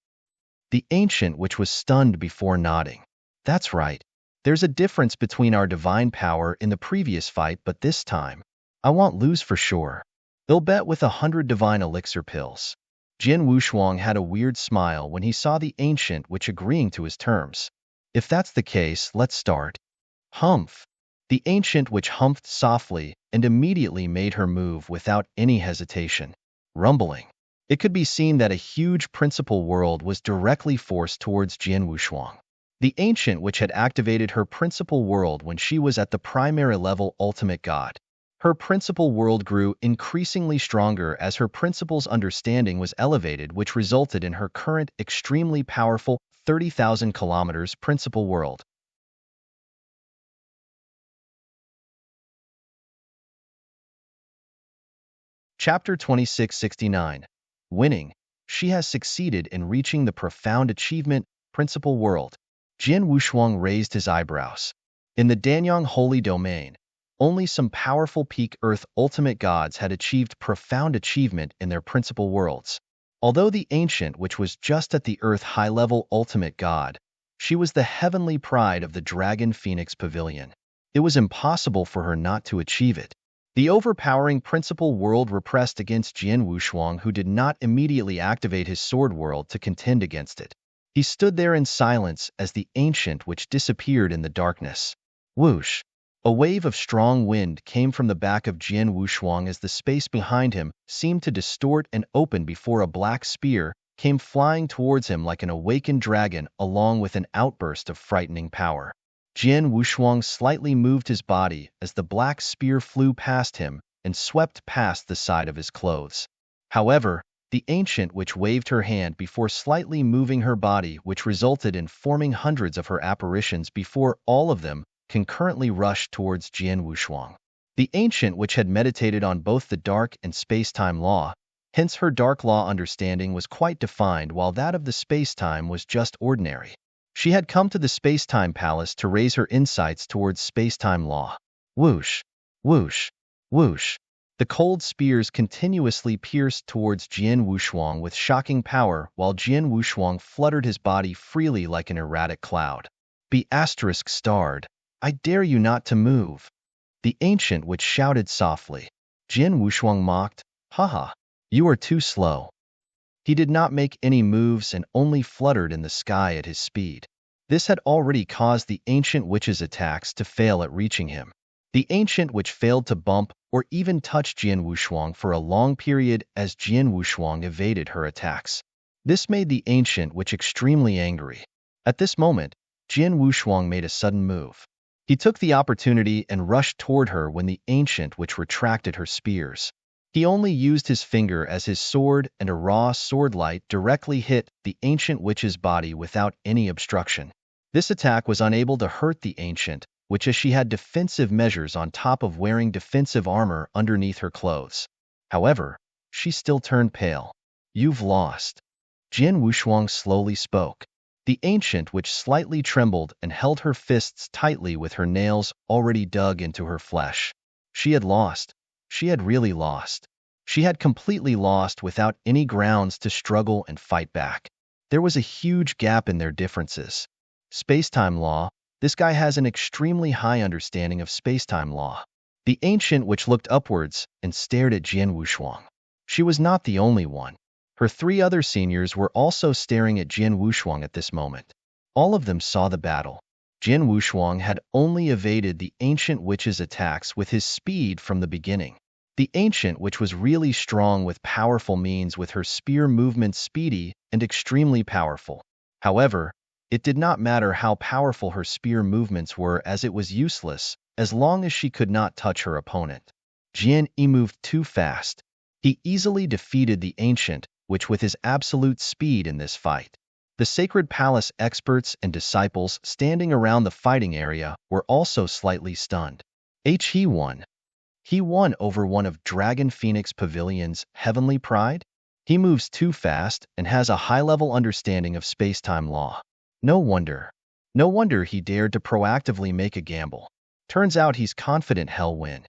The ancient witch was stunned before nodding. That's right. There's a difference between our divine power in the previous fight, but this time, I won't lose for sure. They'll bet with 100 divine elixir pills. Jian Wushuang had a weird smile when he saw the ancient witch agreeing to his terms. If that's the case, let's start. Humph. The ancient witch humphed softly and immediately made her move without any hesitation. Rumbling. It could be seen that a huge principal world was directly forced towards Jian Wushuang. The ancient witch had activated her principal world when she was at the primary level ultimate god. Her principal world grew increasingly stronger as her principal's understanding was elevated, which resulted in her current extremely powerful 30,000 kilometers principal world. Chapter 2669. Winning. She has succeeded in reaching the profound achievement, principal world. Jian Wushuang raised his eyebrows. In the Danyang Holy Domain, only some powerful peak Earth ultimate gods had achieved profound achievement in their principal worlds. Although the ancient witch was just at the Earth high-level ultimate god, she was the heavenly pride of the Dragon Phoenix Pavilion. It was impossible for her not to achieve it. The overpowering principal world repressed against Jian Wushuang, who did not immediately activate his sword world to contend against it. He stood there in silence as the ancient witch disappeared in the darkness. Whoosh! A wave of strong wind came from the back of Jian Wushuang as the space behind him seemed to distort and open before a black spear came flying towards him like an awakened dragon, along with an outburst of frightening power. Jian Wushuang slightly moved his body as the black spear flew past him and swept past the side of his clothes. However, the ancient witch waved her hand before slightly moving her body, which resulted in forming hundreds of her apparitions before all of them concurrently rushed towards Jian Wushuang. The ancient witch had meditated on both the dark and space-time law, hence her dark law understanding was quite defined while that of the space-time was just ordinary. She had come to the space-time palace to raise her insights towards space-time law. Whoosh, whoosh, whoosh. The cold spears continuously pierced towards Jian Wushuang with shocking power while Jian Wushuang fluttered his body freely like an erratic cloud. Be *starred. I dare you not to move. The ancient witch shouted softly. Jian Wushuang mocked, "Haha, you are too slow." He did not make any moves and only fluttered in the sky at his speed. This had already caused the ancient witch's attacks to fail at reaching him. The ancient witch failed to bump or even touch Jian Wushuang for a long period as Jian Wushuang evaded her attacks. This made the ancient witch extremely angry. At this moment, Jian Wushuang made a sudden move. He took the opportunity and rushed toward her when the ancient witch retracted her spears. He only used his finger as his sword, and a raw sword light directly hit the ancient witch's body without any obstruction. This attack was unable to hurt the ancient witch as she had defensive measures on top of wearing defensive armor underneath her clothes. However, she still turned pale. "You've lost." Jian Wushuang slowly spoke. The ancient witch slightly trembled and held her fists tightly with her nails already dug into her flesh. She had lost. She had really lost. She had completely lost without any grounds to struggle and fight back. There was a huge gap in their differences. Space-time law. This guy has an extremely high understanding of space-time law. The ancient witch looked upwards and stared at Jian Wushuang. She was not the only one. Her 3 other seniors were also staring at Jian Wushuang at this moment. All of them saw the battle. Jian Wushuang had only evaded the ancient witch's attacks with his speed from the beginning. The ancient witch was really strong with powerful means, with her spear movements speedy and extremely powerful. However, it did not matter how powerful her spear movements were, as it was useless as long as she could not touch her opponent. Jian Yi moved too fast. He easily defeated the ancient witch with his absolute speed in this fight. The Sacred Palace experts and disciples standing around the fighting area were also slightly stunned. He won. He won over one of Dragon Phoenix Pavilion's heavenly pride? He moves too fast and has a high-level understanding of space-time law. No wonder. No wonder he dared to proactively make a gamble. Turns out he's confident he'll win.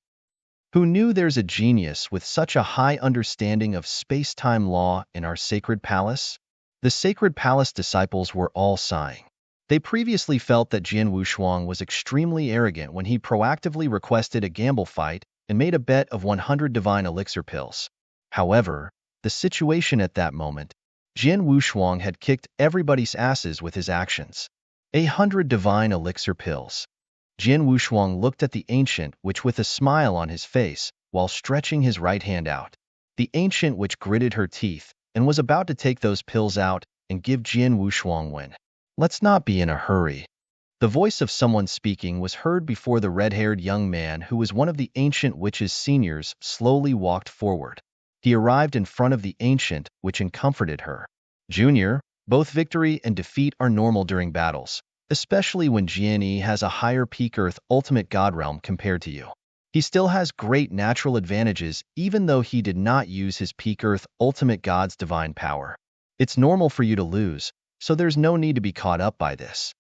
Who knew there's a genius with such a high understanding of space-time law in our Sacred Palace? The Sacred Palace disciples were all sighing. They previously felt that Jian Wushuang was extremely arrogant when he proactively requested a gamble fight and made a bet of 100 divine elixir pills. However, the situation at that moment, Jian Wushuang had kicked everybody's asses with his actions. 100 divine elixir pills. Jian Wushuang looked at the ancient witch with a smile on his face while stretching his right hand out. The ancient witch gritted her teeth and was about to take those pills out and give Jian Wushuang win. "Let's not be in a hurry." The voice of someone speaking was heard before the red-haired young man, who was one of the ancient witch's seniors, slowly walked forward. He arrived in front of the ancient witch and comforted her. "Junior, both victory and defeat are normal during battles, especially when Jian Yi has a higher peak Earth ultimate god realm compared to you. He still has great natural advantages even though he did not use his peak Earth ultimate god's divine power. It's normal for you to lose, so there's no need to be caught up by this."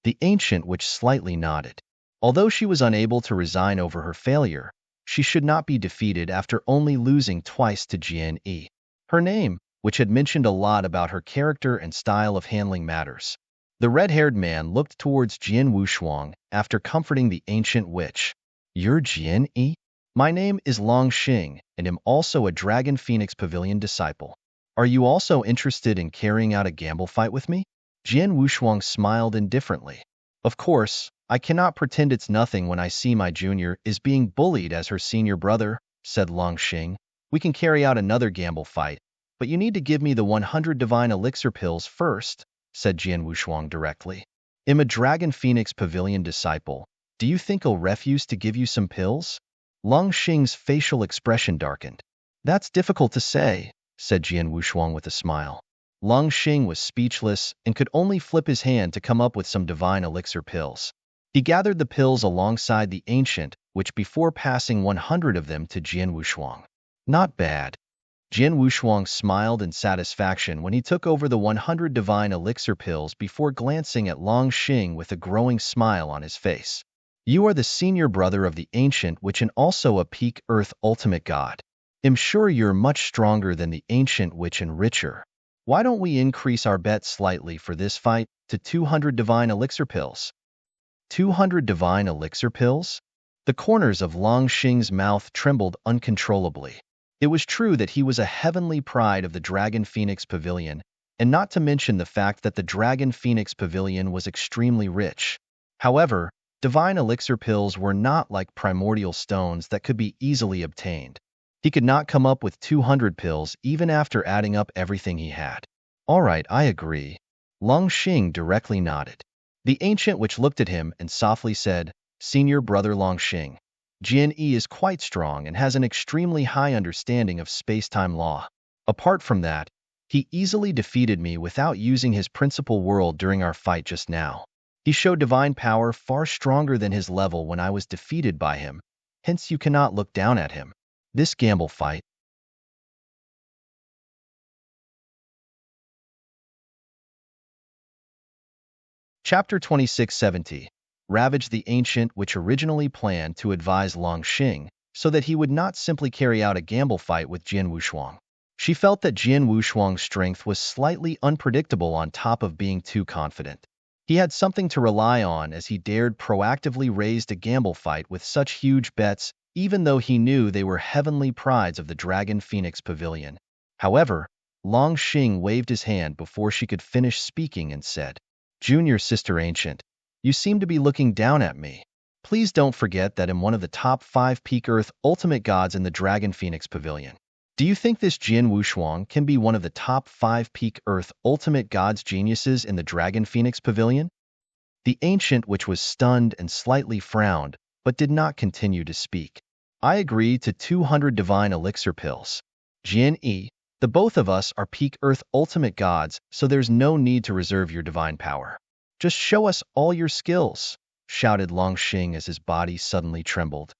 The ancient witch slightly nodded. Although she was unable to resign over her failure, she should not be defeated after only losing twice to Jian Yi. Her name, which had mentioned a lot about her character and style of handling matters. The red-haired man looked towards Jian Wushuang after comforting the ancient witch. "You're Jian Yi? My name is Long Xing, and am also a Dragon Phoenix Pavilion disciple. Are you also interested in carrying out a gamble fight with me?" Jian Wushuang smiled indifferently. "Of course, I cannot pretend it's nothing when I see my junior is being bullied as her senior brother," said Long Xing. "We can carry out another gamble fight, but you need to give me the 100 divine elixir pills first," said Jian Wushuang directly. "I'm a Dragon Phoenix Pavilion disciple. Do you think I'll refuse to give you some pills?" Long Xing's facial expression darkened. "That's difficult to say," said Jian Wushuang with a smile. Long Xing was speechless and could only flip his hand to come up with some divine elixir pills. He gathered the pills alongside the ancient witch before passing 100 of them to Jian Wushuang. "Not bad." Jian Wushuang smiled in satisfaction when he took over the 100 divine elixir pills before glancing at Long Xing with a growing smile on his face. "You are the senior brother of the ancient witch and also a peak Earth ultimate god. I'm sure you're much stronger than the ancient witch and richer. Why don't we increase our bet slightly for this fight to 200 divine elixir pills?" 200 divine elixir pills? The corners of Long Xing's mouth trembled uncontrollably. It was true that he was a heavenly pride of the Dragon Phoenix Pavilion, and not to mention the fact that the Dragon Phoenix Pavilion was extremely rich. However, divine elixir pills were not like primordial stones that could be easily obtained. He could not come up with 200 pills even after adding up everything he had. All right, I agree. Long Xing directly nodded. The ancient witch looked at him and softly said, Senior brother Long Xing, Jian Yi is quite strong and has an extremely high understanding of space-time law. Apart from that, he easily defeated me without using his principal world during our fight just now. He showed divine power far stronger than his level when I was defeated by him, hence you cannot look down at him. This gamble fight. Chapter 2670. Ravage the Ancient, which originally planned to advise Long Xing so that he would not simply carry out a gamble fight with Jian Wushuang. She felt that Jian Wushuang's strength was slightly unpredictable on top of being too confident. He had something to rely on as he dared proactively raise a gamble fight with such huge bets, even though he knew they were heavenly prides of the Dragon Phoenix Pavilion. However, Long Xing waved his hand before she could finish speaking and said, Junior Sister Ancient, you seem to be looking down at me. Please don't forget that I'm one of the top 5 peak Earth ultimate gods in the Dragon Phoenix Pavilion. Do you think this Jian Wushuang can be one of the top 5 peak Earth ultimate gods geniuses in the Dragon Phoenix Pavilion? The ancient witch was stunned and slightly frowned, but did not continue to speak. I agree to 200 divine elixir pills. Jian Yi, the both of us are peak Earth ultimate gods, so there's no need to reserve your divine power. Just show us all your skills, shouted Long Xing as his body suddenly trembled.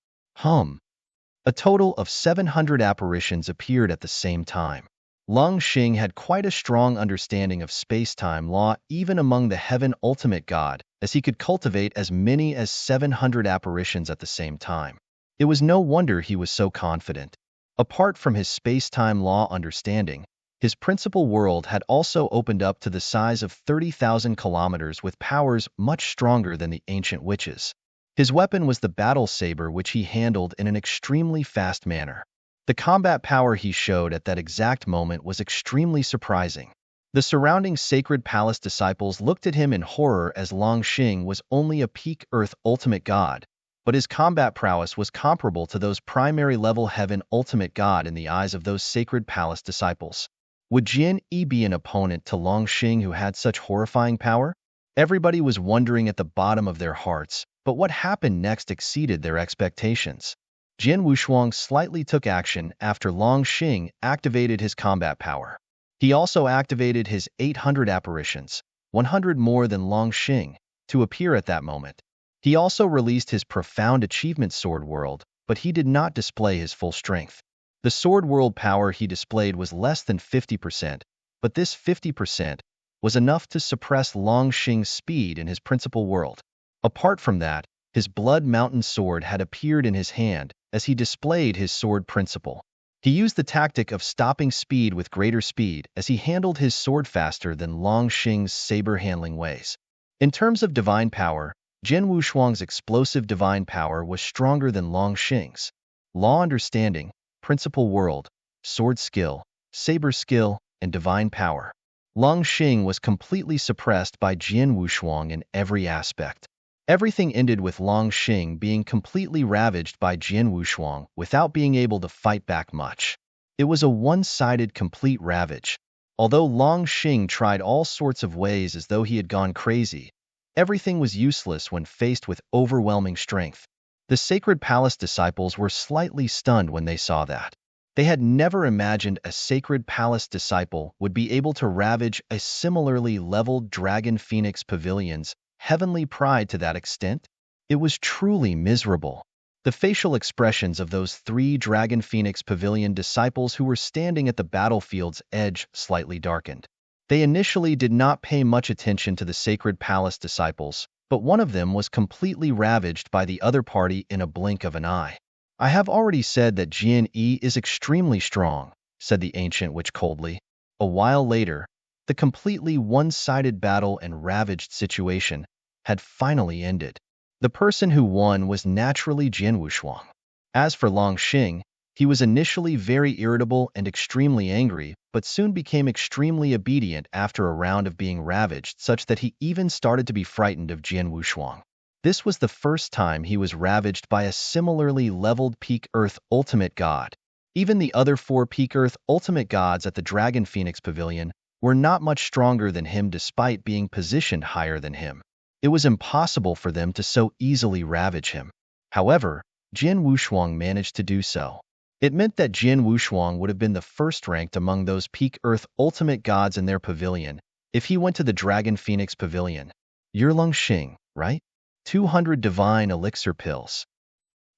A total of 700 apparitions appeared at the same time. Long Xing had quite a strong understanding of space-time law even among the heaven ultimate god, as he could cultivate as many as 700 apparitions at the same time. It was no wonder he was so confident. Apart from his space-time law understanding, his principal world had also opened up to the size of 30,000 kilometers with powers much stronger than the ancient witches. His weapon was the battle saber, which he handled in an extremely fast manner. The combat power he showed at that exact moment was extremely surprising. The surrounding Sacred Palace disciples looked at him in horror as Long Xing was only a peak Earth ultimate god, but his combat prowess was comparable to those primary level heaven ultimate god in the eyes of those Sacred Palace disciples. Would Jian Yi be an opponent to Long Xing who had such horrifying power? Everybody was wondering at the bottom of their hearts, but what happened next exceeded their expectations. Jian Wushuang slightly took action after Long Xing activated his combat power. He also activated his 800 apparitions, 100 more than Long Xing, to appear at that moment. He also released his profound achievement Sword World, but he did not display his full strength. The Sword World power he displayed was less than 50%, but this 50% was enough to suppress Long Xing's speed in his principal world. Apart from that, his Blood Mountain sword had appeared in his hand as he displayed his sword principle. He used the tactic of stopping speed with greater speed as he handled his sword faster than Long Xing's saber-handling ways. In terms of divine power, Jian Wushuang's explosive divine power was stronger than Long Xing's. Law understanding, principal world, sword skill, saber skill, and divine power. Long Xing was completely suppressed by Jian Wushuang in every aspect. Everything ended with Long Xing being completely ravaged by Jian Wushuang without being able to fight back much. It was a one-sided complete ravage. Although Long Xing tried all sorts of ways as though he had gone crazy, everything was useless when faced with overwhelming strength. The Sacred Palace disciples were slightly stunned when they saw that. They had never imagined a Sacred Palace disciple would be able to ravage a similarly leveled Dragon Phoenix Pavilion's heavenly pride to that extent. It was truly miserable. The facial expressions of those 3 Dragon Phoenix Pavilion disciples who were standing at the battlefield's edge slightly darkened. They initially did not pay much attention to the Sacred Palace disciples, but one of them was completely ravaged by the other party in a blink of an eye. I have already said that Jian Yi is extremely strong, said the ancient witch coldly. A while later, the completely one-sided battle and ravaged situation had finally ended. The person who won was naturally Jian Wushuang. As for Long Xing, he was initially very irritable and extremely angry, but soon became extremely obedient after a round of being ravaged, such that he even started to be frightened of Jian Wushuang. This was the first time he was ravaged by a similarly leveled Peak Earth Ultimate God. Even the other 4 Peak Earth Ultimate Gods at the Dragon Phoenix Pavilion were not much stronger than him despite being positioned higher than him. It was impossible for them to so easily ravage him. However, Jian Wushuang managed to do so. It meant that Jian Wushuang would have been the first ranked among those Peak Earth Ultimate Gods in their pavilion if he went to the Dragon Phoenix Pavilion. You're Long Xing, right? 200 Divine Elixir Pills.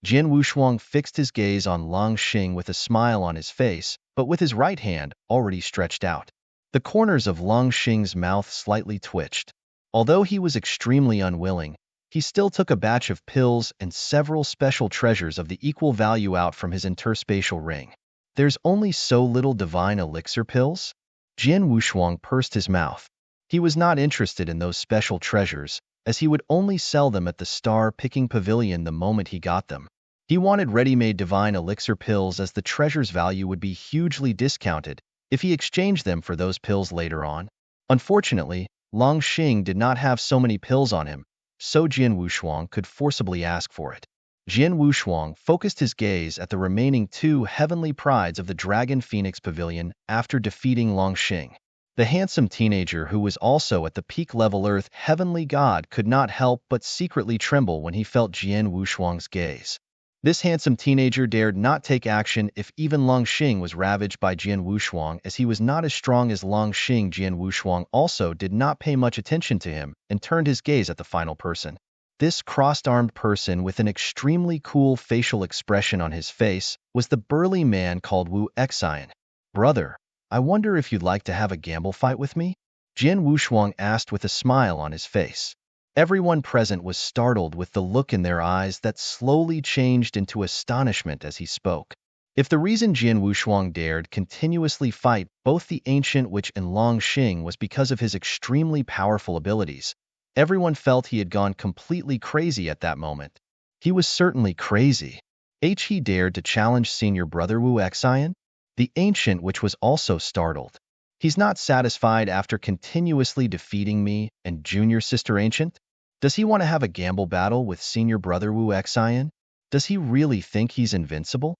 Jian Wushuang fixed his gaze on Long Xing with a smile on his face, but with his right hand already stretched out. The corners of Long Xing's mouth slightly twitched. Although he was extremely unwilling, he still took a batch of pills and several special treasures of the equal value out from his interspatial ring. There's only so little divine elixir pills? Jian Wushuang pursed his mouth. He was not interested in those special treasures, as he would only sell them at the star-picking pavilion the moment he got them. He wanted ready-made divine elixir pills as the treasure's value would be hugely discounted if he exchanged them for those pills later on. Unfortunately, Long Xing did not have so many pills on him, so Jian Wushuang could forcibly ask for it. Jian Wushuang focused his gaze at the remaining 2 heavenly prides of the Dragon Phoenix Pavilion after defeating Long Xing. The handsome teenager who was also at the peak-level Earth Heavenly God could not help but secretly tremble when he felt Jian Wushuang's gaze. This handsome teenager dared not take action if even Long Xing was ravaged by Jian Wushuang, as he was not as strong as Long Xing. Jian Wushuang also did not pay much attention to him and turned his gaze at the final person. This crossed-armed person with an extremely cool facial expression on his face was the burly man called Wu Xian. Brother, I wonder if you'd like to have a gamble fight with me? Jian Wushuang asked with a smile on his face. Everyone present was startled with the look in their eyes that slowly changed into astonishment as he spoke. If the reason Jian Wushuang dared continuously fight both the Ancient Witch and Long Xing was because of his extremely powerful abilities, everyone felt he had gone completely crazy at that moment. He was certainly crazy. He dared to challenge senior brother Wu Xian? The Ancient Witch was also startled. He's not satisfied after continuously defeating me and junior sister Ancient? Does he want to have a gamble battle with senior brother Wu Xian? Does he really think he's invincible?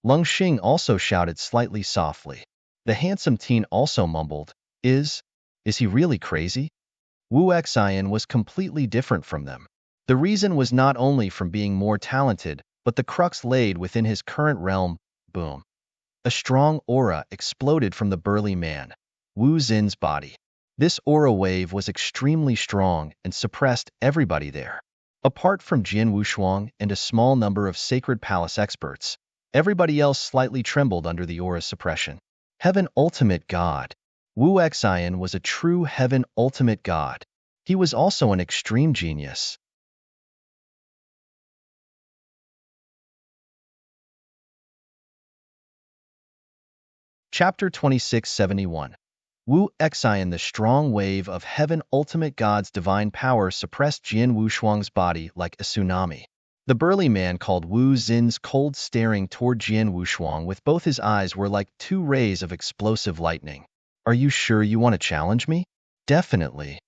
Long Xing also shouted slightly softly. The handsome teen also mumbled, Is he really crazy? Wu Xian was completely different from them. The reason was not only from being more talented, but the crux laid within his current realm. Boom. A strong aura exploded from the burly man, Wu Xin's body. This aura wave was extremely strong and suppressed everybody there. Apart from Jian Wushuang and a small number of Sacred Palace experts, everybody else slightly trembled under the aura's suppression. Heaven Ultimate God. Wu Xian was a true Heaven Ultimate God. He was also an extreme genius. Chapter 2671. Wu Xian. The strong wave of Heaven Ultimate God's divine power suppressed Jian Wushuang's body like a tsunami. The burly man called Wu Xin's cold staring toward Jian Wushuang with both his eyes were like 2 rays of explosive lightning. Are you sure you want to challenge me? Definitely.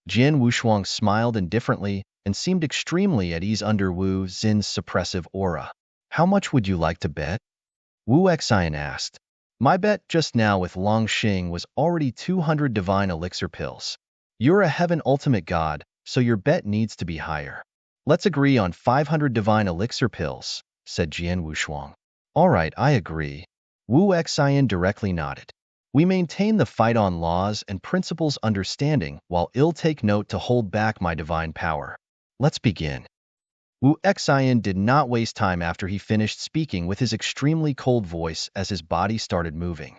Jian Wushuang smiled indifferently and seemed extremely at ease under Wu Xin's suppressive aura. How much would you like to bet? Wu Xian asked. My bet just now with Long Xing was already 200 divine elixir pills. You're a Heaven Ultimate God, so your bet needs to be higher. Let's agree on 500 divine elixir pills, said Jian Wushuang. All right, I agree. Wu Xian directly nodded. We maintain the fight on laws and principles understanding while I'll take note to hold back my divine power. Let's begin. Wu Xian did not waste time after he finished speaking with his extremely cold voice as his body started moving.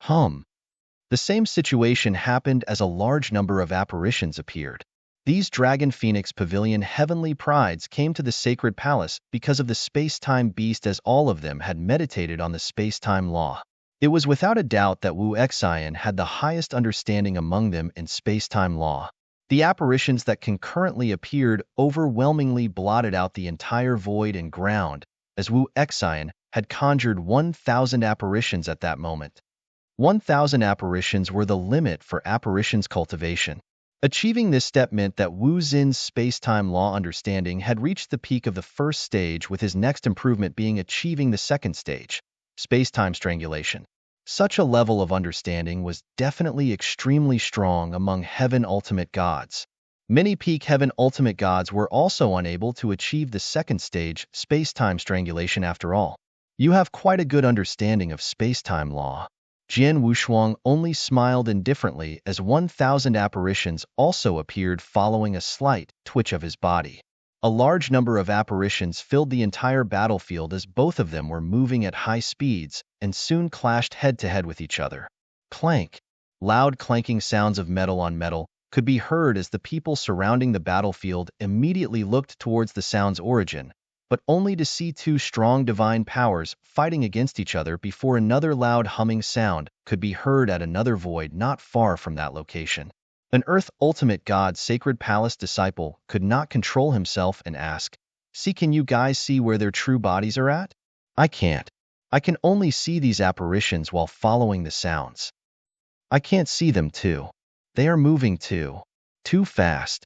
The same situation happened as a large number of apparitions appeared. These Dragon Phoenix Pavilion heavenly prides came to the Sacred Palace because of the space-time beast, as all of them had meditated on the space-time law. It was without a doubt that Wu Xian had the highest understanding among them in space-time law. The apparitions that concurrently appeared overwhelmingly blotted out the entire void and ground, as Wu Exine had conjured 1,000 apparitions at that moment. 1,000 apparitions were the limit for apparitions cultivation. Achieving this step meant that Wu Xin's space-time law understanding had reached the peak of the first stage, with his next improvement being achieving the second stage, space-time strangulation. Such a level of understanding was definitely extremely strong among Heaven Ultimate Gods. Many peak Heaven Ultimate Gods were also unable to achieve the second stage, space-time strangulation after all. You have quite a good understanding of space-time law. Jian Wushuang only smiled indifferently as 1,000 apparitions also appeared following a slight twitch of his body. A large number of apparitions filled the entire battlefield as both of them were moving at high speeds and soon clashed head-to-head with each other. Clank! Loud clanking sounds of metal on metal could be heard as the people surrounding the battlefield immediately looked towards the sound's origin, but only to see two strong divine powers fighting against each other before another loud humming sound could be heard at another void not far from that location. An Earth Ultimate God Sacred Palace disciple could not control himself and ask, "See, can you guys see where their true bodies are at?" "I can't. I can only see these apparitions while following the sounds." "I can't see them too. They are moving too fast.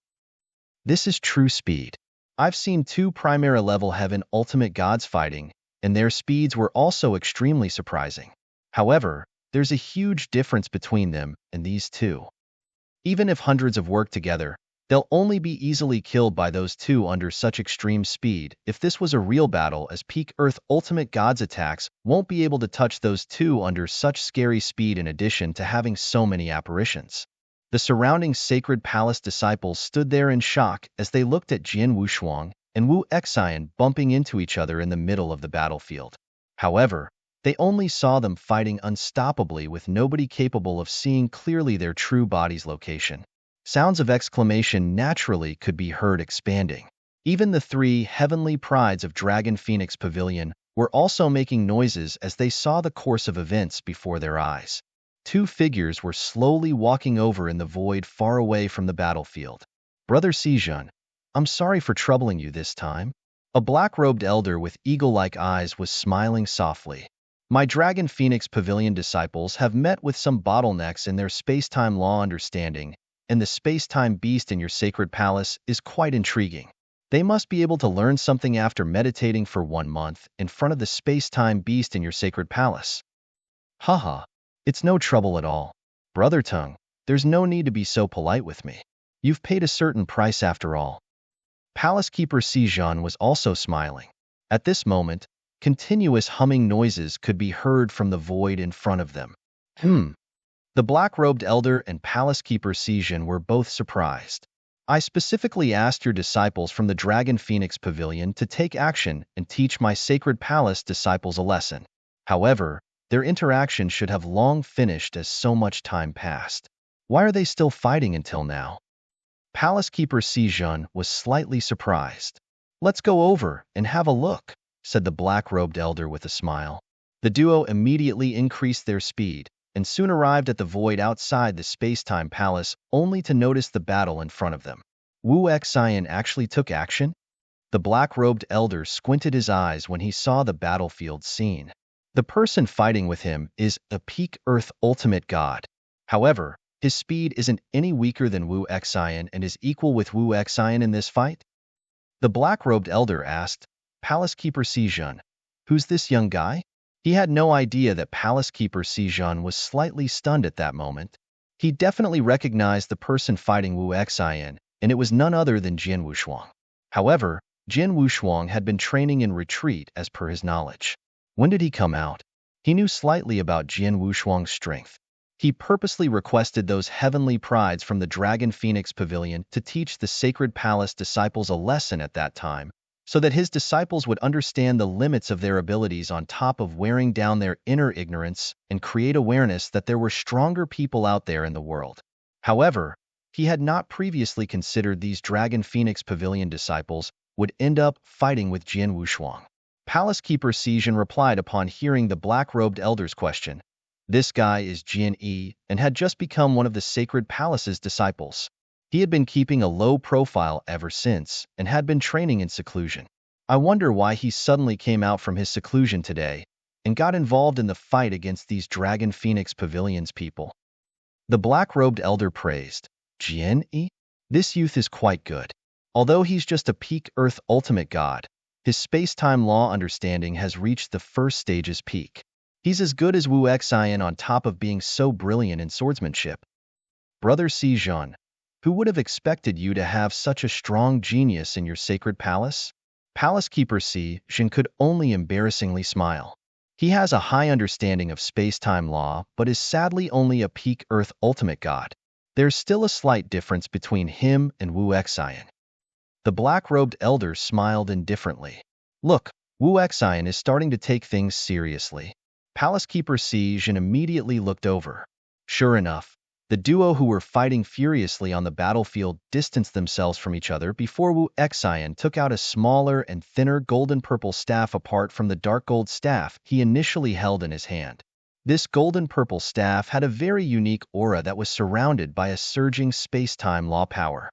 This is true speed." I've seen two Primera-level Heaven Ultimate Gods fighting, and their speeds were also extremely surprising. However, there's a huge difference between them and these two. Even if hundreds of work together, they'll only be easily killed by those two under such extreme speed. If this was a real battle, as peak Earth Ultimate Gods attacks won't be able to touch those two under such scary speed, in addition to having so many apparitions. The surrounding Sacred Palace disciples stood there in shock as they looked at Jian Wushuang and Wu Exine bumping into each other in the middle of the battlefield. However, they only saw them fighting unstoppably, with nobody capable of seeing clearly their true body's location. Sounds of exclamation naturally could be heard expanding. Even the three heavenly prides of Dragon Phoenix Pavilion were also making noises as they saw the course of events before their eyes. Two figures were slowly walking over in the void far away from the battlefield. "Brother Sijun, I'm sorry for troubling you this time." A black-robed elder with eagle-like eyes was smiling softly. "My Dragon Phoenix Pavilion disciples have met with some bottlenecks in their space-time law understanding, and the space-time beast in your sacred palace is quite intriguing. They must be able to learn something after meditating for 1 month in front of the space-time beast in your sacred palace." "Haha. It's no trouble at all. Brother Tung, there's no need to be so polite with me. You've paid a certain price after all." Palace Keeper Sijun was also smiling. At this moment, continuous humming noises could be heard from the void in front of them. The black-robed elder and Palace Keeper Sijun were both surprised. "I specifically asked your disciples from the Dragon Phoenix Pavilion to take action and teach my Sacred Palace disciples a lesson. However, their interaction should have long finished as so much time passed. Why are they still fighting until now?" Palace Keeper Sijun was slightly surprised. "Let's go over and have a look," said the black-robed elder with a smile. The duo immediately increased their speed and soon arrived at the void outside the space-time palace, only to notice the battle in front of them. Wu Exine actually took action? The black-robed elder squinted his eyes when he saw the battlefield scene. The person fighting with him is a peak Earth Ultimate God. However, his speed isn't any weaker than Wu Exine and is equal with Wu Exine in this fight? The black-robed elder asked. Palace Keeper Sijun, "Who's this young guy?" He had no idea that Palace Keeper Sijun was slightly stunned at that moment. He definitely recognized the person fighting Wu Exine, and it was none other than Jian Wushuang. However, Jian Wushuang had been training in retreat as per his knowledge. When did he come out? He knew slightly about Jian Wushuang's strength. He purposely requested those heavenly prides from the Dragon Phoenix Pavilion to teach the Sacred Palace disciples a lesson at that time, so that his disciples would understand the limits of their abilities on top of wearing down their inner ignorance and create awareness that there were stronger people out there in the world. However, he had not previously considered these Dragon Phoenix Pavilion disciples would end up fighting with Jian Wushuang. Palace Keeper Sijun replied upon hearing the black-robed elder's question. This guy is Jian Yi and had just become one of the Sacred Palace's disciples. He had been keeping a low profile ever since and had been training in seclusion. I wonder why he suddenly came out from his seclusion today and got involved in the fight against these Dragon Phoenix Pavilions people. The black-robed elder praised. Jian-yi? This youth is quite good. Although he's just a peak Earth ultimate god, his space-time law understanding has reached the first stage's peak. He's as good as Wu Xian on top of being so brilliant in swordsmanship. Brother Si Zhan, who would have expected you to have such a strong genius in your sacred palace? Palace Keeper Si Zhan could only embarrassingly smile. He has a high understanding of space-time law, but is sadly only a peak Earth ultimate god. There's still a slight difference between him and Wu Xian. The black-robed elder smiled indifferently. Look, Wu Xian is starting to take things seriously. Palace Keeper Si Zhan immediately looked over. Sure enough, the duo who were fighting furiously on the battlefield distanced themselves from each other before Wu Xian took out a smaller and thinner golden-purple staff apart from the dark gold staff he initially held in his hand. This golden-purple staff had a very unique aura that was surrounded by a surging space-time law power.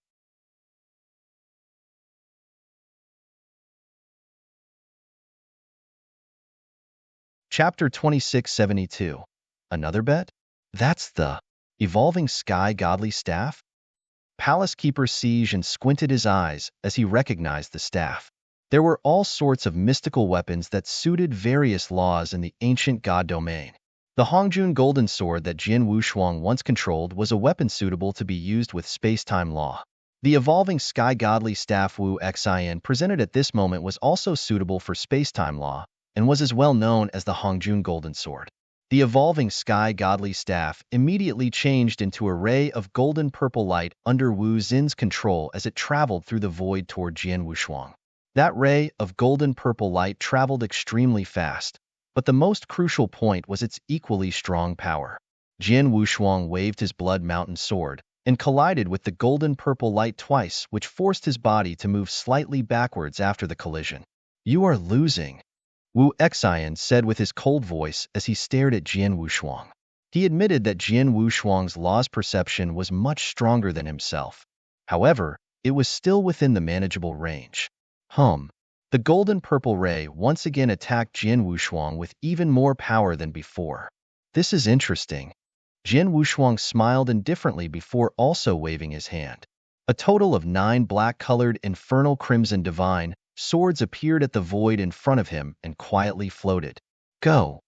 Chapter 2672. Another bet? That's the evolving sky godly staff? Palace Keeper Si Zhan squinted his eyes as he recognized the staff. There were all sorts of mystical weapons that suited various laws in the ancient god domain. The Hongjun golden sword that Jian Wushuang once controlled was a weapon suitable to be used with space-time law. The evolving sky godly staff Wu Xian presented at this moment was also suitable for space-time law and was as well known as the Hongjun golden sword. The evolving sky godly staff immediately changed into a ray of golden purple light under Wu Xin's control as it traveled through the void toward Jian Wushuang. That ray of golden purple light traveled extremely fast, but the most crucial point was its equally strong power. Jian Wushuang waved his blood mountain sword and collided with the golden purple light twice, which forced his body to move slightly backwards after the collision. You are losing, Wu Xian said with his cold voice as he stared at Jian Wushuang. He admitted that Jian Wushuang's law's perception was much stronger than himself. However, it was still within the manageable range. The golden-purple ray once again attacked Jian Wushuang with even more power than before. This is interesting. Jian Wushuang smiled indifferently before also waving his hand. A total of 9 black-colored infernal crimson divine swords appeared at the void in front of him and quietly floated. Go!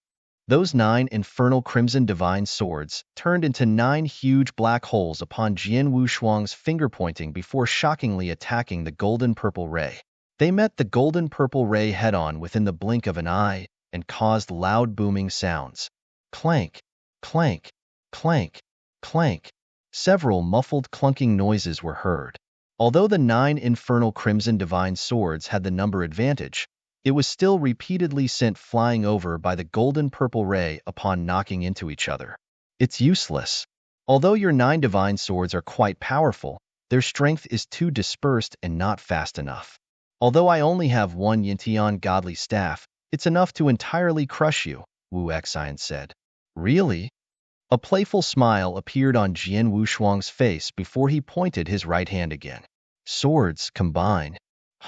Those 9 infernal crimson divine swords turned into 9 huge black holes upon Jian Wushuang's finger-pointing before shockingly attacking the golden-purple ray. They met the golden-purple ray head-on within the blink of an eye and caused loud booming sounds. Clank, clank, clank, clank. Several muffled clunking noises were heard. Although the 9 infernal crimson divine swords had the number advantage, it was still repeatedly sent flying over by the golden-purple ray upon knocking into each other. It's useless. Although your 9 divine swords are quite powerful, their strength is too dispersed and not fast enough. Although I only have 1 Yintian godly staff, it's enough to entirely crush you, Wu Xian said. Really? A playful smile appeared on Jian Wushuang's face before he pointed his right hand again. Swords combine.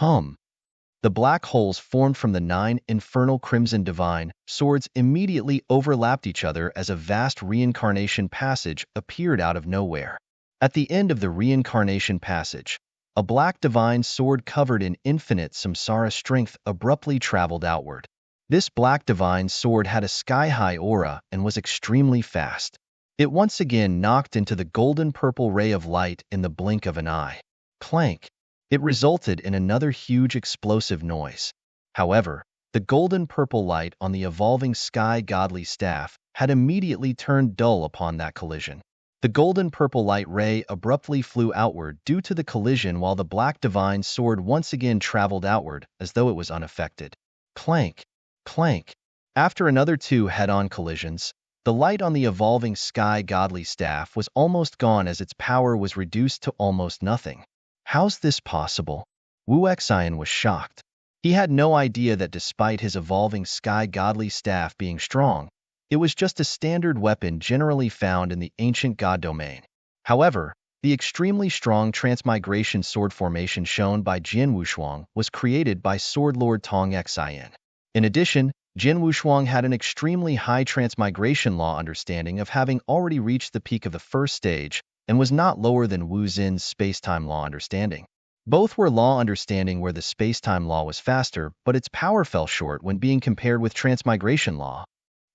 The black holes formed from the 9 infernal crimson divine swords immediately overlapped each other as a vast reincarnation passage appeared out of nowhere. At the end of the reincarnation passage, a black divine sword covered in infinite samsara strength abruptly traveled outward. This black divine sword had a sky-high aura and was extremely fast. It once again knocked into the golden-purple ray of light in the blink of an eye. Clank! It resulted in another huge explosive noise. However, the golden-purple light on the evolving sky godly staff had immediately turned dull upon that collision. The golden-purple light ray abruptly flew outward due to the collision while the black divine sword once again traveled outward as though it was unaffected. Clank! Clank! After another 2 head-on collisions, the light on the evolving sky godly staff was almost gone as its power was reduced to almost nothing. How's this possible? Wu Xian was shocked. He had no idea that despite his evolving sky godly staff being strong, it was just a standard weapon generally found in the ancient god domain. However, The extremely strong transmigration sword formation shown by Jin Wushuang was created by Sword Lord Tong Xian. In addition, Jin Wushuang had an extremely high transmigration law understanding of having already reached the peak of the first stage and was not lower than Wu Xin's space-time law understanding. Both were law understanding where the space-time law was faster, but its power fell short when being compared with transmigration law.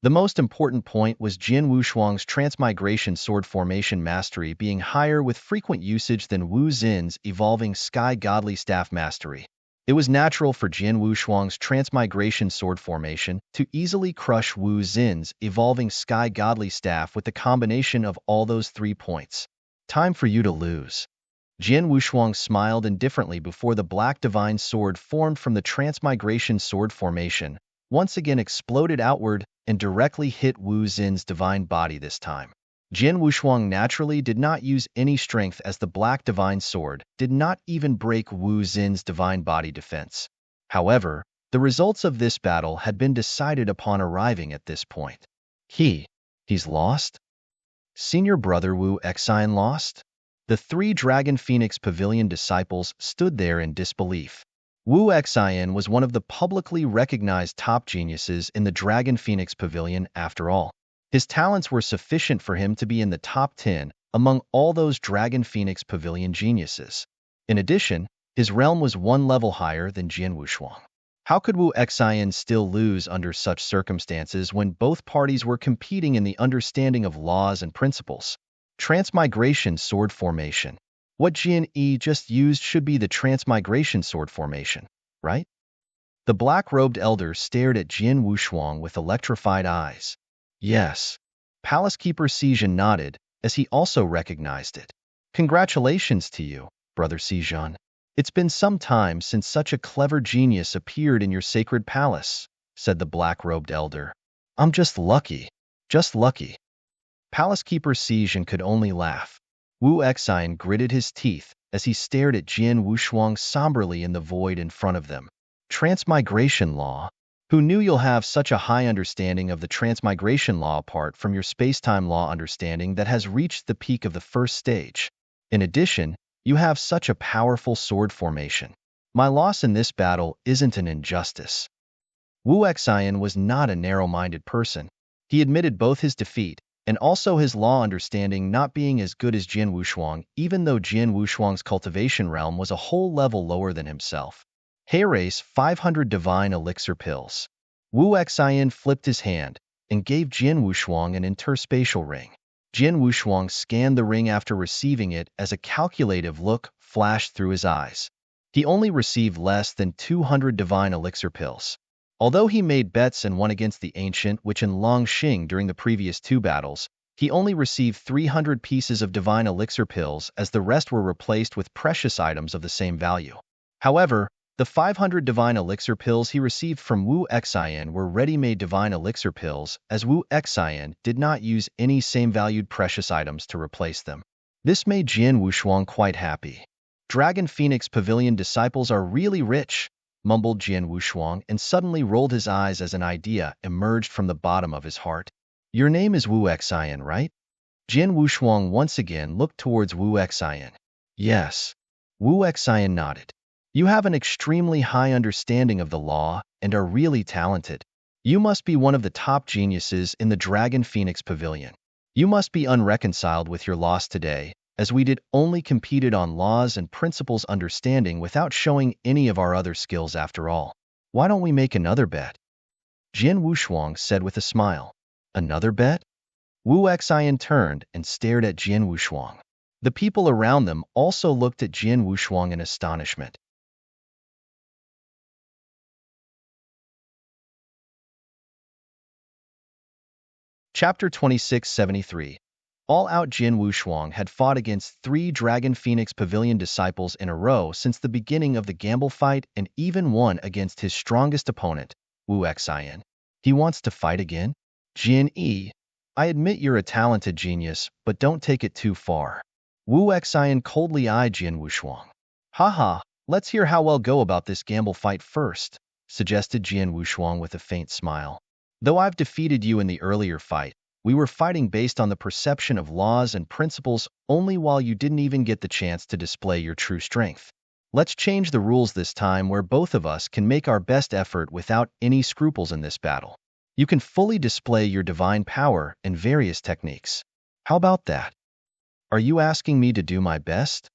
The most important point was Jin Wushuang's transmigration sword formation mastery being higher with frequent usage than Wu Xin's evolving sky godly staff mastery. It was natural for Jin Wushuang's transmigration sword formation to easily crush Wu Xin's evolving sky godly staff with the combination of all those 3 points. Time for you to lose. Jin Wushuang smiled indifferently before the black divine sword formed from the transmigration sword formation once again exploded outward and directly hit Wu Xin's divine body this time. Jin Wushuang naturally did not use any strength as the black divine sword did not even break Wu Xin's divine body defense. However, the results of this battle had been decided upon arriving at this point. He's lost? Senior brother Wu Xian lost? The 3 Dragon Phoenix Pavilion disciples stood there in disbelief. Wu Xian was one of the publicly recognized top geniuses in the Dragon Phoenix Pavilion after all. His talents were sufficient for him to be in the top 10 among all those Dragon Phoenix Pavilion geniuses. In addition, his realm was 1 level higher than Jin Wushuang. How could Wu Xian still lose under such circumstances when both parties were competing in the understanding of laws and principles? Transmigration sword formation. What Jin Yi just used should be the transmigration sword formation, right? The black-robed elder stared at Jin Wushuang with electrified eyes. Yes. Palace Keeper Xizhan nodded, as he also recognized it. Congratulations to you, Brother Xizhan. It's been some time since such a clever genius appeared in your sacred palace, said the black-robed elder. I'm just lucky. Just lucky. Palace Keeper Xizhan could only laugh. Wu Xian gritted his teeth as he stared at Jin Wushuang somberly in the void in front of them. Transmigration law? Who knew you'll have such a high understanding of the transmigration law apart from your space-time law understanding that has reached the peak of the first stage? In addition, you have such a powerful sword formation. My loss in this battle isn't an injustice. Wu Xian was not a narrow-minded person. He admitted both his defeat and also his law understanding not being as good as Jin Wushuang, even though Jin Wushuang's cultivation realm was a whole level lower than himself. Hey race 500 divine elixir pills. Wu Xian flipped his hand and gave Jin Wushuang an interspatial ring. Jin Wushuang scanned the ring after receiving it as a calculative look flashed through his eyes. He only received less than 200 divine elixir pills. Although he made bets and won against the Ancient Witch and Long Xing during the previous 2 battles, he only received 300 pieces of divine elixir pills as the rest were replaced with precious items of the same value. However, the 500 divine elixir pills he received from Wu Xian were ready-made divine elixir pills as Wu Xian did not use any same-valued precious items to replace them. This made Jin Wushuang quite happy. Dragon Phoenix Pavilion disciples are really rich, mumbled Jin Wushuang and suddenly rolled his eyes as an idea emerged from the bottom of his heart. Your name is Wu Xian, right? Jin Wushuang once again looked towards Wu Xian. Yes. Wu Xian nodded. You have an extremely high understanding of the law and are really talented. You must be one of the top geniuses in the Dragon Phoenix Pavilion. You must be unreconciled with your loss today, as we did only competed on laws and principles understanding without showing any of our other skills after all. Why don't we make another bet? Jin Wushuang said with a smile. Another bet? Wu Xian turned and stared at Jin Wushuang. The people around them also looked at Jin Wushuang in astonishment. Chapter 2673. All-out Jin Wushuang had fought against 3 Dragon Phoenix Pavilion disciples in a row since the beginning of the gamble fight and even won against his strongest opponent, Wu Xian. He wants to fight again? Jin Yi, I admit you're a talented genius, but don't take it too far. Wu Xian coldly eyed Jin Wushuang. Haha, let's hear how well go about this gamble fight first, suggested Jin Wushuang with a faint smile. Though I've defeated you in the earlier fight, We were fighting based on the perception of laws and principles only while you didn't even get the chance to display your true strength. Let's change the rules this time where both of us can make our best effort without any scruples in this battle. You can fully display your divine power in various techniques. How about that? Are you asking me to do my best?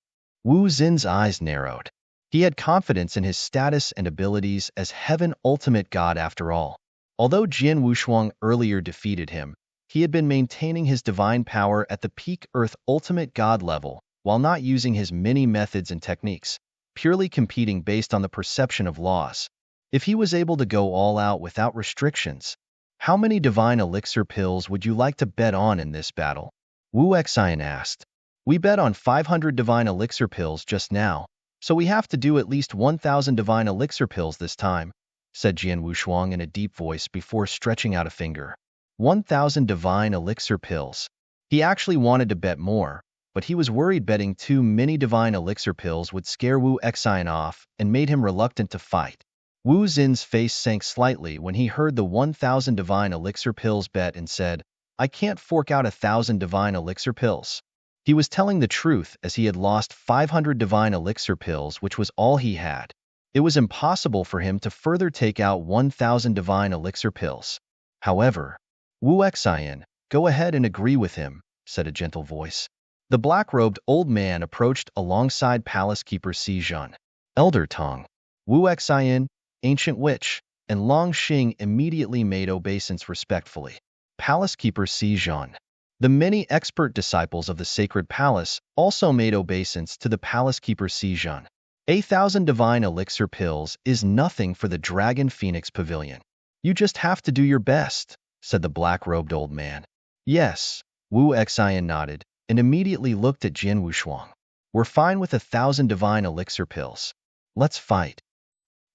Wu Xin's eyes narrowed. He had confidence in his status and abilities as Heaven Ultimate God after all. Although Jian Wushuang earlier defeated him, he had been maintaining his divine power at the peak Earth Ultimate God level while not using his many methods and techniques, purely competing based on the perception of laws. If he was able to go all out without restrictions, how many divine elixir pills would you like to bet on in this battle? Wu Xian asked. We bet on 500 divine elixir pills just now, so we have to do at least 1,000 divine elixir pills this time, said Jian Wushuang in a deep voice before stretching out a finger. 1,000 divine elixir pills. He actually wanted to bet more, but he was worried betting too many divine elixir pills would scare Wu Xian off and made him reluctant to fight. Wu Xin's face sank slightly when he heard the 1,000 divine elixir pills bet and said, I can't fork out 1,000 divine elixir pills. He was telling the truth as he had lost 500 divine elixir pills, which was all he had. It was impossible for him to further take out 1,000 divine elixir pills. However, Wu Xian, go ahead and agree with him, said a gentle voice. The black-robed old man approached alongside Palace Keeper Si Zhan. Elder Tong, Wu Xian, Ancient Witch, and Long Xing immediately made obeisance respectfully. Palace Keeper Si Zhan. The many expert disciples of the sacred palace also made obeisance to the Palace Keeper Si Zhan. 1,000 divine elixir pills is nothing for the Dragon Phoenix Pavilion. You just have to do your best, said the black-robed old man. Yes, Wu Xian nodded and immediately looked at Jian Wushuang. We're fine with 1,000 divine elixir pills. Let's fight.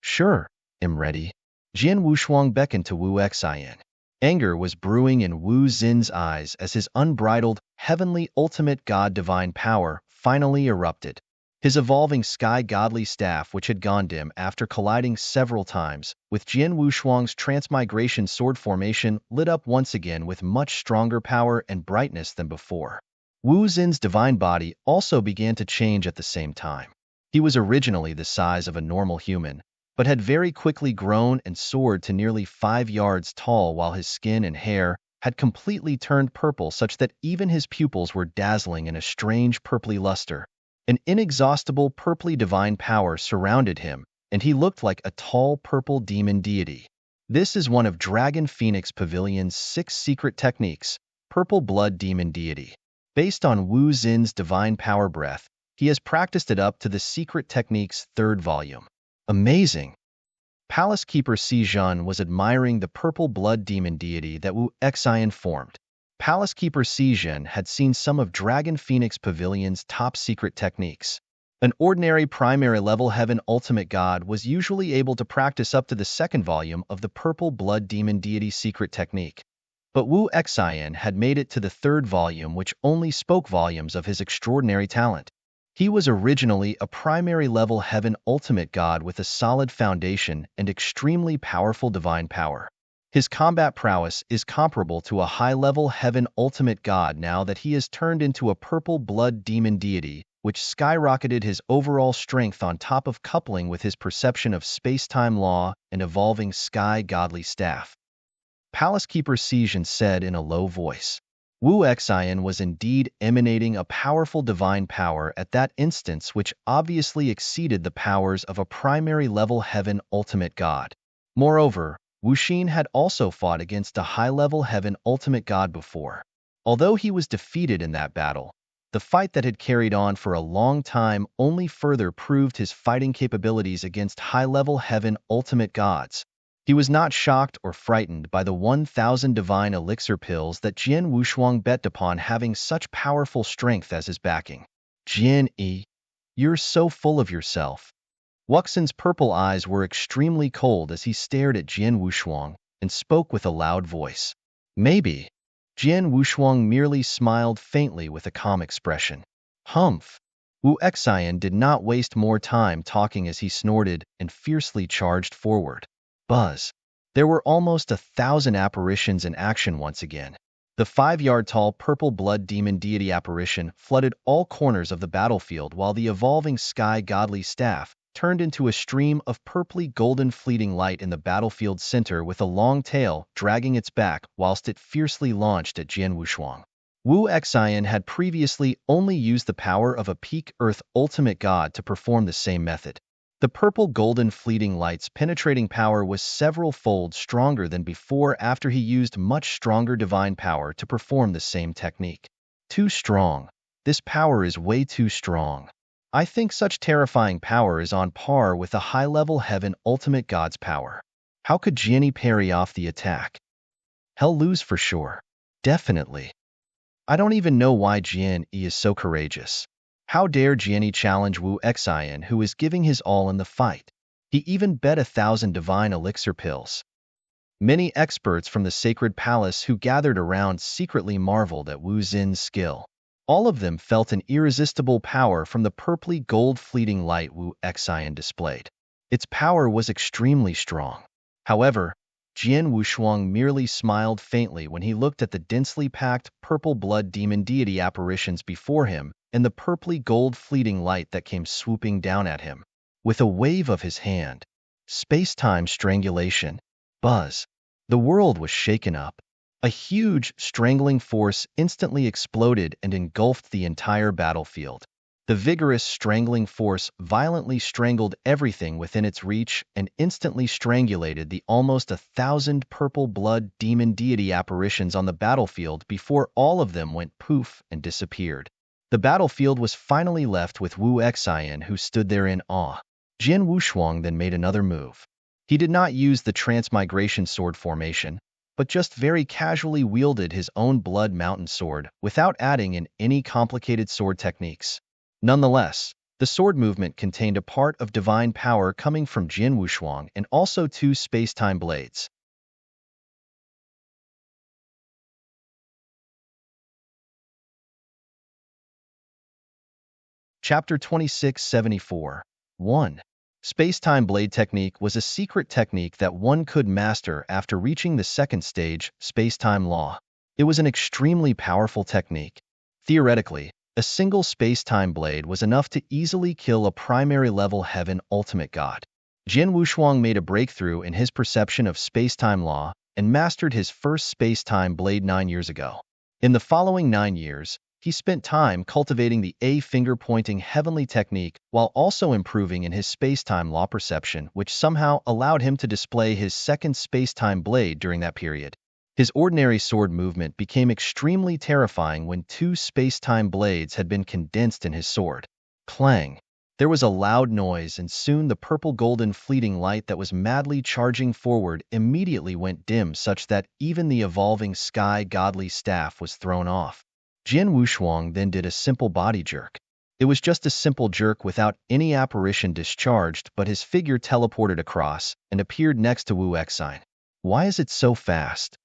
Sure, I'm ready. Jian Wushuang beckoned to Wu Xian. Anger was brewing in Wu Xin's eyes as his unbridled, heavenly ultimate god divine power finally erupted. His evolving sky godly staff, which had gone dim after colliding several times with Jian Wushuang's transmigration sword formation, lit up once again with much stronger power and brightness than before. Wu Xin's divine body also began to change at the same time. He was originally the size of a normal human, but had very quickly grown and soared to nearly 5 yards tall, while his skin and hair had completely turned purple, such that even his pupils were dazzling in a strange purply luster. An inexhaustible purply divine power surrounded him, and he looked like a tall purple demon deity. This is one of Dragon Phoenix Pavilion's 6 secret techniques, Purple Blood Demon Deity. Based on Wu Xin's divine power breath, he has practiced it up to the secret technique's 3rd volume. Amazing! Palace Keeper Si Zhan was admiring the purple blood demon deity that Wu Xian formed. Palace Keeper Si Zhan had seen some of Dragon Phoenix Pavilion's top secret techniques. An ordinary primary level Heaven Ultimate God was usually able to practice up to the 2nd volume of the purple blood demon deity secret technique. But Wu Xian had made it to the 3rd volume, which only spoke volumes of his extraordinary talent. He was originally a primary-level Heaven Ultimate God with a solid foundation and extremely powerful divine power. His combat prowess is comparable to a high-level Heaven Ultimate God now that he has turned into a purple blood demon deity, which skyrocketed his overall strength on top of coupling with his perception of space-time law and evolving sky godly staff. Palace Keeper Si Zhan said in a low voice. Wu Xian was indeed emanating a powerful divine power at that instance, which obviously exceeded the powers of a primary-level Heaven Ultimate God. Moreover, Wu Xin had also fought against a high-level Heaven Ultimate God before. Although he was defeated in that battle, the fight that had carried on for a long time only further proved his fighting capabilities against high-level Heaven Ultimate Gods. He was not shocked or frightened by the 1,000 divine elixir pills that Jian Wushuang bet upon having such powerful strength as his backing. Jian Yi, you're so full of yourself. Wuxin's purple eyes were extremely cold as he stared at Jian Wushuang and spoke with a loud voice. Maybe. Jian Wushuang merely smiled faintly with a calm expression. Humph. Wu Xian did not waste more time talking as he snorted and fiercely charged forward. Buzz. There were almost 1,000 apparitions in action once again. The 5-yard-tall purple blood demon deity apparition flooded all corners of the battlefield while the evolving sky godly staff turned into a stream of purply golden fleeting light in the battlefield's center with a long tail dragging its back whilst it fiercely launched at Jian Wushuang. Wu Xian had previously only used the power of a peak earth ultimate god to perform the same method. The purple golden fleeting light's penetrating power was several fold stronger than before after he used much stronger divine power to perform the same technique. Too strong. This power is way too strong. I think such terrifying power is on par with the high-level heaven ultimate god's power. How could Jianyi parry off the attack? He'll lose for sure. Definitely. I don't even know why Jianyi is so courageous. How dare Jianyi challenge Wu Xian, who is giving his all in the fight? He even bet 1,000 divine elixir pills. Many experts from the sacred palace who gathered around secretly marveled at Wu Xin's skill. All of them felt an irresistible power from the purply gold fleeting light Wu Xian displayed. Its power was extremely strong. However, Jian Wushuang merely smiled faintly when he looked at the densely packed purple blood demon deity apparitions before him and the purply gold fleeting light that came swooping down at him. With a wave of his hand, space-time strangulation, buzz. The world was shaken up. A huge, strangling force instantly exploded and engulfed the entire battlefield. The vigorous strangling force violently strangled everything within its reach and instantly strangulated the almost 1,000 purple blood demon deity apparitions on the battlefield before all of them went poof and disappeared. The battlefield was finally left with Wu Xian, who stood there in awe. Jian Wushuang then made another move. He did not use the transmigration sword formation, but just very casually wielded his own blood mountain sword without adding in any complicated sword techniques. Nonetheless, the sword movement contained a part of divine power coming from Jian Wushuang and also 2 space-time blades. Chapter 2674. 1. Space-time blade technique was a secret technique that one could master after reaching the second stage, space-time law. It was an extremely powerful technique. Theoretically, a single space-time blade was enough to easily kill a primary-level heaven ultimate god. Jian Wushuang made a breakthrough in his perception of space-time law and mastered his first space-time blade 9 years ago. In the following 9 years, he spent time cultivating the finger-pointing heavenly technique while also improving in his space-time law perception, which somehow allowed him to display his second space-time blade during that period. His ordinary sword movement became extremely terrifying when 2 space-time blades had been condensed in his sword. Clang! There was a loud noise, and soon the purple-golden fleeting light that was madly charging forward immediately went dim, such that even the evolving sky godly staff was thrown off. Jian Wushuang then did a simple body jerk. It was just a simple jerk without any apparition discharged, but his figure teleported across and appeared next to Wu Xian. Why is it so fast?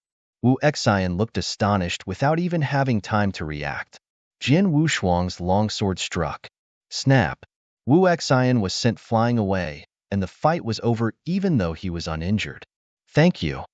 Wu Xian looked astonished without even having time to react. Jian Wushuang's longsword struck. Snap! Wu Xian was sent flying away, and the fight was over even though he was uninjured. Thank you.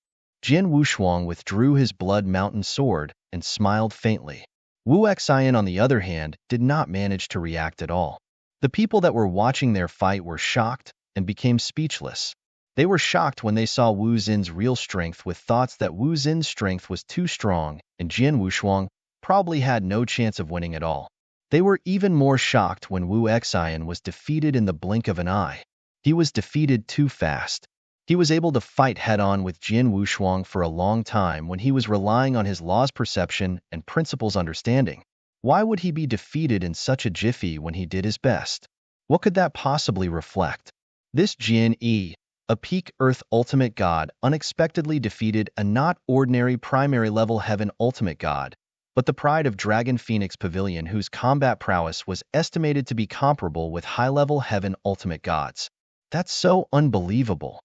Jian Wushuang withdrew his blood mountain sword and smiled faintly. Wu Xian, on the other hand, did not manage to react at all. The people that were watching their fight were shocked and became speechless. They were shocked when they saw Wu Xin's real strength with thoughts that Wu Xin's strength was too strong and Jian Wushuang probably had no chance of winning at all. They were even more shocked when Wu Xian was defeated in the blink of an eye. He was defeated too fast. He was able to fight head-on with Jian Wushuang for a long time when he was relying on his law's perception and principles understanding. Why would he be defeated in such a jiffy when he did his best? What could that possibly reflect? This Jian Yi, a peak Earth ultimate god, unexpectedly defeated a not ordinary primary-level heaven ultimate god, but the pride of Dragon Phoenix Pavilion, whose combat prowess was estimated to be comparable with high-level heaven ultimate gods. That's so unbelievable.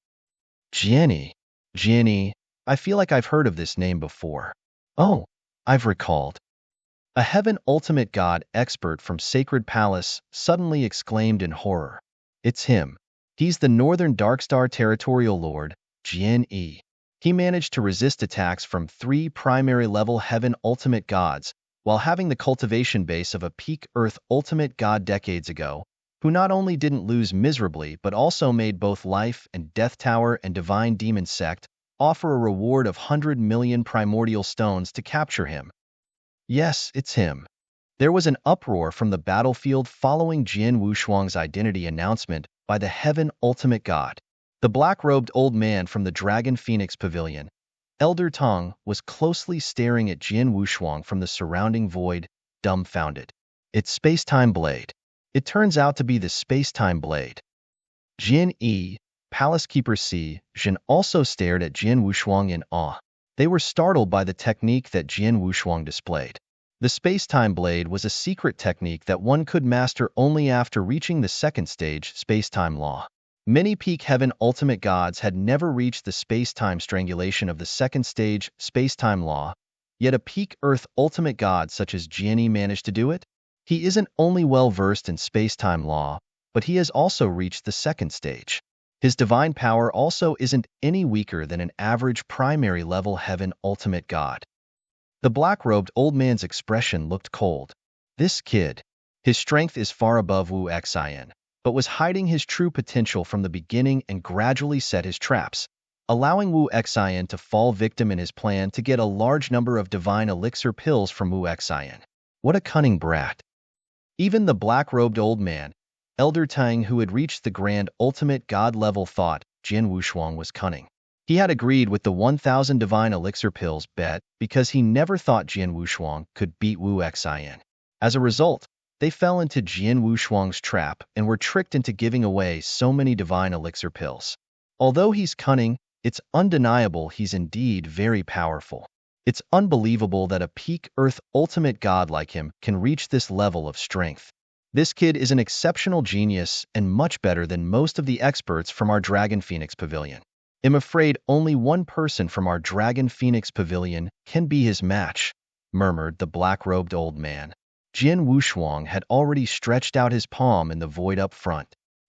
Jianyi, I feel like I've heard of this name before. Oh, I've recalled. A heaven ultimate god expert from Sacred Palace suddenly exclaimed in horror. It's him. He's the Northern Darkstar Territorial Lord, Jianyi. He managed to resist attacks from 3 primary-level Heaven Ultimate Gods, while having the cultivation base of a peak Earth Ultimate God decades ago, who not only didn't lose miserably but also made both Life and Death Tower and Divine Demon Sect offer a reward of 100 million primordial stones to capture him. Yes, it's him. There was an uproar from the battlefield following Jian Wushuang's identity announcement by the Heaven Ultimate God. The black-robed old man from the Dragon Phoenix Pavilion, Elder Tong, was closely staring at Jian Wushuang from the surrounding void, dumbfounded. It's Space-Time Blade. It turns out to be the Space-Time Blade. Jian Yi, Palace Keeper Si, Jin also stared at Jian Wushuang in awe. They were startled by the technique that Jian Wushuang displayed. The Space-Time Blade was a secret technique that one could master only after reaching the second stage, Space-Time Law. Many peak Heaven Ultimate Gods had never reached the space-time strangulation of the second stage, Space-Time Law, yet a peak Earth Ultimate God such as Jian Yi managed to do it. He isn't only well-versed in space-time law, but he has also reached the second stage. His divine power also isn't any weaker than an average primary-level Heaven Ultimate God. The black-robed old man's expression looked cold. This kid. His strength is far above Wu Xian, but was hiding his true potential from the beginning and gradually set his traps, allowing Wu Xian to fall victim in his plan to get a large number of divine elixir pills from Wu Xian. What a cunning brat. Even the black-robed old man, Elder Tang, who had reached the grand ultimate god level, thought Jian Wushuang was cunning. He had agreed with the 1,000 divine elixir pills bet because he never thought Jian Wushuang could beat Wu Xian. As a result, they fell into Jian Wushuang's trap and were tricked into giving away so many divine elixir pills. Although he's cunning, it's undeniable he's indeed very powerful. It's unbelievable that a peak Earth Ultimate God like him can reach this level of strength. This kid is an exceptional genius and much better than most of the experts from our Dragon Phoenix Pavilion. I'm afraid only one person from our Dragon Phoenix Pavilion can be his match, murmured the black-robed old man. Jian Wushuang had already stretched out his palm in the void up front.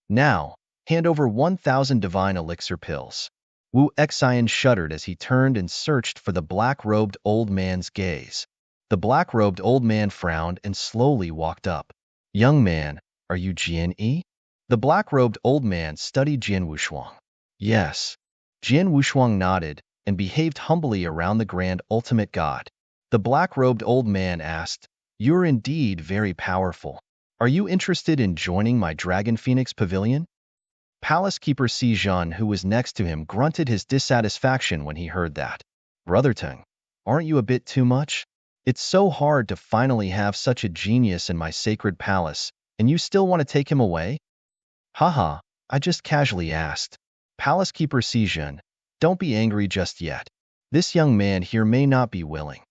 Now, hand over 1,000 divine elixir pills. Wu Xian shuddered as he turned and searched for the black-robed old man's gaze. The black-robed old man frowned and slowly walked up. Young man, are you Jian Yi? The black-robed old man studied Jian Wushuang. Yes. Jian Wushuang nodded and behaved humbly around the grand ultimate god. The black-robed old man asked, You're indeed very powerful. Are you interested in joining my Dragon Phoenix Pavilion? Palace Keeper Si Zhan, who was next to him, grunted his dissatisfaction when he heard that. Brother Teng, aren't you a bit too much? It's so hard to finally have such a genius in my sacred palace, and you still want to take him away? Haha, I just casually asked. Palace Keeper Si Zhan, don't be angry just yet. This young man here may not be willing.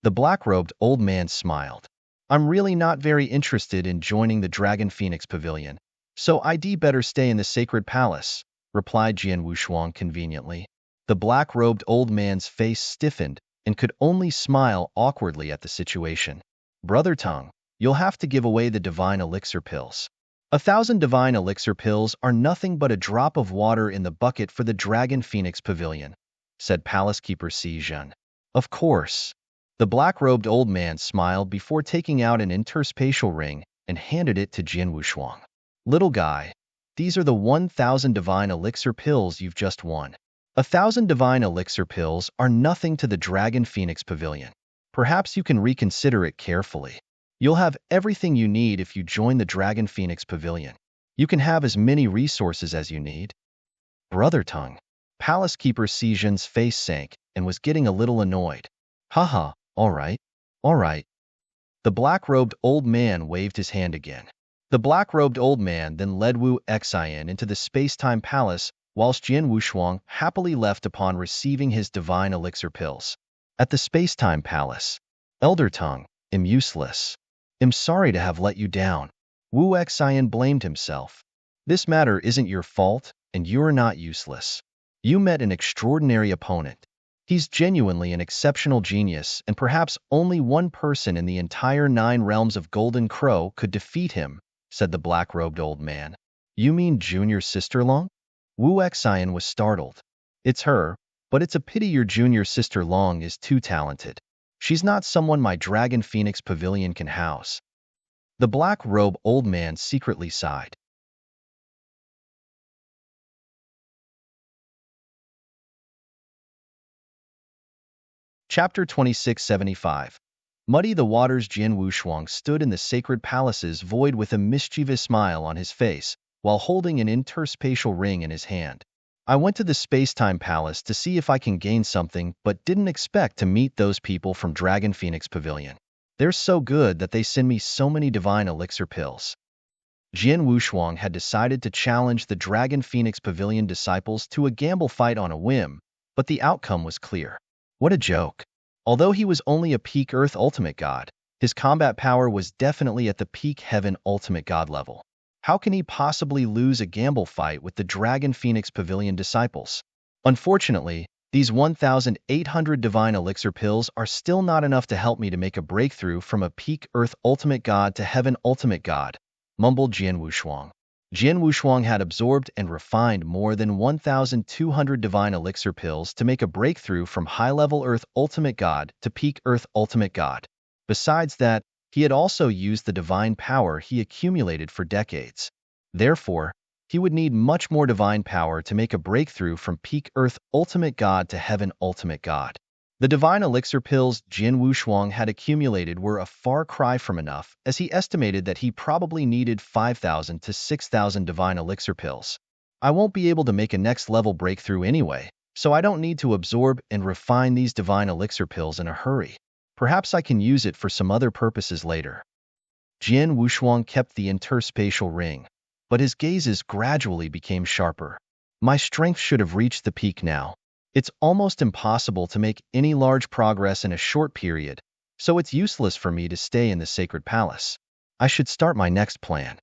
The black-robed old man smiled. I'm really not very interested in joining the Dragon Phoenix Pavilion, so I'd better stay in the sacred palace, replied Jian Wushuang conveniently. The black-robed old man's face stiffened and could only smile awkwardly at the situation. Brother Teng, you'll have to give away the divine elixir pills. 1,000 divine elixir pills are nothing but a drop of water in the bucket for the Dragon Phoenix Pavilion, said Palace Keeper Si Zhan. Of course. The black-robed old man smiled before taking out an interspatial ring and handed it to Jian Wushuang. Little guy, these are the 1,000 divine elixir pills you've just won. 1,000 divine elixir pills are nothing to the Dragon Phoenix Pavilion. Perhaps you can reconsider it carefully. You'll have everything you need if you join the Dragon Phoenix Pavilion. You can have as many resources as you need. Brother Teng. Palace Keeper Si Zhan's face sank and was getting a little annoyed. Haha, all right. The black-robed old man waved his hand again. The black-robed old man then led Wu Xian into the space-time palace, whilst Jian Wushuang happily left upon receiving his divine elixir pills. At the space-time palace, Elder Teng, I'm useless. I'm sorry to have let you down. Wu Xian blamed himself. This matter isn't your fault, and you're not useless. You met an extraordinary opponent. He's genuinely an exceptional genius, and perhaps only one person in the entire 9 realms of Golden Crow could defeat him, said the black-robed old man. You mean Junior Sister Long? Wu Xian was startled. It's her, But it's a pity your junior sister Long is too talented. She's not someone my Dragon Phoenix Pavilion can house. The black-robed old man secretly sighed. Chapter 2675. Muddy the Waters. Jian Wushuang stood in the sacred palace's void with a mischievous smile on his face, while holding an interspatial ring in his hand. I went to the Space-Time Palace to see if I can gain something, but didn't expect to meet those people from Dragon Phoenix Pavilion. They're so good that they send me so many divine elixir pills. Jian Wushuang had decided to challenge the Dragon Phoenix Pavilion disciples to a gamble fight on a whim, but the outcome was clear. What a joke. Although he was only a peak Earth Ultimate God, his combat power was definitely at the peak Heaven Ultimate God level. How can he possibly lose a gamble fight with the Dragon Phoenix Pavilion disciples? Unfortunately, these 1,800 divine elixir pills are still not enough to help me to make a breakthrough from a peak Earth Ultimate God to Heaven Ultimate God, mumbled Jian Wushuang. Jian Wushuang had absorbed and refined more than 1,200 divine elixir pills to make a breakthrough from high-level Earth Ultimate God to peak Earth Ultimate God. Besides that, he had also used the divine power he accumulated for decades. Therefore, he would need much more divine power to make a breakthrough from peak Earth Ultimate God to Heaven Ultimate God. The divine elixir pills Jian Wushuang had accumulated were a far cry from enough, as he estimated that he probably needed 5,000 to 6,000 divine elixir pills. I won't be able to make a next-level breakthrough anyway, so I don't need to absorb and refine these divine elixir pills in a hurry. Perhaps I can use it for some other purposes later. Jian Wushuang kept the interspatial ring, but his gazes gradually became sharper. My strength should have reached the peak now. It's almost impossible to make any large progress in a short period, so it's useless for me to stay in the sacred palace. I should start my next plan.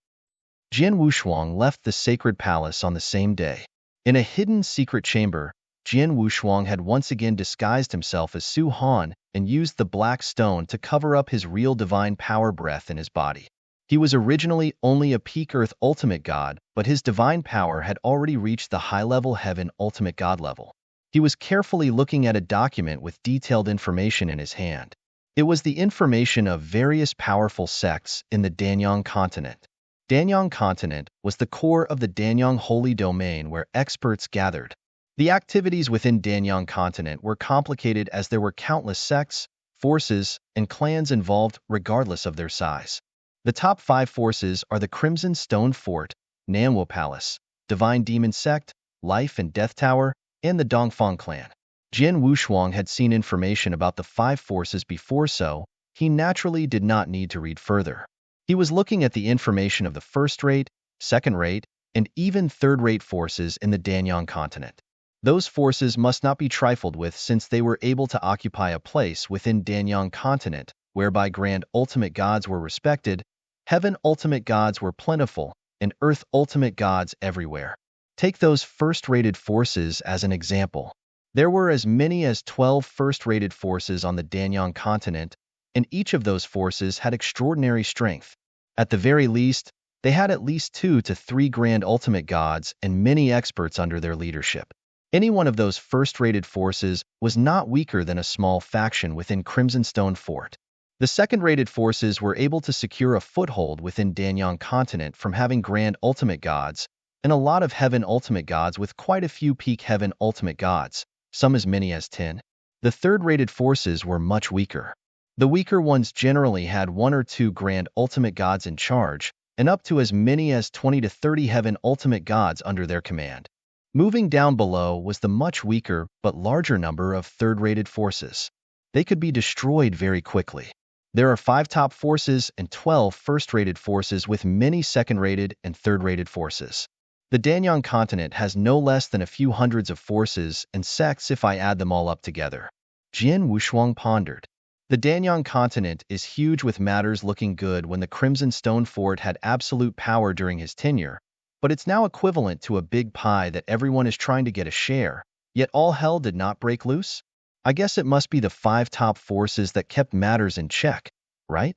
Jian Wushuang left the sacred palace on the same day. In a hidden secret chamber, Jian Wushuang had once again disguised himself as Su Han and used the black stone to cover up his real divine power breath in his body. He was originally only a peak Earth Ultimate God, but his divine power had already reached the high-level Heaven Ultimate God level. He was carefully looking at a document with detailed information in his hand. It was the information of various powerful sects in the Danyang continent. Danyang continent was the core of the Danyang Holy Domain where experts gathered. The activities within Danyang continent were complicated as there were countless sects, forces, and clans involved regardless of their size. The top 5 forces are the Crimson Stone Fort, Nanwo Palace, Divine Demon Sect, Life and Death Tower, and the Dongfang clan. Jian Wushuang had seen information about the 5 forces before, so he naturally did not need to read further. He was looking at the information of the first-rate, second-rate, and even third-rate forces in the Danyang continent. Those forces must not be trifled with since they were able to occupy a place within Danyang continent, whereby Grand Ultimate Gods were respected, Heaven Ultimate Gods were plentiful, and Earth Ultimate Gods everywhere. Take those first-rated forces as an example. There were as many as 12 first-rated forces on the Danyang continent, and each of those forces had extraordinary strength. At the very least, they had at least 2 to 3 Grand Ultimate Gods and many experts under their leadership. Any one of those first-rated forces was not weaker than a small faction within Crimson Stone Fort. The second-rated forces were able to secure a foothold within Danyang continent from having Grand Ultimate Gods, and a lot of Heaven Ultimate Gods with quite a few peak Heaven Ultimate Gods, some as many as 10. The third-rated forces were much weaker. The weaker ones generally had 1 or 2 Grand Ultimate Gods in charge, and up to as many as 20 to 30 Heaven Ultimate Gods under their command. Moving down below was the much weaker but larger number of third-rated forces. They could be destroyed very quickly. There are 5 top forces and 12 first-rated forces with many second-rated and third-rated forces. The Danyang continent has no less than a few hundreds of forces and sects if I add them all up together. Jian Wushuang pondered. The Danyang continent is huge with matters looking good when the Crimson Stone Fort had absolute power during his tenure, but it's now equivalent to a big pie that everyone is trying to get a share, yet all hell did not break loose? I guess it must be the 5 top forces that kept matters in check, right?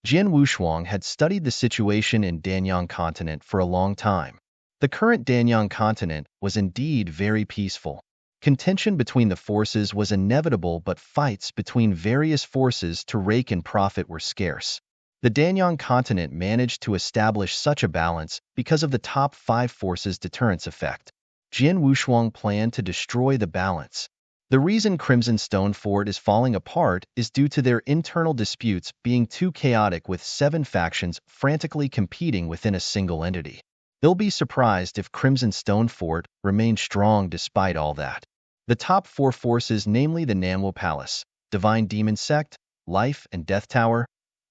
Jian Wushuang had studied the situation in Danyang continent for a long time. The current Danyang continent was indeed very peaceful. Contention between the forces was inevitable, but fights between various forces to rake and profit were scarce. The Danyang continent managed to establish such a balance because of the top 5 forces' deterrence effect. Jian Wushuang planned to destroy the balance. The reason Crimson Stone Fort is falling apart is due to their internal disputes being too chaotic, with 7 factions frantically competing within a single entity. They'll be surprised if Crimson Stone Fort remains strong despite all that. The top 4 forces, namely the Nanwo Palace, Divine Demon Sect, Life and Death Tower,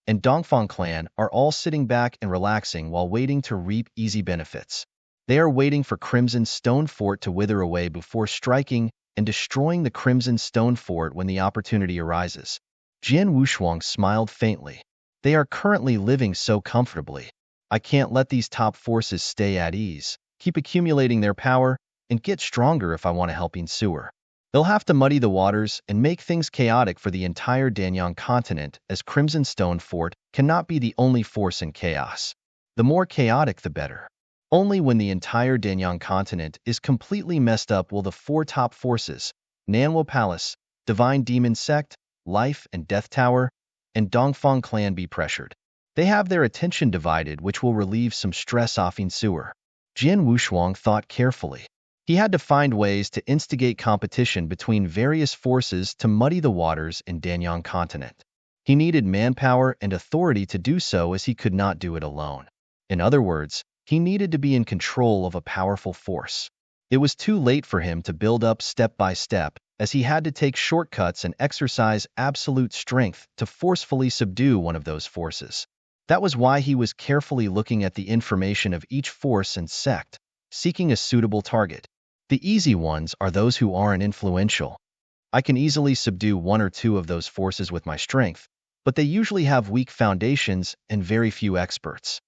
and Dongfang Clan, are all sitting back and relaxing while waiting to reap easy benefits. They are waiting for Crimson Stone Fort to wither away before striking and destroying the Crimson Stone Fort when the opportunity arises. Jian Wushuang smiled faintly. They are currently living so comfortably. I can't let these top forces stay at ease, keep accumulating their power, and get stronger if I want to help Sewer. They'll have to muddy the waters and make things chaotic for the entire Danyang continent, as Crimson Stone Fort cannot be the only force in chaos. The more chaotic, the better. Only when the entire Danyang continent is completely messed up will the 4 top forces, Nanwo Palace, Divine Demon Sect, Life and Death Tower, and Dongfang Clan, be pressured. They have their attention divided, which will relieve some stress off Sewer. Jian Wushuang thought carefully. He had to find ways to instigate competition between various forces to muddy the waters in Danyang continent. He needed manpower and authority to do so, as he could not do it alone. In other words, he needed to be in control of a powerful force. It was too late for him to build up step by step, as he had to take shortcuts and exercise absolute strength to forcefully subdue one of those forces. That was why he was carefully looking at the information of each force and sect, seeking a suitable target. The easy ones are those who aren't influential. I can easily subdue 1 or 2 of those forces with my strength, but they usually have weak foundations and very few experts.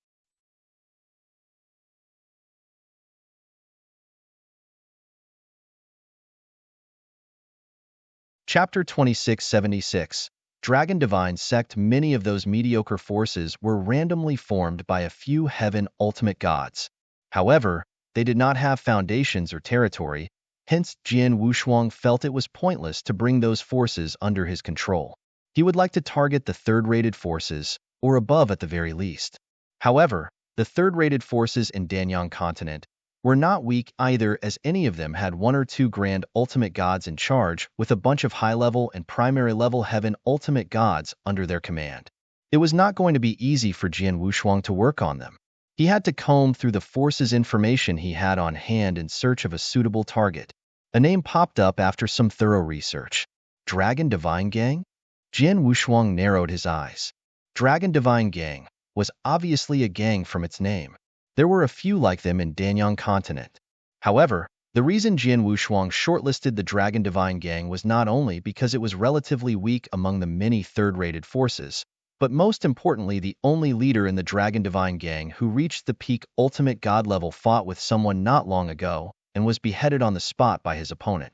Chapter 2676. Dragon Divine Sect. Many of those mediocre forces were randomly formed by a few heaven ultimate gods. However, they did not have foundations or territory, hence Jian Wushuang felt it was pointless to bring those forces under his control. He would like to target the third-rated forces, or above at the very least. However, the third-rated forces in Danyang continent were not weak either, as any of them had 1 or 2 grand ultimate gods in charge, with a bunch of high-level and primary-level heaven ultimate gods under their command. It was not going to be easy for Jian Wushuang to work on them. He had to comb through the force's information he had on hand in search of a suitable target. A name popped up after some thorough research. Dragon Divine Gang? Jian Wushuang narrowed his eyes. Dragon Divine Gang was obviously a gang from its name. There were a few like them in Danyang continent. However, the reason Jian Wushuang shortlisted the Dragon Divine Gang was not only because it was relatively weak among the many third-rated forces, but most importantly, the only leader in the Dragon Divine Gang who reached the peak ultimate god level fought with someone not long ago and was beheaded on the spot by his opponent.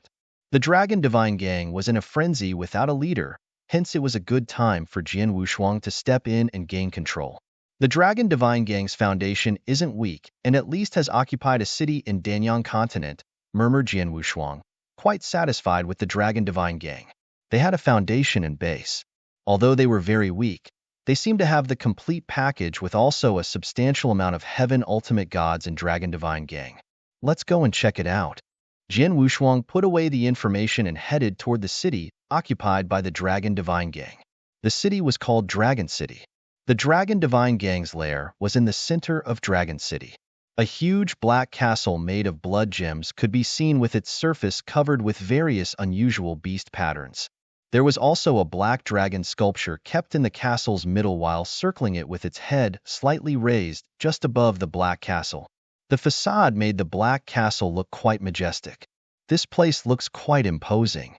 The Dragon Divine Gang was in a frenzy without a leader, hence it was a good time for Jian Wushuang to step in and gain control. The Dragon Divine Gang's foundation isn't weak and at least has occupied a city in Danyang continent, murmured Jian Wushuang, quite satisfied with the Dragon Divine Gang. They had a foundation and base. Although they were very weak, they seemed to have the complete package, with also a substantial amount of heaven ultimate gods in Dragon Divine Gang. Let's go and check it out. Jian Wushuang put away the information and headed toward the city occupied by the Dragon Divine Gang. The city was called Dragon City. The Dragon Divine Gang's lair was in the center of Dragon City. A huge black castle made of blood gems could be seen, with its surface covered with various unusual beast patterns. There was also a black dragon sculpture kept in the castle's middle, while circling it with its head slightly raised just above the black castle. The facade made the black castle look quite majestic. This place looks quite imposing.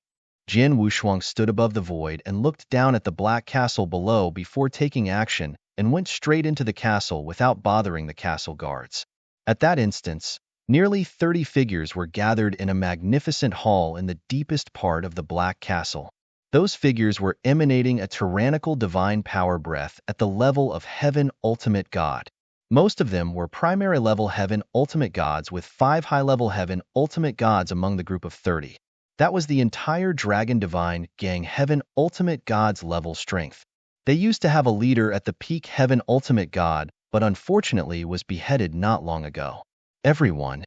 Jian Wushuang stood above the void and looked down at the black castle below before taking action, and went straight into the castle without bothering the castle guards. At that instance, nearly 30 figures were gathered in a magnificent hall in the deepest part of the black castle. Those figures were emanating a tyrannical divine power breath at the level of heaven ultimate god. Most of them were primary level heaven ultimate gods, with 5 high-level heaven ultimate gods among the group of 30. That was the entire Dragon Divine Gang Heaven Ultimate Gods level strength. They used to have a leader at the peak Heaven Ultimate God, but unfortunately was beheaded not long ago. Everyone.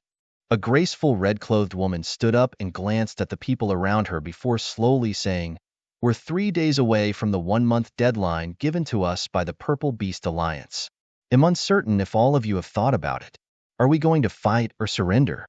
A graceful red-clothed woman stood up and glanced at the people around her before slowly saying, "We're 3 days away from the 1-month deadline given to us by the Purple Beast Alliance. I'm uncertain if all of you have thought about it. Are we going to fight or surrender?"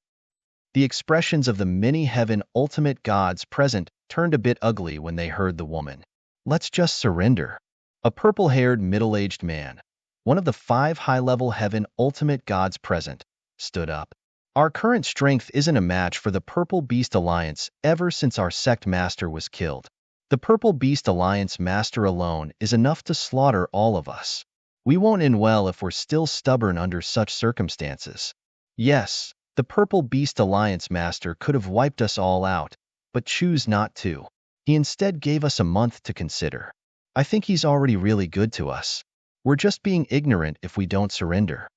The expressions of the many Heaven Ultimate Gods present turned a bit ugly when they heard the woman. "Let's just surrender." A purple-haired middle-aged man, one of the 5 high-level Heaven Ultimate Gods present, stood up. "Our current strength isn't a match for the Purple Beast Alliance ever since our sect master was killed. The Purple Beast Alliance master alone is enough to slaughter all of us. We won't end well if we're still stubborn under such circumstances." Yes, the Purple Beast Alliance master could have wiped us all out, but choose not to. He instead gave us a month to consider. I think he's already really good to us. We're just being ignorant if we don't surrender.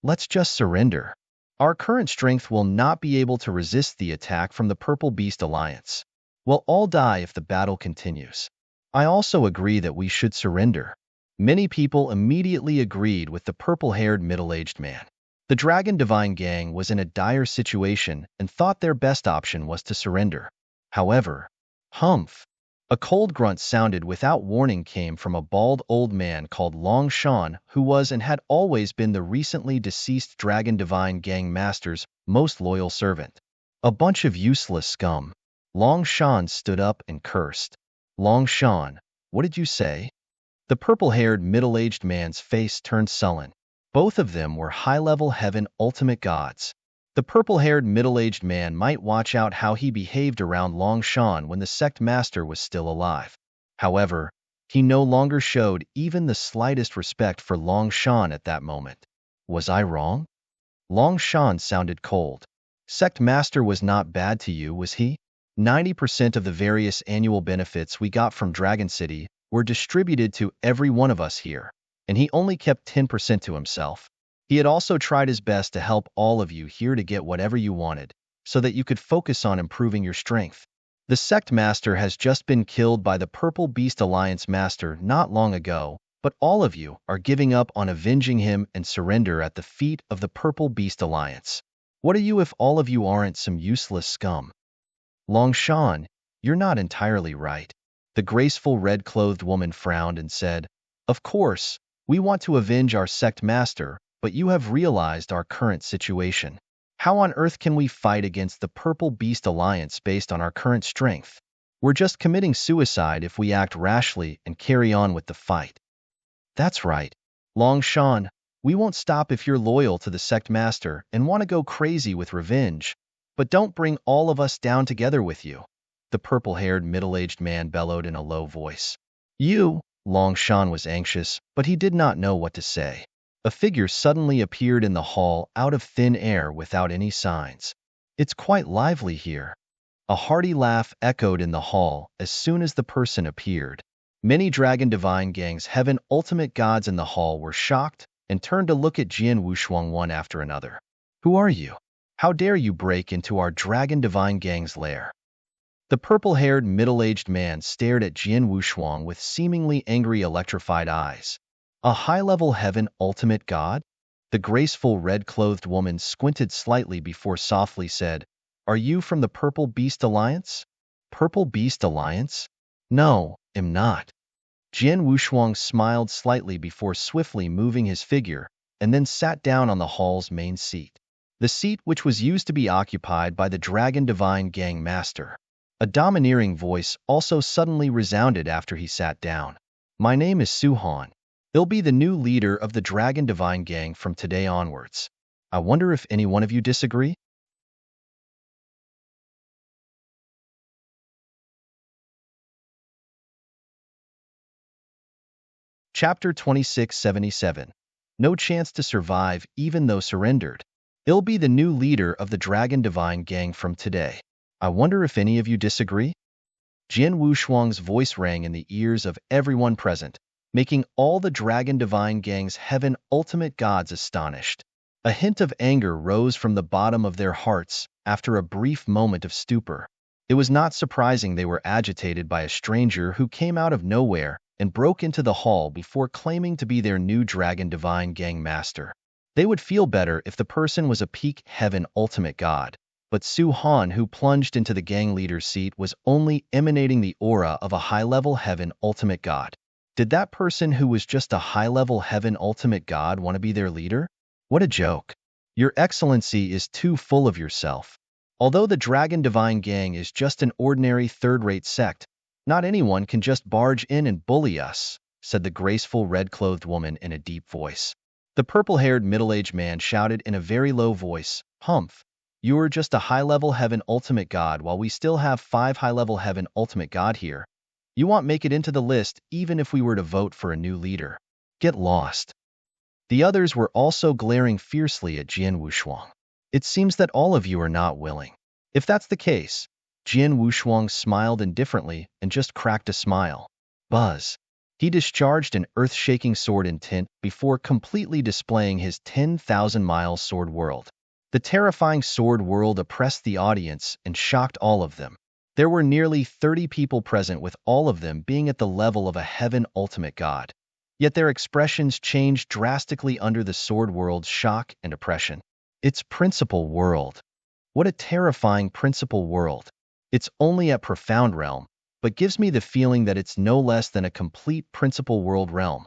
Let's just surrender. Our current strength will not be able to resist the attack from the Purple Beast Alliance. We'll all die if the battle continues. I also agree that we should surrender. Many people immediately agreed with the purple-haired middle-aged man. The Dragon Divine Gang was in a dire situation and thought their best option was to surrender. However, humph! A cold grunt sounded without warning came from a bald old man called Long Shan, who was and had always been the recently deceased Dragon Divine Gang Master's most loyal servant. "A bunch of useless scum." Long Shan stood up and cursed. "Long Shan, what did you say?" The purple-haired middle-aged man's face turned sullen. Both of them were high-level Heaven Ultimate Gods. The purple-haired middle-aged man might watch out how he behaved around Long Shan when the sect master was still alive. However, he no longer showed even the slightest respect for Long Shan at that moment. "Was I wrong?" Long Shan sounded cold. "Sect master was not bad to you, was he? 90% of the various annual benefits we got from Dragon City were distributed to every one of us here, and he only kept 10% to himself. He had also tried his best to help all of you here to get whatever you wanted, so that you could focus on improving your strength. The sect master has just been killed by the Purple Beast Alliance master not long ago, but all of you are giving up on avenging him and surrender at the feet of the Purple Beast Alliance. What are you if all of you aren't some useless scum?" "Long Shan, you're not entirely right." The graceful red-clothed woman frowned and said, "Of course, we want to avenge our sect master, but you have realized our current situation. How on earth can we fight against the Purple Beast Alliance based on our current strength? We're just committing suicide if we act rashly and carry on with the fight." "That's right. Long Shan, we won't stop if you're loyal to the sect master and want to go crazy with revenge, but don't bring all of us down together with you," the purple-haired middle-aged man bellowed in a low voice. "You?" Long Shan was anxious, but he did not know what to say. A figure suddenly appeared in the hall out of thin air without any signs. "It's quite lively here." A hearty laugh echoed in the hall as soon as the person appeared. Many Dragon Divine Gang's Heaven Ultimate Gods in the hall were shocked and turned to look at Jian Wushuang one after another. "Who are you? How dare you break into our Dragon Divine Gang's lair?" The purple-haired middle-aged man stared at Jian Wushuang with seemingly angry electrified eyes. "A high-level Heaven Ultimate God?" The graceful red-clothed woman squinted slightly before softly said, "Are you from the Purple Beast Alliance?" "Purple Beast Alliance? No, I'm not." Jian Wushuang smiled slightly before swiftly moving his figure, and then sat down on the hall's main seat. The seat which was used to be occupied by the Dragon Divine Gang Master. A domineering voice also suddenly resounded after he sat down. "My name is Suhan. I'll be the new leader of the Dragon Divine Gang from today onwards. I wonder if any one of you disagree?" Chapter 2677. No chance to survive even though surrendered. I'll be the new leader of the Dragon Divine Gang from today. I wonder if any of you disagree? Jian Wushuang's voice rang in the ears of everyone present, making all the Dragon Divine Gang's Heaven Ultimate Gods astonished. A hint of anger rose from the bottom of their hearts after a brief moment of stupor. It was not surprising they were agitated by a stranger who came out of nowhere and broke into the hall before claiming to be their new Dragon Divine gang master. They would feel better if the person was a peak heaven ultimate god, but Su Han, who plunged into the gang leader's seat, was only emanating the aura of a high-level heaven ultimate god. Did that person who was just a high-level heaven ultimate god want to be their leader? What a joke. Your Excellency is too full of yourself. Although the Dragon Divine Gang is just an ordinary third-rate sect, not anyone can just barge in and bully us, said the graceful red-clothed woman in a deep voice. The purple-haired middle-aged man shouted in a very low voice, "Humph, you're just a high-level heaven ultimate god while we still have 5 high-level heaven ultimate god here. You won't make it into the list even if we were to vote for a new leader. Get lost." The others were also glaring fiercely at Jian Wushuang. It seems that all of you are not willing. If that's the case, Jian Wushuang smiled indifferently and just cracked a smile. Buzz. He discharged an earth-shaking sword intent before completely displaying his 10,000-mile sword world. The terrifying sword world oppressed the audience and shocked all of them. There were nearly 30 people present, with all of them being at the level of a heaven ultimate god. Yet their expressions changed drastically under the sword world's shock and oppression. Its principal world. What a terrifying principal world. It's only at Profound Realm, but gives me the feeling that it's no less than a complete principal world realm.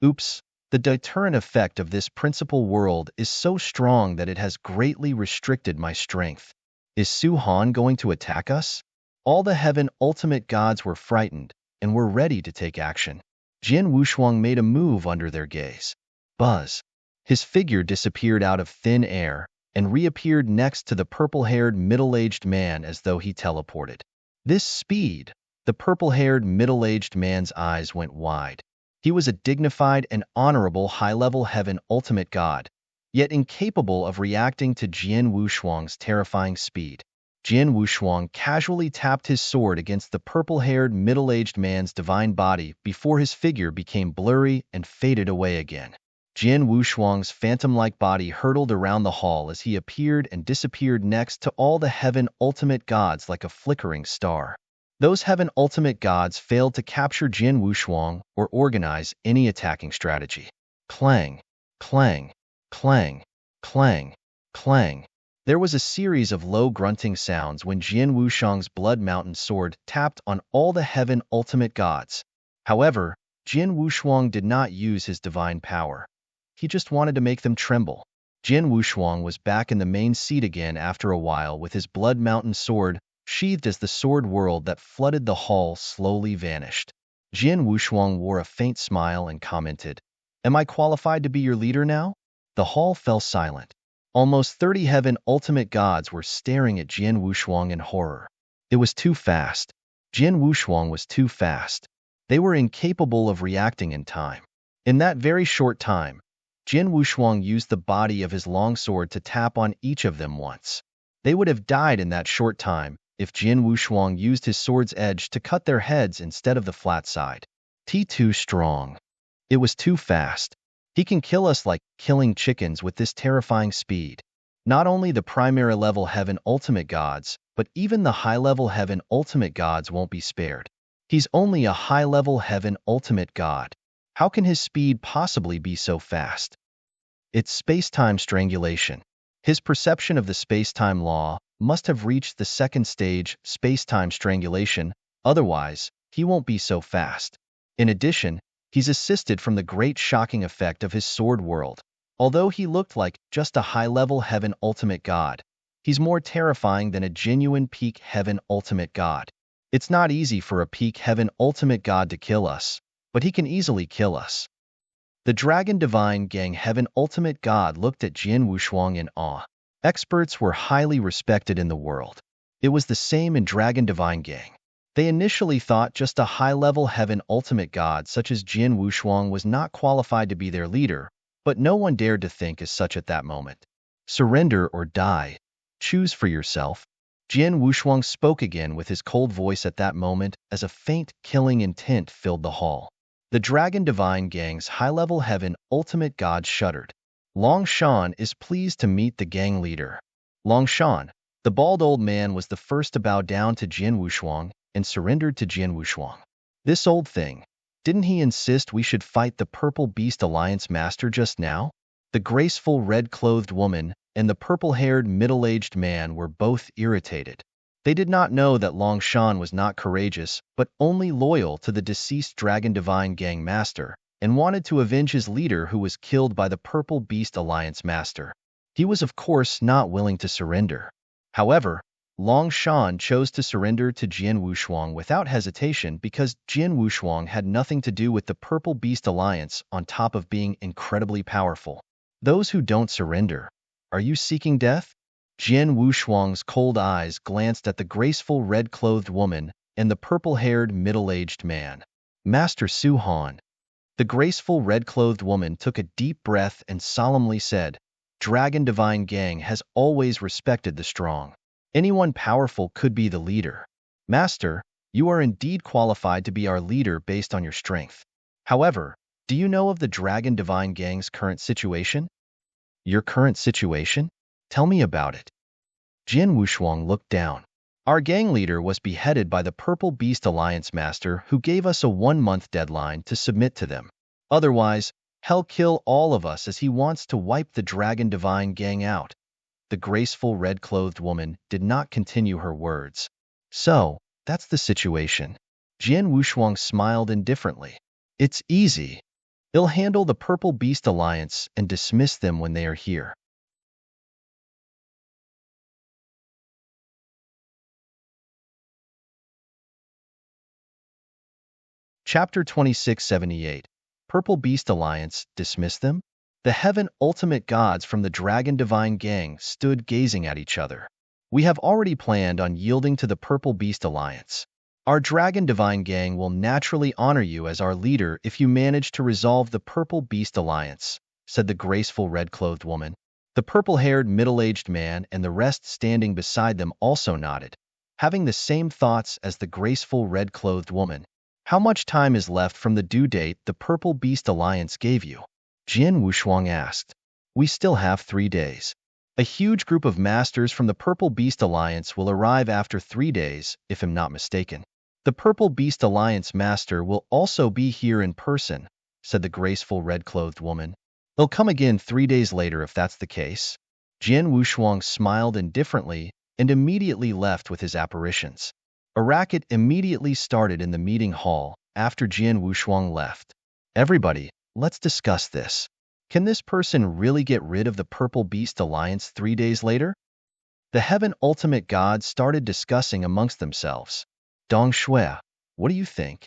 Oops, the deterrent effect of this principal world is so strong that it has greatly restricted my strength. Is Su Han going to attack us? All the heaven ultimate gods were frightened and were ready to take action. Jian Wushuang made a move under their gaze. Buzz. His figure disappeared out of thin air and reappeared next to the purple-haired middle-aged man as though he teleported. This speed! The purple-haired middle-aged man's eyes went wide. He was a dignified and honorable high-level heaven ultimate god, yet incapable of reacting to Jian Wushuang's terrifying speed. Jian Wushuang casually tapped his sword against the purple-haired middle-aged man's divine body before his figure became blurry and faded away again. Jian Wushuang's phantom-like body hurtled around the hall as he appeared and disappeared next to all the heaven ultimate gods like a flickering star. Those heaven ultimate gods failed to capture Jian Wushuang or organize any attacking strategy. Clang, clang, clang, clang, clang. There was a series of low grunting sounds when Jian Wushuang's Blood Mountain sword tapped on all the heaven ultimate gods. However, Jian Wushuang did not use his divine power. He just wanted to make them tremble. Jian Wushuang was back in the main seat again after a while with his Blood Mountain sword sheathed as the sword world that flooded the hall slowly vanished. Jian Wushuang wore a faint smile and commented, "Am I qualified to be your leader now?" The hall fell silent. Almost 30 heaven ultimate gods were staring at Jian Wushuang in horror. It was too fast. Jian Wushuang was too fast. They were incapable of reacting in time. In that very short time, Jian Wushuang used the body of his longsword to tap on each of them once. They would have died in that short time if Jian Wushuang used his sword's edge to cut their heads instead of the flat side. Too strong. It was too fast. He can kill us like killing chickens with this terrifying speed. Not only the primary level heaven ultimate gods, but even the high-level heaven ultimate gods won't be spared. He's only a high-level heaven ultimate god. How can his speed possibly be so fast? It's space-time strangulation. His perception of the space-time law must have reached the second stage, space-time strangulation, otherwise, he won't be so fast. In addition, he's assisted from the great shocking effect of his sword world. Although he looked like just a high-level heaven ultimate god, he's more terrifying than a genuine peak heaven ultimate god. It's not easy for a peak heaven ultimate god to kill us, but he can easily kill us. The Dragon Divine Gang Heaven Ultimate God looked at Jian Wushuang in awe. Experts were highly respected in the world. It was the same in Dragon Divine Gang. They initially thought just a high-level Heaven Ultimate God such as Jian Wushuang was not qualified to be their leader, but no one dared to think as such at that moment. Surrender or die. Choose for yourself. Jian Wushuang spoke again with his cold voice at that moment as a faint, killing intent filled the hall. The Dragon Divine Gang's high-level Heaven Ultimate God shuddered. Long Shan is pleased to meet the gang leader. Long Shan, The bald old man was the first to bow down to Jian Wushuang and surrendered to Jian Wushuang. This old thing, didn't he insist we should fight the Purple Beast Alliance master just now? The graceful red-clothed woman and the purple-haired middle-aged man were both irritated. They did not know that Long Shan was not courageous, but only loyal to the deceased Dragon Divine Gang master, and wanted to avenge his leader who was killed by the Purple Beast Alliance master. He was of course not willing to surrender. However, Long Shan chose to surrender to Jian Wushuang without hesitation because Jian Wushuang had nothing to do with the Purple Beast Alliance on top of being incredibly powerful. Those who don't surrender, are you seeking death? Jian Wushuang's cold eyes glanced at the graceful red-clothed woman and the purple-haired middle-aged man. Master Su Han. The graceful red-clothed woman took a deep breath and solemnly said, Dragon Divine Gang has always respected the strong. Anyone powerful could be the leader. Master, you are indeed qualified to be our leader based on your strength. However, do you know of the Dragon Divine Gang's current situation? Your current situation? Tell me about it. Jian Wushuang looked down. Our gang leader was beheaded by the Purple Beast Alliance master who gave us a 1-month deadline to submit to them. Otherwise, he'll kill all of us as he wants to wipe the Dragon Divine Gang out. The graceful red-clothed woman did not continue her words. So, that's the situation. Jian Wushuang smiled indifferently. It's easy. He'll handle the Purple Beast Alliance and dismiss them when they are here. Chapter 2678. Purple Beast Alliance, dismiss them? The Heaven Ultimate Gods from the Dragon Divine Gang stood gazing at each other. We have already planned on yielding to the Purple Beast Alliance. Our Dragon Divine Gang will naturally honor you as our leader if you manage to resolve the Purple Beast Alliance, said the graceful red-clothed woman. The purple-haired middle-aged man and the rest standing beside them also nodded, having the same thoughts as the graceful red-clothed woman. How much time is left from the due date the Purple Beast Alliance gave you? Jian Wushuang asked. We still have 3 days. A huge group of masters from the Purple Beast Alliance will arrive after 3 days, if I'm not mistaken. The Purple Beast Alliance master will also be here in person, said the graceful red-clothed woman. They'll come again 3 days later if that's the case. Jian Wushuang smiled indifferently and immediately left with his apparitions. A racket immediately started in the meeting hall after Jian Wushuang left. Everybody, let's discuss this. Can this person really get rid of the Purple Beast Alliance 3 days later? The Heaven Ultimate Gods started discussing amongst themselves. Dong Shui, what do you think?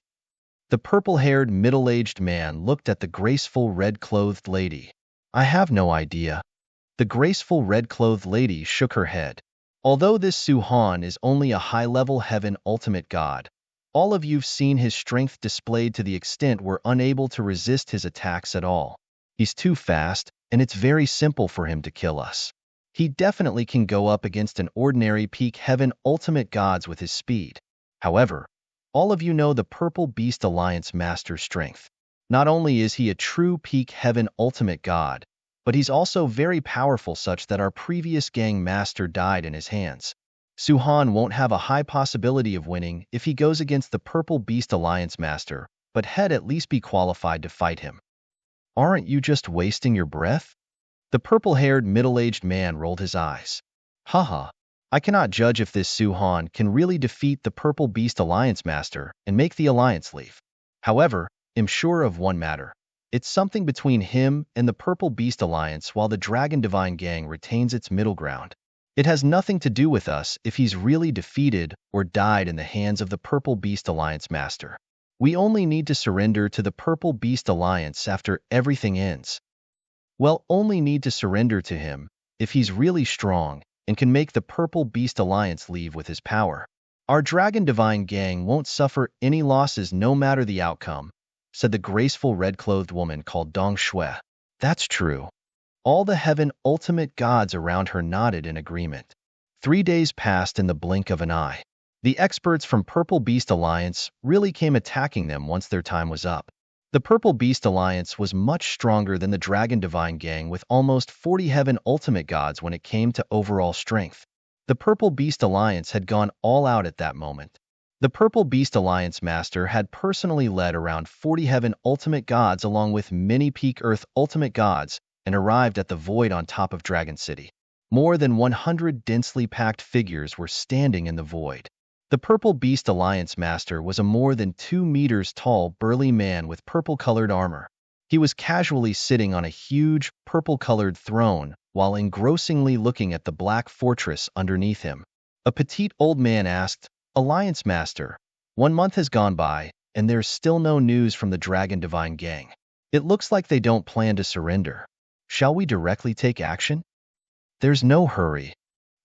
The purple-haired middle-aged man looked at the graceful red-clothed lady. I have no idea. The graceful red-clothed lady shook her head. Although this Su Han is only a high-level Heaven Ultimate God, all of you've seen his strength displayed to the extent we're unable to resist his attacks at all. He's too fast, and it's very simple for him to kill us. He definitely can go up against an ordinary peak Heaven Ultimate Gods with his speed. However, all of you know the Purple Beast Alliance Master's strength. Not only is he a true peak Heaven Ultimate God, but he's also very powerful such that our previous gang master died in his hands. Su Han won't have a high possibility of winning if he goes against the Purple Beast Alliance master, but he'd at least be qualified to fight him. Aren't you just wasting your breath? The purple-haired middle-aged man rolled his eyes. Haha, I cannot judge if this Su Han can really defeat the Purple Beast Alliance master and make the alliance leave. However, I'm sure of one matter. It's something between him and the Purple Beast Alliance while the Dragon Divine Gang retains its middle ground. It has nothing to do with us if he's really defeated or died in the hands of the Purple Beast Alliance master. We only need to surrender to the Purple Beast Alliance after everything ends. Well, only need to surrender to him if he's really strong and can make the Purple Beast Alliance leave with his power. Our Dragon Divine Gang won't suffer any losses no matter the outcome, said the graceful red-clothed woman called Dong Shui. That's true. All the Heaven Ultimate Gods around her nodded in agreement. 3 days passed in the blink of an eye. The experts from Purple Beast Alliance really came attacking them once their time was up. The Purple Beast Alliance was much stronger than the Dragon Divine Gang with almost 40 Heaven Ultimate Gods when it came to overall strength. The Purple Beast Alliance had gone all out at that moment. The Purple Beast Alliance Master had personally led around 40 Heaven Ultimate Gods along with many Peak Earth Ultimate Gods and arrived at the Void on top of Dragon City. More than 100 densely packed figures were standing in the Void. The Purple Beast Alliance Master was a more than 2 meters tall burly man with purple-colored armor. He was casually sitting on a huge, purple-colored throne while engrossingly looking at the black fortress underneath him. A petite old man asked, "Alliance Master, 1 month has gone by, and there's still no news from the Dragon Divine Gang. It looks like they don't plan to surrender. Shall we directly take action?" "There's no hurry."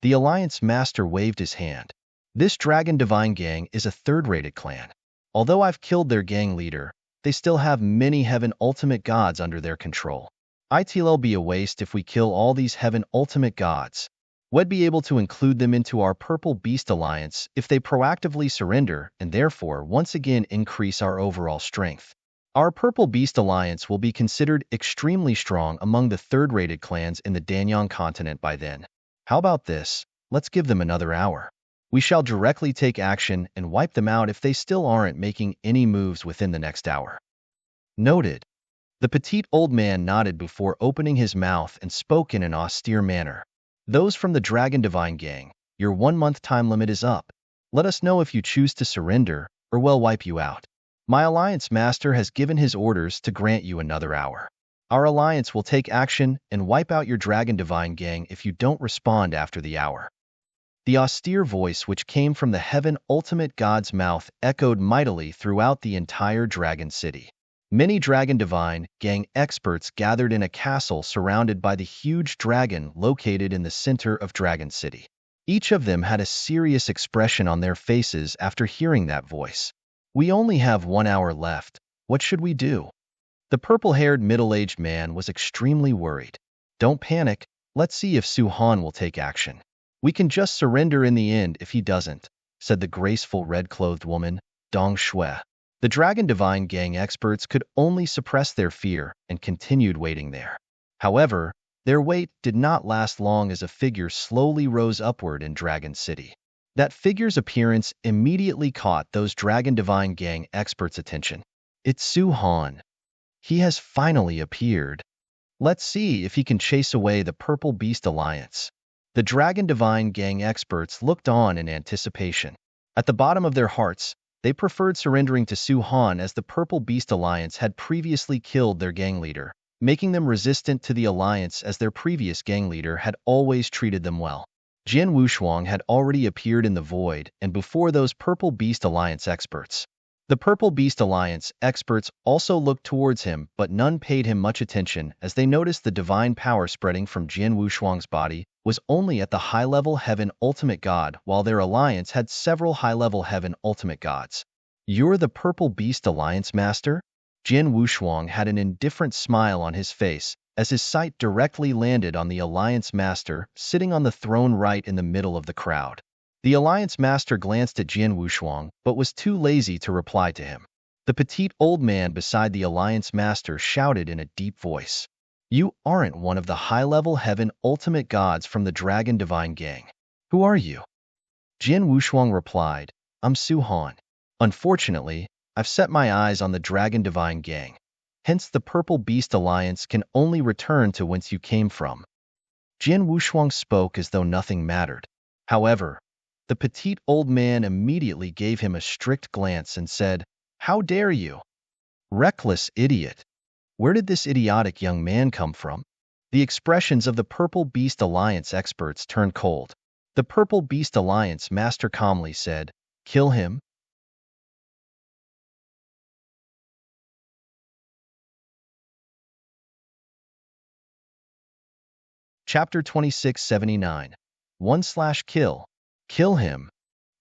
The Alliance Master waved his hand. "This Dragon Divine Gang is a third-rated clan. Although I've killed their gang leader, they still have many Heaven Ultimate Gods under their control. It'll be a waste if we kill all these Heaven Ultimate Gods. We'd be able to include them into our Purple Beast Alliance if they proactively surrender and therefore once again increase our overall strength. Our Purple Beast Alliance will be considered extremely strong among the third-rated clans in the Danyang continent by then. How about this? Let's give them another hour. We shall directly take action and wipe them out if they still aren't making any moves within the next hour." Noted. The petite old man nodded before opening his mouth and spoke in an austere manner. "Those from the Dragon Divine Gang, your 1 month time limit is up. Let us know if you choose to surrender, or we'll wipe you out. My Alliance Master has given his orders to grant you another hour. Our Alliance will take action and wipe out your Dragon Divine Gang if you don't respond after the hour." The austere voice which came from the Heaven Ultimate God's mouth echoed mightily throughout the entire Dragon City. Many Dragon Divine Gang experts gathered in a castle surrounded by the huge dragon located in the center of Dragon City. Each of them had a serious expression on their faces after hearing that voice. "We only have 1 hour left. What should we do?" The purple-haired middle-aged man was extremely worried. "Don't panic. Let's see if Su Han will take action. We can just surrender in the end if he doesn't," said the graceful red-clothed woman, Dong Shui. The Dragon Divine Gang experts could only suppress their fear and continued waiting there. However, their wait did not last long as a figure slowly rose upward in Dragon City. That figure's appearance immediately caught those Dragon Divine Gang experts' attention. "It's Su Han. He has finally appeared. Let's see if he can chase away the Purple Beast Alliance." The Dragon Divine Gang experts looked on in anticipation. At the bottom of their hearts, they preferred surrendering to Su Han as the Purple Beast Alliance had previously killed their gang leader, making them resistant to the Alliance as their previous gang leader had always treated them well. Jian Wushuang had already appeared in the Void and before those Purple Beast Alliance experts. The Purple Beast Alliance experts also looked towards him, but none paid him much attention as they noticed the divine power spreading from Jian Wushuang's body was only at the high-level Heaven Ultimate God, while their alliance had several high-level Heaven Ultimate Gods. "You're the Purple Beast Alliance Master?" Jian Wushuang had an indifferent smile on his face as his sight directly landed on the Alliance Master sitting on the throne right in the middle of the crowd. The Alliance Master glanced at Jian Wushuang, but was too lazy to reply to him. The petite old man beside the Alliance Master shouted in a deep voice, "You aren't one of the high-level Heaven Ultimate Gods from the Dragon Divine Gang. Who are you?" Jian Wushuang replied, "I'm Su Han. Unfortunately, I've set my eyes on the Dragon Divine Gang. Hence the Purple Beast Alliance can only return to whence you came from." Jian Wushuang spoke as though nothing mattered. However, the petite old man immediately gave him a strict glance and said, "How dare you? Reckless idiot. Where did this idiotic young man come from?" The expressions of the Purple Beast Alliance experts turned cold. The Purple Beast Alliance Master calmly said, "Kill him." Chapter 2679. 1/Kill. Kill him.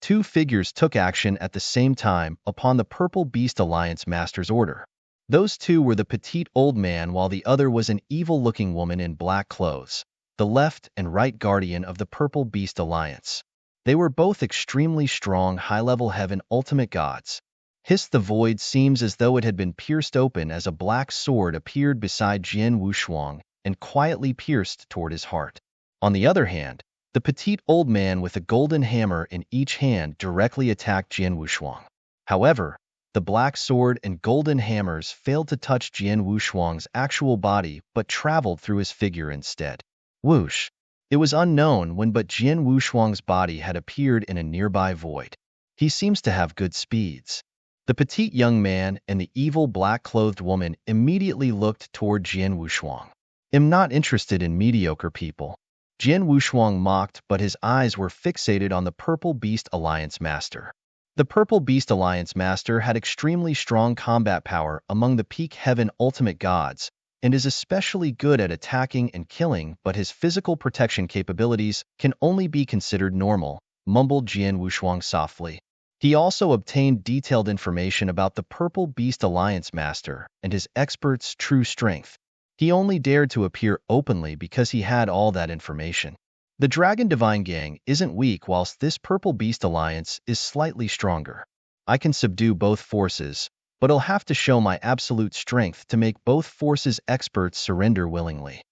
Two figures took action at the same time upon the Purple Beast Alliance Master's order. Those two were the petite old man while the other was an evil-looking woman in black clothes, the left and right guardian of the Purple Beast Alliance. They were both extremely strong high-level Heaven Ultimate Gods. Hiss the Void seems as though it had been pierced open as a black sword appeared beside Jian Wushuang and quietly pierced toward his heart. On the other hand, The petite old man with a golden hammer in each hand directly attacked Jian Wushuang. However, the black sword and golden hammers failed to touch Jian Wushuang's actual body but traveled through his figure instead. Whoosh! It was unknown when but Jian Wushuang's body had appeared in a nearby void. He seems to have good speeds. The petite young man and the evil black-clothed woman immediately looked toward Jian Wushuang. "I'm not interested in mediocre people." Jian Wushuang mocked, but his eyes were fixated on the Purple Beast Alliance Master. The Purple Beast Alliance Master had extremely strong combat power among the Peak Heaven Ultimate Gods, and is especially good at attacking and killing, but his physical protection capabilities can only be considered normal, mumbled Jian Wushuang softly. He also obtained detailed information about the Purple Beast Alliance Master and his expert's true strength. He only dared to appear openly because he had all that information. The Dragon Divine Gang isn't weak, whilst this Purple Beast Alliance is slightly stronger. I can subdue both forces, but I'll have to show my absolute strength to make both forces' experts surrender willingly.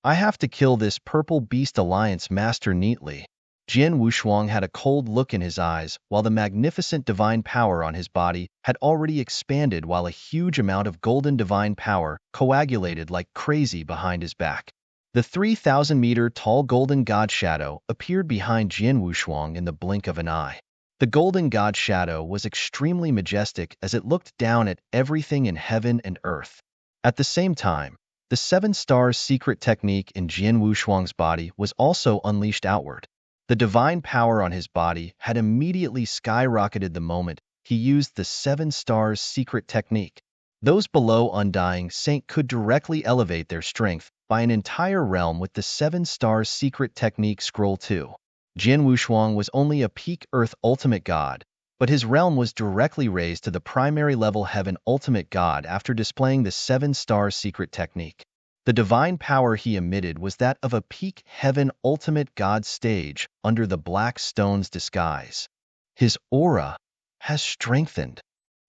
I have to kill this Purple Beast Alliance Master neatly. Jian Wushuang had a cold look in his eyes, while the magnificent divine power on his body had already expanded, while a huge amount of golden divine power coagulated like crazy behind his back. The 3,000-meter-tall Golden God Shadow appeared behind Jian Wushuang in the blink of an eye. The Golden God Shadow was extremely majestic as it looked down at everything in heaven and earth. At the same time, the 7 Stars secret technique in Jian Wushuang's body was also unleashed outward. The divine power on his body had immediately skyrocketed the moment he used the 7 Stars secret technique. Those below Undying Saint could directly elevate their strength by an entire realm with the 7 Stars secret technique scroll 2. Jian Wushuang was only a peak Earth Ultimate God, but his realm was directly raised to the primary level Heaven Ultimate God after displaying the 7 Stars secret technique. The divine power he emitted was that of a peak Heaven Ultimate God stage under the Black Stone's disguise. His aura has strengthened.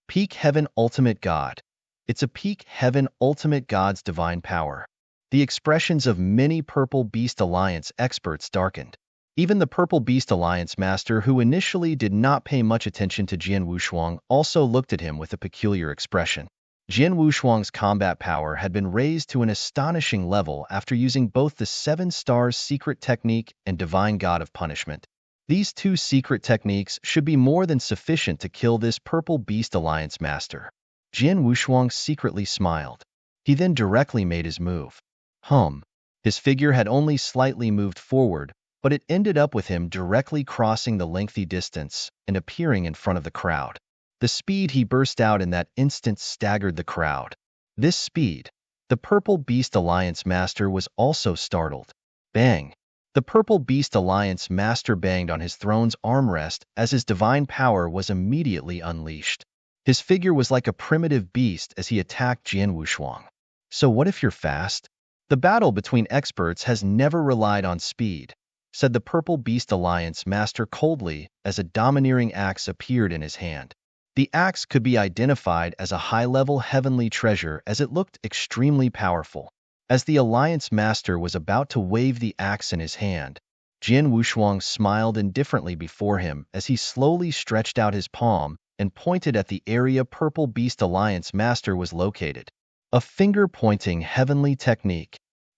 Peak Heaven Ultimate God. It's a peak Heaven Ultimate God's divine power. The expressions of many Purple Beast Alliance experts darkened. Even the Purple Beast Alliance Master, who initially did not pay much attention to Jian Wushuang, also looked at him with a peculiar expression. Jian Wushuang's combat power had been raised to an astonishing level after using both the 7 Stars secret technique and Divine God of Punishment. These 2 secret techniques should be more than sufficient to kill this Purple Beast Alliance Master. Jian Wushuang secretly smiled. He then directly made his move. His figure had only slightly moved forward, but it ended up with him directly crossing the lengthy distance and appearing in front of the crowd. The speed he burst out in that instant staggered the crowd. This speed. The Purple Beast Alliance Master was also startled. Bang! The Purple Beast Alliance Master banged on his throne's armrest as his divine power was immediately unleashed. His figure was like a primitive beast as he attacked Jian Wushuang. So what if you're fast? The battle between experts has never relied on speed, said the Purple Beast Alliance Master coldly as a domineering axe appeared in his hand. The axe could be identified as a high-level heavenly treasure as it looked extremely powerful. As the Alliance Master was about to wave the axe in his hand, Jian Wushuang smiled indifferently before him as he slowly stretched out his palm and pointed at the area Purple Beast Alliance Master was located. A finger-pointing heavenly technique.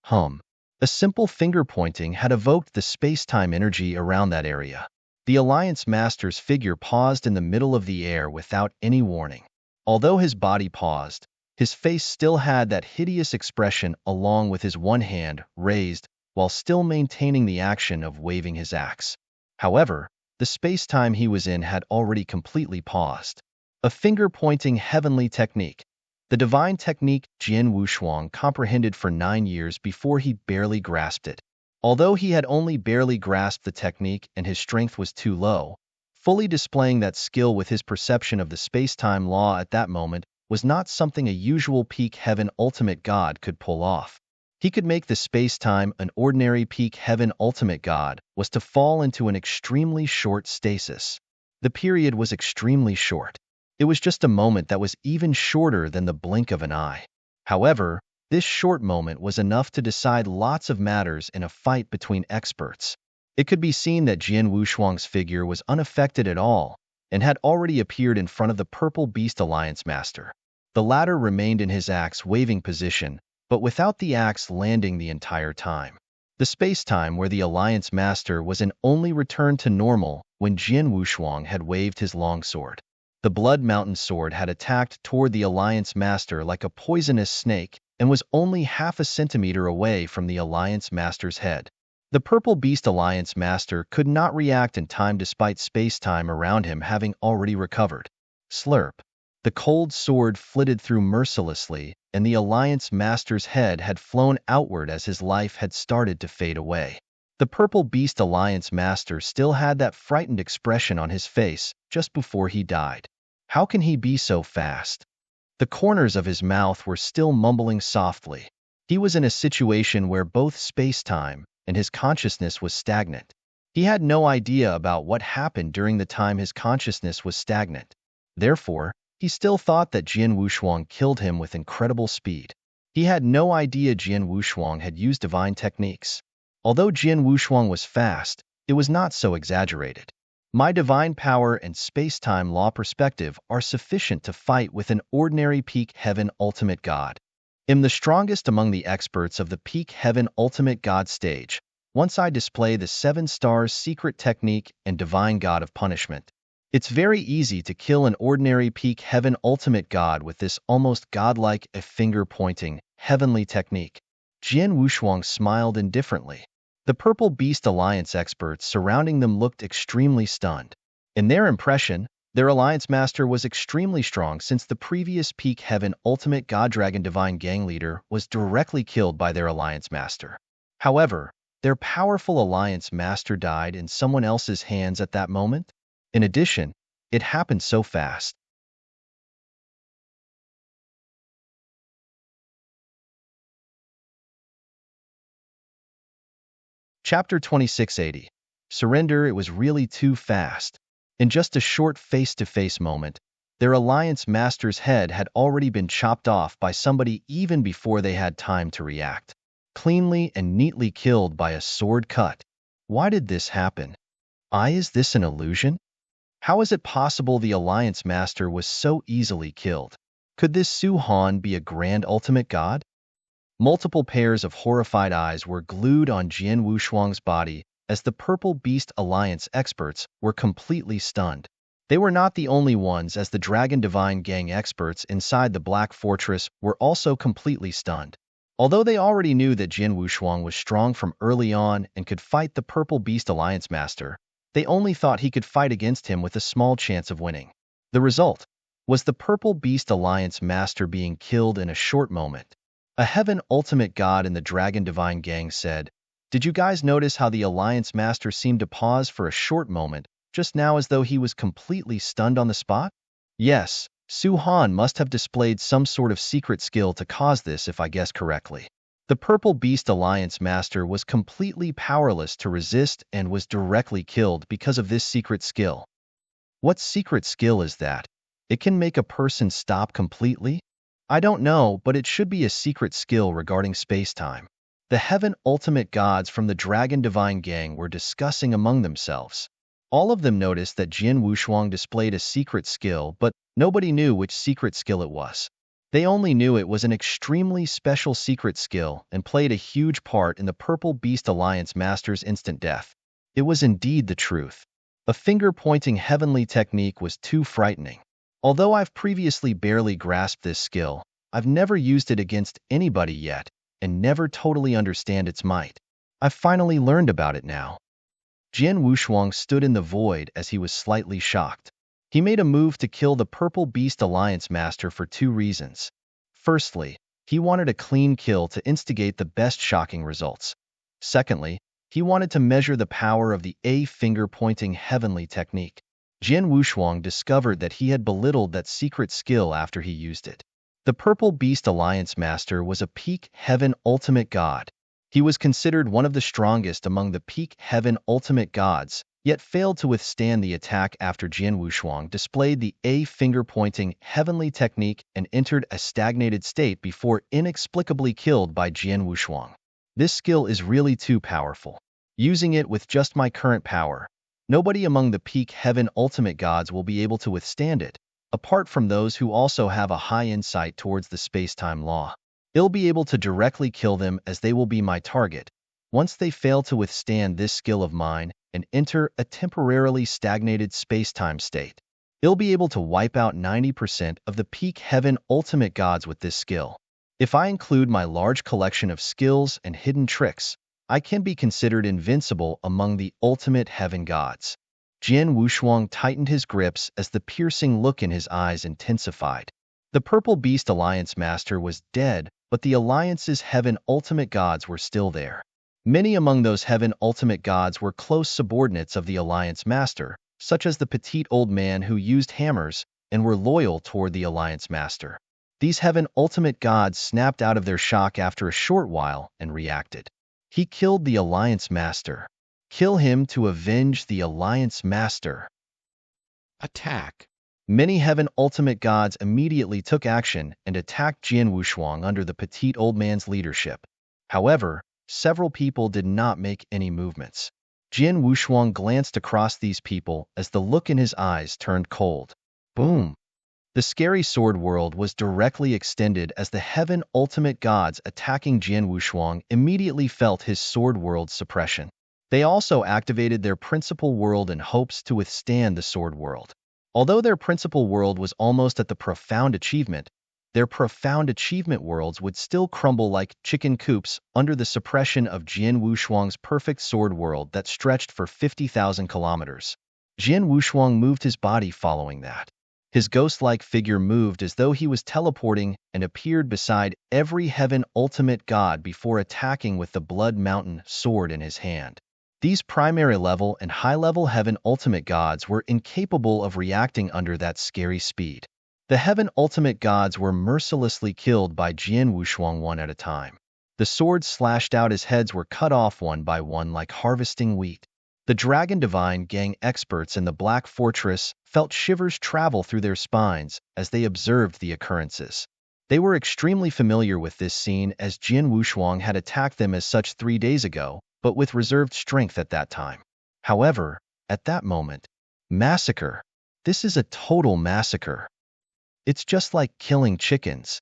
A simple finger-pointing had evoked the space-time energy around that area. The Alliance Master's figure paused in the middle of the air without any warning. Although his body paused, his face still had that hideous expression along with his one hand raised while still maintaining the action of waving his axe. However, the space-time he was in had already completely paused. A finger-pointing heavenly technique. The divine technique Jian Wushuang comprehended for 9 years before he barely grasped it. Although he had only barely grasped the technique and his strength was too low, fully displaying that skill with his perception of the space-time law at that moment was not something a usual peak Heaven Ultimate God could pull off. He could make the space-time an ordinary peak Heaven Ultimate God was to fall into an extremely short stasis. The period was extremely short. It was just a moment that was even shorter than the blink of an eye. However, this short moment was enough to decide lots of matters in a fight between experts. It could be seen that Jian Wushuang's figure was unaffected at all and had already appeared in front of the Purple Beast Alliance Master. The latter remained in his axe-waving position, but without the axe landing the entire time. The space-time where the Alliance Master was in only returned to normal when Jian Wushuang had waved his long sword. The Blood Mountain sword had attacked toward the Alliance Master like a poisonous snake and was only half a centimeter away from the Alliance Master's head. The Purple Beast Alliance Master could not react in time despite space-time around him having already recovered. Slurp. The cold sword flitted through mercilessly, and the Alliance Master's head had flown outward as his life had started to fade away. The Purple Beast Alliance Master still had that frightened expression on his face just before he died. How can he be so fast? The corners of his mouth were still mumbling softly. He was in a situation where both space-time and his consciousness was stagnant. He had no idea about what happened during the time his consciousness was stagnant. Therefore, he still thought that Jian Wushuang killed him with incredible speed. He had no idea Jian Wushuang had used divine techniques. Although Jian Wushuang was fast, it was not so exaggerated. My divine power and space-time law perspective are sufficient to fight with an ordinary peak heaven ultimate god. I'm the strongest among the experts of the peak heaven ultimate god stage. Once I display the 7 stars secret technique and divine god of punishment. It's very easy to kill an ordinary peak heaven ultimate god with this almost godlike finger-pointing, heavenly technique. Jian Wushuang smiled indifferently. The Purple Beast Alliance experts surrounding them looked extremely stunned. In their impression, their Alliance Master was extremely strong since the previous peak heaven ultimate god dragon divine gang leader was directly killed by their Alliance Master. However, their powerful Alliance Master died in someone else's hands at that moment. In addition, it happened so fast. Chapter 2680. Surrender. It was really too fast. In just a short face-to-face moment, their Alliance Master's head had already been chopped off by somebody even before they had time to react. Cleanly and neatly killed by a sword cut. Why did this happen? Is this an illusion? How is it possible the Alliance Master was so easily killed? Could this Su Han be a grand ultimate god? Multiple pairs of horrified eyes were glued on Jian Wushuang's body as the Purple Beast Alliance experts were completely stunned. They were not the only ones, as the Dragon Divine Gang experts inside the Black Fortress were also completely stunned. Although they already knew that Jian Wushuang was strong from early on and could fight the Purple Beast Alliance Master, they only thought he could fight against him with a small chance of winning. The result was the Purple Beast Alliance Master being killed in a short moment. A Heaven Ultimate God in the Dragon Divine Gang said, "Did you guys notice how the Alliance Master seemed to pause for a short moment, just now as though he was completely stunned on the spot?" Yes, Su Han must have displayed some sort of secret skill to cause this if I guess correctly. The Purple Beast Alliance Master was completely powerless to resist and was directly killed because of this secret skill. What secret skill is that? It can make a person stop completely? I don't know, but it should be a secret skill regarding space-time. The Heaven Ultimate Gods from the Dragon Divine Gang were discussing among themselves. All of them noticed that Jian Wushuang displayed a secret skill, but nobody knew which secret skill it was. They only knew it was an extremely special secret skill and played a huge part in the Purple Beast Alliance Master's instant death. It was indeed the truth. A finger-pointing heavenly technique was too frightening. Although I've previously barely grasped this skill, I've never used it against anybody yet and never totally understand its might. I've finally learned about it now. Jian Wushuang stood in the void as he was slightly shocked. He made a move to kill the Purple Beast Alliance Master for 2 reasons. Firstly, he wanted a clean kill to instigate the best shocking results. Secondly, he wanted to measure the power of the finger-pointing heavenly technique. Jian Wushuang discovered that he had belittled that secret skill after he used it. The Purple Beast Alliance Master was a peak heaven ultimate god. He was considered one of the strongest among the peak heaven ultimate gods, yet failed to withstand the attack after Jian Wushuang displayed the finger-pointing heavenly technique and entered a stagnated state before inexplicably killed by Jian Wushuang. This skill is really too powerful. using it with just my current power. Nobody among the peak heaven ultimate gods will be able to withstand it, apart from those who also have a high insight towards the space-time law. I'll be able to directly kill them as they will be my target. Once they fail to withstand this skill of mine and enter a temporarily stagnated space-time state, I'll be able to wipe out 90% of the peak heaven ultimate gods with this skill. If I include my large collection of skills and hidden tricks, I can be considered invincible among the ultimate heaven gods. Jian Wushuang tightened his grips as the piercing look in his eyes intensified. The Purple Beast Alliance Master was dead, but the Alliance's heaven ultimate gods were still there. Many among those heaven ultimate gods were close subordinates of the Alliance Master, such as the petite old man who used hammers and were loyal toward the Alliance Master. These heaven ultimate gods snapped out of their shock after a short while and reacted. He killed the Alliance Master. Kill him to avenge the Alliance Master. Attack. Many heaven ultimate gods immediately took action and attacked Jian Wushuang under the petite old man's leadership. However, several people did not make any movements. Jian Wushuang glanced across these people as the look in his eyes turned cold. Boom! The scary sword world was directly extended as the heaven ultimate gods attacking Jian Wushuang immediately felt his sword world suppression. They also activated their principal world in hopes to withstand the sword world. Although their principal world was almost at the profound achievement, their profound achievement worlds would still crumble like chicken coops under the suppression of Jian Wushuang's perfect sword world that stretched for 50,000 kilometers. Jian Wushuang moved his body following that. His ghost-like figure moved as though he was teleporting and appeared beside every heaven ultimate god before attacking with the Blood Mountain sword in his hand. These primary level and high-level heaven ultimate gods were incapable of reacting under that scary speed. The heaven ultimate gods were mercilessly killed by Jian Wushuang one at a time. The swords slashed out as heads were cut off one by one like harvesting wheat. The Dragon Divine Gang experts in the Black Fortress felt shivers travel through their spines as they observed the occurrences. They were extremely familiar with this scene as Jian Wushuang had attacked them as such 3 days ago, but with reserved strength at that time. However, at that moment, massacre. This is a total massacre. It's just like killing chickens.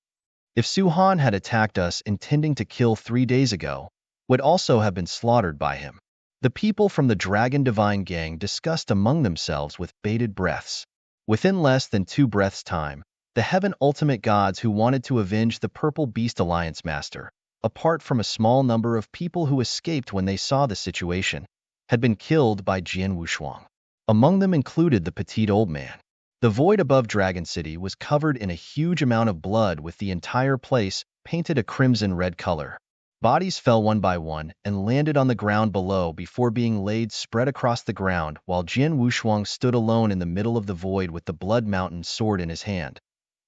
If Suhan had attacked us intending to kill 3 days ago, would also have been slaughtered by him. The people from the Dragon Divine Gang discussed among themselves with bated breaths. Within less than 2 breaths' time, the heaven ultimate gods who wanted to avenge the Purple Beast Alliance Master, apart from a small number of people who escaped when they saw the situation, had been killed by Jian Wushuang. Among them included the petite old man. The void above Dragon City was covered in a huge amount of blood with the entire place painted a crimson-red color. Bodies fell one by one and landed on the ground below before being laid spread across the ground while Jian Wushuang stood alone in the middle of the void with the Blood Mountain sword in his hand,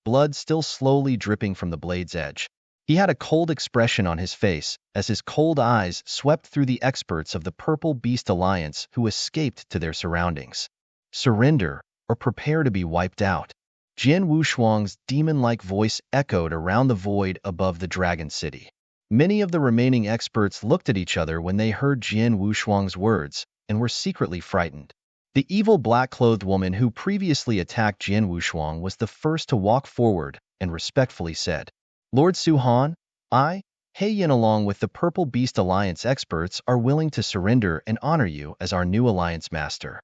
blood still slowly dripping from the blade's edge. He had a cold expression on his face as his cold eyes swept through the experts of the Purple Beast Alliance who escaped to their surroundings. Surrender, or prepare to be wiped out. Jian Wushuang's demon-like voice echoed around the void above the Dragon City. Many of the remaining experts looked at each other when they heard Jian Wushuang's words and were secretly frightened. The evil black-clothed woman who previously attacked Jian Wushuang was the first to walk forward and respectfully said, "Lord Suhan, I, He Yin along with the Purple Beast Alliance experts are willing to surrender and honor you as our new Alliance Master."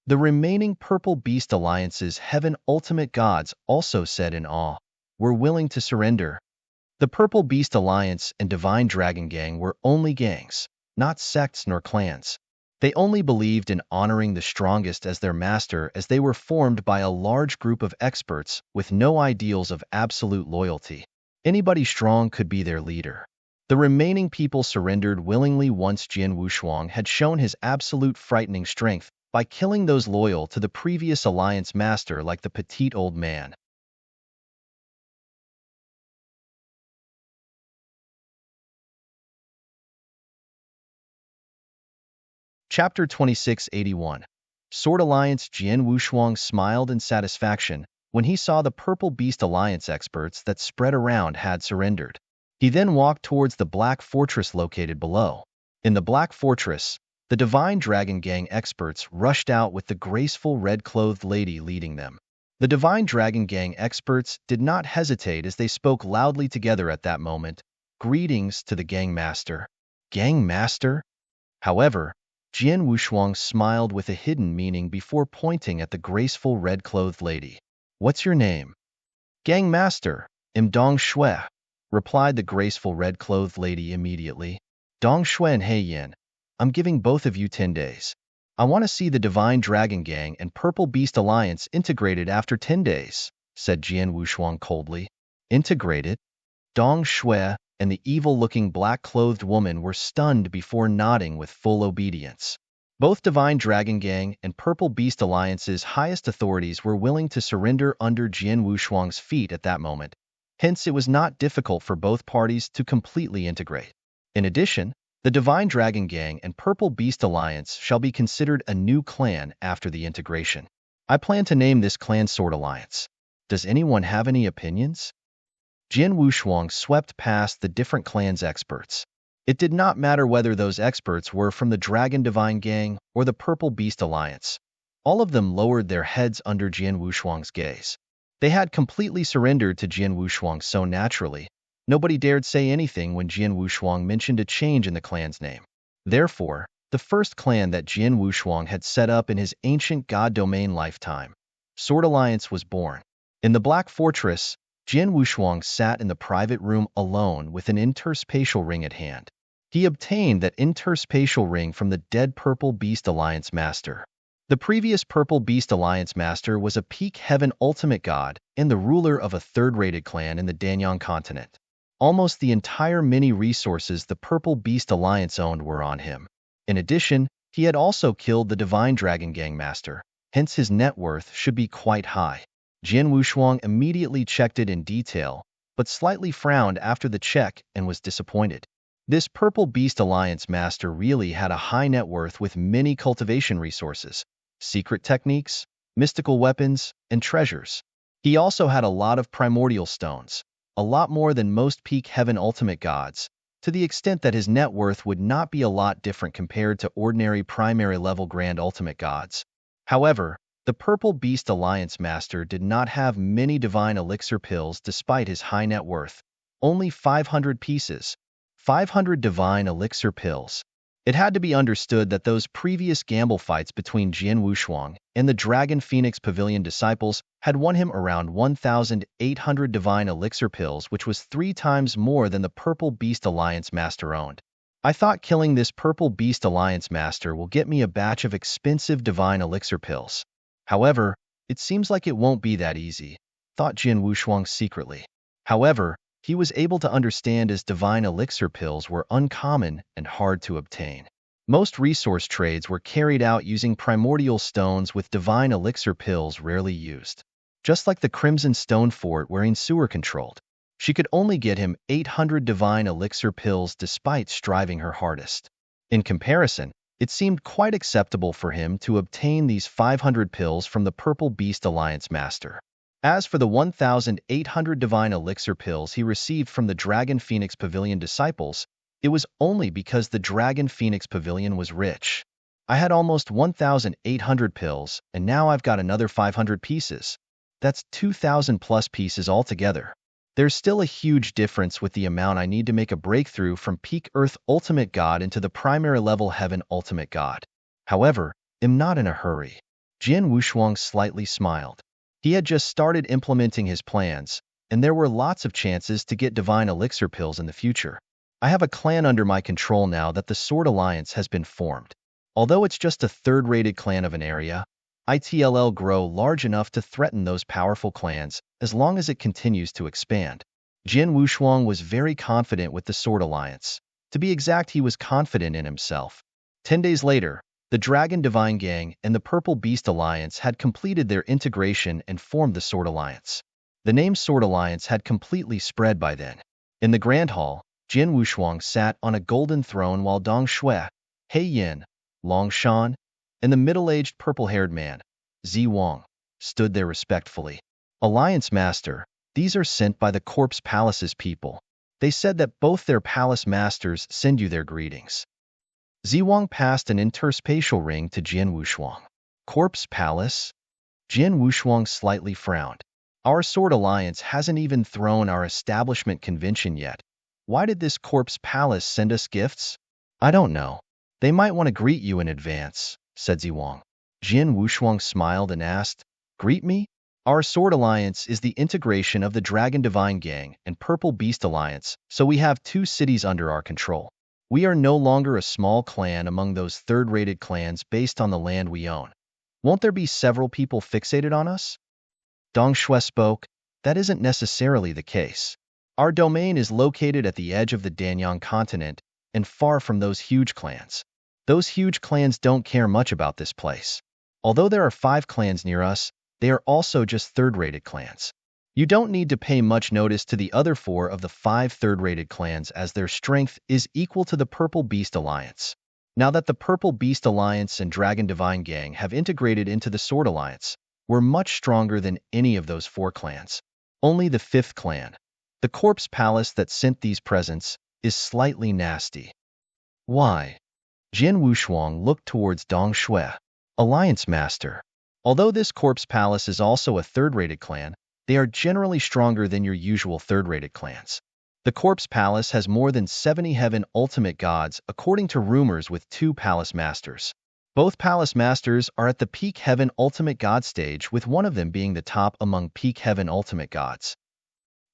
The remaining Purple Beast Alliance's heaven ultimate gods also said in awe, "We're willing to surrender." The Purple Beast Alliance and Divine Dragon Gang were only gangs, not sects nor clans. They only believed in honoring the strongest as their master as they were formed by a large group of experts with no ideals of absolute loyalty. Anybody strong could be their leader. The remaining people surrendered willingly once Jian Wushuang had shown his absolute frightening strength by killing those loyal to the previous Alliance Master like the petite old man. Chapter 2681. Sword Alliance. Jian Wushuang smiled in satisfaction when he saw the Purple Beast Alliance experts that spread around had surrendered. He then walked towards the Black Fortress located below. In the Black Fortress, The Divine Dragon Gang experts rushed out with the graceful red-clothed lady leading them. The Divine Dragon Gang experts did not hesitate as they spoke loudly together at that moment. Greetings to the Gang Master. Gang Master? However, Jian Wushuang smiled with a hidden meaning before pointing at the graceful red-clothed lady. What's your name? Gang Master, Dong Shui, replied the graceful red-clothed lady immediately. Dong Shui and He Yin, I'm giving both of you 10 days. I want to see the Divine Dragon Gang and Purple Beast Alliance integrated after 10 days, said Jian Wushuang coldly. Integrated? Dong Shui and the evil-looking black-clothed woman were stunned before nodding with full obedience. Both Divine Dragon Gang and Purple Beast Alliance's highest authorities were willing to surrender under Jian Wushuang's feet at that moment. Hence, it was not difficult for both parties to completely integrate. In addition, the Divine Dragon Gang and Purple Beast Alliance shall be considered a new clan after the integration. I plan to name this clan Sword Alliance. Does anyone have any opinions? Jian Wushuang swept past the different clans' experts. It did not matter whether those experts were from the Dragon Divine Gang or the Purple Beast Alliance. All of them lowered their heads under Jian Wushuang's gaze. They had completely surrendered to Jian Wushuang so naturally. Nobody dared say anything when Jian Wushuang mentioned a change in the clan's name. Therefore, the first clan that Jian Wushuang had set up in his ancient god domain lifetime, Sword Alliance, was born. In the Black Fortress, Jian Wushuang sat in the private room alone with an interspatial ring at hand. He obtained that interspatial ring from the dead Purple Beast Alliance Master. The previous Purple Beast Alliance Master was a peak heaven ultimate god and the ruler of a third-rated clan in the Danyang continent. Almost the entire many resources the Purple Beast Alliance owned were on him. In addition, he had also killed the Divine Dragon Gang Master, hence his net worth should be quite high. Jian Wushuang immediately checked it in detail, but slightly frowned after the check and was disappointed. This Purple Beast Alliance Master really had a high net worth with many cultivation resources, secret techniques, mystical weapons, and treasures. He also had a lot of primordial stones, a lot more than most peak heaven ultimate gods, to the extent that his net worth would not be a lot different compared to ordinary primary level grand ultimate gods. However, the Purple Beast Alliance Master did not have many divine elixir pills despite his high net worth, only 500 pieces, 500 divine elixir pills. It had to be understood that those previous gamble fights between Jian Wushuang and the Dragon Phoenix Pavilion disciples had won him around 1,800 divine elixir pills, which was 3 times more than the Purple Beast Alliance Master owned. I thought killing this Purple Beast Alliance Master will get me a batch of expensive divine elixir pills. However, it seems like it won't be that easy, thought Jian Wushuang secretly. However, he was able to understand as divine elixir pills were uncommon and hard to obtain. Most resource trades were carried out using primordial stones, with divine elixir pills rarely used. Just like the Crimson Stone Fort wherein Sewer controlled, she could only get him 800 divine elixir pills despite striving her hardest. In comparison, it seemed quite acceptable for him to obtain these 500 pills from the Purple Beast Alliance Master. As for the 1,800 divine elixir pills he received from the Dragon Phoenix Pavilion disciples, it was only because the Dragon Phoenix Pavilion was rich. I had almost 1,800 pills, and now I've got another 500 pieces. That's 2,000 plus pieces altogether. There's still a huge difference with the amount I need to make a breakthrough from peak Earth Ultimate God into the primary level Heaven Ultimate God. However, I'm not in a hurry. Jian Wushuang slightly smiled. He had just started implementing his plans, and there were lots of chances to get divine elixir pills in the future. I have a clan under my control now that the Sword Alliance has been formed. Although it's just a third-rated clan of an area, it'll grow large enough to threaten those powerful clans as long as it continues to expand. Jian Wushuang was very confident with the Sword Alliance. To be exact, he was confident in himself. 10 days later, the Dragon Divine Gang and the Purple Beast Alliance had completed their integration and formed the Sword Alliance. The name Sword Alliance had completely spread by then. In the Grand Hall, Jian Wushuang sat on a golden throne while Dong Shui, He Yin, Long Shan, and the middle-aged purple-haired man, Zi Wang, stood there respectfully. Alliance Master, these are sent by the Corpse Palace's people. They said that both their palace masters send you their greetings. Ziwang passed an interspatial ring to Jian Wushuang. Corpse Palace? Jian Wushuang slightly frowned. Our Sword Alliance hasn't even thrown our establishment convention yet. Why did this Corpse Palace send us gifts? I don't know. They might want to greet you in advance, said Ziwang. Jian Wushuang smiled and asked, Greet me? Our Sword Alliance is the integration of the Dragon Divine Gang and Purple Beast Alliance, so we have two cities under our control. We are no longer a small clan among those third-rated clans based on the land we own. Won't there be several people fixated on us? Dong Shui spoke. That isn't necessarily the case. Our domain is located at the edge of the Danyang continent and far from those huge clans. Those huge clans don't care much about this place. Although there are 5 clans near us, they are also just third-rated clans. You don't need to pay much notice to the other 4 of the 5 third-rated clans as their strength is equal to the Purple Beast Alliance. Now that the Purple Beast Alliance and Dragon Divine Gang have integrated into the Sword Alliance, we're much stronger than any of those 4 clans. Only the 5th clan, the Corpse Palace that sent these presents, is slightly nasty. Why? Jian Wushuang looked towards Dong Shui, Alliance Master. Although this Corpse Palace is also a third-rated clan, they are generally stronger than your usual third-rated clans. The Corpse Palace has more than 70 Heaven Ultimate Gods according to rumors with 2 Palace Masters. Both Palace Masters are at the Peak Heaven Ultimate God stage, with one of them being the top among Peak Heaven Ultimate Gods.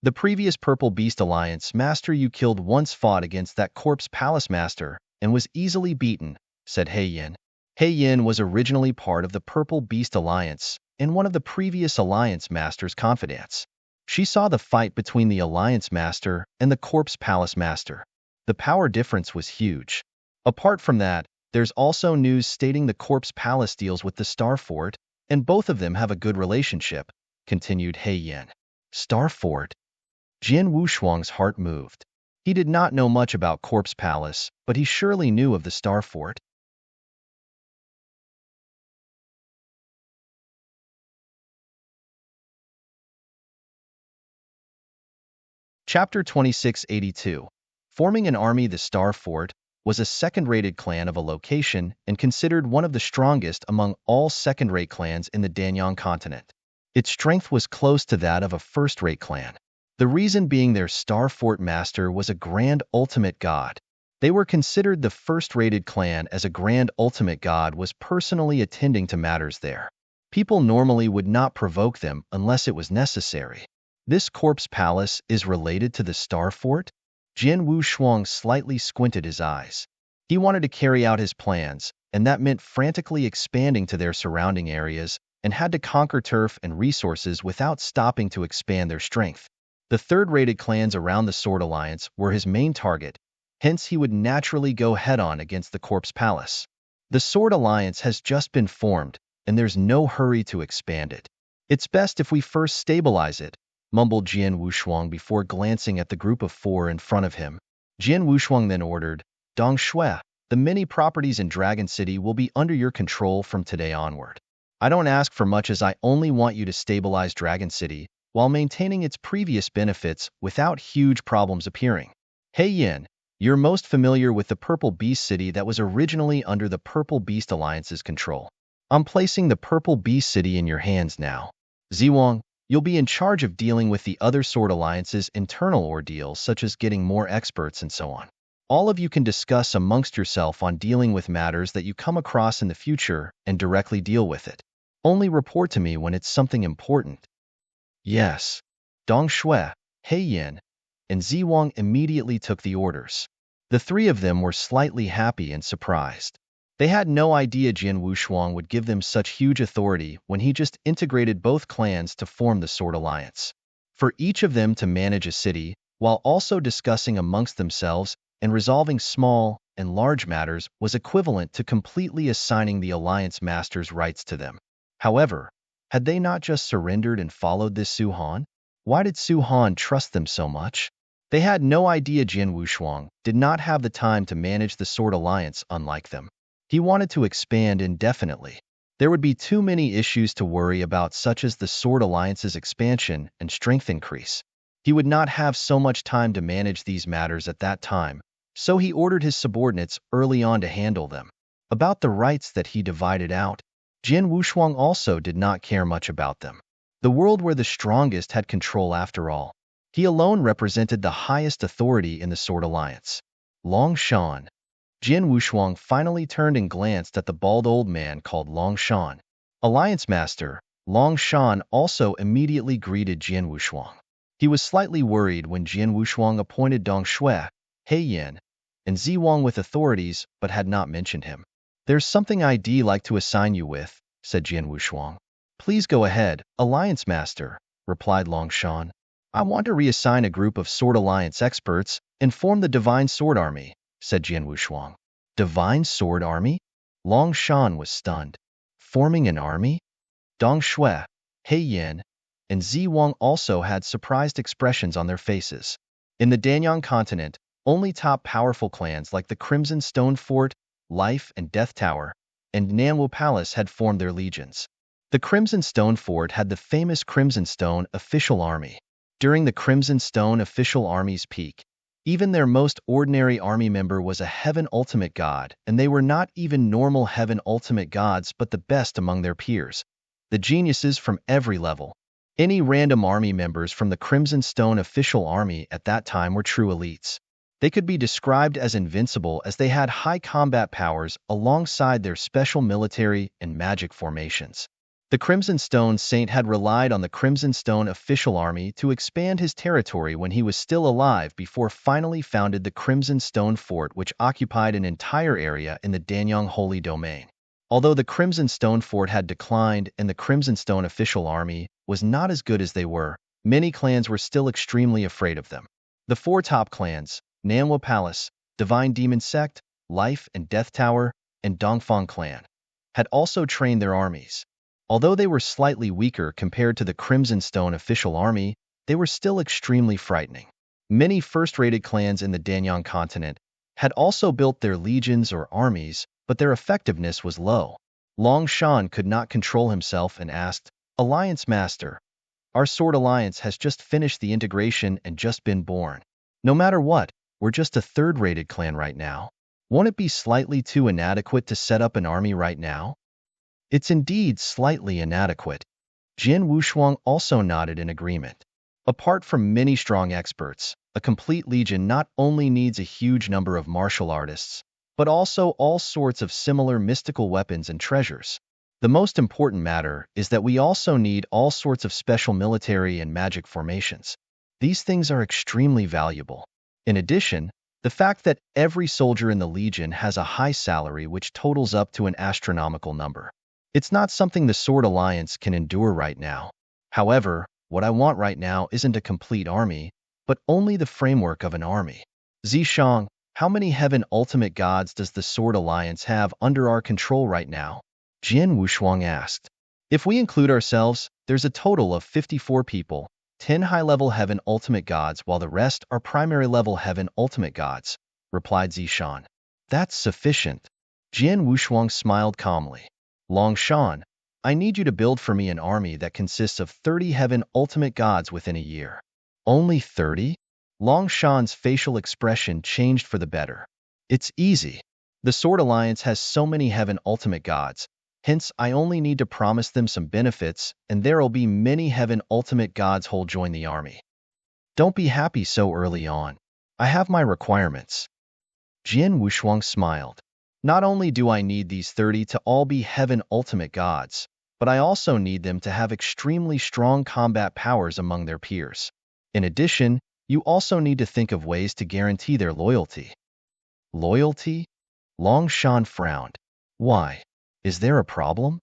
The previous Purple Beast Alliance Master you killed once fought against that Corpse Palace Master and was easily beaten, said He Yin. He Yin was originally part of the Purple Beast Alliance and one of the previous Alliance Master's confidants. She saw the fight between the Alliance Master and the Corpse Palace Master. The power difference was huge. Apart from that, there's also news stating the Corpse Palace deals with the Star Fort, and both of them have a good relationship, continued He Yin. Star Fort? Jian Wushuang's heart moved. He did not know much about Corpse Palace, but he surely knew of the Star Fort. Chapter 2682. Forming an army. The Star Fort was a second-rated clan of a location and considered one of the strongest among all second-rate clans in the Danyang continent. Its strength was close to that of a first-rate clan. The reason being their Star Fort master was a Grand Ultimate God. They were considered the first-rated clan as a Grand Ultimate God was personally attending to matters there. People normally would not provoke them unless it was necessary. This Corpse Palace is related to the Star Fort? Jian Wushuang slightly squinted his eyes. He wanted to carry out his plans, and that meant frantically expanding to their surrounding areas and had to conquer turf and resources without stopping to expand their strength. The third-rated clans around the Sword Alliance were his main target, hence he would naturally go head-on against the Corpse Palace. The Sword Alliance has just been formed, and there's no hurry to expand it. It's best if we first stabilize it, mumbled Jian Wushuang before glancing at the group of 4 in front of him. Jian Wushuang then ordered, Dong Shui, the many properties in Dragon City will be under your control from today onward. I don't ask for much as I only want you to stabilize Dragon City while maintaining its previous benefits without huge problems appearing. He Yin, you're most familiar with the Purple Beast City that was originally under the Purple Beast Alliance's control. I'm placing the Purple Beast City in your hands now. Ziwang, you'll be in charge of dealing with the other Sword Alliance's internal ordeals such as getting more experts and so on. All of you can discuss amongst yourself on dealing with matters that you come across in the future and directly deal with it. Only report to me when it's something important. Yes. Dong Shui, He Yin, and Ziwang immediately took the orders. The 3 of them were slightly happy and surprised. They had no idea Jian Wushuang would give them such huge authority when he just integrated both clans to form the Sword Alliance. For each of them to manage a city, while also discussing amongst themselves and resolving small and large matters was equivalent to completely assigning the Alliance Master's rights to them. However, had they not just surrendered and followed this Su Han? Why did Su Han trust them so much? They had no idea Jian Wushuang did not have the time to manage the Sword Alliance unlike them. He wanted to expand indefinitely. There would be too many issues to worry about such as the Sword Alliance's expansion and strength increase. He would not have so much time to manage these matters at that time, so he ordered his subordinates early on to handle them. About the rights that he divided out, Jin Wushuang also did not care much about them. The world where the strongest had control after all. He alone represented the highest authority in the Sword Alliance. Long Shan. Jin Wushuang finally turned and glanced at the bald old man called Long Shan. Alliance Master, Long Shan also immediately greeted Jin Wushuang. He was slightly worried when Jin Wushuang appointed Dong Shui, He Yin, and Zi Wang with authorities but had not mentioned him. There's something I'd like to assign you with, said Jin Wushuang. Please go ahead, Alliance Master, replied Long Shan. I want to reassign a group of Sword Alliance experts and form the Divine Sword Army, said Jin Wushuang. Divine Sword Army? Long Shan was stunned. Forming an army? Dong Shui, He Yin, and Zi Wang also had surprised expressions on their faces. In the Danyang continent, only top powerful clans like the Crimson Stone Fort, Life and Death Tower, and Nanwu Palace had formed their legions. The Crimson Stone Fort had the famous Crimson Stone official army. During the Crimson Stone official army's peak, even their most ordinary army member was a Heaven Ultimate God, and they were not even normal Heaven Ultimate Gods but the best among their peers, the geniuses from every level. Any random army members from the Crimson Stone official army at that time were true elites. They could be described as invincible as they had high combat powers alongside their special military and magic formations. The Crimson Stone Saint had relied on the Crimson Stone official army to expand his territory when he was still alive before finally founded the Crimson Stone Fort, which occupied an entire area in the Danyang Holy Domain. Although the Crimson Stone Fort had declined and the Crimson Stone official army was not as good as they were, many clans were still extremely afraid of them. The four top clans, Nanwu Palace, Divine Demon Sect, Life and Death Tower, and Dongfang Clan, had also trained their armies. Although they were slightly weaker compared to the Crimson Stone official army, they were still extremely frightening. Many first-rated clans in the Danyang continent had also built their legions or armies, but their effectiveness was low. Long Shan could not control himself and asked, Alliance Master, our Sword Alliance has just finished the integration and just been born. No matter what, we're just a third-rated clan right now. Won't it be slightly too inadequate to set up an army right now? It's indeed slightly inadequate. Jin Wushuang also nodded in agreement. Apart from many strong experts, a complete legion not only needs a huge number of martial artists, but also all sorts of similar mystical weapons and treasures. The most important matter is that we also need all sorts of special military and magic formations. These things are extremely valuable. In addition, the fact that every soldier in the Legion has a high salary which totals up to an astronomical number. It's not something the Sword Alliance can endure right now. However, what I want right now isn't a complete army, but only the framework of an army. Zishang, how many Heaven Ultimate Gods does the Sword Alliance have under our control right now? Jin Wushuang asked. If we include ourselves, there's a total of 54 people, 10 high-level Heaven Ultimate Gods while the rest are primary-level Heaven Ultimate Gods, replied Zishan. That's sufficient. Jin Wushuang smiled calmly. Long Shan, I need you to build for me an army that consists of 30 Heaven Ultimate Gods within a year. Only 30? Long Shan's facial expression changed for the better. It's easy. The Sword Alliance has so many Heaven Ultimate Gods, hence I only need to promise them some benefits, and there'll be many Heaven Ultimate Gods who'll join the army. Don't be happy so early on. I have my requirements. Jin Wushuang smiled. Not only do I need these 30 to all be Heaven Ultimate Gods, but I also need them to have extremely strong combat powers among their peers. In addition, you also need to think of ways to guarantee their loyalty. Loyalty? Long Shan frowned. Why? Is there a problem?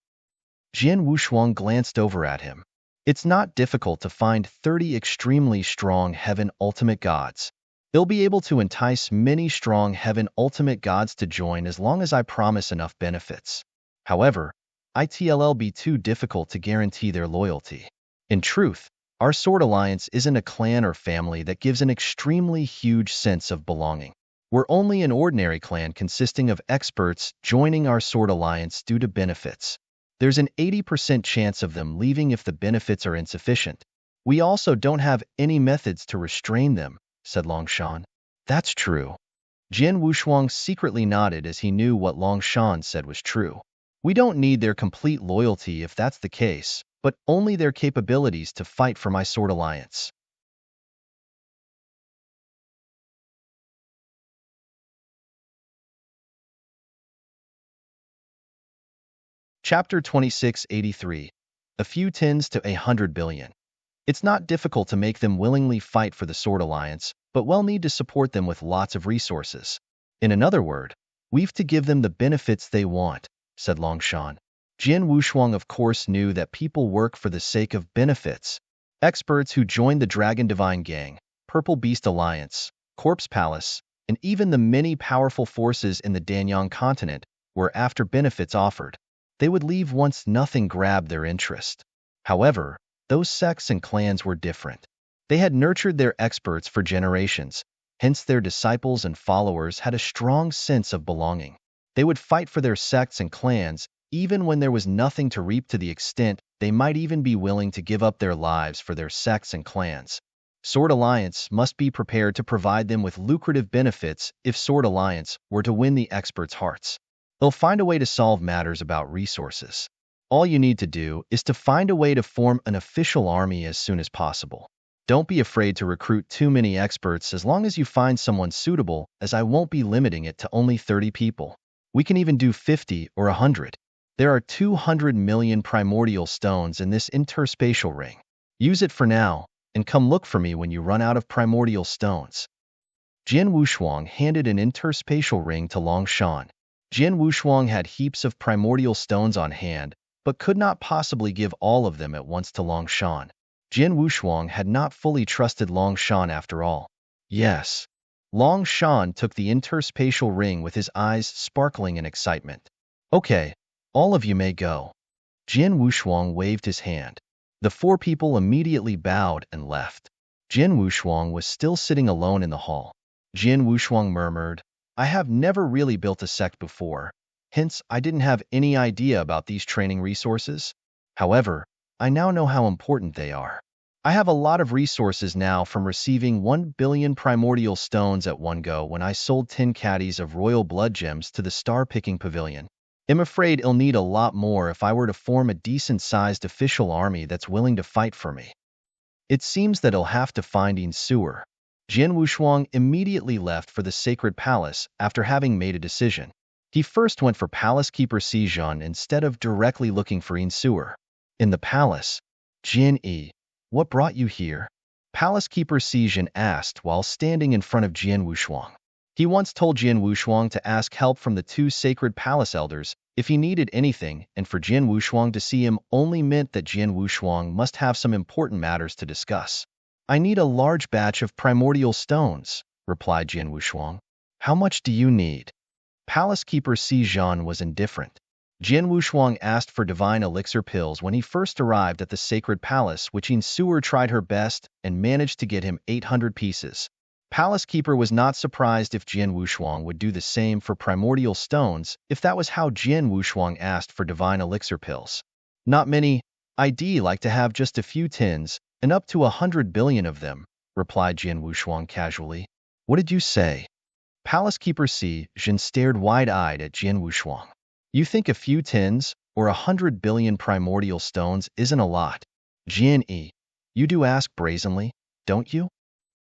Jin Wushuang glanced over at him. It's not difficult to find 30 extremely strong Heaven Ultimate Gods. They'll be able to entice many strong Heaven Ultimate Gods to join as long as I promise enough benefits. However, it'll be too difficult to guarantee their loyalty. In truth, our Sword Alliance isn't a clan or family that gives an extremely huge sense of belonging. We're only an ordinary clan consisting of experts joining our Sword Alliance due to benefits. There's an 80% chance of them leaving if the benefits are insufficient. We also don't have any methods to restrain them, said Long Shan. That's true. Jin Wushuang secretly nodded as he knew what Long Shan said was true. We don't need their complete loyalty if that's the case, but only their capabilities to fight for my sword alliance. Chapter 2683. A few tens to 100 billion. It's not difficult to make them willingly fight for the Sword Alliance, but we'll need to support them with lots of resources. In another word, we've to give them the benefits they want, said Longshan. Jin Wushuang of course knew that people work for the sake of benefits. Experts who joined the Dragon Divine Gang, Purple Beast Alliance, Corpse Palace, and even the many powerful forces in the Danyang continent were after benefits offered. They would leave once nothing grabbed their interest. However, those sects and clans were different. They had nurtured their experts for generations, hence their disciples and followers had a strong sense of belonging. They would fight for their sects and clans, even when there was nothing to reap, to the extent they might even be willing to give up their lives for their sects and clans. Sword Alliance must be prepared to provide them with lucrative benefits if Sword Alliance were to win the experts' hearts. They'll find a way to solve matters about resources. All you need to do is to find a way to form an official army as soon as possible. Don't be afraid to recruit too many experts as long as you find someone suitable, as I won't be limiting it to only 30 people. We can even do 50 or 100. There are 200 million primordial stones in this interspatial ring. Use it for now, and come look for me when you run out of primordial stones. Jin Wushuang handed an interspatial ring to Long Shan. Jin Wushuang had heaps of primordial stones on hand, but could not possibly give all of them at once to Long Shan. Jin Wushuang had not fully trusted Long Shan after all. Yes. Long Shan took the interspatial ring with his eyes sparkling in excitement. Okay, all of you may go. Jin Wushuang waved his hand. The four people immediately bowed and left. Jin Wushuang was still sitting alone in the hall. Jin Wushuang murmured, I have never really built a sect before, hence I didn't have any idea about these training resources. However, I now know how important they are. I have a lot of resources now from receiving 1 billion primordial stones at one go when I sold 10 caddies of royal blood gems to the star-picking pavilion. I'm afraid I'll need a lot more if I were to form a decent-sized official army that's willing to fight for me. It seems that I'll have to find Sewer. Jin Wushuang immediately left for the Sacred Palace after having made a decision. He first went for Palace Keeper Sijun instead of directly looking for Sewer. In the palace, Jin Yi, what brought you here? Palace Keeper Sijun asked while standing in front of Jin Wushuang. He once told Jin Wushuang to ask help from the two Sacred Palace elders if he needed anything, and for Jin Wushuang to see him only meant that Jin Wushuang must have some important matters to discuss. I need a large batch of primordial stones, replied Jin Wushuang. How much do you need? Palace Keeper Sijun was indifferent. Jin Wushuang asked for divine elixir pills when he first arrived at the Sacred Palace, which Sewer tried her best and managed to get him 800 pieces. Palace Keeper was not surprised if Jin Wushuang would do the same for primordial stones if that was how Jin Wushuang asked for divine elixir pills. Not many. I'd like to have just a few tins, and up to 100 billion of them, replied Jin Wushuang casually. What did you say? Palace Keeper Jin stared wide-eyed at Jin Wushuang. You think a few tins, or 100 billion primordial stones isn't a lot? Jin Yi, you do ask brazenly, don't you?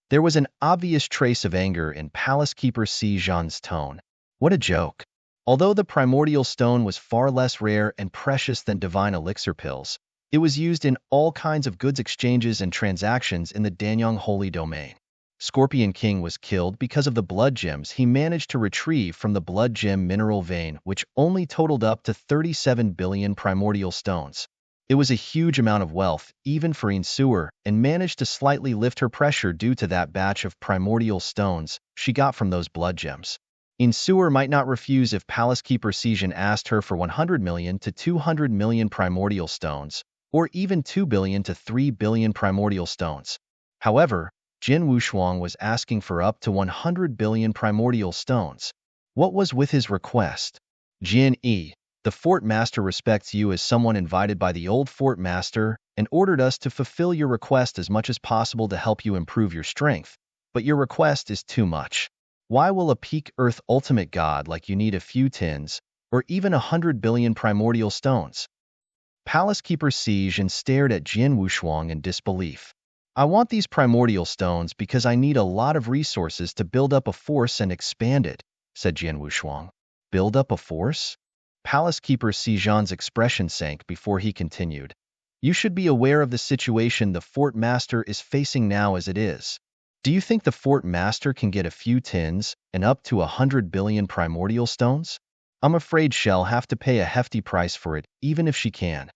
There was an obvious trace of anger in Palace Keeper Jin's tone. What a joke. Although the primordial stone was far less rare and precious than divine elixir pills, it was used in all kinds of goods exchanges and transactions in the Danyang Holy Domain. Scorpion King was killed because of the blood gems he managed to retrieve from the blood gem mineral vein, which only totaled up to 37 billion primordial stones. It was a huge amount of wealth, even for Sewer, and managed to slightly lift her pressure due to that batch of primordial stones she got from those blood gems. Sewer might not refuse if Palace Keeper Sijun asked her for 100 million to 200 million primordial stones, or even 2 billion to 3 billion primordial stones. However, Jin Wushuang was asking for up to 100 billion primordial stones. What was with his request? Jin Yi, the Fort Master respects you as someone invited by the old Fort Master and ordered us to fulfill your request as much as possible to help you improve your strength, but your request is too much. Why will a peak Earth ultimate god like you need a few tins, or even 100 billion primordial stones? Palace Keeper sieged and stared at Jian Wushuang in disbelief. I want these primordial stones because I need a lot of resources to build up a force and expand it, said Jian Wushuang. Build up a force? Palace Keeper Sijan's expression sank before he continued. You should be aware of the situation the Fort Master is facing now as it is. Do you think the Fort Master can get a few tins and up to 100 billion primordial stones? I'm afraid she'll have to pay a hefty price for it, even if she can.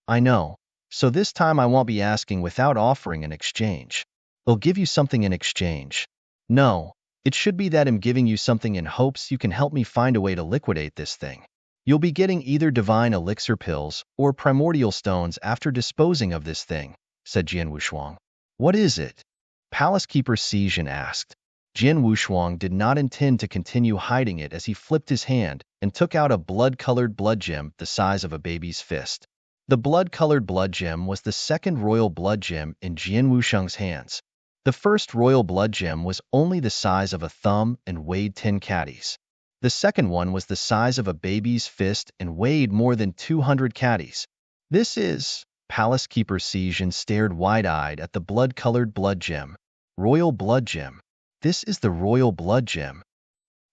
I know. So this time I won't be asking without offering an exchange. They'll give you something in exchange. No, it should be that I'm giving you something in hopes you can help me find a way to liquidate this thing. You'll be getting either divine elixir pills or primordial stones after disposing of this thing, said Jian Wushuang. What is it? Palace Keeper Sijin asked. Jian Wushuang did not intend to continue hiding it as he flipped his hand and took out a blood-colored blood gem the size of a baby's fist. The blood-colored blood gem was the second royal blood gem in Jian Wushuang's hands. The first royal blood gem was only the size of a thumb and weighed 10 caddies. The second one was the size of a baby's fist and weighed more than 200 caddies. This is... Palace Keeper Sijin stared wide-eyed at the blood-colored blood gem. Royal blood gem. This is the royal blood gem.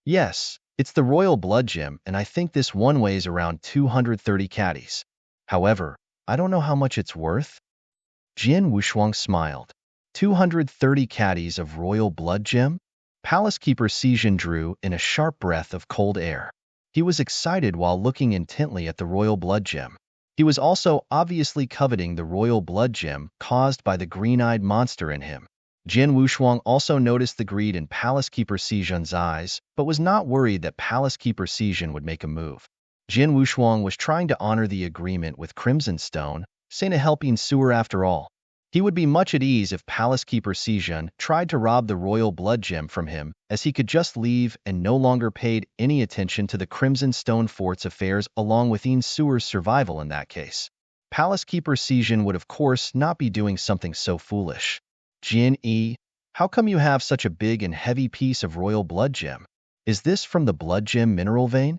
Yes, it's the royal blood gem, and I think this one weighs around 230 caddies. However, I don't know how much it's worth. Jian Wushuang smiled. 230 caddies of royal blood gem? Palace Keeper Sijin drew in a sharp breath of cold air. He was excited while looking intently at the royal blood gem. He was also obviously coveting the royal blood gem caused by the green-eyed monster in him. Jian Wushuang also noticed the greed in Palace Keeper Sijin's eyes, but was not worried that Palace Keeper Sijin would make a move. Jian Wushuang was trying to honor the agreement with Crimson Stone, saying a helping sewer after all. He would be much at ease if Palace Keeper Sijin tried to rob the royal blood gem from him, as he could just leave and no longer paid any attention to the Crimson Stone Fort's affairs along with Yin Sewer's survival in that case. Palace Keeper Sijin would of course not be doing something so foolish. Jian Yi, how come you have such a big and heavy piece of royal blood gem? Is this from the blood gem mineral vein?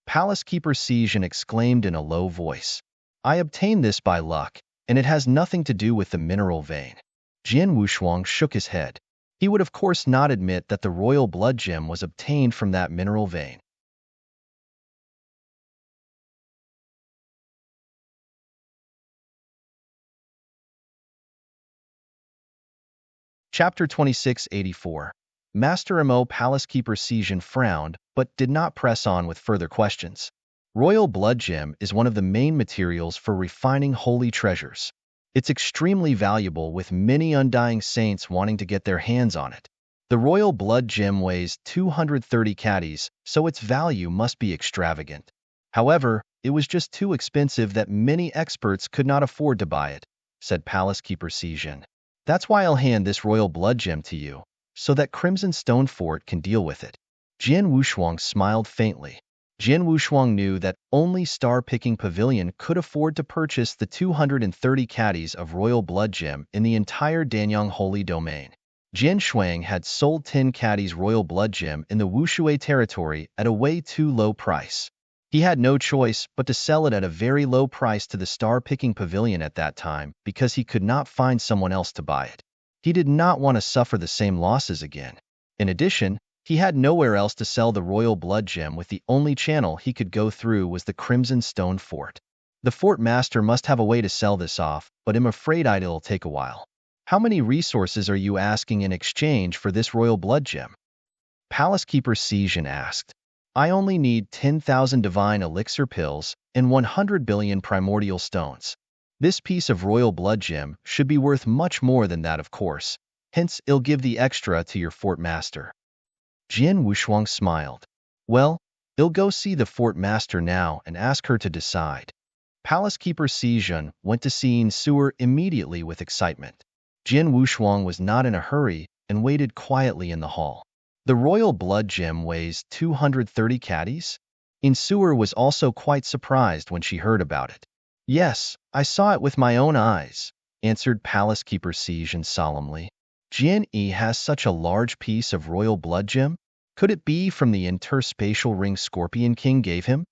Palace Keeper Sijin exclaimed in a low voice. I obtained this by luck, and it has nothing to do with the mineral vein. Jian Wushuang shook his head. He would of course not admit that the royal blood gem was obtained from that mineral vein. Chapter 2684. Master Mo. Palace Keeper Sijin frowned, but did not press on with further questions. Royal blood gem is one of the main materials for refining holy treasures. It's extremely valuable, with many undying saints wanting to get their hands on it. The royal blood gem weighs 230 caddies, so its value must be extravagant. However, it was just too expensive that many experts could not afford to buy it, said Palace Keeper Sijin. That's why I'll hand this royal blood gem to you, so that Crimson Stone Fort can deal with it. Jian Wushuang smiled faintly. Jian Wushuang knew that only Star Picking Pavilion could afford to purchase the 230 caddies of royal blood gem in the entire Danyang Holy Domain. Jian Shuang had sold 10 caddies royal blood gem in the Wushui territory at a way too low price. He had no choice but to sell it at a very low price to the Star Picking Pavilion at that time because he could not find someone else to buy it. He did not want to suffer the same losses again. In addition, he had nowhere else to sell the royal blood gem, with the only channel he could go through was the Crimson Stone Fort. The Fort Master must have a way to sell this off, but I'm afraid it'll take a while. How many resources are you asking in exchange for this royal blood gem? Palace Keeper Sijin asked. I only need 10,000 divine elixir pills and 100 billion primordial stones. This piece of royal blood gem should be worth much more than that, of course. Hence, I'll give the extra to your Fort Master. Jian Wushuang smiled. Well, I'll go see the Fort Master now and ask her to decide. Palace Keeper Sijin went to see Yin Sewer immediately with excitement. Jian Wushuang was not in a hurry and waited quietly in the hall. The royal blood gem weighs 230 caddies? Yin Sewer was also quite surprised when she heard about it. Yes, I saw it with my own eyes, answered Palace Keeper Sijin solemnly. Jian Yi has such a large piece of royal blood gem? Could it be from the interspatial ring Scorpion King gave him?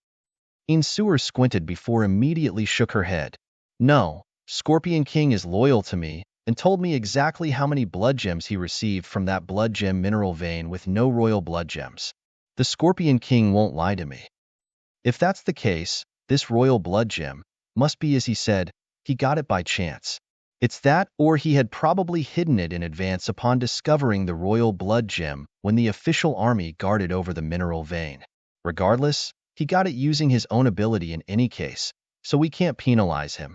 Insua squinted before immediately shook her head. No, Scorpion King is loyal to me and told me exactly how many blood gems he received from that blood gem mineral vein with no royal blood gems. The Scorpion King won't lie to me. If that's the case, this royal blood gem must be as he said, he got it by chance. It's that, or he had probably hidden it in advance upon discovering the royal blood gem when the official army guarded over the mineral vein. Regardless, he got it using his own ability in any case, so we can't penalize him.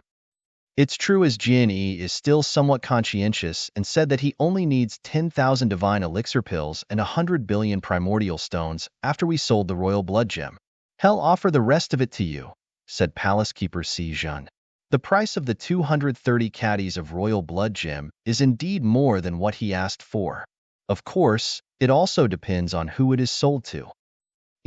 It's true as Jin Yi is still somewhat conscientious and said that he only needs 10,000 divine elixir pills and 100 billion primordial stones after we sold the royal blood gem. He'll offer the rest of it to you, said Palace Keeper Si Jun. The price of the 230 caddies of royal blood gem is indeed more than what he asked for. Of course, it also depends on who it is sold to.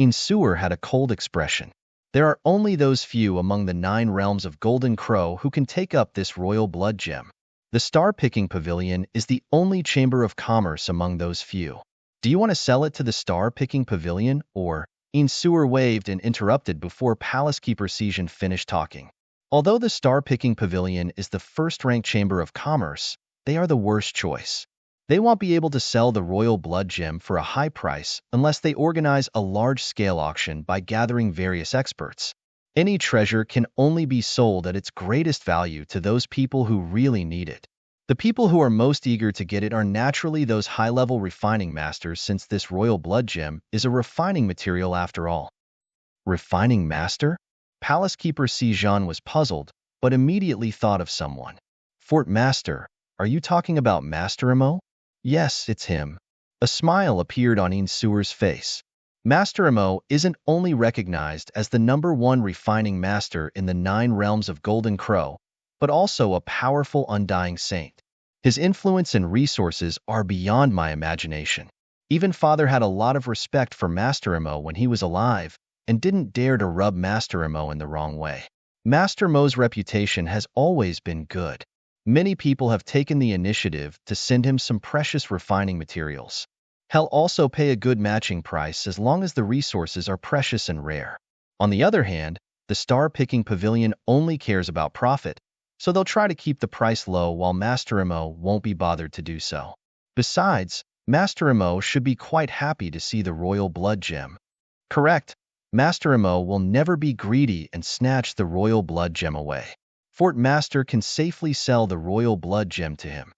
Insua had a cold expression. There are only those few among the 9 realms of Golden Crow who can take up this royal blood gem. The Star-Picking Pavilion is the only chamber of commerce among those few. Do you want to sell it to the Star-Picking Pavilion, or? Insua waved and interrupted before Palace Keeper Sijin finished talking. Although the Star-Picking Pavilion is the first-ranked chamber of commerce, they are the worst choice. They won't be able to sell the royal blood gem for a high price unless they organize a large-scale auction by gathering various experts. Any treasure can only be sold at its greatest value to those people who really need it. The people who are most eager to get it are naturally those high-level refining masters, since this royal blood gem is a refining material after all. Refining master? Palace Keeper Si Jun was puzzled, but immediately thought of someone. Fort Master, are you talking about Master Imo? Yes, it's him. A smile appeared on Insua's face. Master Imo isn't only recognized as the #1 refining master in the 9 realms of Golden Crow, but also a powerful undying saint. His influence and resources are beyond my imagination. Even Father had a lot of respect for Master Imo when he was alive, and didn't dare to rub Master Imo in the wrong way. Master Mo's reputation has always been good. Many people have taken the initiative to send him some precious refining materials. He'll also pay a good matching price as long as the resources are precious and rare. On the other hand, the Star-Picking Pavilion only cares about profit, so they'll try to keep the price low while Master Imo won't be bothered to do so. Besides, Master Imo should be quite happy to see the royal blood gem. Correct. Master Imo will never be greedy and snatch the royal blood gem away. Fort Master can safely sell the royal blood gem to him.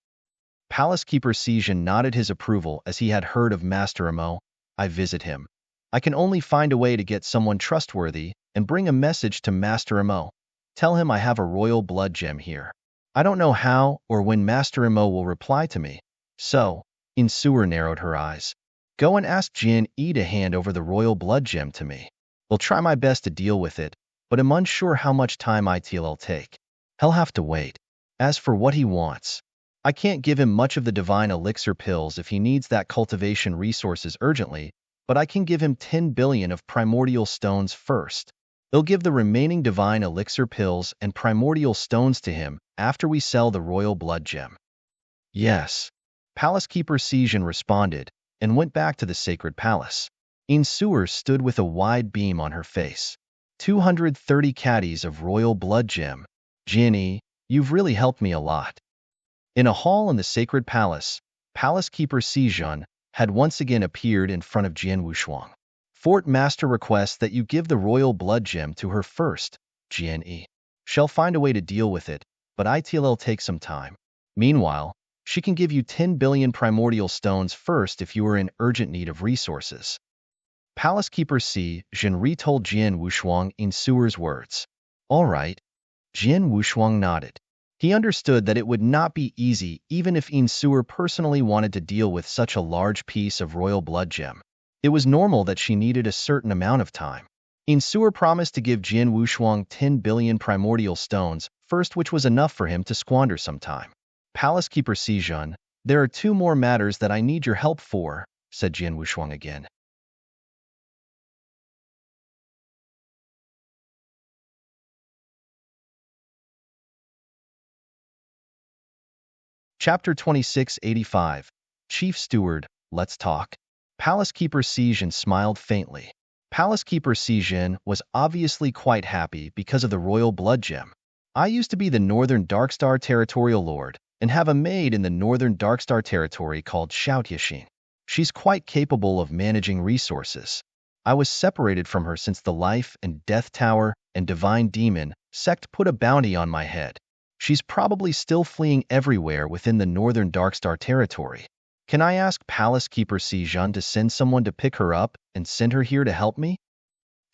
Palace Keeper Sijin nodded his approval as he had heard of Master Imo. I visit him. I can only find a way to get someone trustworthy and bring a message to Master Imo. Tell him I have a royal blood gem here. I don't know how or when Master Imo will reply to me. So, Insua narrowed her eyes. Go and ask Jin Yi to hand over the royal blood gem to me. Will try my best to deal with it, but am unsure how much time it'll take. He'll have to wait. As for what he wants, I can't give him much of the divine elixir pills if he needs that cultivation resources urgently, but I can give him 10 billion of primordial stones first. They'll give the remaining divine elixir pills and primordial stones to him after we sell the royal blood gem. Yes. Palace Keeper Sijin responded and went back to the sacred palace. Insua stood with a wide beam on her face. 230 caddies of royal blood gem. Jin Yi, you've really helped me a lot. In a hall in the sacred palace, Palace Keeper Si Jun had once again appeared in front of Jian Wushuang. Fort Master requests that you give the royal blood gem to her first, Jian Yi. She'll find a way to deal with it, but it'll take some time. Meanwhile, she can give you 10 billion primordial stones first if you are in urgent need of resources. Palace Keeper Si Jin retold Jian Wushuang Insua's words. All right. Jian Wushuang nodded. He understood that it would not be easy even if Insua personally wanted to deal with such a large piece of royal blood gem. It was normal that she needed a certain amount of time. Insua promised to give Jian Wushuang 10 billion primordial stones first, which was enough for him to squander some time. Palace Keeper Si Jun, there are 2 more matters that I need your help for, said Jian Wushuang again. Chapter 2685, Chief Steward, Let's Talk. Palace Keeper Sijin smiled faintly. Palace Keeper Sijin was obviously quite happy because of the royal blood gem. I used to be the Northern Darkstar Territorial Lord and have a maid in the Northern Darkstar Territory called Xiaotiexin. She's quite capable of managing resources. I was separated from her since the Life and Death Tower and Divine Demon sect put a bounty on my head. She's probably still fleeing everywhere within the Northern Darkstar Territory. Can I ask Palace Keeper Sijin to send someone to pick her up and send her here to help me?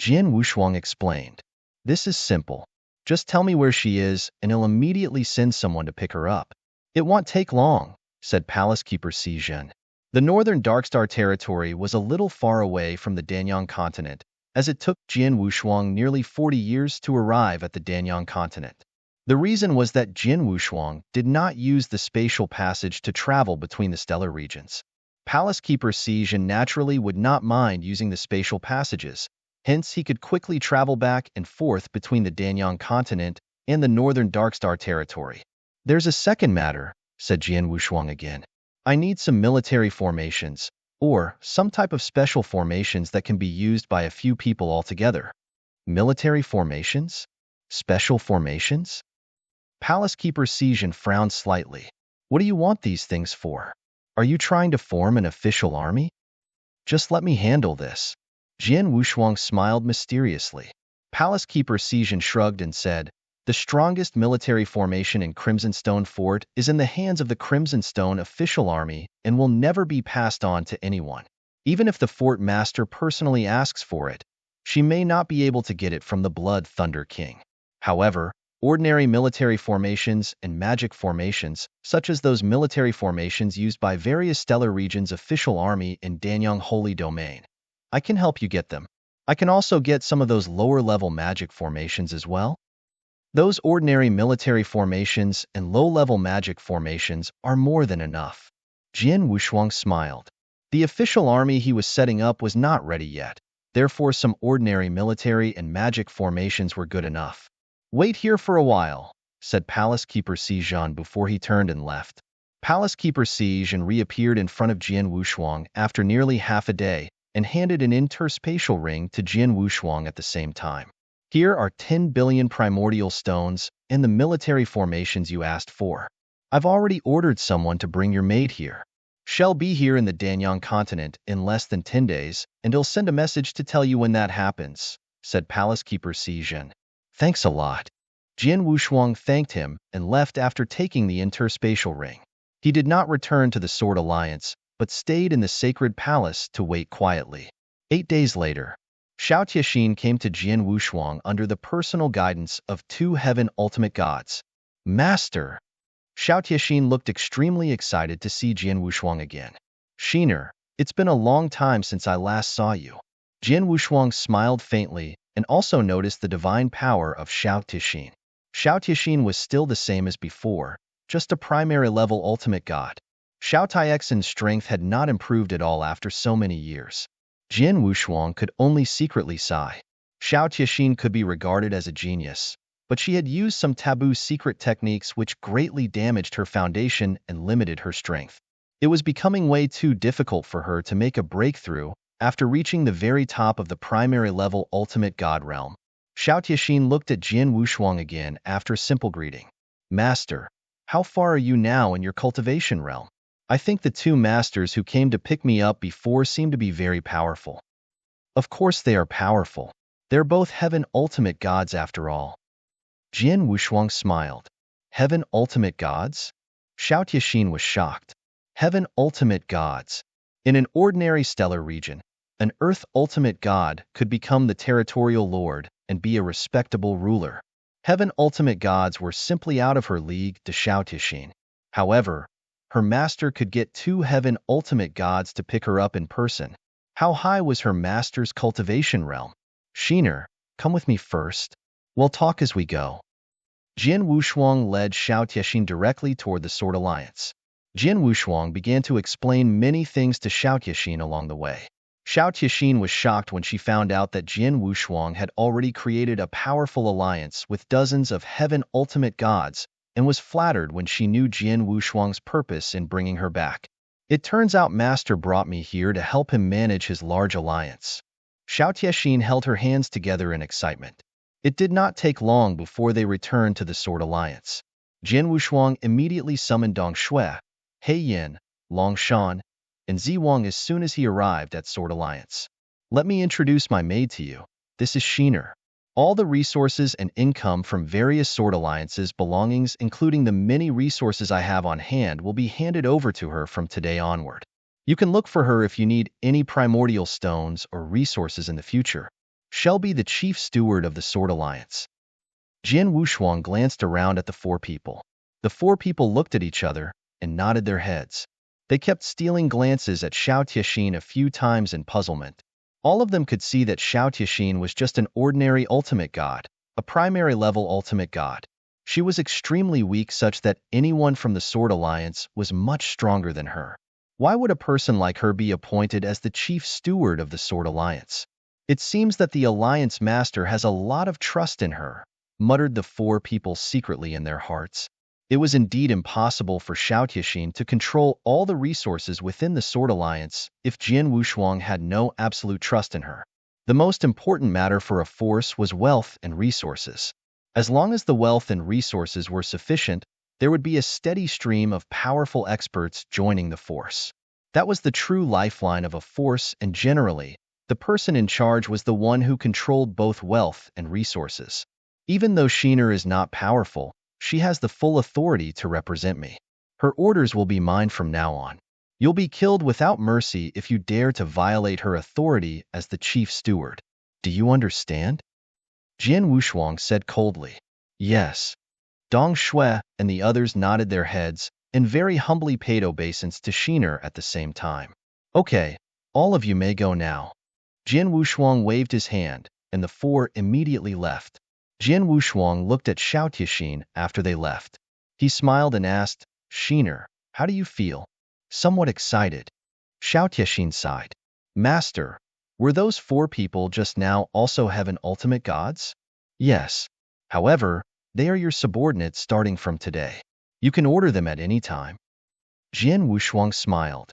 Jian Wushuang explained. This is simple. Just tell me where she is, and I'll immediately send someone to pick her up. It won't take long, said Palace Keeper Sijin. The Northern Darkstar Territory was a little far away from the Danyang continent, as it took Jian Wushuang nearly 40 years to arrive at the Danyang continent. The reason was that Jian Wushuang did not use the spatial passage to travel between the stellar regions. Palace Keeper Sijin naturally would not mind using the spatial passages, hence he could quickly travel back and forth between the Danyang continent and the Northern Darkstar Territory. There's a second matter, said Jian Wushuang again. I need some military formations, or some type of special formations that can be used by a few people altogether. Military formations? Special formations? Palace Keeper Sijin frowned slightly. What do you want these things for? Are you trying to form an official army? Just let me handle this. Jian Wushuang smiled mysteriously. Palace Keeper Sijin shrugged and said, the strongest military formation in Crimson Stone Fort is in the hands of the Crimson Stone official army and will never be passed on to anyone. Even if the fort master personally asks for it, she may not be able to get it from the Blood Thunder King. However, ordinary military formations and magic formations, such as those military formations used by various stellar regions' official army in Danyang Holy Domain, I can help you get them. I can also get some of those lower-level magic formations as well. Those ordinary military formations and low-level magic formations are more than enough. Jian Wushuang smiled. The official army he was setting up was not ready yet, therefore some ordinary military and magic formations were good enough. Wait here for a while, said Palace Keeper Sijin before he turned and left. Palace Keeper Sijin reappeared in front of Jian Wushuang after nearly half a day and handed an interspatial ring to Jian Wushuang at the same time. Here are 10 billion primordial stones and the military formations you asked for. I've already ordered someone to bring your maid here. She'll be here in the Danyang continent in less than 10 days, and he'll send a message to tell you when that happens, said Palace Keeper Sijin. Thanks a lot. Jian Wushuang thanked him and left after taking the interspatial ring. He did not return to the Sword Alliance, but stayed in the sacred palace to wait quietly. 8 days later, Xiaotiexin came to Jian Wushuang under the personal guidance of 2 heaven ultimate gods. Master! Xiaotiexin looked extremely excited to see Jian Wushuang again. Shiner, it's been a long time since I last saw you. Jian Wushuang smiled faintly and also noticed the divine power of Xiaotiexin. Xiaotiexin was still the same as before, just a primary level ultimate god. Xiaotiexin's strength had not improved at all after so many years. Jian Wushuang could only secretly sigh. Xiaotiexin could be regarded as a genius, but she had used some taboo secret techniques which greatly damaged her foundation and limited her strength. It was becoming way too difficult for her to make a breakthrough after reaching the very top of the primary level ultimate god realm. Xiaotiexin looked at Jian Wushuang again after a simple greeting. Master, how far are you now in your cultivation realm? I think the 2 masters who came to pick me up before seem to be very powerful. Of course they are powerful. They're both heaven ultimate gods after all. Jian Wushuang smiled. Heaven ultimate gods? Xiaotiexin was shocked. Heaven ultimate gods. In an ordinary stellar region, an earth ultimate god could become the territorial lord and be a respectable ruler. Heaven ultimate gods were simply out of her league to Xiaotiexin. However, her master could get 2 heaven ultimate gods to pick her up in person. How high was her master's cultivation realm? Shiner, come with me first. We'll talk as we go. Jian Wushuang led Xiaotiexin directly toward the Sword Alliance. Jian Wushuang began to explain many things to Xiaotiexin along the way. Xiaotiexin was shocked when she found out that Jian Wushuang had already created a powerful alliance with dozens of heaven ultimate gods, and was flattered when she knew Jian Wushuang's purpose in bringing her back. It turns out Master brought me here to help him manage his large alliance. Xiao Tiexin held her hands together in excitement. It did not take long before they returned to the Sword Alliance. Jian Wushuang immediately summoned Dong Shui, He Yin, Long Shan, and Zi Wang as soon as he arrived at Sword Alliance. Let me introduce my maid to you. This is Sheener. All the resources and income from various Sword Alliances belongings, including the many resources I have on hand, will be handed over to her from today onward. You can look for her if you need any primordial stones or resources in the future. She'll be the chief steward of the Sword Alliance. Jian Wushuang glanced around at the four people. The four people looked at each other and nodded their heads. They kept stealing glances at Xiao Tiexin a few times in puzzlement. All of them could see that Xiao Tiexin was just an ordinary ultimate god, a primary level ultimate god. She was extremely weak, such that anyone from the Sword Alliance was much stronger than her. Why would a person like her be appointed as the chief steward of the Sword Alliance? It seems that the Alliance Master has a lot of trust in her, muttered the four people secretly in their hearts. It was indeed impossible for Xiao Tiexin to control all the resources within the Sword Alliance if Jian Wushuang had no absolute trust in her. The most important matter for a force was wealth and resources. As long as the wealth and resources were sufficient, there would be a steady stream of powerful experts joining the force. That was the true lifeline of a force, and generally, the person in charge was the one who controlled both wealth and resources. Even though Sheener is not powerful, she has the full authority to represent me. Her orders will be mine from now on. You'll be killed without mercy if you dare to violate her authority as the chief steward. Do you understand? Jian Wushuang said coldly. Yes. Dong Shui and the others nodded their heads and very humbly paid obeisance to Sheener at the same time. Okay, all of you may go now. Jian Wushuang waved his hand, and the four immediately left. Jian Wushuang looked at Xiao Tiexin after they left. He smiled and asked, Sheener, how do you feel? Somewhat excited. Xiao Tiexin sighed. Master, were those four people just now also heaven ultimate gods? Yes. However, they are your subordinates starting from today. You can order them at any time. Jian Wushuang smiled.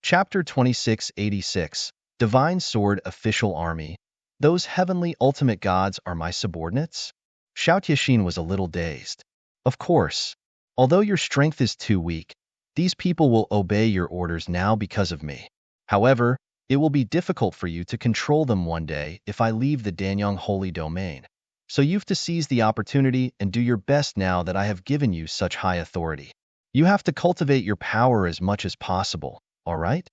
Chapter 2686, Divine Sword Official Army. Those heavenly ultimate gods are my subordinates? Xiao Tiexin was a little dazed. Of course. Although your strength is too weak, these people will obey your orders now because of me. However, it will be difficult for you to control them one day if I leave the Danyang Holy Domain. So you've to seize the opportunity and do your best now that I have given you such high authority. You have to cultivate your power as much as possible. All right?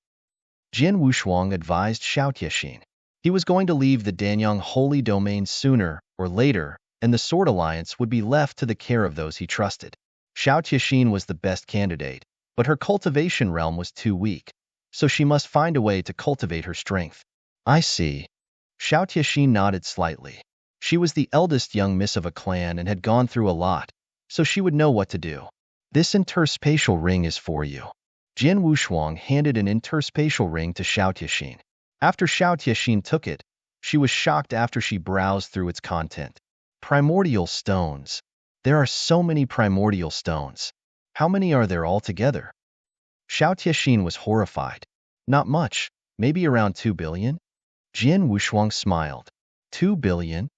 Jian Wushuang advised Xiao Tiexin. He was going to leave the Danyang Holy Domain sooner or later, and the Sword Alliance would be left to the care of those he trusted. Xiao Tiexin was the best candidate, but her cultivation realm was too weak, so she must find a way to cultivate her strength. I see. Xiao Tiexin nodded slightly. She was the eldest young miss of a clan and had gone through a lot, so she would know what to do. This interspatial ring is for you. Jian Wushuang handed an interspatial ring to Xiao Tiexin. After Xiao Tiexin took it, she was shocked after she browsed through its content. Primordial stones. There are so many primordial stones. How many are there altogether? Xiao Tiexin was horrified. Not much, maybe around 2 billion? Jian Wushuang smiled. 2 billion?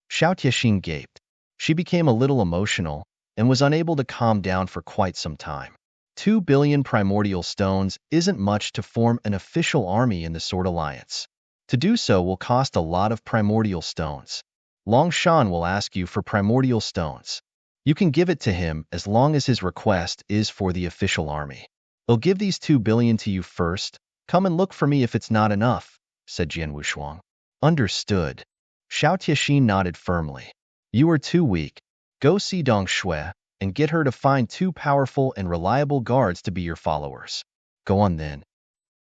Xiao Tiexin gaped. She became a little emotional and was unable to calm down for quite some time. 2 billion primordial stones isn't much to form an official army in the Sword Alliance. To do so will cost a lot of primordial stones. Long Shan will ask you for primordial stones. You can give it to him as long as his request is for the official army. He'll give these 2 billion to you first. Come and look for me if it's not enough, said Jian Wushuang. Understood. Xiao Tiexin nodded firmly. You are too weak. Go see Dong Shui and get her to find 2 powerful and reliable guards to be your followers. Go on then.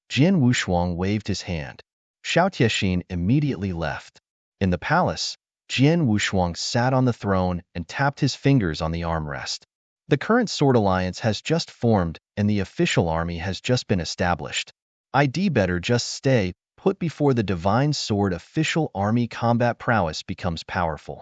Jian Wushuang waved his hand. Xiao Tiexin immediately left. In the palace, Jian Wushuang sat on the throne and tapped his fingers on the armrest. The current Sword Alliance has just formed and the official army has just been established. I'd better just stay put before the divine sword, official army combat prowess becomes powerful.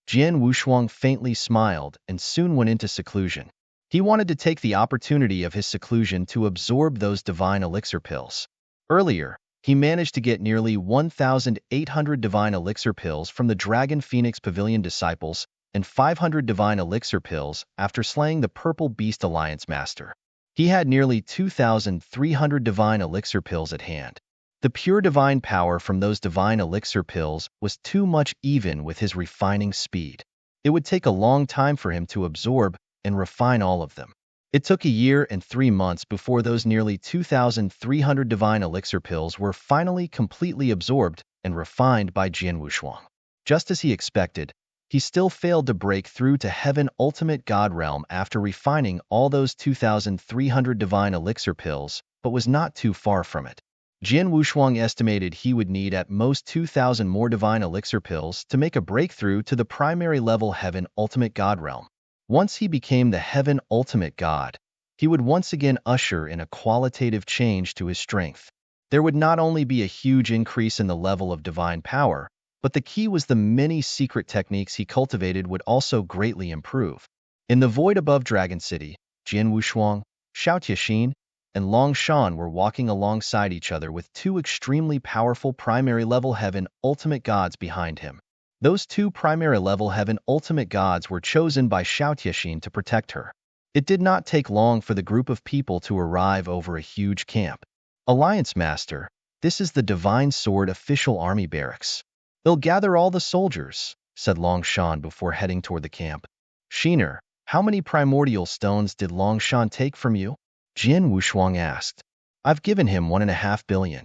Jian Wushuang faintly smiled and soon went into seclusion. He wanted to take the opportunity of his seclusion to absorb those divine elixir pills. Earlier, he managed to get nearly 1,800 divine elixir pills from the Dragon Phoenix Pavilion disciples and 500 divine elixir pills after slaying the Purple Beast Alliance Master. He had nearly 2,300 divine elixir pills at hand. The pure divine power from those divine elixir pills was too much even with his refining speed. It would take a long time for him to absorb and refine all of them. It took a year and 3 months before those nearly 2,300 divine elixir pills were finally completely absorbed and refined by Jian Wushuang. Just as he expected, he still failed to break through to Heaven Ultimate God Realm after refining all those 2,300 divine elixir pills, but was not too far from it. Jian Wushuang estimated he would need at most 2,000 more divine elixir pills to make a breakthrough to the primary level Heaven Ultimate God Realm. Once he became the Heaven Ultimate God, he would once again usher in a qualitative change to his strength. There would not only be a huge increase in the level of divine power, but the key was the many secret techniques he cultivated would also greatly improve. In the void above Dragon City, Jian Wushuang, Xiao Tianxin, and Long Shan were walking alongside each other with two extremely powerful primary-level Heaven Ultimate Gods behind him. Those two primary-level Heaven Ultimate Gods were chosen by Xiao Tianxin to protect her. It did not take long for the group of people to arrive over a huge camp. Alliance Master, this is the Divine Sword official army barracks. They'll gather all the soldiers, said Long Shan before heading toward the camp. Shiner, how many primordial stones did Long Shan take from you? Jian Wushuang asked. I've given him 1.5 billion.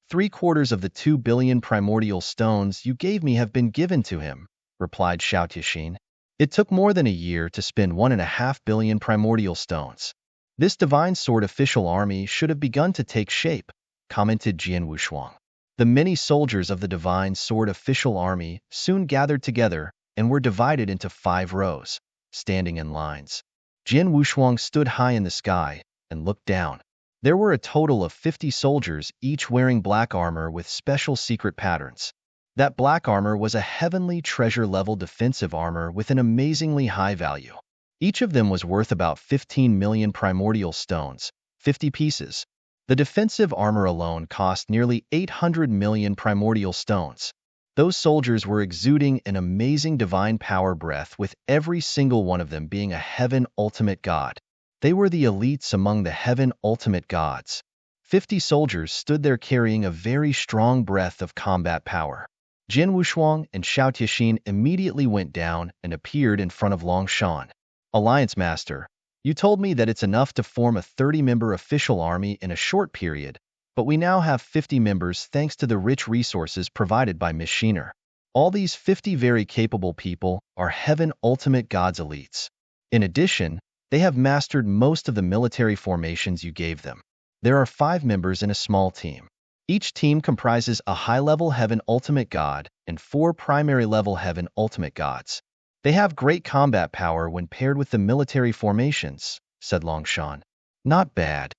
3/4 of the 2 billion primordial stones you gave me have been given to him, replied Xiao Tianxin. It took more than a year to spend 1.5 billion primordial stones. This divine sword official army should have begun to take shape, commented Jian Wushuang. The many soldiers of the divine sword official army soon gathered together and were divided into 5 rows, standing in lines. Jian Wushuang stood high in the sky and looked down. There were a total of 50 soldiers, each wearing black armor with special secret patterns. That black armor was a heavenly treasure-level defensive armor with an amazingly high value. Each of them was worth about 15 million primordial stones, 50 pieces. The defensive armor alone cost nearly 800 million primordial stones. Those soldiers were exuding an amazing divine power breath, with every single one of them being a Heaven Ultimate God. They were the elites among the Heaven Ultimate Gods. 50 soldiers stood there carrying a very strong breath of combat power. Jian Wushuang and Xiao Tianxin immediately went down and appeared in front of Long Shan. Alliance Master, you told me that it's enough to form a 30-member official army in a short period, but we now have 50 members thanks to the rich resources provided by Miss Shiner. All these 50 very capable people are Heaven Ultimate Gods elites. In addition, they have mastered most of the military formations you gave them. There are 5 members in a small team. Each team comprises a high-level Heaven Ultimate God and 4 primary-level Heaven Ultimate Gods. They have great combat power when paired with the military formations, said Long Shan. Not bad.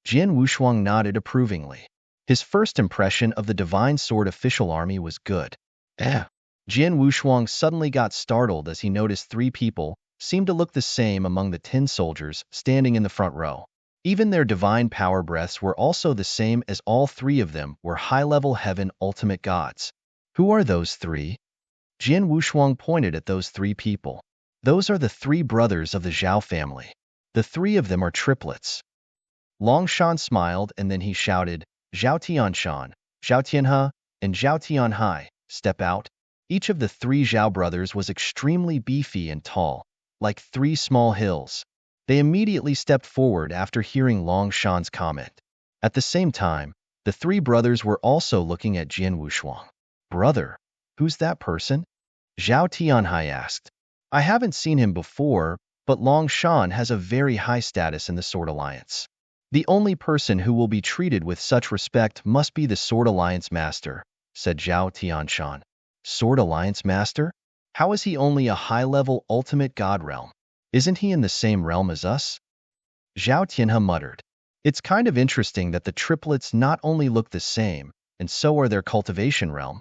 Jian Wushuang nodded approvingly. His first impression of the Divine Sword official army was good. Jian Wushuang suddenly got startled as he noticed 3 people seemed to look the same among the 10 soldiers standing in the front row. Even their divine power breaths were also the same, as all 3 of them were high-level Heaven Ultimate Gods. Who are those 3? Jian Wushuang pointed at those 3 people. Those are the 3 brothers of the Zhao family. The 3 of them are triplets. Long Shan smiled and then he shouted, Zhao Tianshan, Zhao Tianhe, and Zhao Tianhai, step out. Each of the 3 Zhao brothers was extremely beefy and tall, like 3 small hills. They immediately stepped forward after hearing Long Shan's comment. At the same time, the 3 brothers were also looking at Jian Wushuang. Brother, who's that person? Zhao Tianhai asked. I haven't seen him before, but Long Shan has a very high status in the Sword Alliance. The only person who will be treated with such respect must be the Sword Alliance Master, said Zhao Tianshan. Sword Alliance Master? How is he only a high-level Ultimate God realm? Isn't he in the same realm as us? Zhao Tianhe muttered. It's kind of interesting that the triplets not only look the same, and so are their cultivation realm.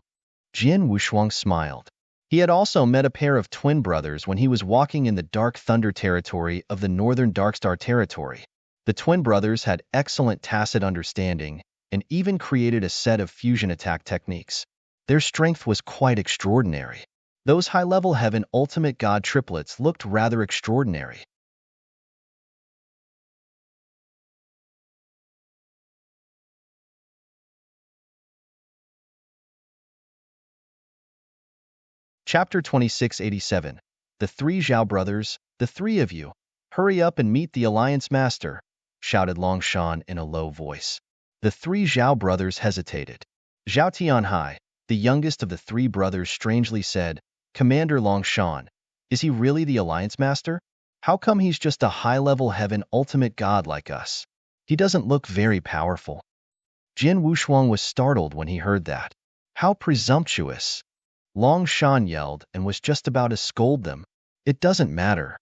Jian Wushuang smiled. He had also met a pair of twin brothers when he was walking in the Dark Thunder territory of the Northern Darkstar territory. The twin brothers had excellent tacit understanding and even created a set of fusion attack techniques. Their strength was quite extraordinary. Those high-level Heaven Ultimate God triplets looked rather extraordinary. Chapter 2687. The Three Zhao Brothers, the three of you. Hurry up and meet the Alliance Master, shouted Longshan in a low voice. The three Zhao brothers hesitated. Zhao Tianhai, the youngest of the three brothers, strangely said, Commander Longshan, is he really the Alliance Master? How come he's just a high-level Heaven Ultimate God like us? He doesn't look very powerful. Jin Wushuang was startled when he heard that. How presumptuous! Long Shan yelled and was just about to scold them. It doesn't matter.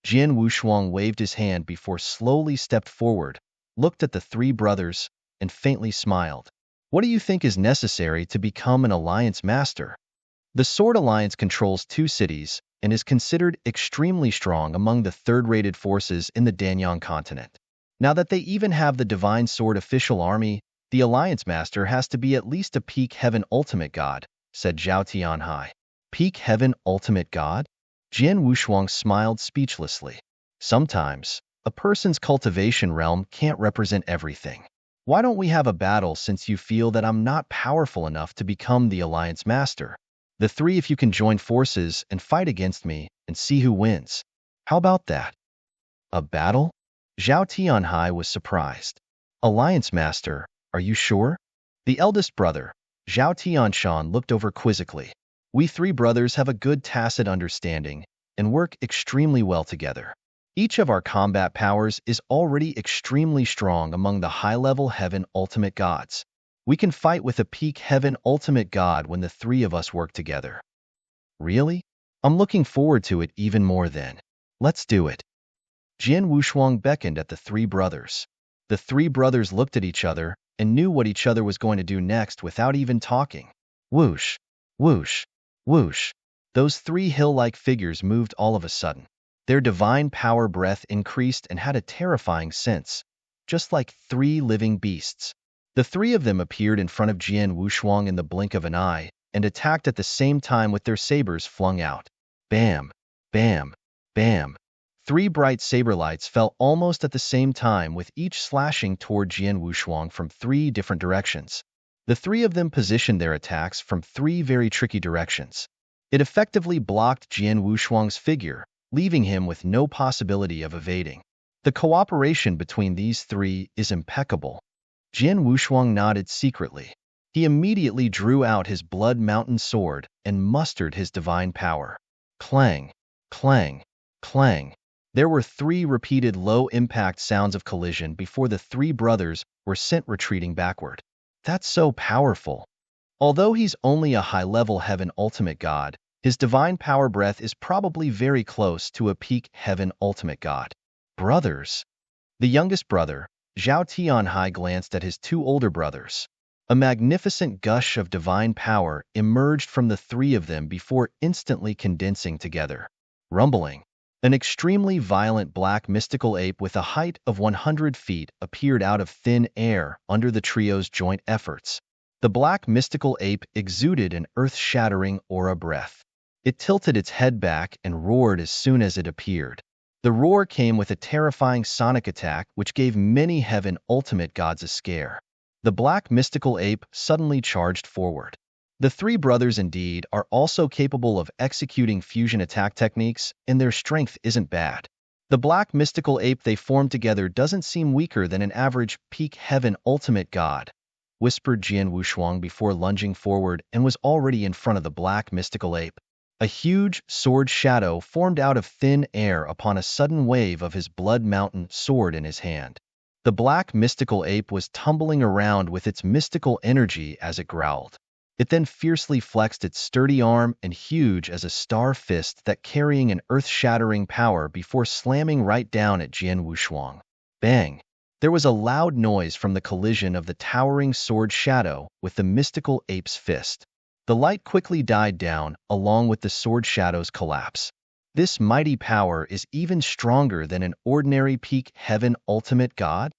Jian Wushuang waved his hand before slowly stepped forward, looked at the three brothers, and faintly smiled. What do you think is necessary to become an alliance master? The Sword Alliance controls 2 cities and is considered extremely strong among the third-rated forces in the Danyang continent. Now that they even have the Divine Sword official army, the alliance master has to be at least a peak Heaven Ultimate God, said Zhao Tianhai. Peak Heaven Ultimate God? Jian Wushuang smiled speechlessly. Sometimes, a person's cultivation realm can't represent everything. Why don't we have a battle since you feel that I'm not powerful enough to become the Alliance Master? The three of you can join forces and fight against me and see who wins. How about that? A battle? Zhao Tianhai was surprised. Alliance Master, are you sure? The eldest brother, Zhao Tianshan, looked over quizzically. We three brothers have a good tacit understanding and work extremely well together. Each of our combat powers is already extremely strong among the high-level Heaven Ultimate Gods. We can fight with a peak Heaven Ultimate God when the three of us work together. Really? I'm looking forward to it even more then. Let's do it. Jian Wushuang beckoned at the three brothers. The three brothers looked at each other and knew what each other was going to do next without even talking. Whoosh, whoosh, whoosh. Those three hill-like figures moved all of a sudden. Their divine power breath increased and had a terrifying sense, just like 3 living beasts. The 3 of them appeared in front of Jian Wushuang in the blink of an eye and attacked at the same time with their sabers flung out. Bam, bam, bam. 3 bright saber lights fell almost at the same time, with each slashing toward Jian Wushuang from 3 different directions. The 3 of them positioned their attacks from 3 very tricky directions. It effectively blocked Jian Wushuang's figure, leaving him with no possibility of evading. The cooperation between these 3 is impeccable. Jian Wushuang nodded secretly. He immediately drew out his Blood Mountain sword and mustered his divine power. Clang, clang, clang. There were 3 repeated low-impact sounds of collision before the 3 brothers were sent retreating backward. That's so powerful. Although he's only a high-level Heaven Ultimate God, his divine power breath is probably very close to a peak Heaven Ultimate God. Brothers. The youngest brother, Zhao Tianhai, glanced at his 2 older brothers. A magnificent gush of divine power emerged from the 3 of them before instantly condensing together. Rumbling. An extremely violent black mystical ape with a height of 100 feet appeared out of thin air under the trio's joint efforts. The black mystical ape exuded an earth-shattering aura breath. It tilted its head back and roared as soon as it appeared. The roar came with a terrifying sonic attack which gave many Heaven Ultimate Gods a scare. The black mystical ape suddenly charged forward. The 3 brothers indeed are also capable of executing fusion attack techniques, and their strength isn't bad. The black mystical ape they formed together doesn't seem weaker than an average peak Heaven Ultimate God, whispered Jian Wushuang before lunging forward and was already in front of the black mystical ape. A huge sword shadow formed out of thin air upon a sudden wave of his Blood Mountain sword in his hand. The black mystical ape was tumbling around with its mystical energy as it growled. It then fiercely flexed its sturdy arm and huge as a star fist that carrying an earth-shattering power before slamming right down at Jian Wushuang. Bang! There was a loud noise from the collision of the towering sword shadow with the mystical ape's fist. The light quickly died down, along with the sword shadow's collapse. This mighty power is even stronger than an ordinary peak heaven ultimate god?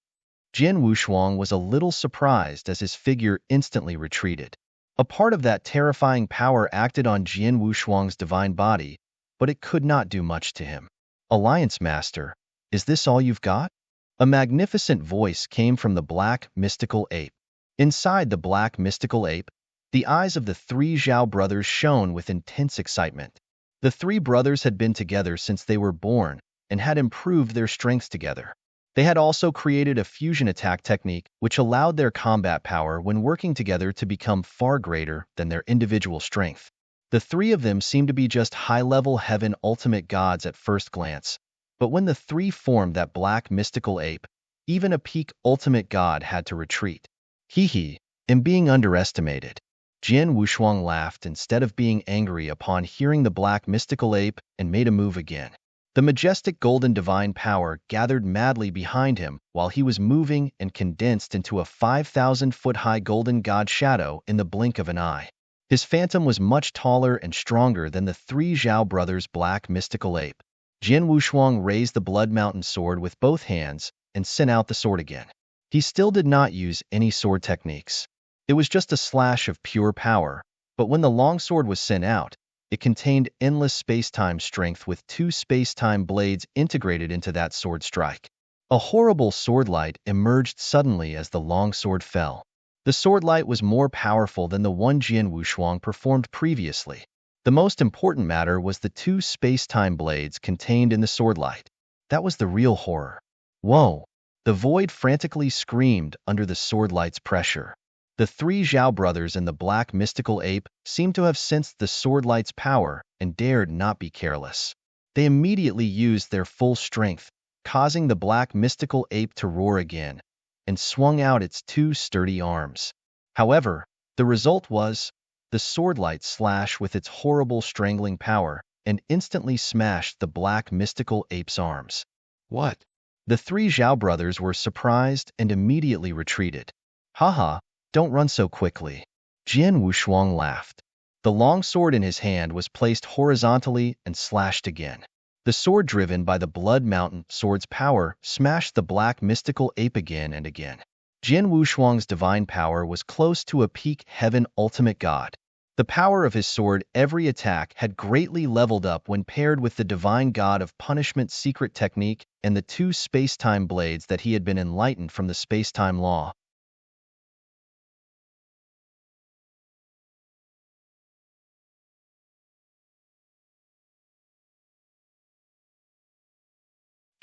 Jian Wushuang was a little surprised as his figure instantly retreated. A part of that terrifying power acted on Jian Wushuang's divine body, but it could not do much to him. Alliance Master, is this all you've got? A magnificent voice came from the black mystical ape. Inside the black mystical ape, the eyes of the three Zhao brothers shone with intense excitement. The three brothers had been together since they were born and had improved their strengths together. They had also created a fusion attack technique which allowed their combat power when working together to become far greater than their individual strength. The three of them seemed to be just high-level heaven ultimate gods at first glance, but when the three formed that black mystical ape, even a peak ultimate god had to retreat. Hee, am being underestimated. Jian Wushuang laughed instead of being angry upon hearing the black mystical ape and made a move again. The majestic golden divine power gathered madly behind him while he was moving and condensed into a 5,000-foot-high golden god shadow in the blink of an eye. His phantom was much taller and stronger than the three Zhao brothers' black mystical ape. Jian Wushuang raised the Blood Mountain sword with both hands and sent out the sword again. He still did not use any sword techniques. It was just a slash of pure power, but when the longsword was sent out, it contained endless space-time strength with two space-time blades integrated into that sword strike. A horrible sword light emerged suddenly as the longsword fell. The sword light was more powerful than the one Jian Wushuang performed previously. The most important matter was the two space-time blades contained in the sword light. That was the real horror. Whoa! The void frantically screamed under the sword light's pressure. The three Zhao brothers and the black mystical ape seemed to have sensed the sword light's power and dared not be careless. They immediately used their full strength, causing the black mystical ape to roar again, and swung out its two sturdy arms. However, the result was, the sword light slashed with its horrible strangling power and instantly smashed the black mystical ape's arms. What? The three Zhao brothers were surprised and immediately retreated. Haha, don't run so quickly. Jian Wushuang laughed. The long sword in his hand was placed horizontally and slashed again. The sword driven by the Blood Mountain sword's power smashed the black mystical ape again and again. Jian Wushuang's divine power was close to a peak heaven ultimate god. The power of his sword every attack had greatly leveled up when paired with the divine god of punishment secret technique and the two space-time blades that he had been enlightened from the space-time law.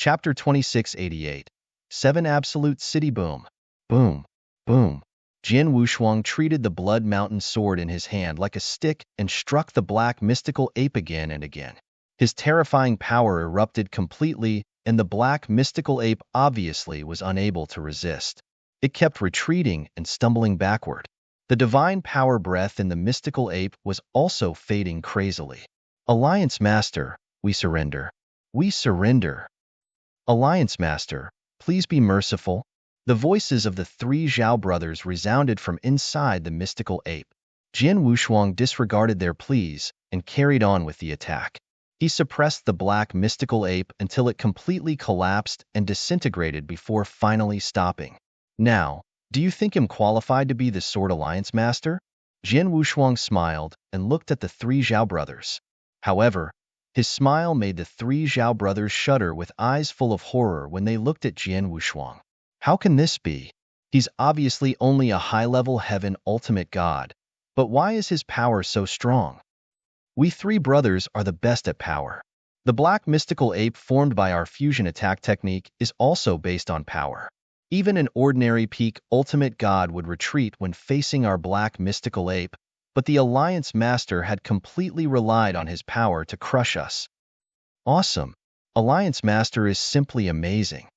Chapter 2688. 7 Absolute City Boom. Boom. Boom. Jian Wushuang treated the Blood Mountain sword in his hand like a stick and struck the black mystical ape again and again. His terrifying power erupted completely, and the black mystical ape obviously was unable to resist. It kept retreating and stumbling backward. The divine power breath in the mystical ape was also fading crazily. Alliance Master, we surrender. We surrender. Alliance Master, please be merciful. The voices of the three Zhao brothers resounded from inside the mystical ape. Jian Wushuang disregarded their pleas and carried on with the attack. He suppressed the black mystical ape until it completely collapsed and disintegrated before finally stopping. Now, do you think him qualified to be the Sword Alliance Master? Jian Wushuang smiled and looked at the three Zhao brothers. However, his smile made the three Zhao brothers shudder with eyes full of horror when they looked at Jian Wushuang. How can this be? He's obviously only a high-level heaven ultimate god, but why is his power so strong? We three brothers are the best at power. The black mystical ape formed by our fusion attack technique is also based on power. Even an ordinary peak ultimate god would retreat when facing our black mystical ape, but the Alliance Master had completely relied on his power to crush us. Awesome! Alliance Master is simply amazing.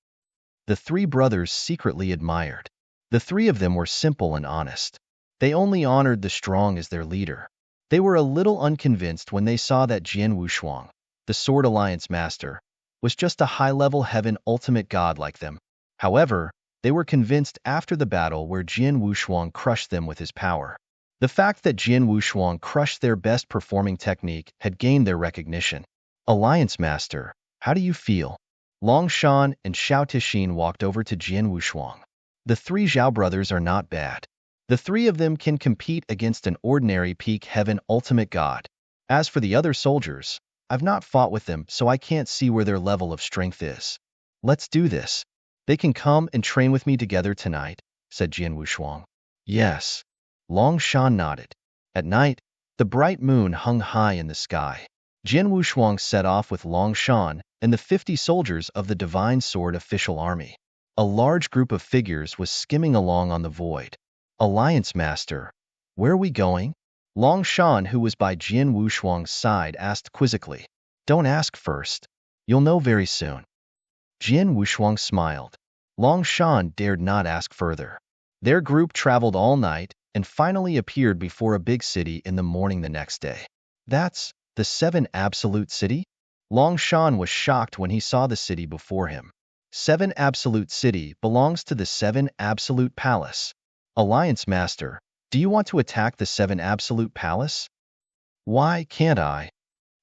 The three brothers secretly admired. The three of them were simple and honest. They only honored the strong as their leader. They were a little unconvinced when they saw that Jian Wushuang, the Sword Alliance Master, was just a high-level heaven ultimate god like them. However, They were convinced after the battle where Jian Wushuang crushed them with his power. The fact that Jian Wushuang crushed their best performing technique had gained their recognition. Alliance Master, how do you feel? Long Shan and Xiao Tixin walked over to Jian Wushuang. The three Zhao brothers are not bad. The three of them can compete against an ordinary peak heaven ultimate god. As for the other soldiers, I've not fought with them, so I can't see where their level of strength is. Let's do this. They can come and train with me together tonight, said Jian Wushuang. Yes. Long Shan nodded. At night, the bright moon hung high in the sky. Jian Wushuang set off with Long Shan and the 50 soldiers of the Divine Sword official army. A large group of figures was skimming along on the void. Alliance Master, where are we going? Long Shan, who was by Jian Wushuang's side, asked quizzically. Don't ask first. You'll know very soon. Jian Wushuang smiled. Long Shan dared not ask further. Their group traveled all night and finally appeared before a big city in the morning the next day. That's the 7 Absolute City? Long Shan was shocked when he saw the city before him. 7 Absolute City belongs to the 7 Absolute Palace. Alliance Master, do you want to attack the 7 Absolute Palace? Why can't I?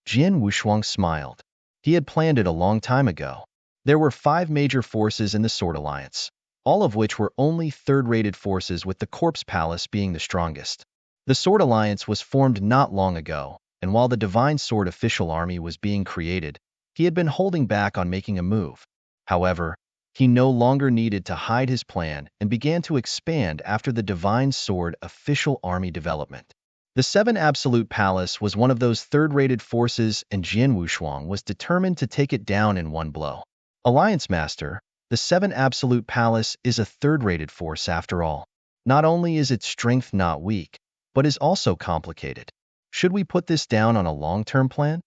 Jian Wushuang smiled. He had planned it a long time ago. There were 5 major forces in the Sword Alliance, all of which were only third-rated forces, with the Corpse Palace being the strongest. The Sword Alliance was formed not long ago, and while the Divine Sword official army was being created, he had been holding back on making a move. However, he no longer needed to hide his plan and began to expand after the Divine Sword official army development. The 7 Absolute Palace was one of those third-rated forces, and Jian Wushuang was determined to take it down in one blow. Alliance Master, the 7 Absolute Palace is a third-rated force after all. Not only is its strength not weak, but is also complicated. Should we put this down on a long-term plan?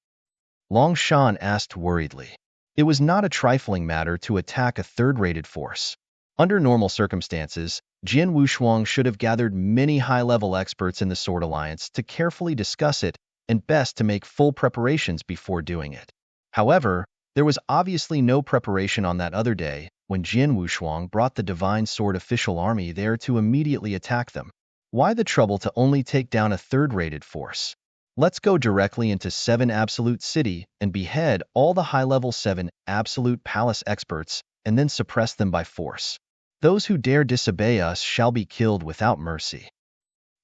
Long Shan asked worriedly. It was not a trifling matter to attack a third-rated force. Under normal circumstances, Jian Wushuang should have gathered many high-level experts in the Sword Alliance to carefully discuss it, and best to make full preparations before doing it. However, there was obviously no preparation on that other day when Jian Wushuang brought the Divine Sword official army there to immediately attack them. Why the trouble to only take down a third-rated force? Let's go directly into 7 Absolute City and behead all the high-level 7 Absolute Palace experts and then suppress them by force. Those who dare disobey us shall be killed without mercy.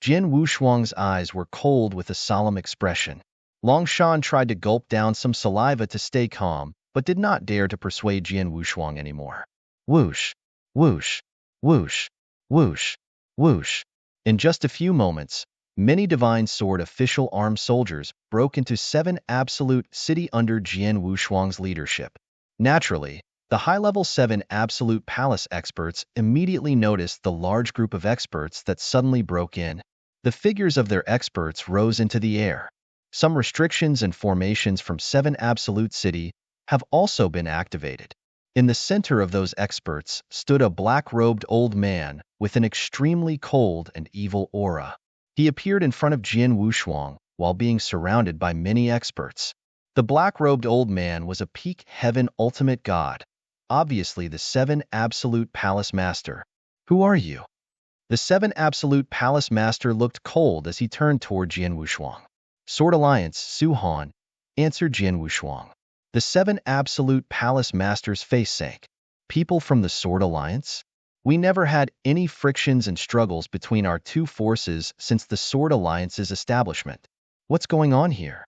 Jian Wushuang's eyes were cold with a solemn expression. Long Shan tried to gulp down some saliva to stay calm, but did not dare to persuade Jian Wushuang anymore. Whoosh, whoosh, whoosh, whoosh, whoosh. In just a few moments, many Divine Sword official armed soldiers broke into 7 Absolute City under Jian Wushuang's leadership. Naturally, the high-level 7 Absolute Palace experts immediately noticed the large group of experts that suddenly broke in. The figures of their experts rose into the air. Some restrictions and formations from 7 Absolute City have also been activated. In the center of those experts stood a black-robed old man with an extremely cold and evil aura. He appeared in front of Jian Wushuang while being surrounded by many experts. The black-robed old man was a peak heaven ultimate god, obviously the 7 Absolute Palace Master. Who are you? The 7 Absolute Palace Master looked cold as he turned toward Jian Wushuang. Sword Alliance, Su Han, answered Jian Wushuang. The 7 Absolute Palace Master's face sank. People from the Sword Alliance? We never had any frictions and struggles between our two forces since the Sword Alliance's establishment. What's going on here?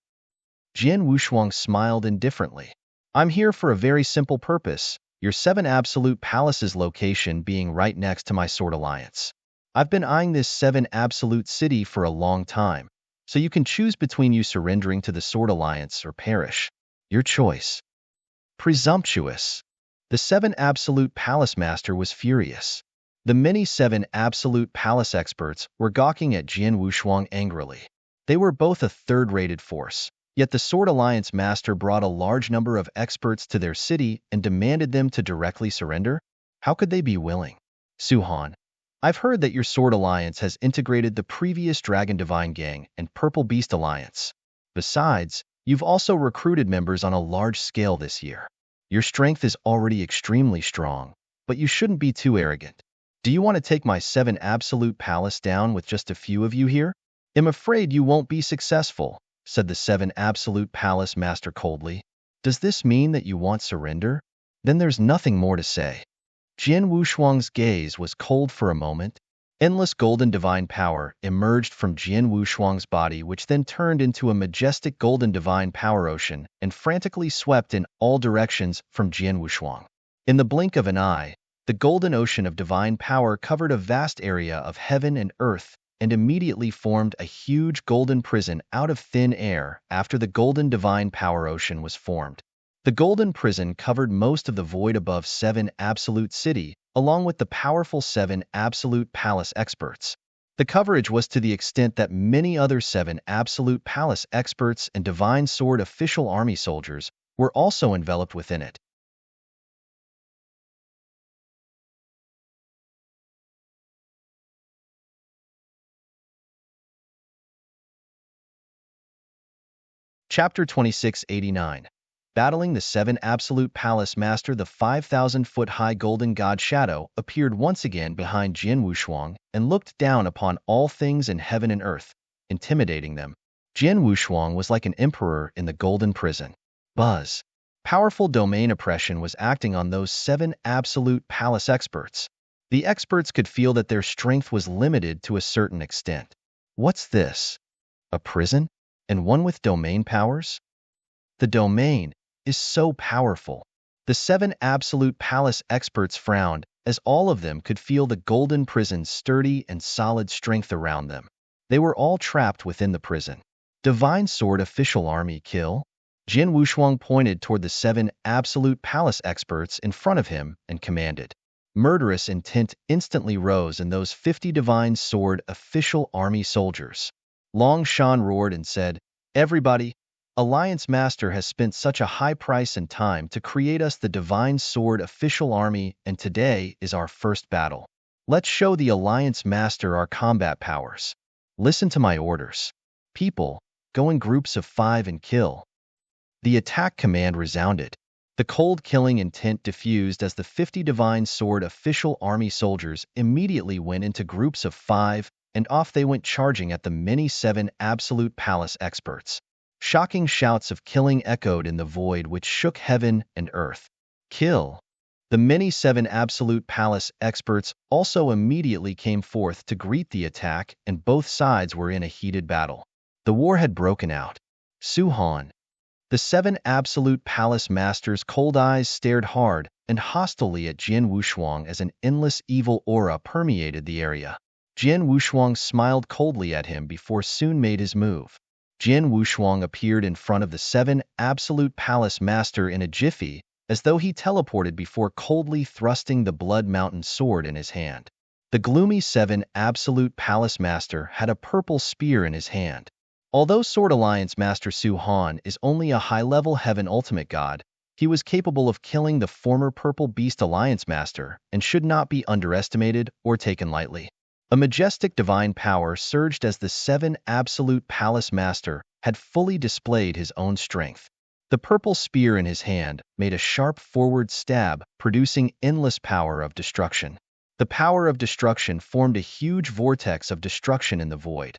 Jian Wushuang smiled indifferently. I'm here for a very simple purpose, your 7 Absolute Palace's location being right next to my Sword Alliance. I've been eyeing this 7 Absolute City for a long time, so you can choose between you surrendering to the Sword Alliance or perish. Your choice. Presumptuous. The 7 Absolute Palace Master was furious. The many 7 Absolute Palace experts were gawking at Jian Wushuang angrily. They were both a third-rated force, yet the Sword Alliance Master brought a large number of experts to their city and demanded them to directly surrender? How could they be willing? Su Han, I've heard that your Sword Alliance has integrated the previous Dragon Divine Gang and Purple Beast Alliance. Besides, you've also recruited members on a large scale this year. Your strength is already extremely strong. but you shouldn't be too arrogant. Do you want to take my 7 absolute palace down with just a few of you here? I'm afraid you won't be successful, said the 7 absolute palace master coldly. Does this mean that you want surrender? Then there's nothing more to say. Jian Wushuang's gaze was cold for a moment. Endless golden divine power emerged from Jian Wushuang's body, which then turned into a majestic golden divine power ocean and frantically swept in all directions from Jian Wushuang. In the blink of an eye, the golden ocean of divine power covered a vast area of heaven and earth and immediately formed a huge golden prison out of thin air after the golden divine power ocean was formed. The golden prison covered most of the void above 7 absolute city, along with the powerful 7 absolute palace experts. The coverage was to the extent that many other 7 absolute palace experts and divine sword official army soldiers were also enveloped within it. Chapter 2689. Battling the 7 Absolute Palace Master. The 5,000-foot-high golden god Shadow appeared once again behind Jian Wushuang and looked down upon all things in heaven and earth, intimidating them. Jian Wushuang was like an emperor in the golden prison. Buzz. Powerful domain oppression was acting on those 7 Absolute Palace experts. The experts could feel that their strength was limited to a certain extent. What's this? A prison? And one with domain powers? The domain is so powerful. The 7 absolute palace experts frowned, as all of them could feel the golden prison's sturdy and solid strength around them. They were all trapped within the prison. Divine Sword Official Army kill? Jian Wushuang pointed toward the 7 absolute palace experts in front of him and commanded. Murderous intent instantly rose in those 50 Divine Sword Official Army soldiers. Long Shan roared and said, "Everybody, Alliance Master has spent such a high price and time to create us the Divine Sword Official Army, and today is our first battle. Let's show the Alliance Master our combat powers. Listen to my orders. People, go in groups of 5 and kill." The attack command resounded. The cold killing intent diffused as the 50 Divine Sword Official Army soldiers immediately went into groups of 5, and off they went charging at the many 7 absolute palace experts. Shocking shouts of killing echoed in the void which shook heaven and earth. Kill! The many 7 absolute palace experts also immediately came forth to greet the attack, and both sides were in a heated battle. The war had broken out. Su Han. The 7 absolute palace masters' cold eyes stared hard and hostilely at Jian Wushuang as an endless evil aura permeated the area. Jian Wushuang smiled coldly at him before soon made his move. Jian Wushuang appeared in front of the 7 absolute palace master in a jiffy, as though he teleported before coldly thrusting the Blood Mountain sword in his hand. The gloomy 7 absolute palace master had a purple spear in his hand. Although Sword Alliance Master Su Han is only a high-level Heaven Ultimate God, he was capable of killing the former Purple Beast Alliance Master and should not be underestimated or taken lightly. A majestic divine power surged as the 7 absolute palace master had fully displayed his own strength. The purple spear in his hand made a sharp forward stab, producing endless power of destruction. The power of destruction formed a huge vortex of destruction in the void,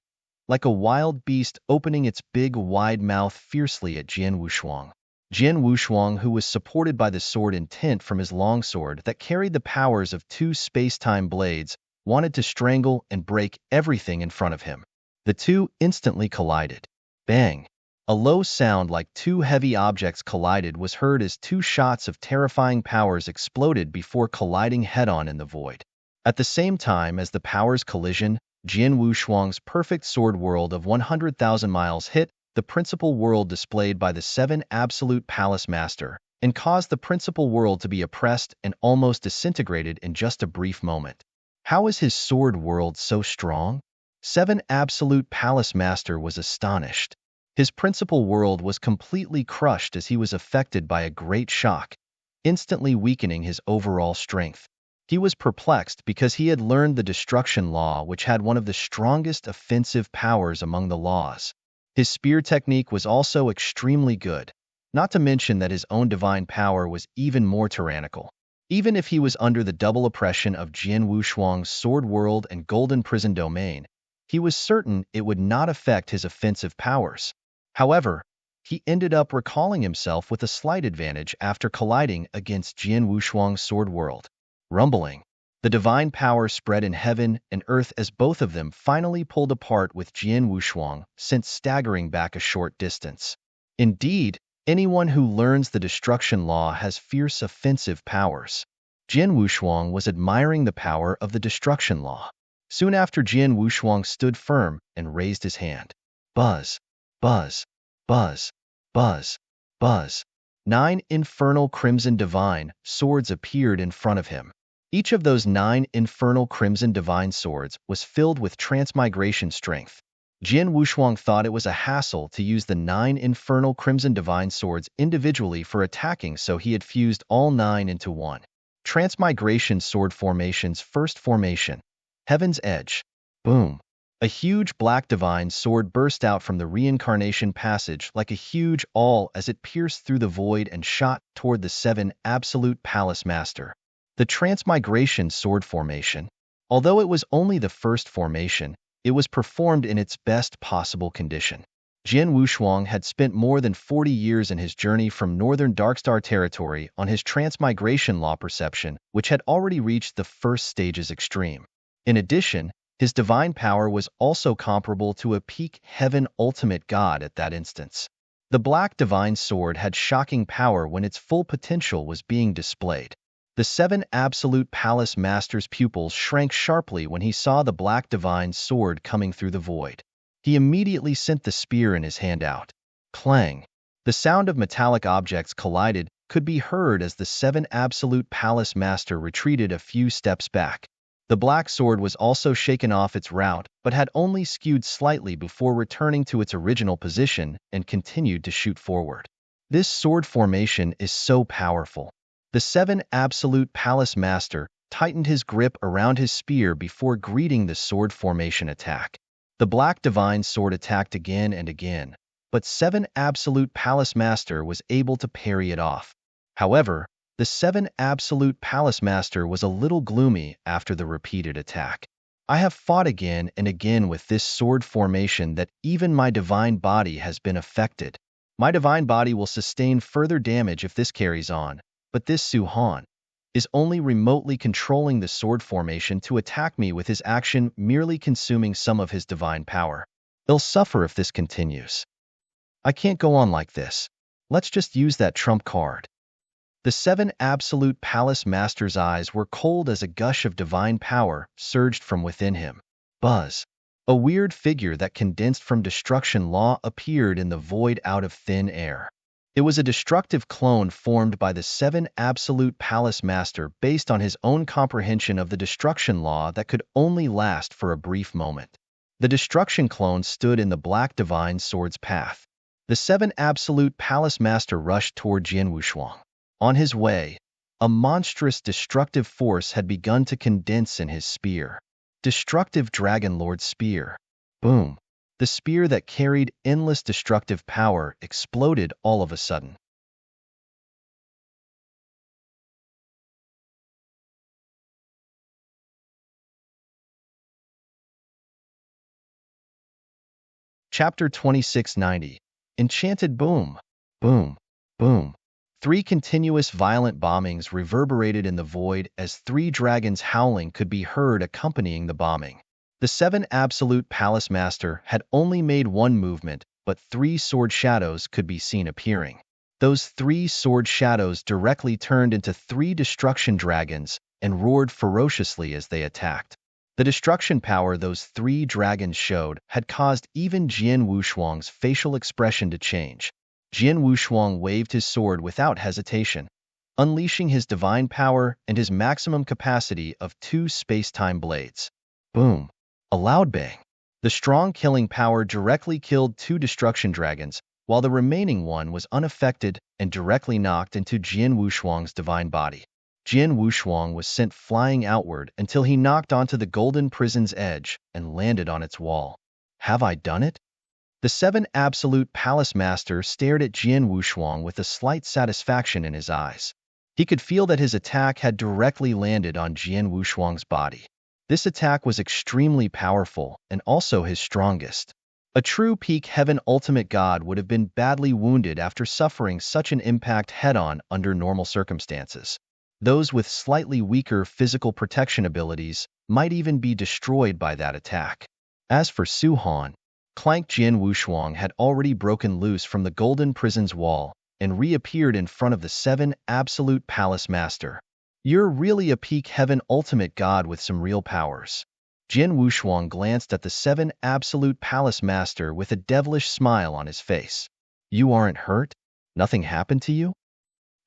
like a wild beast opening its big, wide mouth fiercely at Jian Wushuang. Jian Wushuang, who was supported by the sword intent from his longsword that carried the powers of 2 space-time blades, wanted to strangle and break everything in front of him. The two instantly collided. Bang! A low sound like 2 heavy objects collided was heard as 2 shots of terrifying powers exploded before colliding head-on in the void. At the same time as the powers collision, Jian Wushuang's perfect sword world of 100,000 miles hit the principal world displayed by the 7 absolute palace master, and caused the principal world to be oppressed and almost disintegrated in just a brief moment. How is his sword world so strong? 7 absolute palace master was astonished. His principal world was completely crushed as he was affected by a great shock, instantly weakening his overall strength. He was perplexed because he had learned the destruction law, which had one of the strongest offensive powers among the laws. His spear technique was also extremely good, not to mention that his own divine power was even more tyrannical. Even if he was under the double oppression of Jian Wushuang's Sword World and Golden Prison Domain, he was certain it would not affect his offensive powers. However, he ended up recalling himself with a slight advantage after colliding against Jian Wushuang's Sword World. Rumbling. The divine power spread in heaven and earth as both of them finally pulled apart with Jian Wushuang, since staggering back a short distance. Indeed, anyone who learns the destruction law has fierce offensive powers. Jian Wushuang was admiring the power of the destruction law. Soon after, Jian Wushuang stood firm and raised his hand. Buzz, buzz, buzz, buzz, buzz. 9 infernal crimson divine swords appeared in front of him. Each of those 9 infernal crimson divine swords was filled with transmigration strength. Jian Wushuang thought it was a hassle to use the 9 infernal crimson divine swords individually for attacking, so he had fused all 9 into one. Transmigration sword formation's first formation. Heaven's Edge. Boom. A huge black divine sword burst out from the reincarnation passage like a huge awl as it pierced through the void and shot toward the 7 absolute palace master. The transmigration sword formation. Although it was only the first formation, it was performed in its best possible condition. Jian Wushuang had spent more than 40 years in his journey from northern Darkstar territory on his transmigration law perception, which had already reached the first stage's extreme. In addition, his divine power was also comparable to a peak heaven ultimate god at that instance. The black divine sword had shocking power when its full potential was being displayed. The 7 absolute palace master's pupils shrank sharply when he saw the black divine sword coming through the void. He immediately sent the spear in his hand out. Clang! The sound of metallic objects collided could be heard as the 7 absolute palace master retreated a few steps back. The black sword was also shaken off its route, but had only skewed slightly before returning to its original position and continued to shoot forward. This sword formation is so powerful. The 7 absolute palace master tightened his grip around his spear before greeting the sword formation attack. The black divine sword attacked again and again, but 7 absolute palace master was able to parry it off. However, the 7 absolute palace master was a little gloomy after the repeated attack. I have fought again and again with this sword formation that even my divine body has been affected. My divine body will sustain further damage if this carries on. But this Su Han is only remotely controlling the sword formation to attack me with his action, merely consuming some of his divine power. He'll suffer if this continues. I can't go on like this. Let's just use that trump card. The 7 absolute palace master's eyes were cold as a gush of divine power surged from within him. Buzz. A weird figure that condensed from destruction law appeared in the void out of thin air. It was a destructive clone formed by the 7 absolute palace master based on his own comprehension of the destruction law that could only last for a brief moment. The destruction clone stood in the black divine sword's path. The 7 absolute palace master rushed toward Jian Wushuang. On his way, a monstrous destructive force had begun to condense in his spear. Destructive Dragon Lord Spear. Boom. The spear that carried endless destructive power exploded all of a sudden. Chapter 2690. Enchanted Boom. Boom. Boom. 3 continuous violent bombings reverberated in the void as 3 dragons howling could be heard accompanying the bombing. The 7 absolute palace master had only made one movement, but 3 sword shadows could be seen appearing. Those 3 sword shadows directly turned into 3 destruction dragons and roared ferociously as they attacked. The destruction power those 3 dragons showed had caused even Jian Wushuang's facial expression to change. Jian Wushuang waved his sword without hesitation, unleashing his divine power and his maximum capacity of 2 space-time blades. Boom. A loud bang. The strong killing power directly killed 2 destruction dragons, while the remaining one was unaffected and directly knocked into Jian Wushuang's divine body. Jian Wushuang was sent flying outward until he knocked onto the golden prison's edge and landed on its wall. Have I done it? The 7 absolute palace master stared at Jian Wushuang with a slight satisfaction in his eyes. He could feel that his attack had directly landed on Jian Wushuang's body. This attack was extremely powerful and also his strongest. A true peak heaven ultimate god would have been badly wounded after suffering such an impact head-on under normal circumstances. Those with slightly weaker physical protection abilities might even be destroyed by that attack. As for Su Han, Clank Jian Wushuang had already broken loose from the golden prison's wall and reappeared in front of the 7 absolute palace master. You're really a peak heaven ultimate god with some real powers. Jian Wushuang glanced at the 7 absolute palace master with a devilish smile on his face. You aren't hurt? Nothing happened to you?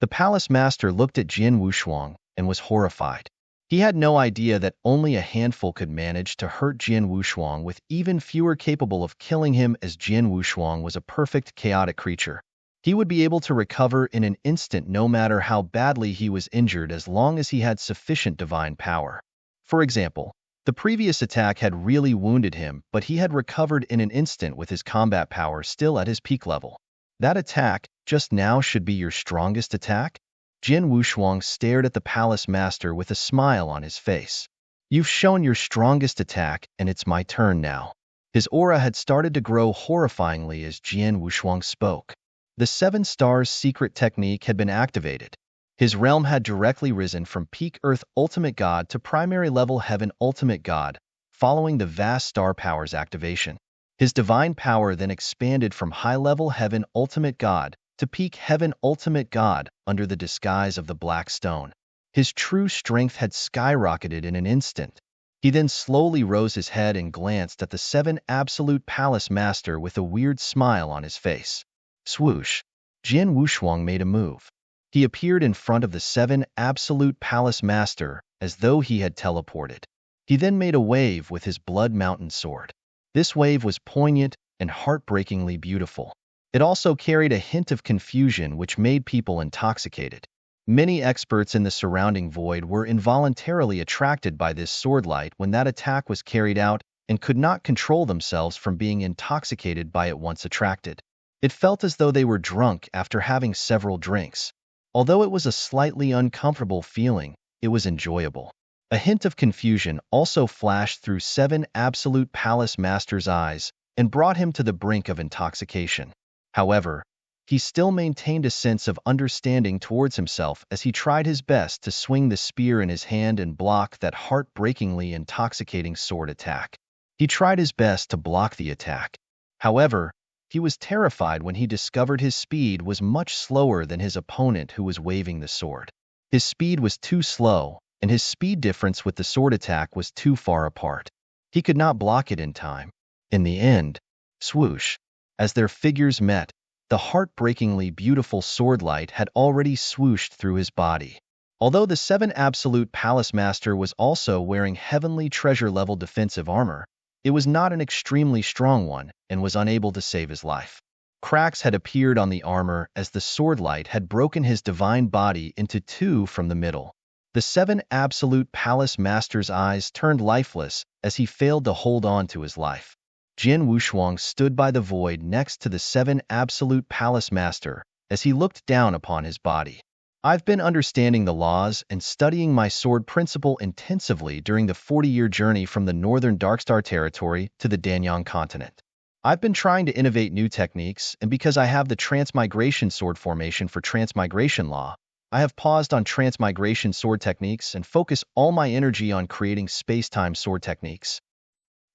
The palace master looked at Jian Wushuang and was horrified. He had no idea that only a handful could manage to hurt Jian Wushuang, with even fewer capable of killing him, as Jian Wushuang was a perfect chaotic creature. He would be able to recover in an instant no matter how badly he was injured, as long as he had sufficient divine power. For example, the previous attack had really wounded him, but he had recovered in an instant with his combat power still at his peak level. That attack just now should be your strongest attack? Jian Wushuang stared at the palace master with a smile on his face. You've shown your strongest attack, and it's my turn now. His aura had started to grow horrifyingly as Jian Wushuang spoke. The 7 stars secret technique had been activated. His realm had directly risen from peak Earth Ultimate God to primary level Heaven Ultimate God, following the vast star powers activation. His divine power then expanded from high-level Heaven Ultimate God to peak Heaven Ultimate God under the disguise of the Black Stone. His true strength had skyrocketed in an instant. He then slowly rose his head and glanced at the 7 absolute palace master with a weird smile on his face. Swoosh! Jian Wushuang made a move. He appeared in front of the 7 absolute palace master as though he had teleported. He then made a wave with his Blood Mountain sword. This wave was poignant and heartbreakingly beautiful. It also carried a hint of confusion which made people intoxicated. Many experts in the surrounding void were involuntarily attracted by this sword light when that attack was carried out and could not control themselves from being intoxicated by it once attracted. It felt as though they were drunk after having several drinks. Although it was a slightly uncomfortable feeling, it was enjoyable. A hint of confusion also flashed through 7 absolute palace master's eyes and brought him to the brink of intoxication. However, he still maintained a sense of understanding towards himself as he tried his best to swing the spear in his hand and block that heartbreakingly intoxicating sword attack. He tried his best to block the attack. However, he was terrified when he discovered his speed was much slower than his opponent who was waving the sword. His speed was too slow, and his speed difference with the sword attack was too far apart. He could not block it in time. In the end, swoosh! As their figures met, the heartbreakingly beautiful sword light had already swooshed through his body. Although the 7 absolute palace master was also wearing heavenly treasure-level defensive armor, it was not an extremely strong one and was unable to save his life. Cracks had appeared on the armor as the sword light had broken his divine body into 2 from the middle. The 7 absolute palace master's eyes turned lifeless as he failed to hold on to his life. Jian Wushuang stood by the void next to the 7 absolute palace master as he looked down upon his body. I've been understanding the laws and studying my sword principle intensively during the 40-year journey from the northern Darkstar territory to the Danyang continent. I've been trying to innovate new techniques, and because I have the transmigration sword formation for transmigration law, I have paused on transmigration sword techniques and focus all my energy on creating space-time sword techniques.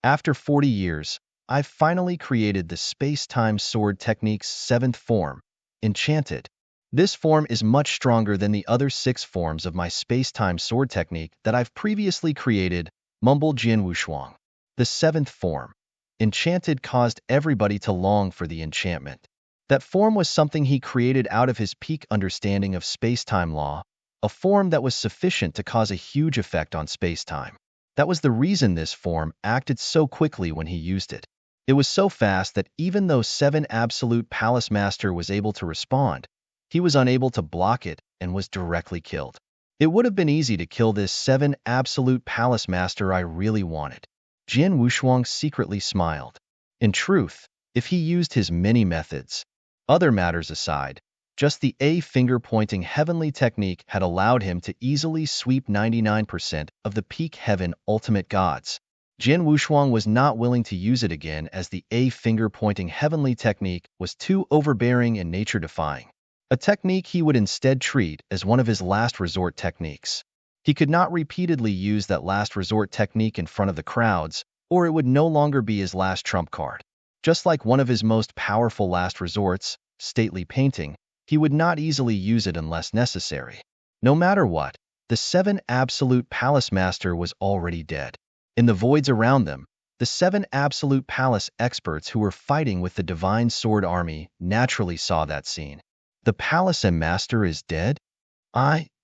After 40 years, I've finally created the space-time sword technique's 7th form, Enchanted. This form is much stronger than the other 6 forms of my space-time sword technique that I've previously created, mumbled Jian Wushuang. The 7th form, Enchanted, caused everybody to long for the enchantment. That form was something he created out of his peak understanding of space-time law, a form that was sufficient to cause a huge effect on space-time. That was the reason this form acted so quickly when he used it. It was so fast that even though 7 absolute palace master was able to respond, he was unable to block it and was directly killed. It would have been easy to kill this 7 absolute palace master I really wanted. Jian Wushuang secretly smiled. In truth, if he used his many methods, other matters aside, Just the A finger-pointing heavenly technique had allowed him to easily sweep 99% of the peak heaven ultimate gods. Jin Wushuang was not willing to use it again as the A finger-pointing heavenly technique was too overbearing and nature-defying. A technique he would instead treat as one of his last resort techniques. He could not repeatedly use that last resort technique in front of the crowds, or it would no longer be his last trump card. Just like one of his most powerful last resorts, stately painting, he would not easily use it unless necessary. No matter what, the 7 Absolute Palace Master was already dead. In the voids around them, the 7 Absolute Palace experts who were fighting with the Divine Sword Army naturally saw that scene. The Palace Master is dead?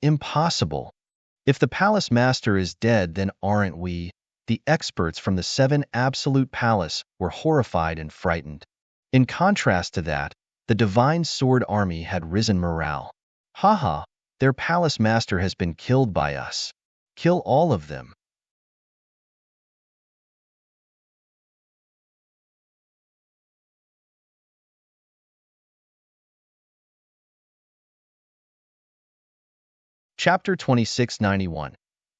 Impossible. If the Palace Master is dead, then aren't we? The experts from the 7 Absolute Palace were horrified and frightened. In contrast to that, the Divine Sword Army had risen morale. Haha, their Palace Master has been killed by us. Kill all of them. Chapter 2691.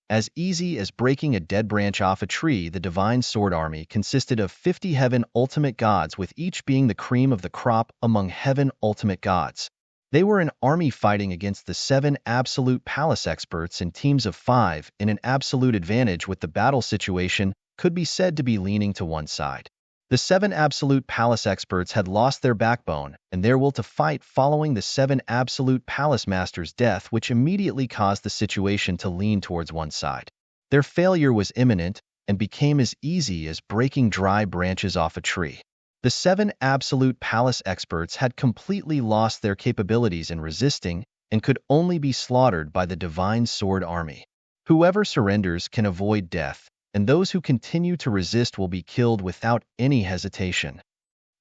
As easy as breaking a dead branch off a tree, the Divine Sword Army consisted of 50 Heaven Ultimate Gods, with each being the cream of the crop among Heaven Ultimate Gods. They were an army fighting against the 7 Absolute Palace experts in teams of 5 in an absolute advantage, with the battle situation could be said to be leaning to one side. The 7 Absolute Palace experts had lost their backbone and their will to fight following the 7 Absolute Palace Masters' death, which immediately caused the situation to lean towards one side. Their failure was imminent and became as easy as breaking dry branches off a tree. The 7 Absolute Palace experts had completely lost their capabilities in resisting and could only be slaughtered by the Divine Sword Army. Whoever surrenders can avoid death, and those who continue to resist will be killed without any hesitation.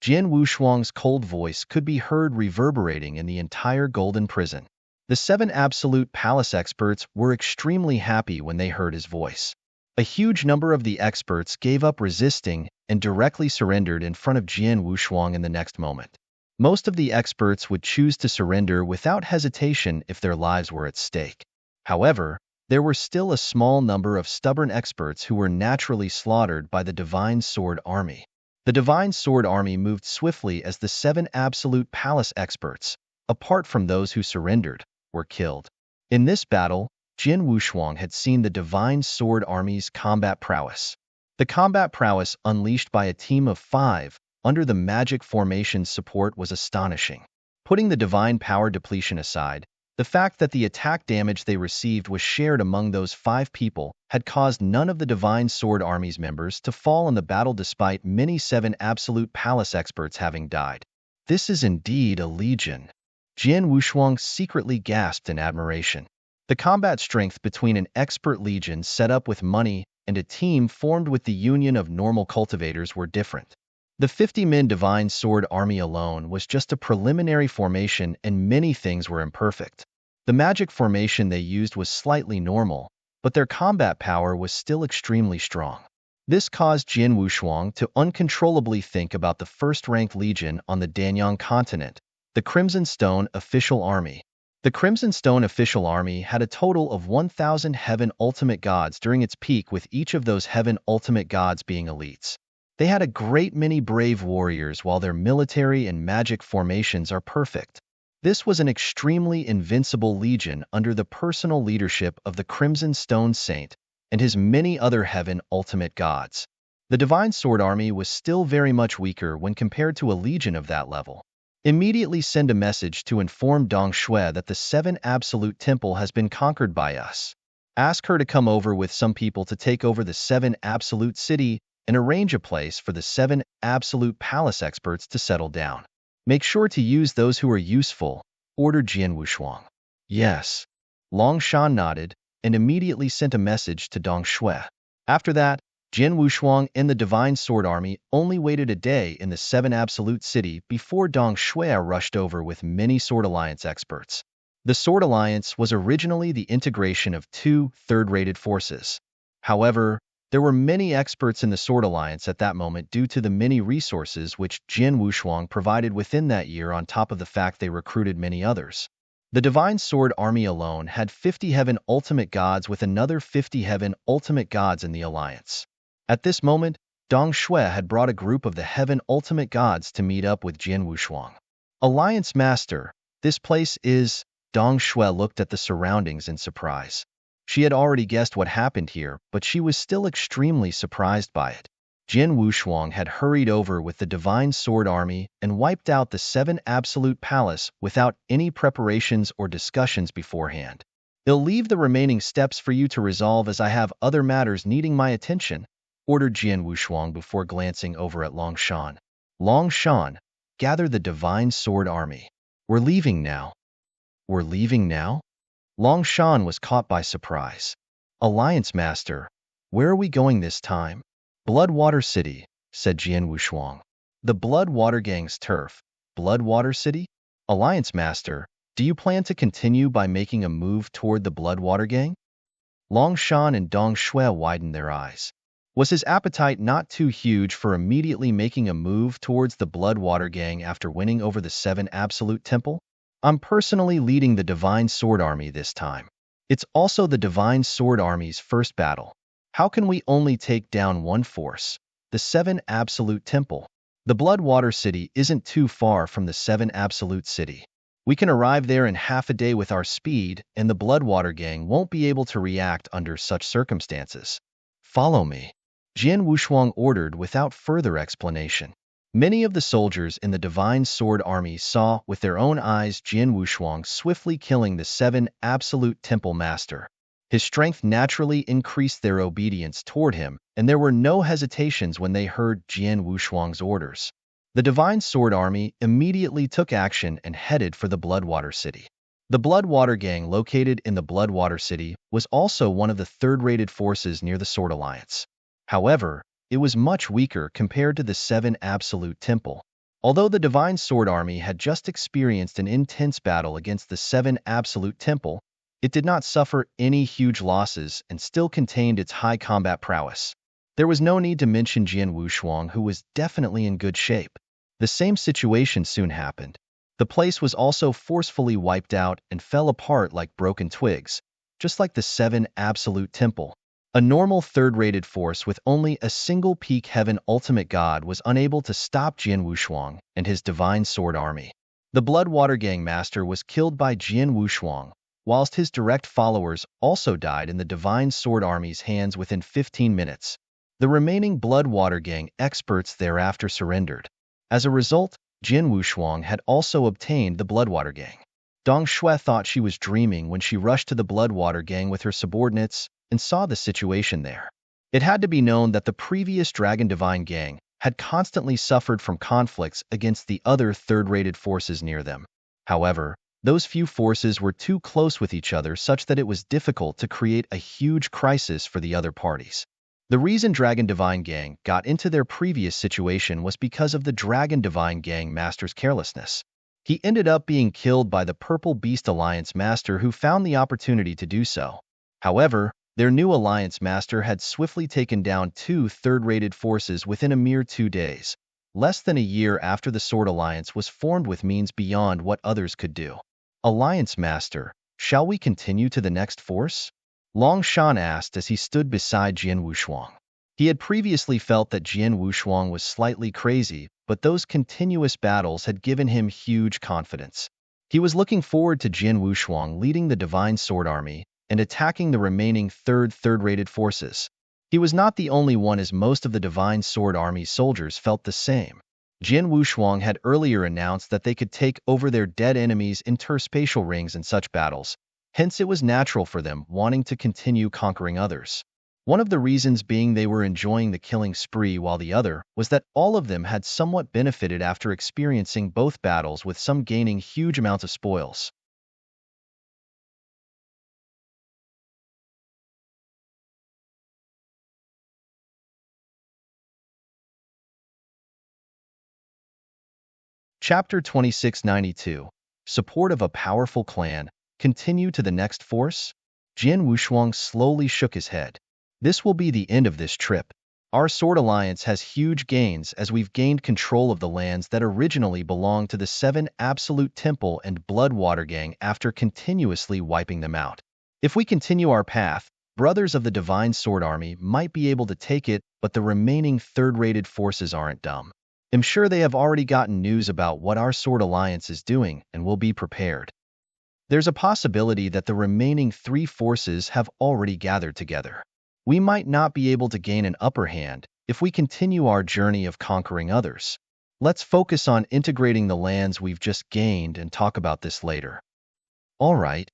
Jin Wushuang's cold voice could be heard reverberating in the entire Golden Prison. The 7 Absolute Palace experts were extremely happy when they heard his voice. A huge number of the experts gave up resisting and directly surrendered in front of Jin Wushuang in the next moment. Most of the experts would choose to surrender without hesitation if their lives were at stake. However, there were still a small number of stubborn experts who were naturally slaughtered by the Divine Sword Army. The Divine Sword Army moved swiftly as the 7 Absolute Palace experts, apart from those who surrendered, were killed. In this battle, Jin Wushuang had seen the Divine Sword Army's combat prowess. The combat prowess unleashed by a team of 5 under the magic formation's support was astonishing. Putting the divine power depletion aside, the fact that the attack damage they received was shared among those 5 people had caused none of the Divine Sword Army's members to fall in the battle, despite many 7 Absolute Palace experts having died. This is indeed a legion. Jin Wushuang secretly gasped in admiration. The combat strength between an expert legion set up with money and a team formed with the union of normal cultivators were different. The 50-man Divine Sword Army alone was just a preliminary formation, and many things were imperfect. The magic formation they used was slightly normal, but their combat power was still extremely strong. This caused Jin Wushuang to uncontrollably think about the first-ranked legion on the Danyang continent, the Crimson Stone Official Army. The Crimson Stone Official Army had a total of 1,000 Heaven Ultimate Gods during its peak, with each of those Heaven Ultimate Gods being elites. They had a great many brave warriors, while their military and magic formations are perfect. This was an extremely invincible legion under the personal leadership of the Crimson Stone Saint and his many other Heaven Ultimate Gods. The Divine Sword Army was still very much weaker when compared to a legion of that level. Immediately send a message to inform Dong Shui that the 7 Absolute Temple has been conquered by us. Ask her to come over with some people to take over the 7 Absolute City and arrange a place for the 7 Absolute Palace experts to settle down. Make sure to use those who are useful, ordered Jin Wushuang. Yes. Long Shan nodded and immediately sent a message to Dong Shui. After that, Jin Wushuang and the Divine Sword Army only waited a day in the 7 Absolute City before Dong Shui rushed over with many Sword Alliance experts. The Sword Alliance was originally the integration of 2 third-rated forces. However, There were many experts in the Sword Alliance at that moment due to the many resources which Jin Wushuang provided within that year on top of the fact they recruited many others. The Divine Sword Army alone had 50 Heaven Ultimate Gods with another 50 Heaven Ultimate Gods in the Alliance. At this moment, Dong Shui had brought a group of the Heaven Ultimate Gods to meet up with Jin Wushuang. Alliance Master, this place is... Dong Shui looked at the surroundings in surprise. She had already guessed what happened here, but she was still extremely surprised by it. Jin Wushuang had hurried over with the Divine Sword Army and wiped out the 7 Absolute Palace without any preparations or discussions beforehand. I'll leave the remaining steps for you to resolve as I have other matters needing my attention, ordered Jin Wushuang before glancing over at Long Shan. Long Shan, gather the Divine Sword Army. We're leaving now. We're leaving now? Long Shan was caught by surprise. Alliance Master, where are we going this time? Bloodwater City, said Jian Wushuang. The Bloodwater Gang's turf. Bloodwater City? Alliance Master, do you plan to continue by making a move toward the Bloodwater Gang? Long Shan and Dong Shui widened their eyes. Was his appetite not too huge for immediately making a move towards the Bloodwater Gang after winning over the 7 Absolute Temple? I'm personally leading the Divine Sword Army this time. It's also the Divine Sword Army's first battle. How can we only take down one force? The 7 Absolute Temple. The Bloodwater City isn't too far from the 7 Absolute City. We can arrive there in half a day with our speed, and the Bloodwater Gang won't be able to react under such circumstances. Follow me. Jian Wushuang ordered without further explanation. Many of the soldiers in the Divine Sword Army saw with their own eyes Jian Wushuang swiftly killing the 7 Absolute Temple Master. His strength naturally increased their obedience toward him, and there were no hesitations when they heard Jian Wushuang's orders. The Divine Sword Army immediately took action and headed for the Bloodwater City. The Bloodwater Gang located in the Bloodwater City was also one of the third-rated forces near the Sword Alliance. However, it was much weaker compared to the 7 Absolute Temple. Although the Divine Sword Army had just experienced an intense battle against the 7 Absolute Temple, it did not suffer any huge losses and still contained its high combat prowess. There was no need to mention Jian Wushuang, who was definitely in good shape. The same situation soon happened. The place was also forcefully wiped out and fell apart like broken twigs, just like the 7 Absolute Temple. A normal third-rated force with only a single peak Heaven Ultimate God was unable to stop Jian Wushuang and his Divine Sword Army. The Bloodwater Gang Master was killed by Jian Wushuang, whilst his direct followers also died in the Divine Sword Army's hands within 15 minutes. The remaining Bloodwater Gang experts thereafter surrendered. As a result, Jian Wushuang had also obtained the Bloodwater Gang. Dong Shui thought she was dreaming when she rushed to the Bloodwater Gang with her subordinates and saw the situation there. It had to be known that the previous Dragon Divine Gang had constantly suffered from conflicts against the other third-rated forces near them. However, those few forces were too close with each other such that it was difficult to create a huge crisis for the other parties. The reason Dragon Divine Gang got into their previous situation was because of the Dragon Divine Gang Master's carelessness. He ended up being killed by the Purple Beast Alliance Master, who found the opportunity to do so. However, their new Alliance Master had swiftly taken down 2 third-rated forces within a mere 2 days, less than a year after the Sword Alliance was formed with means beyond what others could do. Alliance Master, shall we continue to the next force? Long Shan asked as he stood beside Jian Wushuang. He had previously felt that Jian Wushuang was slightly crazy, but those continuous battles had given him huge confidence. He was looking forward to Jian Wushuang leading the Divine Sword Army and attacking the remaining third-rated forces. He was not the only one, as most of the Divine Sword Army's soldiers felt the same. Jian Wushuang had earlier announced that they could take over their dead enemies' interspatial rings in such battles, hence it was natural for them wanting to continue conquering others. One of the reasons being they were enjoying the killing spree, while the other was that all of them had somewhat benefited after experiencing both battles, with some gaining huge amounts of spoils. Chapter 2692. Support of a Powerful Clan. Continue to the next force? Jian Wushuang slowly shook his head. This will be the end of this trip. Our Sword Alliance has huge gains as we've gained control of the lands that originally belonged to the Seven Absolute Temple and Bloodwater Gang after continuously wiping them out. If we continue our path, Brothers of the Divine Sword Army might be able to take it, but the remaining third-rated forces aren't dumb. I'm sure they have already gotten news about what our Sword Alliance is doing and will be prepared. There's a possibility that the remaining three forces have already gathered together. We might not be able to gain an upper hand if we continue our journey of conquering others. Let's focus on integrating the lands we've just gained and talk about this later. All right.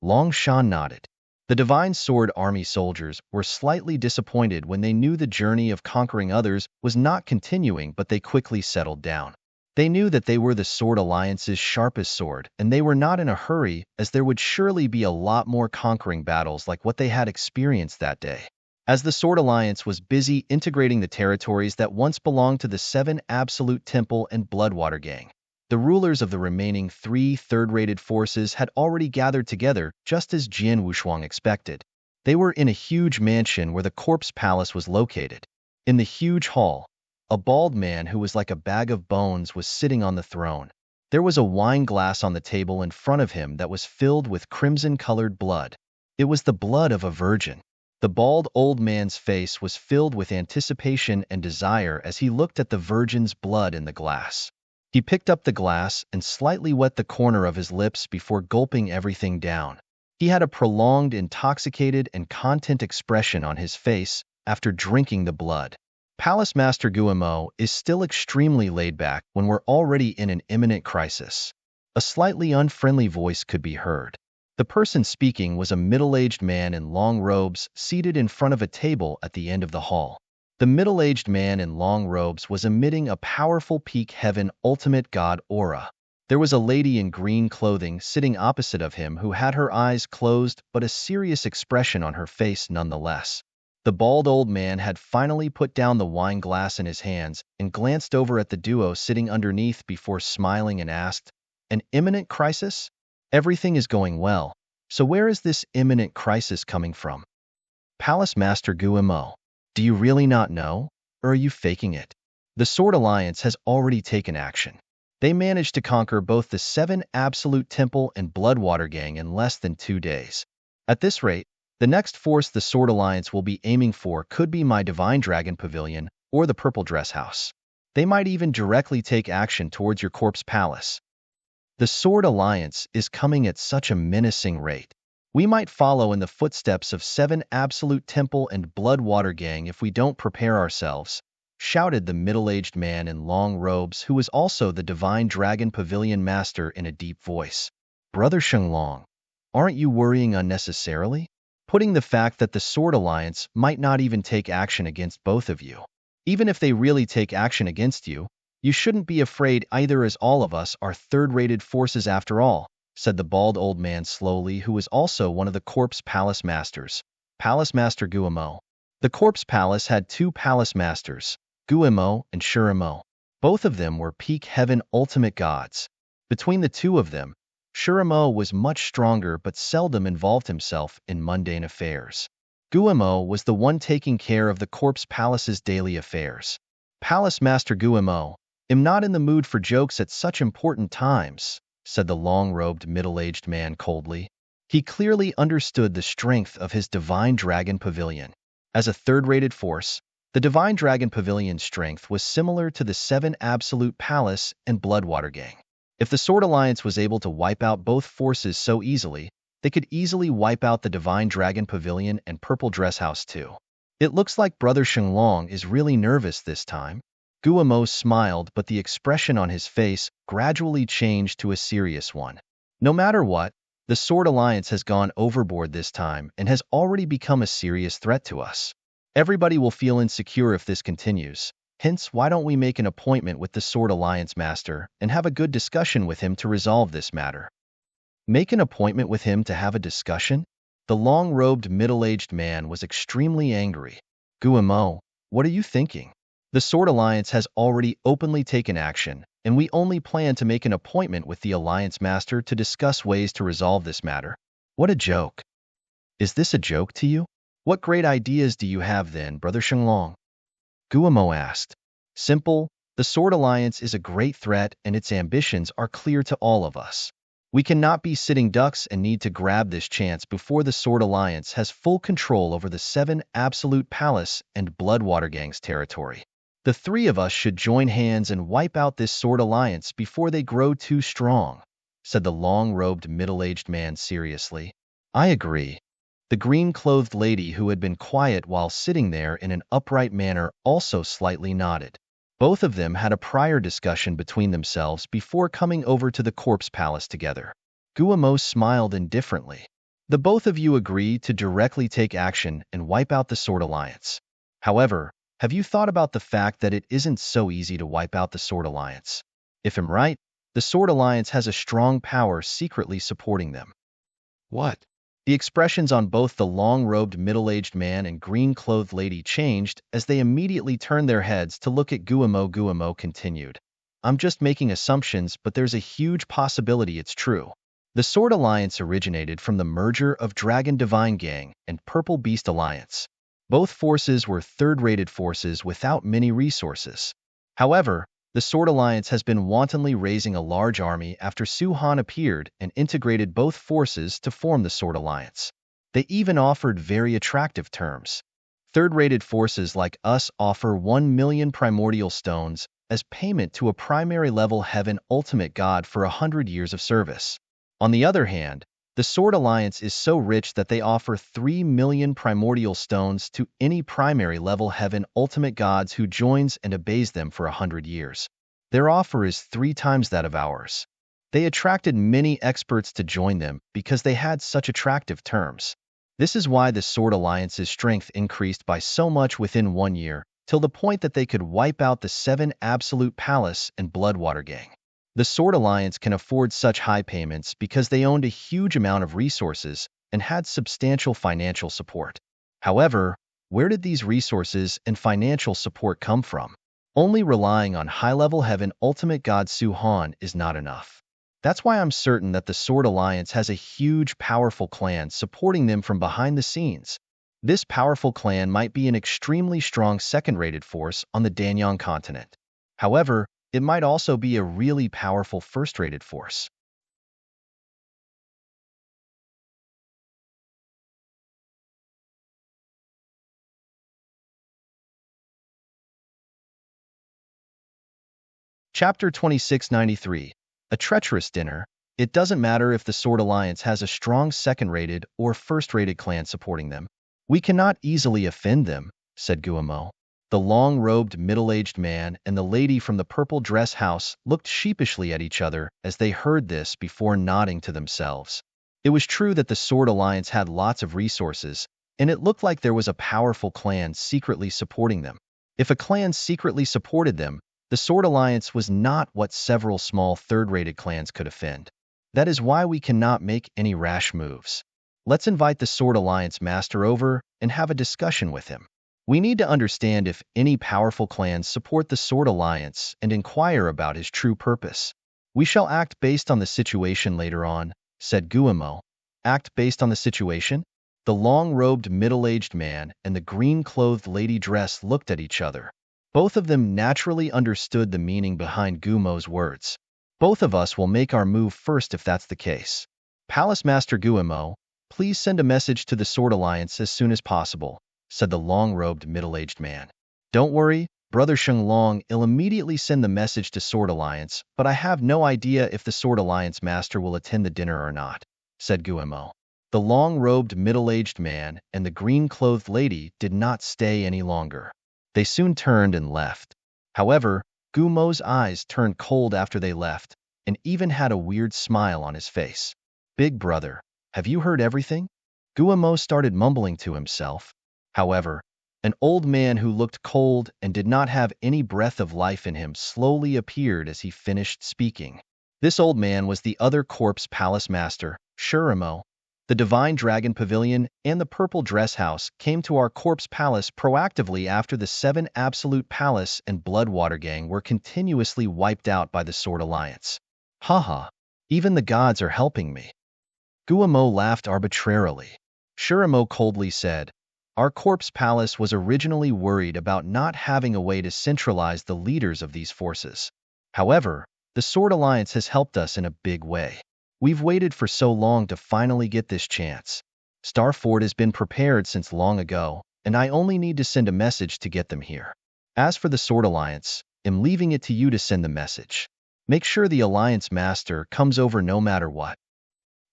Long Shan nodded. The Divine Sword Army soldiers were slightly disappointed when they knew the journey of conquering others was not continuing, but they quickly settled down. They knew that they were the Sword Alliance's sharpest sword, and they were not in a hurry, as there would surely be a lot more conquering battles like what they had experienced that day. As the Sword Alliance was busy integrating the territories that once belonged to the Seven Absolute Temple and Bloodwater Gang, the rulers of the remaining three third-rated forces had already gathered together, just as Jian Wushuang expected. They were in a huge mansion where the Corpse Palace was located. In the huge hall, a bald man who was like a bag of bones was sitting on the throne. There was a wine glass on the table in front of him that was filled with crimson-colored blood. It was the blood of a virgin. The bald old man's face was filled with anticipation and desire as he looked at the virgin's blood in the glass. He picked up the glass and slightly wet the corner of his lips before gulping everything down. He had a prolonged, intoxicated, and content expression on his face after drinking the blood. Palace Master Guillemot is still extremely laid back when we're already in an imminent crisis. A slightly unfriendly voice could be heard. The person speaking was a middle-aged man in long robes seated in front of a table at the end of the hall. The middle-aged man in long robes was emitting a powerful peak heaven ultimate god aura. There was a lady in green clothing sitting opposite of him who had her eyes closed but a serious expression on her face nonetheless. The bald old man had finally put down the wine glass in his hands and glanced over at the duo sitting underneath before smiling and asked, "An imminent crisis? Everything is going well, so where is this imminent crisis coming from?" Palace Master Guillemot, do you really not know, or are you faking it? The Sword Alliance has already taken action. They managed to conquer both the Seven Absolute Temple and Bloodwater Gang in less than 2 days. At this rate, the next force the Sword Alliance will be aiming for could be my Divine Dragon Pavilion or the Purple Dress House. They might even directly take action towards your Corpse Palace. The Sword Alliance is coming at such a menacing rate. We might follow in the footsteps of Seven Absolute Temple and Bloodwater Gang if we don't prepare ourselves, shouted the middle-aged man in long robes who was also the Divine Dragon Pavilion Master in a deep voice. Brother Shenglong, aren't you worrying unnecessarily? Putting the fact that the Sword Alliance might not even take action against both of you. Even if they really take action against you, you shouldn't be afraid either, as all of us are third-rated forces after all, said the bald old man slowly, who was also one of the Corpse Palace Masters. Palace Master Guillemot. The Corpse Palace had 2 Palace Masters, Guillemot and Shurimo. Both of them were peak heaven ultimate gods. Between the two of them, Shurimo was much stronger but seldom involved himself in mundane affairs. Guillemot was the one taking care of the Corpse Palace's daily affairs. Palace Master Guillemot, I'm not in the mood for jokes at such important times, said the long-robed middle-aged man coldly. He clearly understood the strength of his Divine Dragon Pavilion. As a third-rated force, the Divine Dragon Pavilion's strength was similar to the Seven Absolute Palace and Bloodwater Gang. If the Sword Alliance was able to wipe out both forces so easily, they could easily wipe out the Divine Dragon Pavilion and Purple Dress House too. It looks like Brother Shenglong is really nervous this time. Guillemot smiled, but the expression on his face gradually changed to a serious one. No matter what, the Sword Alliance has gone overboard this time and has already become a serious threat to us. Everybody will feel insecure if this continues. Hence, why don't we make an appointment with the Sword Alliance Master and have a good discussion with him to resolve this matter? Make an appointment with him to have a discussion? The long-robed middle-aged man was extremely angry. Guillemot, what are you thinking? The Sword Alliance has already openly taken action, and we only plan to make an appointment with the Alliance Master to discuss ways to resolve this matter. What a joke. Is this a joke to you? What great ideas do you have then, Brother Shenglong? Guamo asked. Simple, the Sword Alliance is a great threat and its ambitions are clear to all of us. We cannot be sitting ducks and need to grab this chance before the Sword Alliance has full control over the 7 Absolute Palace and Bloodwater Gang's territory. The 3 of us should join hands and wipe out this Sword Alliance before they grow too strong, said the long-robed middle-aged man seriously. I agree. The green-clothed lady who had been quiet while sitting there in an upright manner also slightly nodded. Both of them had a prior discussion between themselves before coming over to the corpse palace together. Guamo smiled indifferently. The both of you agree to directly take action and wipe out the Sword Alliance. However, have you thought about the fact that it isn't so easy to wipe out the Sword Alliance? If I'm right, the Sword Alliance has a strong power secretly supporting them. What? The expressions on both the long-robed middle-aged man and green-clothed lady changed as they immediately turned their heads to look at Guamo. Guamo continued. I'm just making assumptions, but there's a huge possibility it's true. The Sword Alliance originated from the merger of Dragon Divine Gang and Purple Beast Alliance. Both forces were third-rated forces without many resources. However, the Sword Alliance has been wantonly raising a large army after Su Han appeared and integrated both forces to form the Sword Alliance. They even offered very attractive terms. Third-rated forces like us offer 1 million primordial stones as payment to a primary-level heaven ultimate god for 100 years of service. On the other hand, the Sword Alliance is so rich that they offer 3 million primordial stones to any primary-level heaven ultimate gods who joins and obeys them for 100 years. Their offer is 3 times that of ours. They attracted many experts to join them because they had such attractive terms. This is why the Sword Alliance's strength increased by so much within 1 year, till the point that they could wipe out the 7 Absolute Palace and Bloodwater Gang. The Sword Alliance can afford such high payments because they owned a huge amount of resources and had substantial financial support. However, where did these resources and financial support come from? Only relying on high-level heaven ultimate god Su Han is not enough. That's why I'm certain that the Sword Alliance has a huge, powerful clan supporting them from behind the scenes. This powerful clan might be an extremely strong second-rated force on the Danyang continent. However, it might also be a really powerful first-rated force. Chapter 2693. A treacherous dinner. It doesn't matter if the Sword Alliance has a strong second-rated or first-rated clan supporting them. We cannot easily offend them, said Guamo. The long-robed middle-aged man and the lady from the purple dress house looked sheepishly at each other as they heard this before nodding to themselves. It was true that the Sword Alliance had lots of resources, and it looked like there was a powerful clan secretly supporting them. If a clan secretly supported them, the Sword Alliance was not what several small third-rated clans could offend. That is why we cannot make any rash moves. Let's invite the Sword Alliance master over and have a discussion with him. We need to understand if any powerful clans support the Sword Alliance and inquire about his true purpose. We shall act based on the situation later on, said Guamo. Act based on the situation? The long-robed middle-aged man and the green-clothed lady dress looked at each other. Both of them naturally understood the meaning behind Gumo's words. Both of us will make our move first if that's the case. Palace Master Guamo, please send a message to the Sword Alliance as soon as possible, said the long-robed middle-aged man. Don't worry, Brother Shenglong, I'll immediately send the message to Sword Alliance, but I have no idea if the Sword Alliance master will attend the dinner or not, said Guamo. The long-robed middle-aged man and the green-clothed lady did not stay any longer. They soon turned and left. However, Gumo's eyes turned cold after they left, and even had a weird smile on his face. Big brother, have you heard everything? Guamo started mumbling to himself. However, an old man who looked cold and did not have any breath of life in him slowly appeared as he finished speaking. This old man was the other corpse palace master, Shurimo. The Divine Dragon Pavilion and the Purple Dress House came to our corpse palace proactively after the 7 Absolute Palace and Bloodwater Gang were continuously wiped out by the Sword Alliance. Haha, even the gods are helping me. Guamo laughed arbitrarily. Shurimo coldly said, Our corpse palace was originally worried about not having a way to centralize the leaders of these forces. However, the Sword Alliance has helped us in a big way. We've waited for so long to finally get this chance. Star Fort has been prepared since long ago, and I only need to send a message to get them here. As for the Sword Alliance, I'm leaving it to you to send the message. Make sure the Alliance Master comes over no matter what.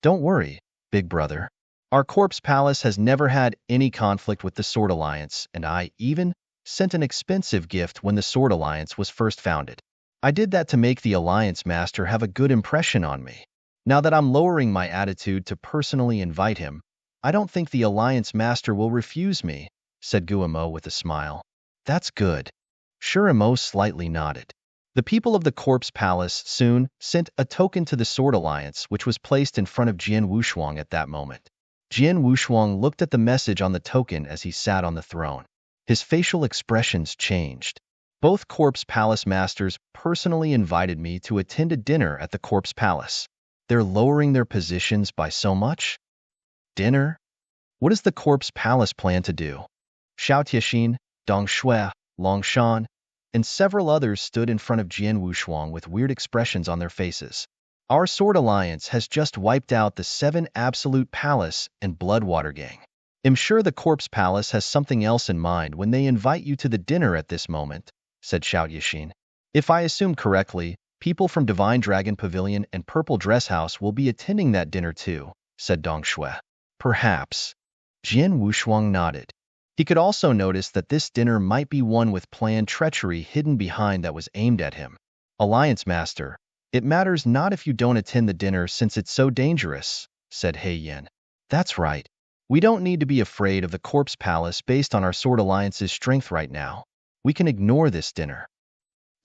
Don't worry, big brother. Our corpse palace has never had any conflict with the Sword Alliance, and I even sent an expensive gift when the Sword Alliance was first founded. I did that to make the Alliance Master have a good impression on me. Now that I'm lowering my attitude to personally invite him, I don't think the Alliance Master will refuse me, said Guillermo with a smile. That's good. Shurimo slightly nodded. The people of the Corpse Palace soon sent a token to the Sword Alliance, which was placed in front of Jian Wushuang at that moment. Jian Wushuang looked at the message on the token as he sat on the throne. His facial expressions changed. Both Corpse Palace masters personally invited me to attend a dinner at the Corpse Palace. They're lowering their positions by so much? Dinner? What does the Corpse Palace plan to do? Xiao Tiexin, Dong Shui, Long Shan, and several others stood in front of Jian Wushuang with weird expressions on their faces. Our Sword Alliance has just wiped out the 7 Absolute Palace and Bloodwater Gang. I'm sure the Corpse Palace has something else in mind when they invite you to the dinner at this moment, said Xiao Yixin. If I assume correctly, people from Divine Dragon Pavilion and Purple Dress House will be attending that dinner too, said Dong Shui. Perhaps. Jian Wushuang nodded. He could also notice that this dinner might be one with planned treachery hidden behind that was aimed at him. Alliance Master, it matters not if you don't attend the dinner since it's so dangerous, said He Yin. That's right. We don't need to be afraid of the Corpse Palace based on our Sword Alliance's strength right now. We can ignore this dinner.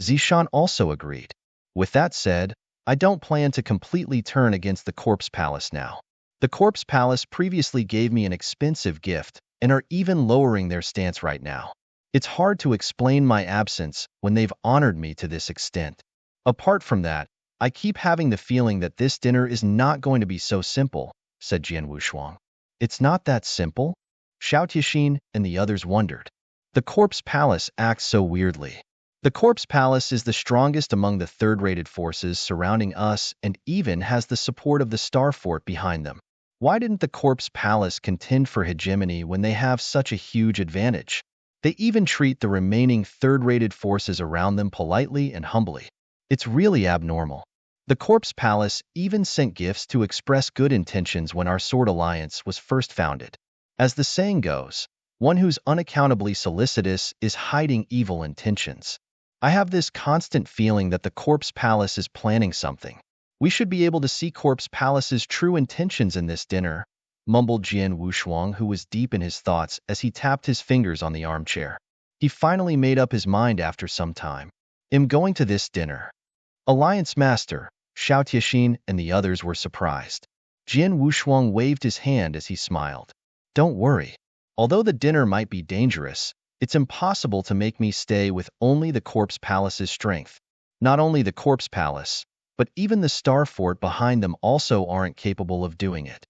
Zishan also agreed. With that said, I don't plan to completely turn against the Corpse Palace now. The Corpse Palace previously gave me an expensive gift and are even lowering their stance right now. It's hard to explain my absence when they've honored me to this extent. Apart from that, I keep having the feeling that this dinner is not going to be so simple, said Jian Wushuang. It's not that simple? Xiao Tiexin and the others wondered. The Corpse Palace acts so weirdly. The Corpse Palace is the strongest among the third-rated forces surrounding us and even has the support of the Star Fort behind them. Why didn't the Corpse Palace contend for hegemony when they have such a huge advantage? They even treat the remaining third-rated forces around them politely and humbly. It's really abnormal. The Corpse Palace even sent gifts to express good intentions when our Sword Alliance was first founded. As the saying goes, one who's unaccountably solicitous is hiding evil intentions. I have this constant feeling that the Corpse Palace is planning something. We should be able to see Corpse Palace's true intentions in this dinner, mumbled Jian Wushuang, who was deep in his thoughts as he tapped his fingers on the armchair. He finally made up his mind after some time. I'm going to this dinner. Alliance Master, Xiao Tiexin and the others were surprised. Jian Wushuang waved his hand as he smiled. Don't worry. Although the dinner might be dangerous, it's impossible to make me stay with only the Corpse Palace's strength. Not only the Corpse Palace, but even the Star Fort behind them also aren't capable of doing it.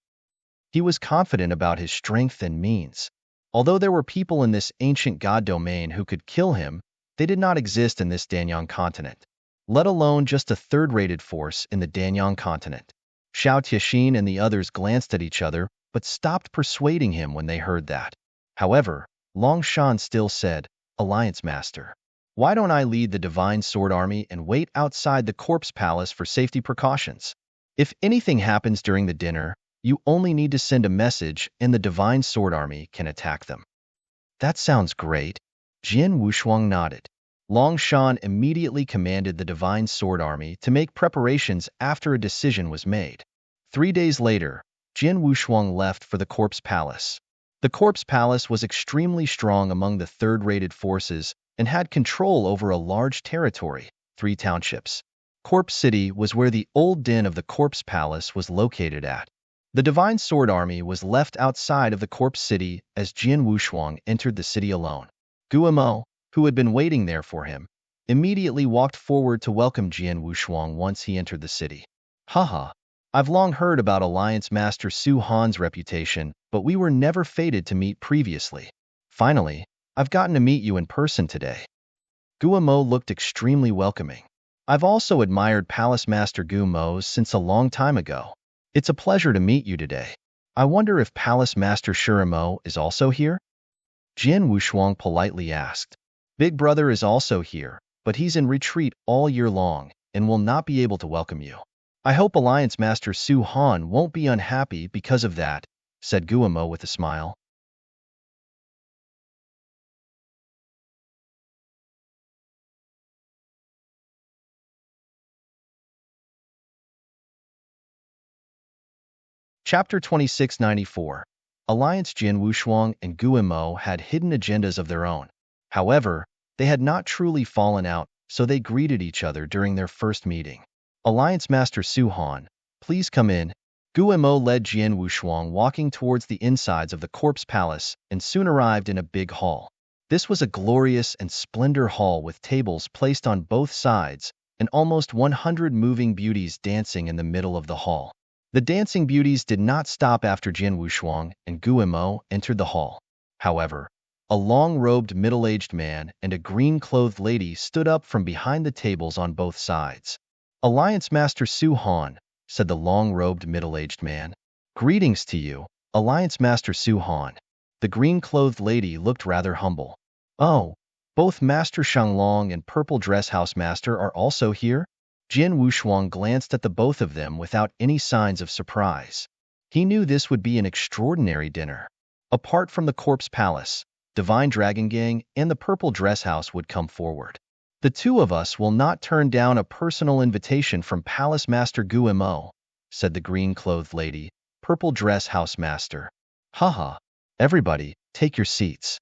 He was confident about his strength and means. Although there were people in this ancient god domain who could kill him, they did not exist in this Danyang continent, let alone just a third-rated force in the Danyang continent. Xiao Tiexin and the others glanced at each other, but stopped persuading him when they heard that. However, Long Shan still said, Alliance Master, why don't I lead the Divine Sword Army and wait outside the Corpse Palace for safety precautions? If anything happens during the dinner, you only need to send a message and the Divine Sword Army can attack them. That sounds great. Jian Wushuang nodded. Long Shan immediately commanded the Divine Sword Army to make preparations after a decision was made. 3 days later, Jian Wushuang left for the Corpse Palace. The Corpse Palace was extremely strong among the third-rated forces and had control over a large territory, 3 townships. Corpse City was where the old den of the Corpse Palace was located at. The Divine Sword Army was left outside of the Corpse City as Jian Wushuang entered the city alone. Guillermo, who had been waiting there for him, immediately walked forward to welcome Jian Wushuang once he entered the city. Haha, I've long heard about Alliance Master Su Han's reputation, but we were never fated to meet previously. Finally, I've gotten to meet you in person today. Guo looked extremely welcoming. I've also admired Palace Master Guo since a long time ago. It's a pleasure to meet you today. I wonder if Palace Master Shiramo is also here? Jin Wushuang politely asked. Big Brother is also here, but he's in retreat all year long and will not be able to welcome you. I hope Alliance Master Su Han won't be unhappy because of that, said Guo with a smile. Chapter 2694. Alliance Jin Wushuang and Guo had hidden agendas of their own. However, they had not truly fallen out, so they greeted each other during their first meeting. Alliance Master Su Han, please come in. Guo led Jin Wushuang walking towards the insides of the corpse palace and soon arrived in a big hall. This was a glorious and splendor hall with tables placed on both sides and almost 100 moving beauties dancing in the middle of the hall. The dancing beauties did not stop after Jin Wushuang and Guo entered the hall. However, a long-robed middle-aged man and a green-clothed lady stood up from behind the tables on both sides. Alliance Master Su Han, said the long-robed middle-aged man. Greetings to you, Alliance Master Su Han. The green-clothed lady looked rather humble. Oh, both Master Shanglong and Purple Dress House Master are also here? Jin Wushuang glanced at the both of them without any signs of surprise. He knew this would be an extraordinary dinner. Apart from the Corpse Palace, Divine Dragon Gang and the Purple Dress House would come forward. The two of us will not turn down a personal invitation from Palace Master Guo, said the green-clothed lady, Purple Dress House Master. Haha, everybody, take your seats.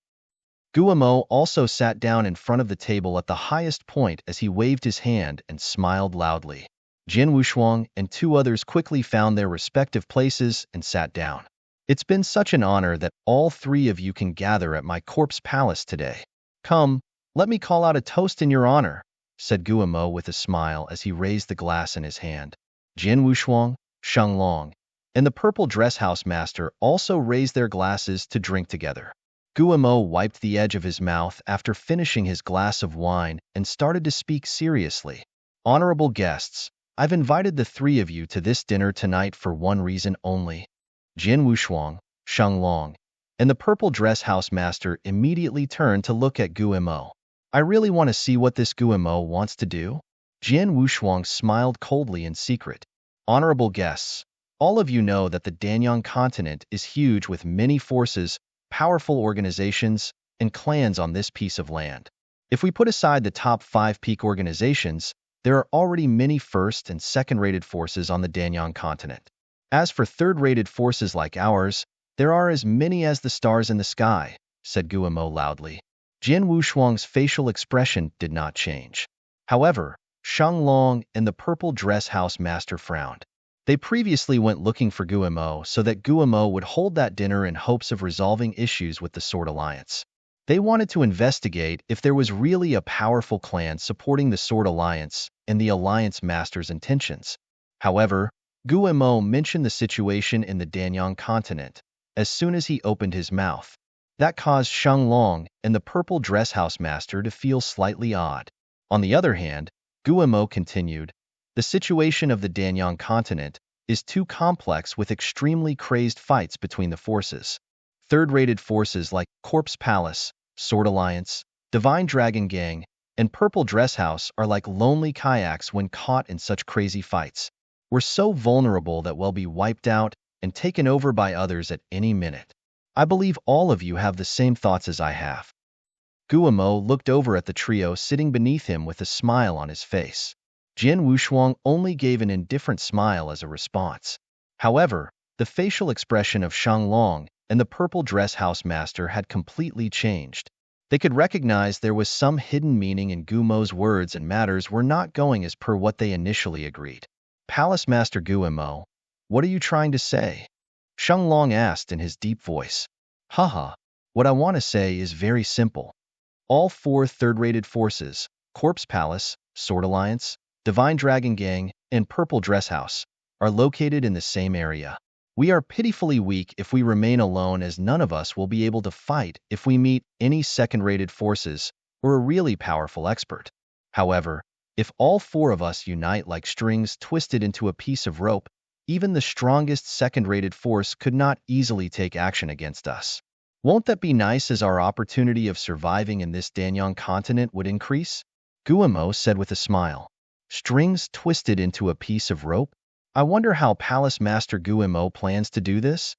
Guo also sat down in front of the table at the highest point as he waved his hand and smiled loudly. Jin Wushuang and two others quickly found their respective places and sat down. It's been such an honor that all three of you can gather at my corpse palace today. Come, let me call out a toast in your honor, said Guo with a smile as he raised the glass in his hand. Jin Wushuang, Shanglong, and the Purple Dress House Master also raised their glasses to drink together. Guo wiped the edge of his mouth after finishing his glass of wine and started to speak seriously. Honorable guests, I've invited the three of you to this dinner tonight for one reason only. Jin Wushuang, Shanglong, and the Purple Dress House Master immediately turned to look at Guo. I really want to see what this Guo wants to do. Jin Wushuang smiled coldly in secret. Honorable guests, all of you know that the Danyang continent is huge with many forces, powerful organizations, and clans on this piece of land. If we put aside the top 5 peak organizations, there are already many first and second-rated forces on the Danyang continent. As for third-rated forces like ours, there are as many as the stars in the sky, said Guo loudly. Jin Wushuang's facial expression did not change. However, Shanglong and the Purple Dress House Master frowned. They previously went looking for Guo so that Guo would hold that dinner in hopes of resolving issues with the Sword Alliance. They wanted to investigate if there was really a powerful clan supporting the Sword Alliance and the Alliance Master's intentions. However, Guo mentioned the situation in the Danyang continent as soon as he opened his mouth. That caused Shanglong and the Purple Dress House Master to feel slightly odd. On the other hand, Guo continued, the situation of the Danyang continent is too complex with extremely crazed fights between the forces. Third-rated forces like Corpse Palace, Sword Alliance, Divine Dragon Gang, and Purple Dress House are like lonely kayaks when caught in such crazy fights. We're so vulnerable that we'll be wiped out and taken over by others at any minute. I believe all of you have the same thoughts as I have. Guo looked over at the trio sitting beneath him with a smile on his face. Jin Wushuang only gave an indifferent smile as a response. However, the facial expression of Shanglong and the Purple Dress House Master had completely changed. They could recognize there was some hidden meaning in Guo's words and matters were not going as per what they initially agreed. Palace Master Guo, what are you trying to say? Shanglong asked in his deep voice. Haha, what I want to say is very simple. All 4 third-rated forces, Corpse Palace, Sword Alliance, Divine Dragon Gang, and Purple Dress House, are located in the same area. We are pitifully weak if we remain alone, as none of us will be able to fight if we meet any second-rated forces or a really powerful expert. However, if all four of us unite like strings twisted into a piece of rope, even the strongest second-rated force could not easily take action against us. Won't that be nice, as our opportunity of surviving in this Danyang continent would increase? Guillemot said with a smile. Strings twisted into a piece of rope? I wonder how Palace Master Guillemot plans to do this?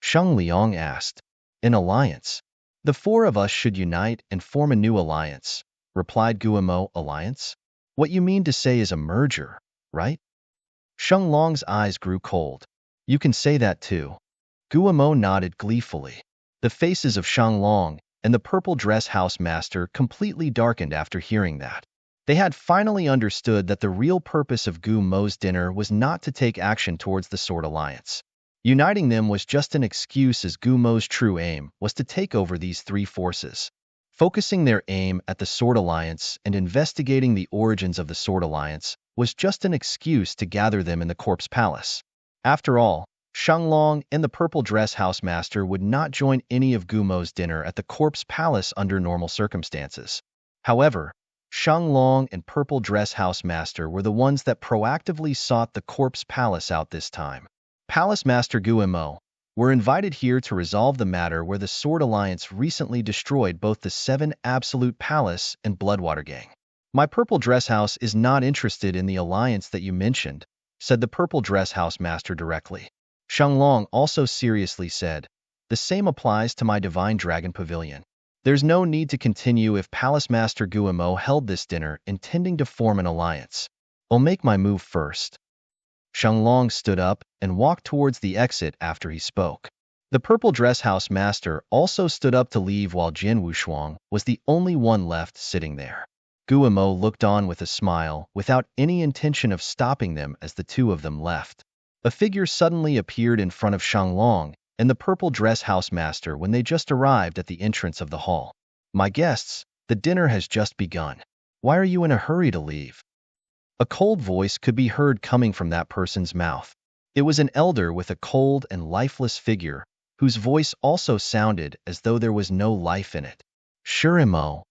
Sheng Liang asked. An alliance. The four of us should unite and form a new alliance, replied Guillemot. Alliance? What you mean to say is a merger, right? Sheng Long's eyes grew cold. You can say that too. Guillemot nodded gleefully. The faces of Sheng Long and the purple dress house master completely darkened after hearing that. They had finally understood that the real purpose of Guillemot's dinner was not to take action towards the Sword Alliance. Uniting them was just an excuse, as Guillemot's true aim was to take over these three forces. Focusing their aim at the Sword Alliance and investigating the origins of the Sword Alliance was just an excuse to gather them in the Corpse Palace. After all, Sheng Long and the purple dress house master would not join any of Guillemot's dinner at the Corpse Palace under normal circumstances. However, Sheng Long and purple dress house master were the ones that proactively sought the Corpse Palace out this time. Palace Master Guillemot, were invited here to resolve the matter where the Sword Alliance recently destroyed both the Seven Absolute Palace and Bloodwater Gang. My purple dress house is not interested in the alliance that you mentioned, said the purple dress house master directly. Sheng Long also seriously said, the same applies to my Divine Dragon Pavilion. There's no need to continue if Palace Master Guillemot held this dinner intending to form an alliance. I'll make my move first. Sheng Long stood up and walked towards the exit after he spoke. The purple dress house master also stood up to leave, while Jian Wushuang was the only one left sitting there. Guillemot looked on with a smile, without any intention of stopping them as the two of them left. A figure suddenly appeared in front of Sheng Long and the purple dress house master when they just arrived at the entrance of the hall. My guests, the dinner has just begun. Why are you in a hurry to leave? A cold voice could be heard coming from that person's mouth. It was an elder with a cold and lifeless figure, whose voice also sounded as though there was no life in it. Shurimo.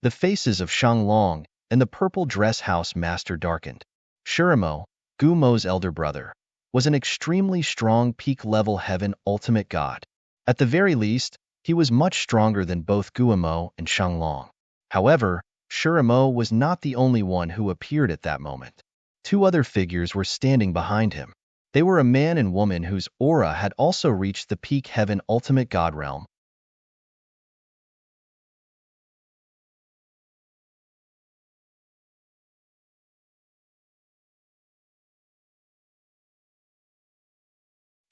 The faces of Sheng Long and the purple dress house master darkened. Shurimo, Guillemot's elder brother, was an extremely strong peak-level heaven ultimate god. At the very least, he was much stronger than both Guillemot and Sheng Long. However, Shurimo was not the only one who appeared at that moment. Two other figures were standing behind him. They were a man and woman whose aura had also reached the peak heaven ultimate god realm.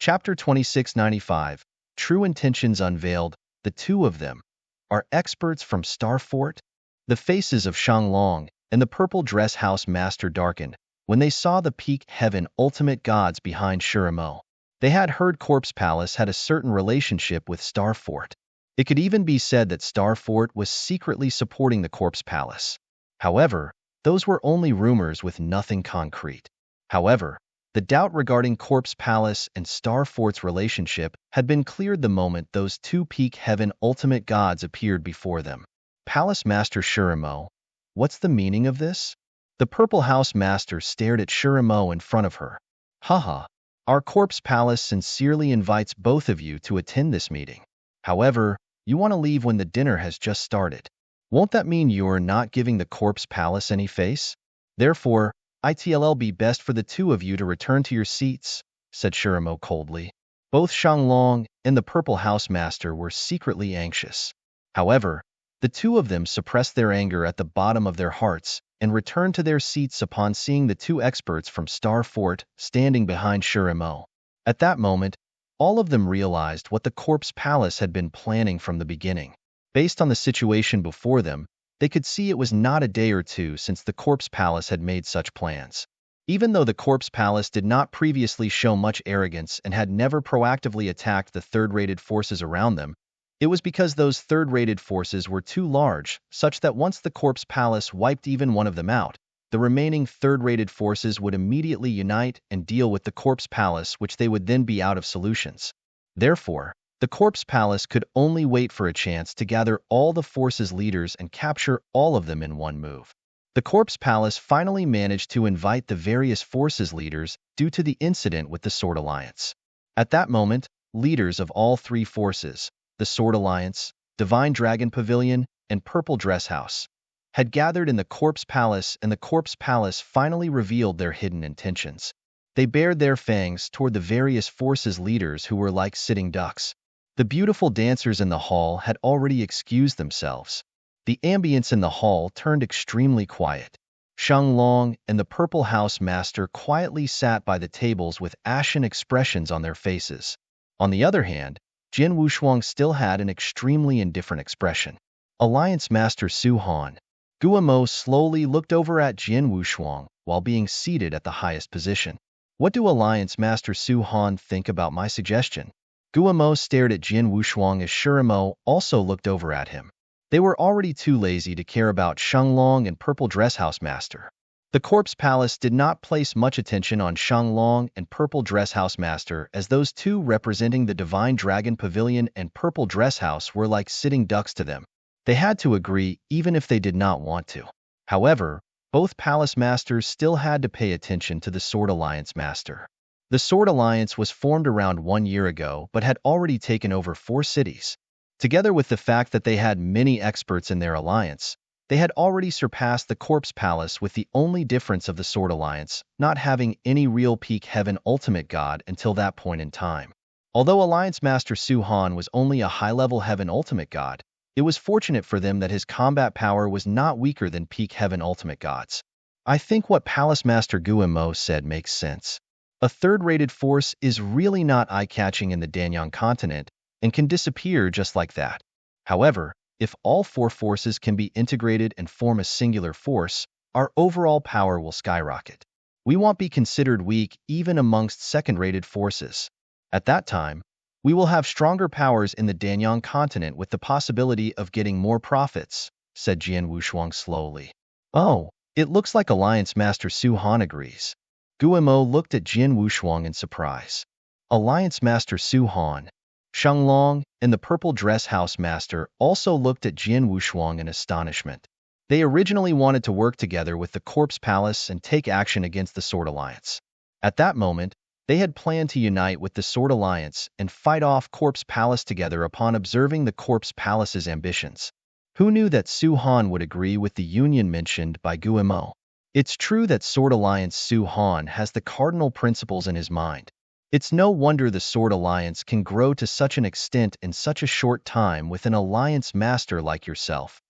Chapter 2695, True Intentions Unveiled. The two of them are experts from Star Fort. The faces of Sheng Long and the purple dress house master darkened when they saw the peak heaven ultimate gods behind Shurimo. They had heard Corpse Palace had a certain relationship with Star Fort. It could even be said that Star Fort was secretly supporting the Corpse Palace. However, those were only rumors with nothing concrete. However, the doubt regarding Corpse Palace and Star Fort's relationship had been cleared the moment those two peak heaven ultimate gods appeared before them. Palace Master Shurimo, what's the meaning of this? The Purple House Master stared at Shurimo in front of her. Haha, our Corpse Palace sincerely invites both of you to attend this meeting. However, you want to leave when the dinner has just started. Won't that mean you're not giving the Corpse Palace any face? Therefore, it'll be best for the two of you to return to your seats, said Shurimo coldly. Both Sheng Long and the Purple House Master were secretly anxious. However, the two of them suppressed their anger at the bottom of their hearts and returned to their seats upon seeing the two experts from Star Fort standing behind Shurimo. At that moment, all of them realized what the Corpse Palace had been planning from the beginning. Based on the situation before them, they could see it was not a day or two since the Corpse Palace had made such plans. Even though the Corpse Palace did not previously show much arrogance and had never proactively attacked the third-rated forces around them, it was because those third-rated forces were too large, such that once the Corpse Palace wiped even one of them out, the remaining third-rated forces would immediately unite and deal with the Corpse Palace, which they would then be out of solutions. Therefore, the Corpse Palace could only wait for a chance to gather all the forces' leaders and capture all of them in one move. The Corpse Palace finally managed to invite the various forces' leaders due to the incident with the Sword Alliance. At that moment, leaders of all three forces, the Sword Alliance, Divine Dragon Pavilion, and Purple Dress House, had gathered in the Corpse Palace, and the Corpse Palace finally revealed their hidden intentions. They bared their fangs toward the various forces' leaders who were like sitting ducks. The beautiful dancers in the hall had already excused themselves. The ambience in the hall turned extremely quiet. Shang Long and the Purple House Master quietly sat by the tables with ashen expressions on their faces. On the other hand, Jin Wushuang still had an extremely indifferent expression. Alliance Master Su Han. Guamo slowly looked over at Jin Wushuang while being seated at the highest position. What do Alliance Master Su Han think about my suggestion? Guamo stared at Jin Wushuang as Shurimo also looked over at him. They were already too lazy to care about Shanglong and Purple Dress House Master. The Corpse Palace did not place much attention on Shanglong and Purple Dress House Master, as those two representing the Divine Dragon Pavilion and Purple Dress House were like sitting ducks to them. They had to agree even if they did not want to. However, both Palace Masters still had to pay attention to the Sword Alliance Master. The Sword Alliance was formed around 1 year ago but had already taken over 4 cities. Together with the fact that they had many experts in their alliance, they had already surpassed the Corpse Palace, with the only difference of the Sword Alliance not having any real peak heaven ultimate god until that point in time. Although Alliance Master Su Han was only a high-level heaven ultimate god, it was fortunate for them that his combat power was not weaker than peak heaven ultimate gods. I think what Palace Master Guimo said makes sense. A third-rated force is really not eye-catching in the Danyang continent and can disappear just like that. However, if all 4 forces can be integrated and form a singular force, our overall power will skyrocket. We won't be considered weak even amongst second-rated forces. At that time, we will have stronger powers in the Danyang continent with the possibility of getting more profits, said Jian Wushuang slowly. Oh, it looks like Alliance Master Su Han agrees. Guimo looked at Jian Wushuang in surprise. Alliance Master Su Han, Shanglong, and the Purple Dress House Master also looked at Jian Wushuang in astonishment. They originally wanted to work together with the Corpse Palace and take action against the Sword Alliance. At that moment, they had planned to unite with the Sword Alliance and fight off Corpse Palace together upon observing the Corpse Palace's ambitions. Who knew that Su Han would agree with the union mentioned by Guimo? It's true that Sword Alliance Su Han has the cardinal principles in his mind. It's no wonder the Sword Alliance can grow to such an extent in such a short time with an alliance master like yourself.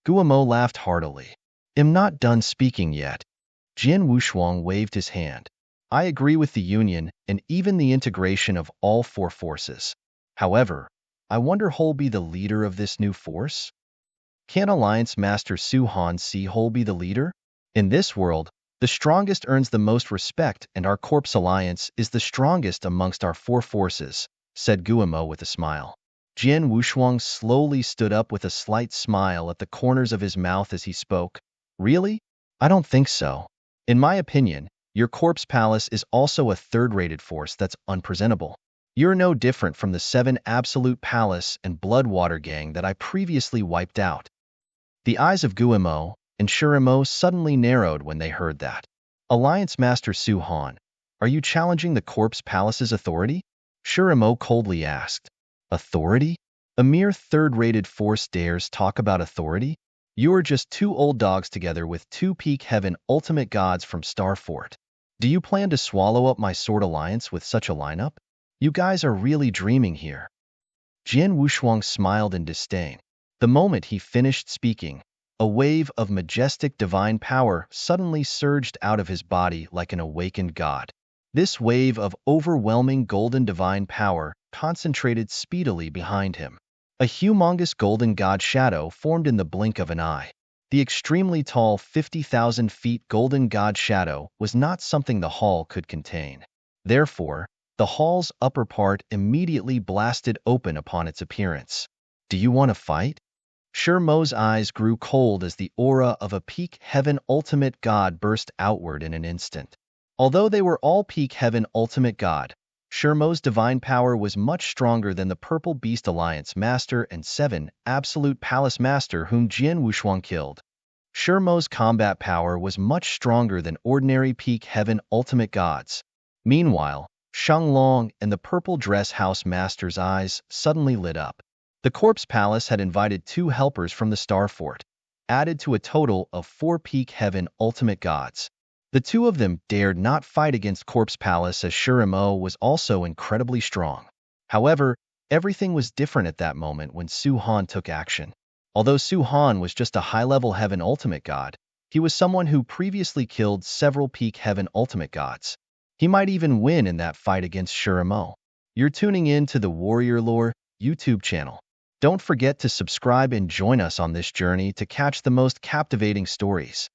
Guimo laughed heartily. I'm not done speaking yet. Jian Wushuang waved his hand. I agree with the union and even the integration of all 4 forces. However, I wonder who'll be the leader of this new force? Can Alliance Master Su Han see who'll be the leader? In this world, the strongest earns the most respect, and our Corpse Alliance is the strongest amongst our 4 forces, said Guimo with a smile. Jian Wushuang slowly stood up with a slight smile at the corners of his mouth as he spoke. Really? I don't think so. In my opinion, your Corpse Palace is also a third-rated force that's unpresentable. You're no different from the 7 Absolute Palace and Bloodwater Gang that I previously wiped out. The eyes of Guimo and Shurimo suddenly narrowed when they heard that. Alliance Master Su Han, are you challenging the Corpse Palace's authority? Shurimo coldly asked. Authority? A mere third-rated force dares talk about authority? You are just 2 old dogs together with 2 peak heaven ultimate gods from Starfort. Do you plan to swallow up my Sword Alliance with such a lineup? You guys are really dreaming here. Jian Wushuang smiled in disdain. The moment he finished speaking, a wave of majestic divine power suddenly surged out of his body like an awakened god. This wave of overwhelming golden divine power concentrated speedily behind him. A humongous golden god shadow formed in the blink of an eye. The extremely tall 50,000 feet golden god shadow was not something the hall could contain. Therefore, the hall's upper part immediately blasted open upon its appearance. Do you want to fight? Mo's eyes grew cold as the aura of a peak heaven ultimate god burst outward in an instant. Although they were all peak heaven ultimate god, Mo's divine power was much stronger than the Purple Beast Alliance Master and 7 Absolute Palace Master whom Jian Wushuang killed. Mo's combat power was much stronger than ordinary peak heaven ultimate gods. Meanwhile, Shanglong and the Purple Dress House Master's eyes suddenly lit up. The Corpse Palace had invited 2 helpers from the Star Fort, added to a total of 4 peak heaven ultimate gods. The 2 of them dared not fight against Corpse Palace as Mo was also incredibly strong. However, everything was different at that moment when Su Han took action. Although Su Han was just a high-level heaven ultimate god, he was someone who previously killed several peak heaven ultimate gods. He might even win in that fight against Mo. You're tuning in to the Warrior Lore YouTube channel. Don't forget to subscribe and join us on this journey to catch the most captivating stories.